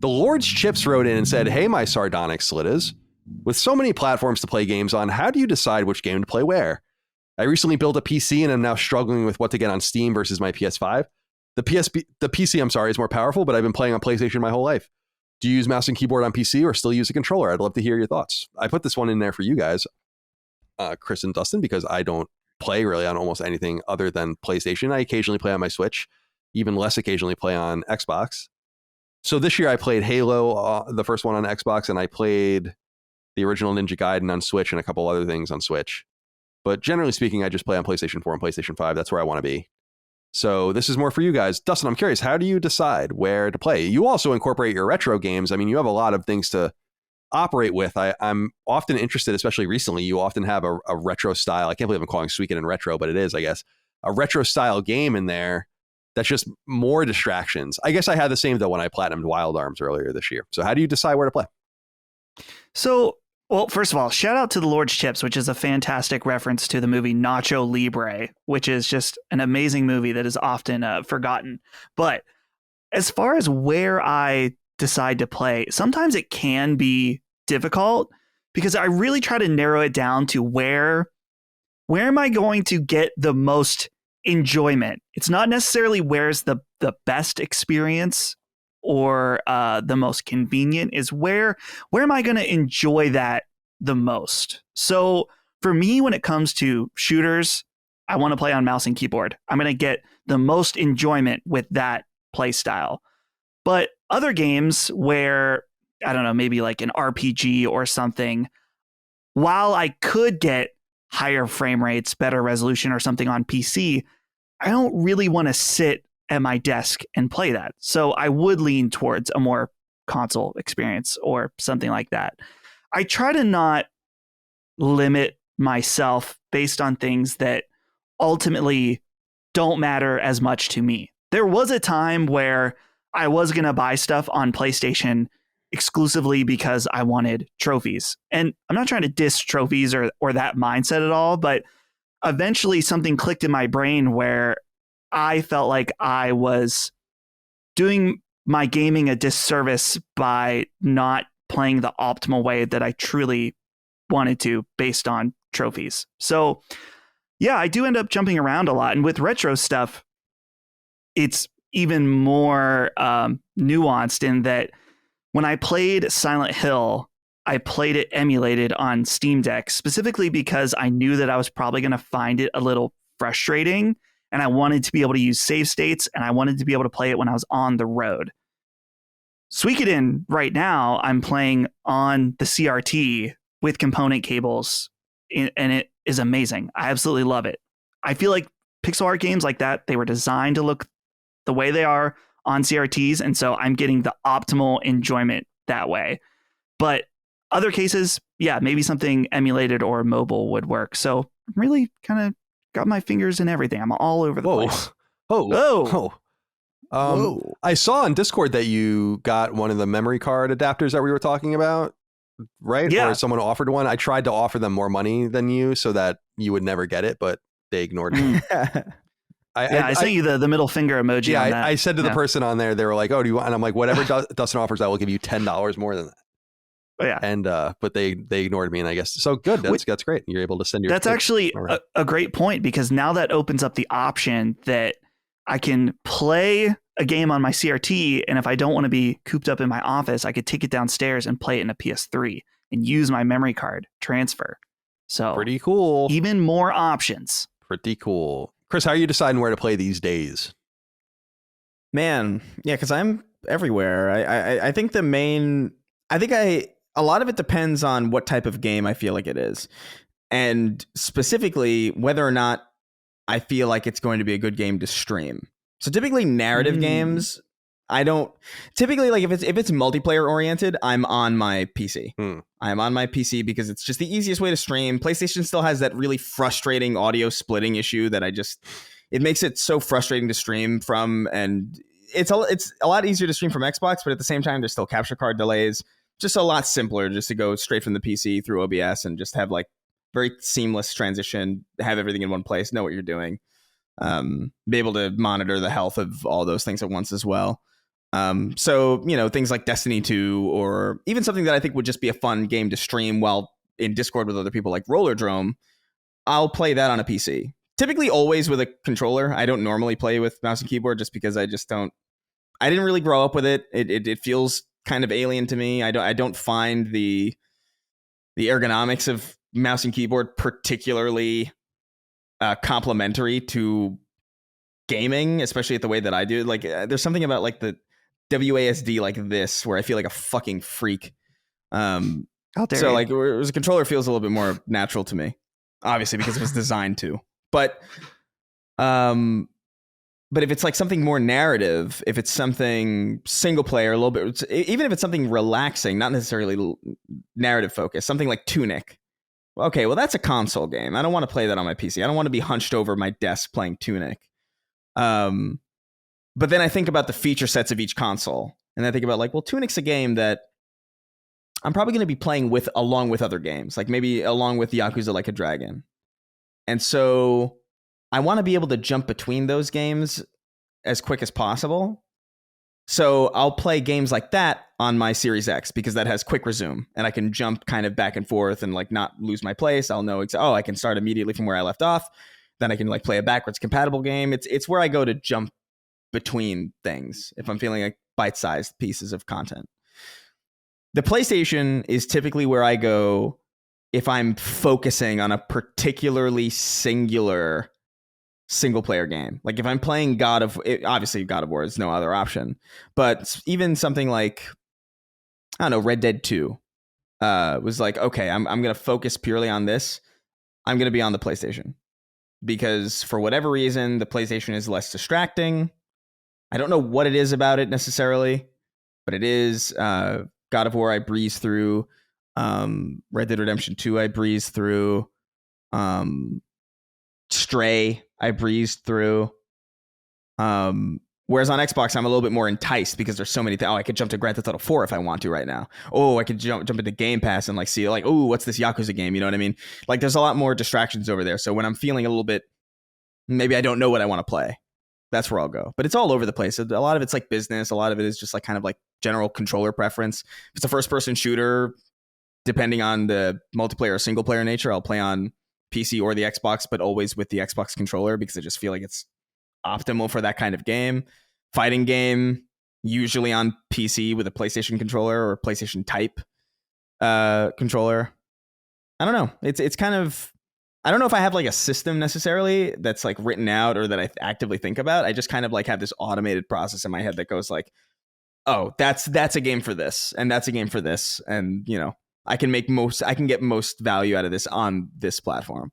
The Lord's Chips wrote in and said, "Hey, my sardonic slittas. With so many platforms to play games on, how do you decide which game to play where? I recently built a PC and am now struggling with what to get on Steam versus my PS5. The PC, I'm sorry, is more powerful, but I've been playing on PlayStation my whole life. Do you use mouse and keyboard on PC or still use a controller? I'd love to hear your thoughts." I put this one in there for you guys, Chris and Dustin, because I don't play really on almost anything other than PlayStation. I occasionally play on my Switch, even less occasionally play on Xbox. So this year I played Halo, the first one on Xbox, and I played the original Ninja Gaiden on Switch and a couple other things on Switch. But generally speaking, I just play on PlayStation 4 and PlayStation 5. That's where I want to be. So this is more for you guys. Dustin, I'm curious, how do you decide where to play? You also incorporate your retro games. I mean, you have a lot of things to operate with. I'm often interested, especially recently, you often have a retro style. I can't believe I'm calling Suikoden retro, but it is, I guess. A retro style game in there that's just more distractions. I guess I had the same, though, when I platinumed Wild Arms earlier this year. So how do you decide where to play? So, well, first of all, shout out to the Lord's Chips, which is a fantastic reference to the movie Nacho Libre, which is just an amazing movie that is often forgotten. But as far as where I decide to play, sometimes it can be difficult because I really try to narrow it down to where am I going to get the most enjoyment. It's not necessarily where's the best experience or the most convenient, is where am I going to enjoy that the most? So for me, when it comes to shooters, I want to play on mouse and keyboard. I'm going to get the most enjoyment with that play style. But other games where, I don't know, maybe like an RPG or something, while I could get higher frame rates, better resolution or something on PC, I don't really want to sit at my desk and play that. So I would lean towards a more console experience or something like that. I try to not limit myself based on things that ultimately don't matter as much to me. There was a time where I was going to buy stuff on PlayStation exclusively because I wanted trophies. And I'm not trying to diss trophies or that mindset at all, but eventually something clicked in my brain where I felt like I was doing my gaming a disservice by not playing the optimal way that I truly wanted to based on trophies. So yeah, I do end up jumping around a lot. And with retro stuff, it's even more nuanced in that when I played Silent Hill, I played it emulated on Steam Deck specifically because I knew that I was probably going to find it a little frustrating, and I wanted to be able to use save states, and I wanted to be able to play it when I was on the road. Suikoden right now, I'm playing on the CRT with component cables, and it is amazing. I absolutely love it. I feel like pixel art games like that, they were designed to look the way they are on CRTs, and so I'm getting the optimal enjoyment that way. But other cases, yeah, maybe something emulated or mobile would work. So I'm really kind of got my fingers in everything. I'm all over the place. Whoa. I saw on Discord that you got one of the memory card adapters that we were talking about, right? Yeah. Or someone offered one. I tried to offer them more money than you so that you would never get it, but they ignored me. I sent you the middle finger emoji. Yeah, on that. I said to the person on there, they were like, "Oh, do you want?" And I'm like, "Whatever Dustin offers, I will give you $10 more than that." Oh, yeah. And but they ignored me, and I guess so. Good, that's great. You're able to send your. That's actually a great point, because now that opens up the option that I can play a game on my CRT, and if I don't want to be cooped up in my office, I could take it downstairs and play it in a PS3 and use my memory card transfer. So pretty cool. Even more options. Pretty cool. Chris, how are you deciding where to play these days? Man, yeah, because I'm everywhere. I think a lot of it depends on what type of game I feel like it is, and specifically whether or not I feel like it's going to be a good game to stream. So typically narrative games, I don't typically like if it's multiplayer oriented, I'm on my PC. I'm on my PC because it's just the easiest way to stream. PlayStation still has that really frustrating audio splitting issue that it makes it so frustrating to stream from, and it's a lot easier to stream from Xbox, but at the same time there's still capture card delays. Just a lot simpler just to go straight from the PC through OBS and just have like very seamless transition, have everything in one place, know what you're doing, be able to monitor the health of all those things at once as well. So, you know, things like Destiny 2, or even something that I think would just be a fun game to stream while in Discord with other people, like Rollerdrome, I'll play that on a PC. Typically always with a controller. I don't normally play with mouse and keyboard just because I didn't really grow up with it. It feels kind of alien to me. I don't find the ergonomics of mouse and keyboard particularly complementary to gaming, especially at the way that I do. Like, there's something about like the WASD like this where I feel like a fucking freak. So like, whereas a controller feels a little bit more natural to me, obviously because it was designed to. But if it's like something more narrative, if it's something single player, a little bit, even if it's something relaxing, not necessarily narrative focused, something like Tunic. Okay, well, that's a console game. I don't want to play that on my PC. I don't want to be hunched over my desk playing Tunic. But then I think about the feature sets of each console, and I think about like, well, Tunic's a game that I'm probably going to be playing with along with other games, like maybe along with Yakuza Like a Dragon. And so I want to be able to jump between those games as quick as possible. So I'll play games like that on my Series X because that has quick resume and I can jump kind of back and forth and like not lose my place. I'll know, I can start immediately from where I left off. Then I can like play a backwards compatible game. It's where I go to jump between things if I'm feeling like bite-sized pieces of content. The PlayStation is typically where I go if I'm focusing on a particularly singular single-player game. Like if I'm playing obviously God of War is no other option, but even something like, I don't know, Red Dead 2 was like, okay, I'm going to focus purely on this. I'm going to be on the PlayStation because for whatever reason, the PlayStation is less distracting. I don't know what it is about it necessarily, but it is. God of War I breeze through. Red Dead Redemption 2 I breeze through. Stray I breezed through. Whereas on Xbox I'm a little bit more enticed because there's so many things. I could jump to Grand Theft Auto 4 if I want to right now. I could jump into Game Pass and like see like, what's this Yakuza game? You know what I mean? Like there's a lot more distractions over there. So when I'm feeling a little bit, maybe I don't know what I want to play, that's where I'll go. But it's all over the place. A lot of it's like business. A lot of it is just like kind of like general controller preference. If it's a first person shooter, depending on the multiplayer or single player nature, I'll play on PC or the Xbox, but always with the Xbox controller because I just feel like it's optimal for that kind of game. Fighting game, usually on PC with a PlayStation controller or PlayStation type controller. I don't know. It's kind of, I don't know if I have like a system necessarily that's like written out or that I actively think about. I just kind of like have this automated process in my head that goes like, that's a game for this and that's a game for this. And, you know, I can get most value out of this on this platform.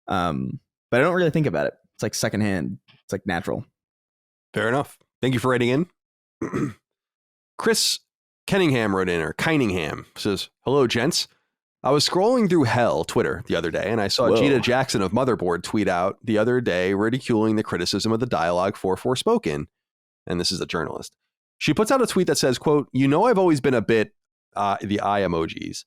But I don't really think about it. It's like secondhand. It's like natural. Fair enough. Thank you for writing in. Chris Kenningham wrote in, or Kyningham, says, "Hello, gents. I was scrolling through Twitter the other day, and I saw Jita Jackson of Motherboard tweet out the other day ridiculing the criticism of the dialogue for Forspoken." And this is a journalist. She puts out a tweet that says, quote, I've always been a bit, the eye emojis,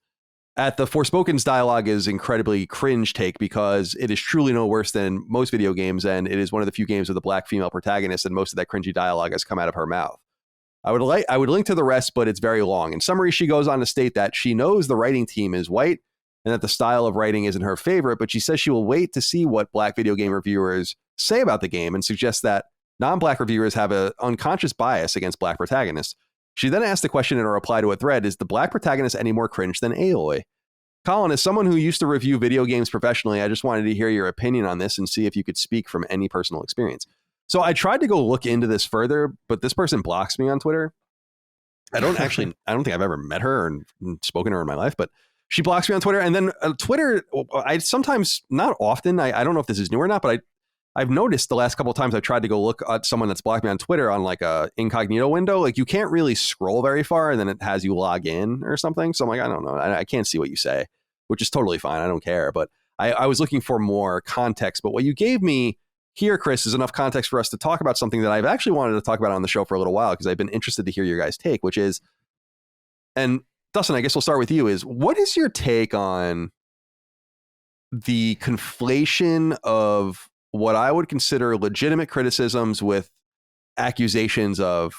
at the Forspoken's dialogue is incredibly cringe take because it is truly no worse than most video games, and it is one of the few games with a black female protagonist, and most of that cringy dialogue has come out of her mouth. I would link to the rest, but it's very long. In summary, she goes on to state that she knows the writing team is white and that the style of writing isn't her favorite, but she says she will wait to see what black video game reviewers say about the game and suggests that non-black reviewers have an unconscious bias against black protagonists. She then asked the question in a reply to a thread, is the black protagonist any more cringe than Aloy? Colin, as someone who used to review video games professionally, I just wanted to hear your opinion on this and see if you could speak from any personal experience. So I tried to go look into this further, but this person blocks me on Twitter. I don't think I've ever met her or spoken to her in my life, but she blocks me on Twitter. And then Twitter, I sometimes, not often, I don't know if this is new or not, but I've noticed the last couple of times I've tried to go look at someone that's blocked me on Twitter on like a incognito window, like you can't really scroll very far and then it has you log in or something. So I'm like, I don't know. I can't see what you say, which is totally fine. I don't care. But I was looking for more context. But what you gave me here, Chris, is enough context for us to talk about something that I've actually wanted to talk about on the show for a little while because I've been interested to hear your guys' take, which is, and Dustin, I guess we'll start with you, is what is your take on the conflation of what I would consider legitimate criticisms with accusations of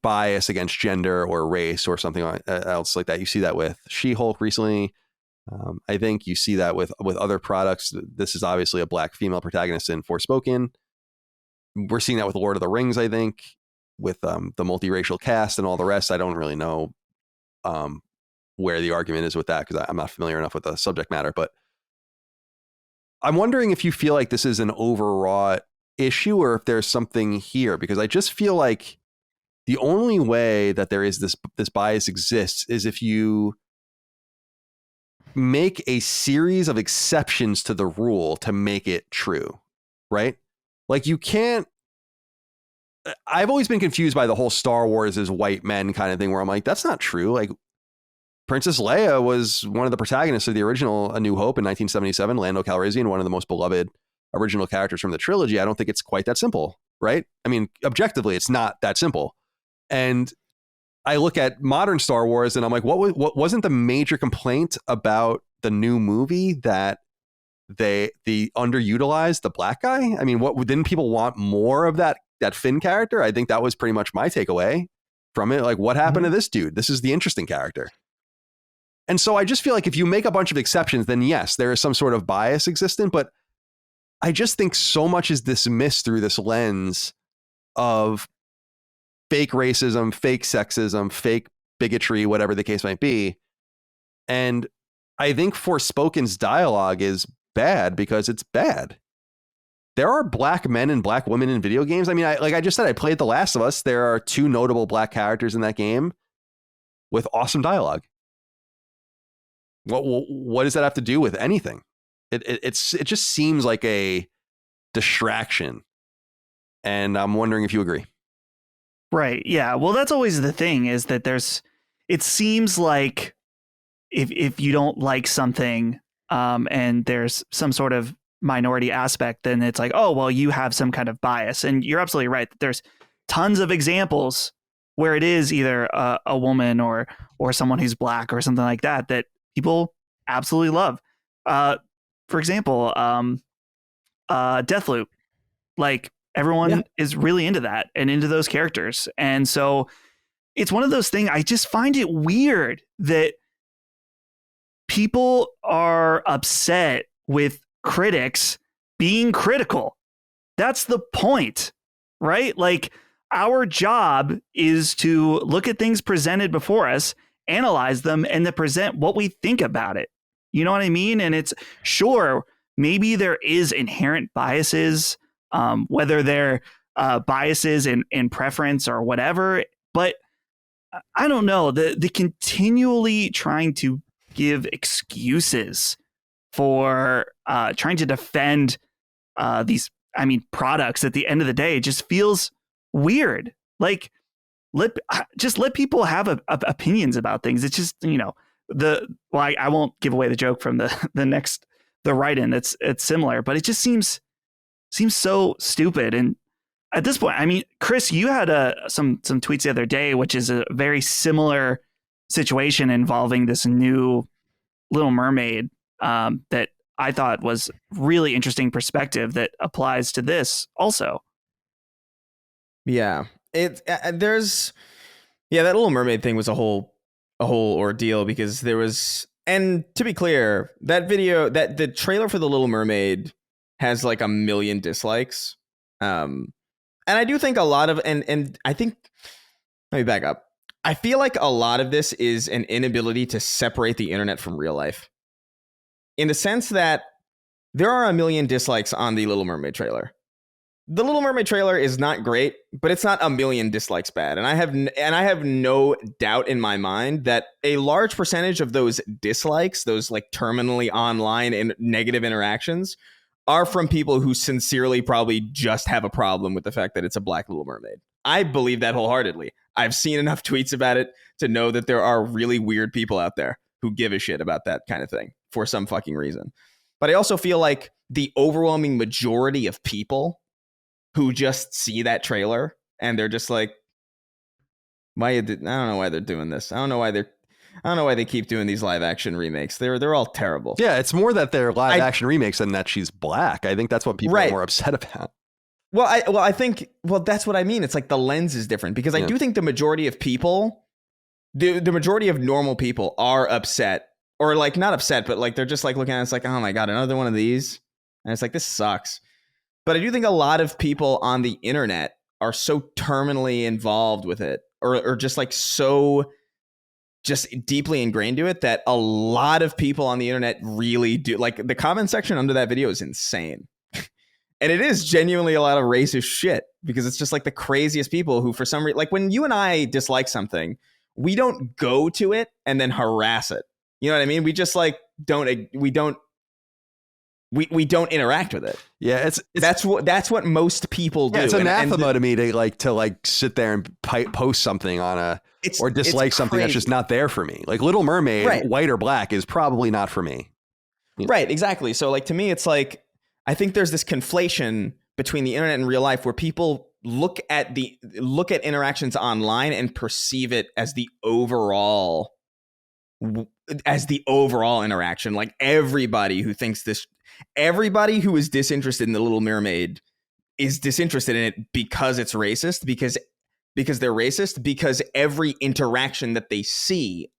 bias against gender or race or something else like that. You see that with She-Hulk recently. I think you see that with other products. This is obviously a black female protagonist in Forspoken. We're seeing that with Lord of the Rings, I think, with the multiracial cast and all the rest. I don't really know where the argument is with that because I'm not familiar enough with the subject matter. But I'm wondering if you feel like this is an overwrought issue or if there's something here, because I just feel like the only way that there is this bias exists is if you make a series of exceptions to the rule to make it true, right? Like you can't. I've always been confused by the whole Star Wars is white men kind of thing where I'm like, that's not true. Like Princess Leia was one of the protagonists of the original A New Hope in 1977, Lando Calrissian, one of the most beloved original characters from the trilogy. I don't think it's quite that simple, right? I mean, objectively, it's not that simple. And I look at modern Star Wars and I'm like, what wasn't the major complaint about the new movie that they underutilized the black guy? I mean, what didn't people want more of that Finn character? I think that was pretty much my takeaway from it. Like, what happened to this dude? This is the interesting character. And so I just feel like if you make a bunch of exceptions, then yes, there is some sort of bias existent, but I just think so much is dismissed through this lens of fake racism, fake sexism, fake bigotry, whatever the case might be. And I think Forspoken's dialogue is bad because it's bad. There are black men and black women in video games. I mean, like I just said, I played The Last of Us. There are 2 notable black characters in that game with awesome dialogue. What does that have to do with anything? It just seems like a distraction. And I'm wondering if you agree. Right. Yeah. Well, that's always the thing is that it seems like if you don't like something and there's some sort of minority aspect, then it's like, oh, well, you have some kind of bias. And you're absolutely right. There's tons of examples where it is either a woman or someone who's black or something like that people absolutely love. For example, Deathloop, like everyone is really into that and into those characters. And so it's one of those things. I just find it weird that people are upset with critics being critical. That's the point, right? Like our job is to look at things presented before us, analyze them, and then present what we think about it. You know what I mean? And it's sure, maybe there is inherent biases, whether they're biases in preference or whatever, but I don't know. The continually trying to give excuses for trying to defend these, products at the end of the day just feels weird. Like, let people have opinions about things. It's just, I won't give away the joke from the write-in. It's similar, but it just seems so stupid. And at this point, Chris, you had some tweets the other day, which is a very similar situation involving this new Little Mermaid that I thought was really interesting perspective that applies to this also. Yeah, that Little Mermaid thing was a whole ordeal because there was, and to be clear, that video, that the trailer for the Little Mermaid has like 1 million dislikes. And I do think a lot of, and I think, let me back up. I feel like a lot of this is an inability to separate the internet from real life. In the sense that there are 1 million dislikes on the Little Mermaid trailer. The Little Mermaid trailer is not great, but it's not 1 million dislikes bad. And I have no doubt in my mind that a large percentage of those dislikes, those like terminally online and negative interactions, are from people who sincerely probably just have a problem with the fact that it's a black Little Mermaid. I believe that wholeheartedly. I've seen enough tweets about it to know that there are really weird people out there who give a shit about that kind of thing for some fucking reason. But I also feel like the overwhelming majority of people who just see that trailer and they're just like, I don't know why they're doing this. I don't know why I don't know why they keep doing these live action remakes. They're all terrible. Yeah, it's more that they're live action remakes than that she's black. I think that's what people are more upset about. Well, I think that's what I mean. It's like the lens is different because I do think the majority of people, the majority of normal people are upset, or like not upset, but like they're just like looking at it, it's like, oh my God, another one of these. And it's like, this sucks. But I do think a lot of people on the internet are so terminally involved with it, or just like so just deeply ingrained to it, that a lot of people on the internet really do. Like the comment section under that video is insane. And it is genuinely a lot of racist shit, because it's just like the craziest people who, for some reason, like when you and I dislike something, we don't go to it and then harass it. You know what I mean? We just like we don't interact with it. Yeah, it's that's what most people do. Yeah, it's anathema to me to sit there and post something on or dislike something that's just not there for me. Like Little Mermaid, white or black, is probably not for me. Right, exactly. So like to me, it's like, I think there's this conflation between the internet and real life where people look at interactions online and perceive it as the overall interaction. Like everybody who is disinterested in the Little Mermaid is disinterested in it because it's racist, because they're racist, because every interaction that they see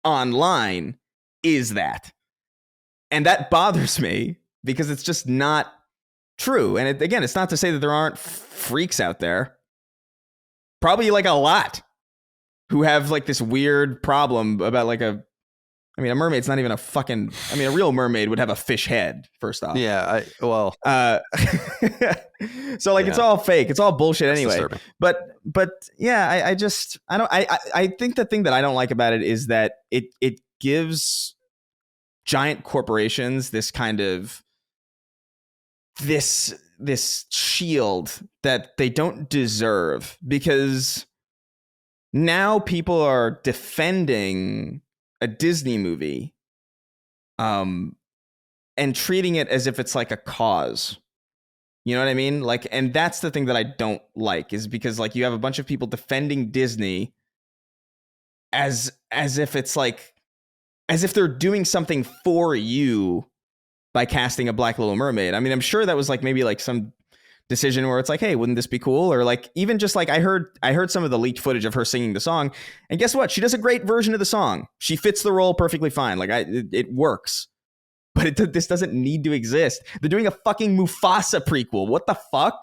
online is that. And that bothers me, because it's just not true. And again, it's not to say that there aren't freaks out there. Probably like a lot who have like this weird problem about like a mermaid's not even a real mermaid would have a fish head, first off. Yeah, so like it's all fake. It's all bullshit anyway. But yeah, I think the thing that I don't like about it is that it gives giant corporations this kind of this shield that they don't deserve, because now people are defending a Disney movie and treating it as if it's like a cause. You know what I mean? Like, and that's the thing that I don't like, is because like you have a bunch of people defending Disney as if it's like, as if they're doing something for you by casting a black Little Mermaid. I mean, I'm sure that was like maybe like some decision where it's like, hey, wouldn't this be cool? Or like even just like I heard some of the leaked footage of her singing the song, and guess what? She does a great version of the song. She fits the role perfectly fine. Like it works. But this doesn't need to exist. They're doing a fucking Mufasa prequel. What the fuck?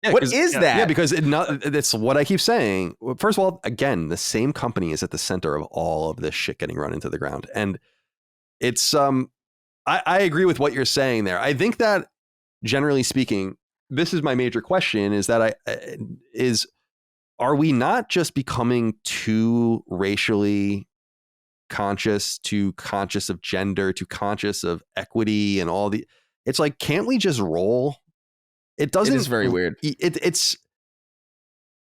Yeah, what is that? Yeah, because it's what I keep saying. First of all, again, the same company is at the center of all of this shit getting run into the ground. And it's I agree with what you're saying there. I think that generally speaking, this is my major question, is that are we not just becoming too racially conscious, too conscious of gender, too conscious of equity and all it's like, can't we just roll? It doesn't. It is very weird.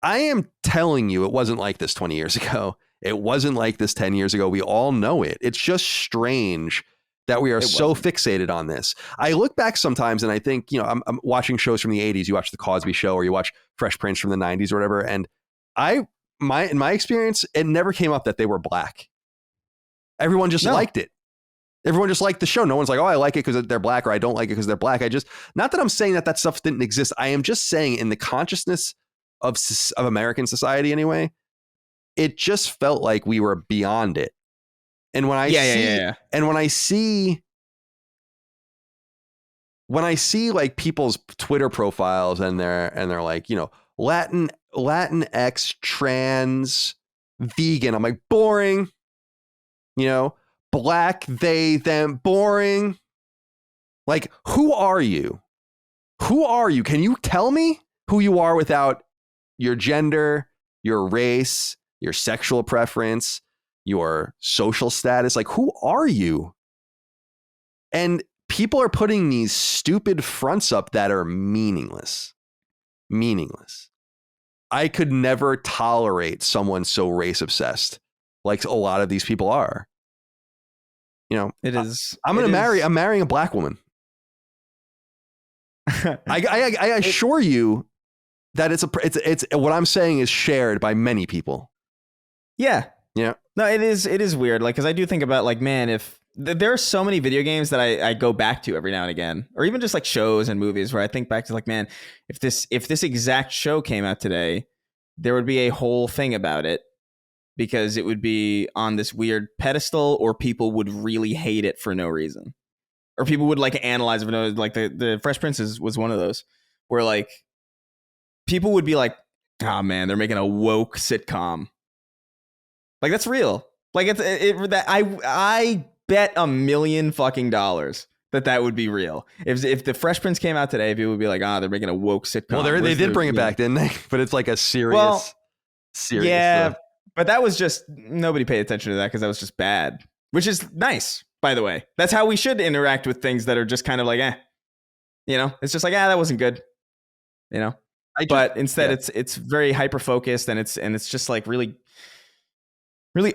I am telling you, it wasn't like this 20 years ago. It wasn't like this 10 years ago. We all know it. It's just strange that we are so fixated on this. I look back sometimes and I think, I'm watching shows from the 80s. You watch The Cosby Show, or you watch Fresh Prince from the 90s or whatever. And in my experience, it never came up that they were black. Everyone just liked it. Everyone just liked the show. No one's like, oh, I like it because they're black, or I don't like it because they're black. Not that I'm saying that stuff didn't exist. I am just saying, in the consciousness of American society anyway, it just felt like we were beyond it. And when I see like people's Twitter profiles and they're like, Latinx, trans, vegan, I'm like, boring. Black, they, them, boring. Like, who are you? Who are you? Can you tell me who you are without your gender, your race, your sexual preference, your social status? Like, who are you? And people are putting these stupid fronts up that are meaningless. I could never tolerate someone so race obsessed like a lot of these people are. It is. I'm marrying a black woman. I assure you that it's what I'm saying is shared by many people. Yeah. Yeah. No, it is weird. Like, because I do think about like, man, if there are so many video games that I go back to every now and again, or even just like shows and movies where I think back to like, man, if this exact show came out today, there would be a whole thing about it because it would be on this weird pedestal, or people would really hate it for no reason, or people would like analyze it for no, like the Fresh Prince was one of those where like people would be like, oh man, they're making a woke sitcom. Like, that's real. Like, that I bet $1 million fucking dollars that would be real. If the Fresh Prince came out today, people would be like, they're making a woke sitcom. Well, they did bring it back, didn't they? But it's like a serious. Yeah, but that was just, nobody paid attention to that because that was just bad, which is nice, by the way. That's how we should interact with things that are just kind of like, it's just like, that wasn't good, but instead it's very hyper focused, and it's just like really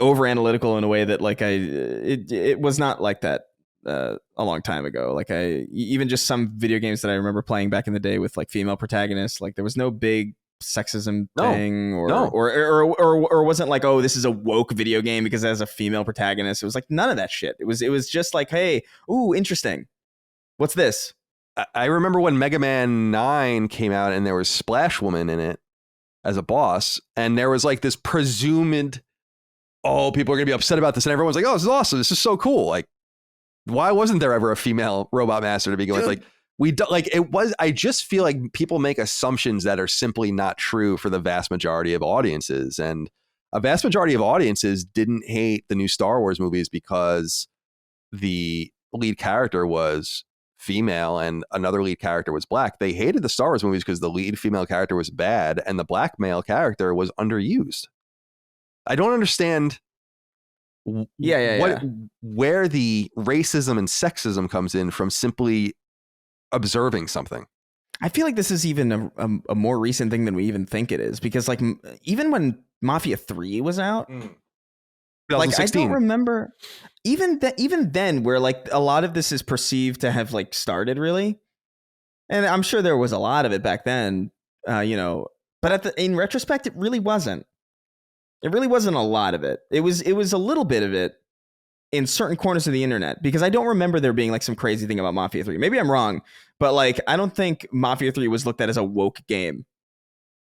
over analytical in a way that like it was not like that a long time ago. Like even just some video games that I remember playing back in the day with like female protagonists, like there was no big sexism thing or wasn't like, oh, this is a woke video game because it has a female protagonist. It was like none of that shit. It was just like, hey, ooh, interesting. What's this? I remember when Mega Man 9 came out and there was Splash Woman in it as a boss, and there was like this presumed, oh, people are going to be upset about this. And everyone's like, oh, this is awesome. This is so cool. Like, why wasn't there ever a female robot master to begin with? Like, I just feel like people make assumptions that are simply not true for the vast majority of audiences. And a vast majority of audiences didn't hate the new Star Wars movies because the lead character was female and another lead character was black. They hated the Star Wars movies because the lead female character was bad and the black male character was underused. I don't understand where the racism and sexism comes in from simply observing something. I feel like this is even a more recent thing than we even think it is, because like even when Mafia 3 was out, like I don't remember even then where like a lot of this is perceived to have like started really. And I'm sure there was a lot of it back then, but in retrospect, it really wasn't. It really wasn't a lot of it. It was a little bit of it in certain corners of the internet, because I don't remember there being like some crazy thing about Mafia 3. Maybe I'm wrong, but like I don't think Mafia 3 was looked at as a woke game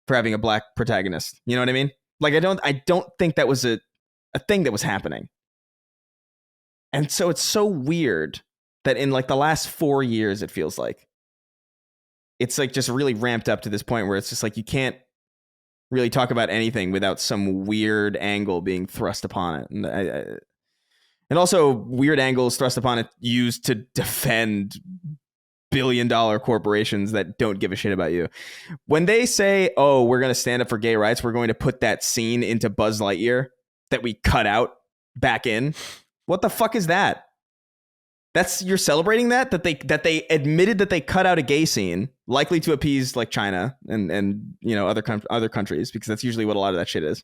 for having a black protagonist. You know what I mean? Like I don't think that was a thing that was happening. And so it's so weird that in like the last 4 years, it feels like it's like just really ramped up to this point where it's just like you can't really talk about anything without some weird angle being thrust upon it. And also weird angles thrust upon it used to defend billion-dollar corporations that don't give a shit about you. When they say, oh, we're going to stand up for gay rights, we're going to put that scene into Buzz Lightyear that we cut out back in. What the fuck is that? You're celebrating that they admitted that they cut out a gay scene, likely to appease like China and other countries, because that's usually what a lot of that shit is.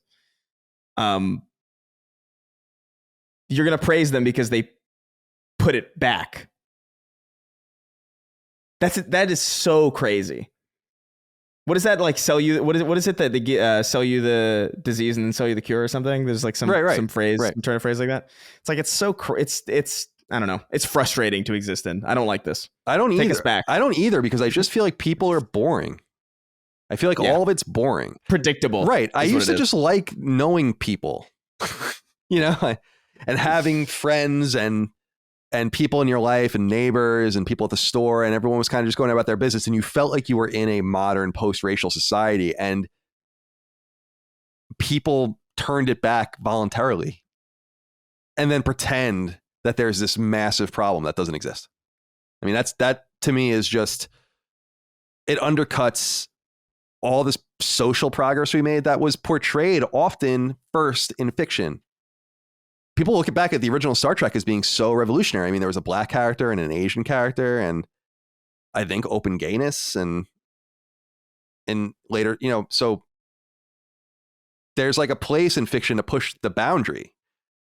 You're gonna praise them because they put it back. That is so crazy. What is that like? Sell you? What is it that they sell you the disease and then sell you the cure or something? There's like some phrase, some turn of phrase like that. It's like it's so it's I don't know. It's frustrating to exist in. I don't like this. I don't Take either. us back. I don't either, because I just feel like people are boring. I feel like all of it's boring. Predictable. Right. I used to just like knowing people, and having friends and people in your life and neighbors and people at the store, and everyone was kind of just going about their business, and you felt like you were in a modern post-racial society, and people turned it back voluntarily and then pretend that there's this massive problem that doesn't exist. I mean, that to me is just, it undercuts all this social progress we made that was portrayed often first in fiction. People look back at the original Star Trek as being so revolutionary. I mean, there was a black character and an Asian character, and I think open gayness and later, so there's like a place in fiction to push the boundary,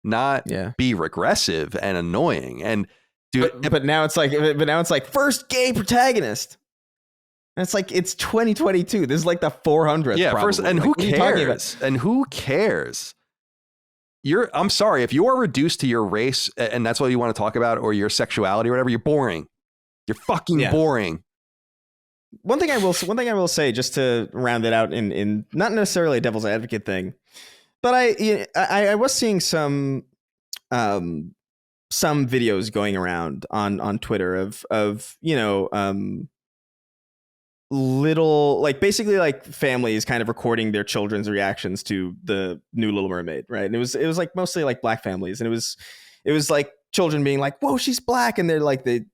not be regressive and annoying. And but now it's like first gay protagonist. And it's like, it's 2022. This is like the 400th. Yeah, probably. first, and who cares? And who cares? I'm sorry, if you are reduced to your race and that's what you want to talk about, or your sexuality or whatever, you're boring. You're fucking boring. One thing I will say, just to round it out in not necessarily a devil's advocate thing, but I was seeing some videos going around on Twitter of little, like, basically like families kind of recording their children's reactions to the new Little Mermaid, right? And it was like mostly like black families, and it was like children being like, "Whoa, she's black," and they're like they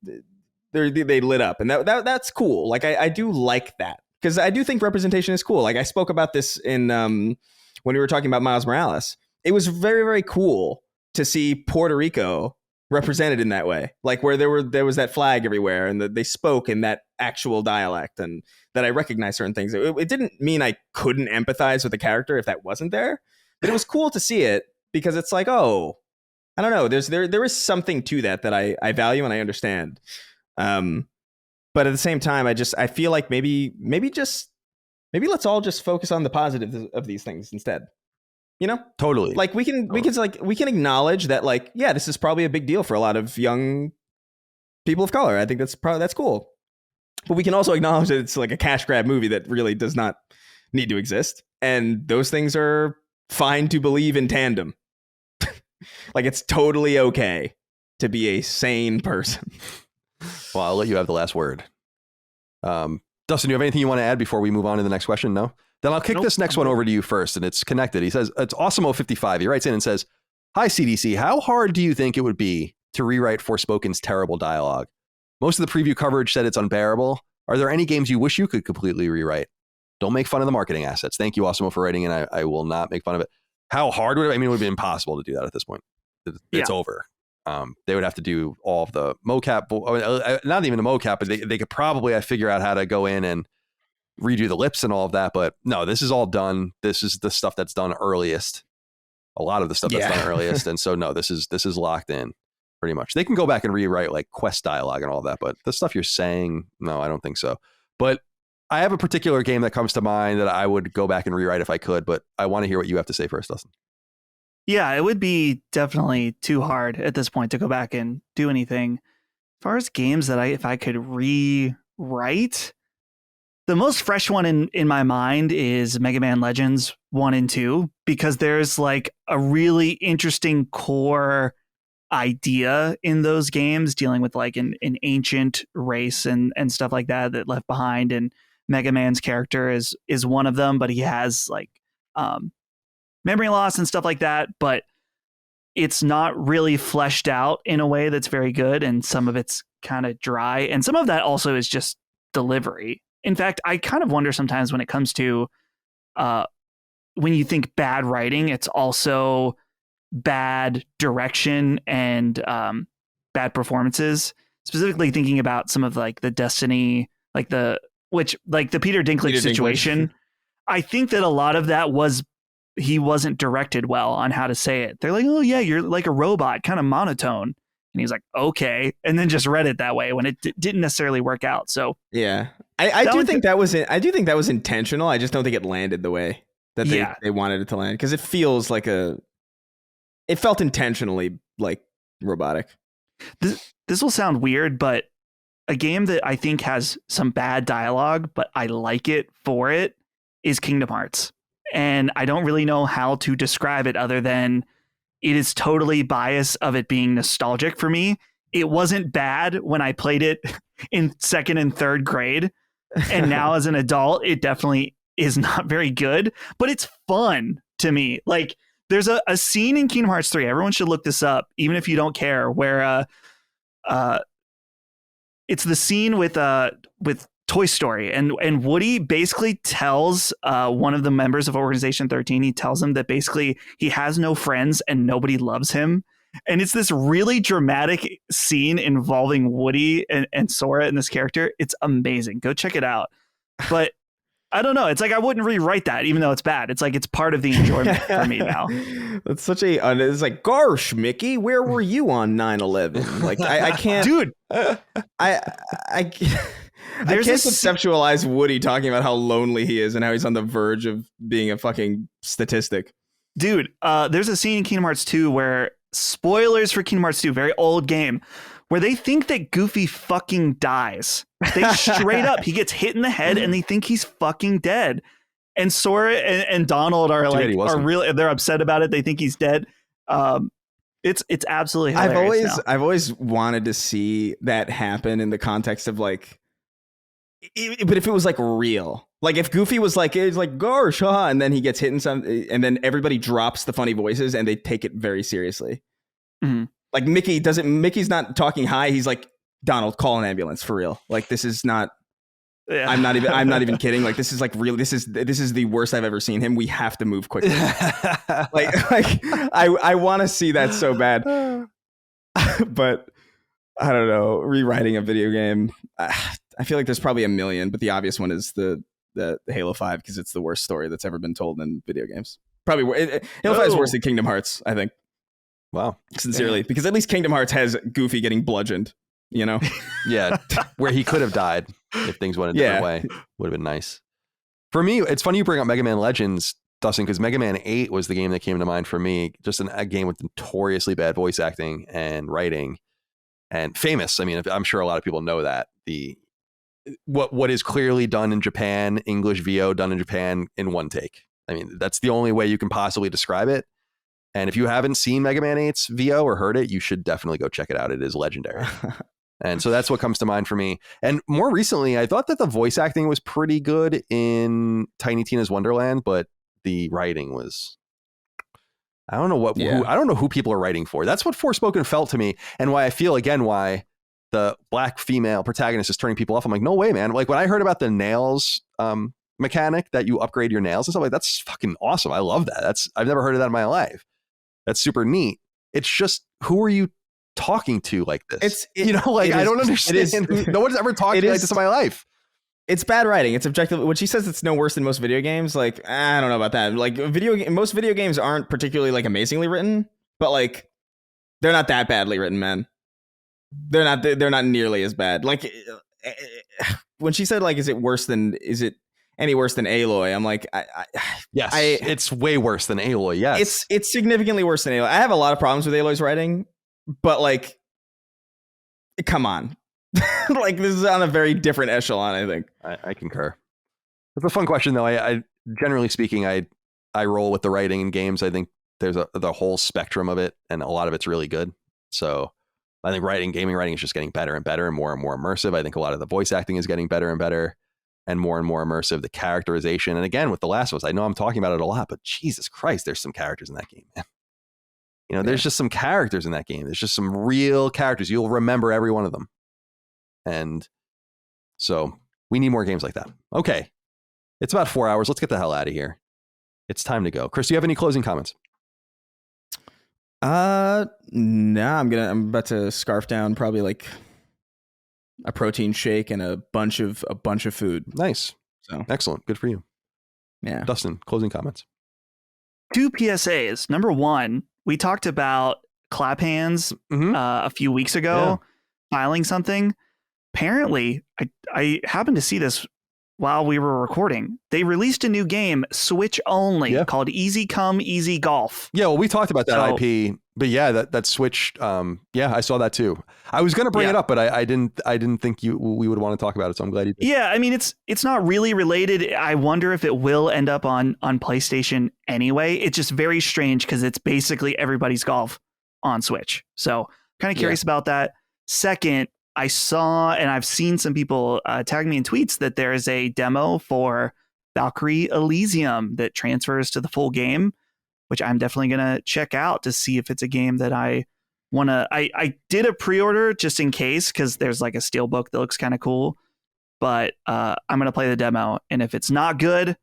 lit up, and that's cool. Like I do like that, because I do think representation is cool. Like I spoke about this in when we were talking about Miles Morales. It was very, very cool to see Puerto Rico represented in that way, like where there was that flag everywhere, and they spoke in that actual dialect, and that I recognize certain things. It didn't mean I couldn't empathize with the character if that wasn't there, but it was cool to see it, because it's like, oh, I don't know, there is something to that I value and I understand. But at the same time, I feel like maybe let's all just focus on the positives of these things instead. Totally. Like we can acknowledge that, like, yeah, this is probably a big deal for a lot of young people of color. I think that's cool. But we can also acknowledge that it's like a cash grab movie that really does not need to exist. And those things are fine to believe in tandem. Like, it's totally okay to be a sane person. Well, I'll let you have the last word. Dustin, do you have anything you want to add before we move on to the next question? No? Then I'll kick this next one over to you first, and it's connected. He says, it's Awesome055. He writes in and says, "Hi, CDC. How hard do you think it would be to rewrite Forspoken's terrible dialogue? Most of the preview coverage said it's unbearable. Are there any games you wish you could completely rewrite? Don't make fun of the marketing assets. Thank you, Awesome, for writing in. I will not make fun of it." How hard would it? I mean, it would be impossible to do that at this point. It's over. They would have to do all of the mocap, not even the mocap, but they could probably figure out how to go in and redo the lips and all of that. But no, this is all done. This is the stuff that's done earliest. A lot of the stuff that's done earliest. And so, no, this is locked in pretty much. They can go back and rewrite like quest dialogue and all that. But the stuff you're saying, no, I don't think so. But I have a particular game that comes to mind that I would go back and rewrite if I could. But I want to hear what you have to say first, Dustin. Yeah, it would be definitely too hard at this point to go back and do anything. As far as games that if I could rewrite, the most fresh one in my mind is Mega Man Legends 1 and 2, because there's like a really interesting core idea in those games dealing with like an ancient race and stuff like that left behind. And Mega Man's character is one of them, but he has like memory loss and stuff like that, but it's not really fleshed out in a way that's very good. And some of it's kind of dry. And some of that also is just delivery. In fact, I kind of wonder sometimes when it comes to when you think bad writing, it's also bad direction and bad performances. Specifically thinking about some of like the Destiny, like the Peter Dinklage situation. I think that a lot of that was he wasn't directed well on how to say it. They're like, "Oh yeah, you're like a robot, kind of monotone." And he's like, "Okay," and then just read it that way when it didn't necessarily work out. So yeah, I do think that was intentional. I just don't think it landed the way that they wanted it to land, because it feels like it felt intentionally like robotic. This will sound weird, but a game that I think has some bad dialogue, but I like it for it, is Kingdom Hearts. And I don't really know how to describe it other than it is totally biased of it being nostalgic for me. It wasn't bad when I played it in second and third grade. And now as an adult, it definitely is not very good, but it's fun to me. Like there's a scene in Kingdom Hearts 3. Everyone should look this up, even if you don't care, where it's the scene with Toy Story, and Woody basically tells one of the members of Organization 13, he tells him that basically he has no friends and nobody loves him. And it's this really dramatic scene involving Woody and Sora and this character. It's amazing. Go check it out. But I don't know. It's like I wouldn't rewrite that, even though it's bad. It's like it's part of the enjoyment for me now. That's such it's like, gosh, Mickey, where were you on 9/11? Like I can't, dude. I can't conceptualize Woody talking about how lonely he is and how he's on the verge of being a fucking statistic. Dude, there's a scene in Kingdom Hearts 2 where, spoilers for Kingdom Hearts 2, very old game, where they think that Goofy fucking dies. They straight up, he gets hit in the head and they think he's fucking dead. And Sora and Donald are they're upset about it. They think he's dead. It's absolutely hilarious. I've always wanted to see that happen in the context of like, but if it was like real, like if Goofy was like, it's like gosh, huh? And then he gets hit in some, and then everybody drops the funny voices and they take it very seriously. Mm-hmm. Like Mickey's not talking high. He's like, Donald, call an ambulance for real. Like this is not. Yeah. I'm not even kidding. Like this is like real. This is the worst I've ever seen him. We have to move quickly. I want to see that so bad, but I don't know. Rewriting a video game. I feel like there's probably a million, but the obvious one is the Halo 5 because it's the worst story that's ever been told in video games. Probably Halo 5 is worse than Kingdom Hearts, I think. Wow. Sincerely, because at least Kingdom Hearts has Goofy getting bludgeoned. You know, yeah, where he could have died if things went a different way. Would have been nice. For me, it's funny you bring up Mega Man Legends, Dustin, because Mega Man 8 was the game that came to mind for me. Just a game with notoriously bad voice acting and writing, and famous. I mean, I'm sure a lot of people know that what is clearly done in Japan, English VO done in Japan in one take. I mean, that's the only way you can possibly describe it. And if you haven't seen Mega Man 8's VO or heard it, you should definitely go check it out. It is legendary. And so that's what comes to mind for me. And more recently, I thought that the voice acting was pretty good in Tiny Tina's Wonderland, but the writing was, I don't know who people are writing for. That's what Forspoken felt to me, and why I feel again why the black female protagonist is turning people off. I'm like, no way, man. Like when I heard about the nails mechanic that you upgrade your nails and stuff, like that's fucking awesome. I love that. I've never heard of that in my life. That's super neat. It's just, who are you talking to like this? I don't understand. No one's ever talked to me like this in my life. It's bad writing. It's objective. When she says it's no worse than most video games, like I don't know about that. Like most video games aren't particularly like amazingly written, but like they're not that badly written, man. They're not nearly as bad. Like when she said like, is it any worse than Aloy? I'm like, yes, it's way worse than Aloy. Yes, it's significantly worse than Aloy. I have a lot of problems with Aloy's writing, but like, come on, like this is on a very different echelon. I think I concur. It's a fun question though. I generally speaking, I roll with the writing in games. I think there's the whole spectrum of it, and a lot of it's really good. So I think gaming writing is just getting better and better and more immersive. I think a lot of the voice acting is getting better and better. And more immersive, the characterization. And again, with The Last of Us, I know I'm talking about it a lot, but Jesus Christ, there's some characters in that game, man. There's just some characters in that game. There's just some real characters. You'll remember every one of them. And so we need more games like that. Okay. It's about 4 hours. Let's get the hell out of here. It's time to go. Chris, do you have any closing comments? No, I'm about to scarf down probably like a protein shake and a bunch of food. Nice. So excellent. Good for you. Yeah. Dustin, closing comments. 2 PSAs. Number one, we talked about clap hands a few weeks ago, filing something. Apparently, I happened to see this while we were recording. They released a new game, Switch only, called Easy Come, Easy Golf. Yeah, well, we talked about that IP, but yeah, that Switch. I saw that too. I was going to bring it up, but I didn't think we would want to talk about it. So I'm glad you did. Yeah, I mean, it's not really related. I wonder if it will end up on PlayStation anyway. It's just very strange because it's basically everybody's golf on Switch. So kind of curious about that. Second, I saw and I've seen some people tag me in tweets that there is a demo for Valkyrie Elysium that transfers to the full game, which I'm definitely going to check out to see if it's a game that I want to. I did a pre-order just in case because there's like a steelbook that looks kind of cool, but I'm going to play the demo. And if it's not good,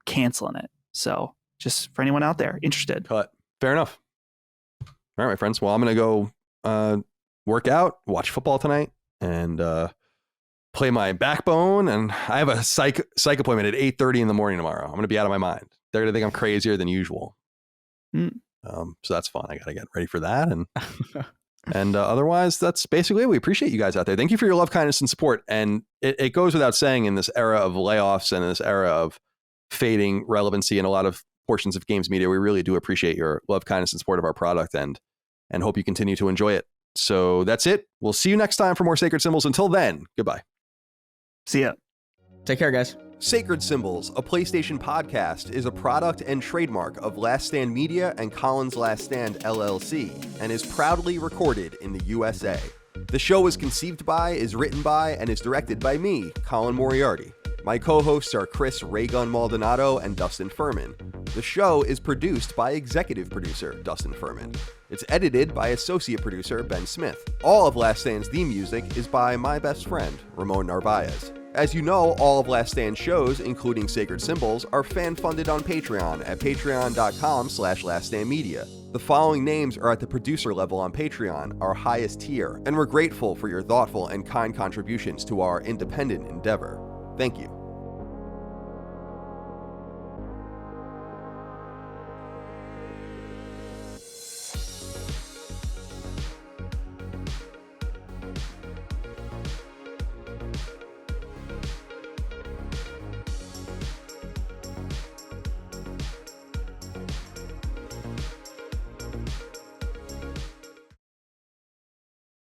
canceling it. So just for anyone out there interested. Cut. Fair enough. All right, my friends. Well, I'm going to go work out, watch football tonight, and play my backbone. And I have a psych appointment at 8:30 in the morning tomorrow. I'm going to be out of my mind. They're going to think I'm crazier than usual. So that's fun. I got to get ready for that. And otherwise, that's basically it. We appreciate you guys out there. Thank you for your love, kindness, and support. And it goes without saying in this era of layoffs and in this era of fading relevancy in a lot of portions of Games Media. We really do appreciate your love, kindness, and support of our product, and hope you continue to enjoy it. So that's it. We'll see you next time for more Sacred Symbols. Until then, goodbye. See ya. Take care, guys. Sacred Symbols, a PlayStation podcast, is a product and trademark of Last Stand Media and Collins Last Stand LLC, and is proudly recorded in the USA. The show is conceived by, is written by, and is directed by me, Colin Moriarty. My co-hosts are Chris Raygun Maldonado and Dustin Furman. The show is produced by executive producer Dustin Furman. It's edited by associate producer Ben Smith. All of Last Stand's theme music is by my best friend, Ramon Narvaez. As you know, all of Last Stand's shows, including Sacred Symbols, are fan-funded on Patreon at patreon.com/laststandmedia. The following names are at the producer level on Patreon, our highest tier, and we're grateful for your thoughtful and kind contributions to our independent endeavor. Thank you.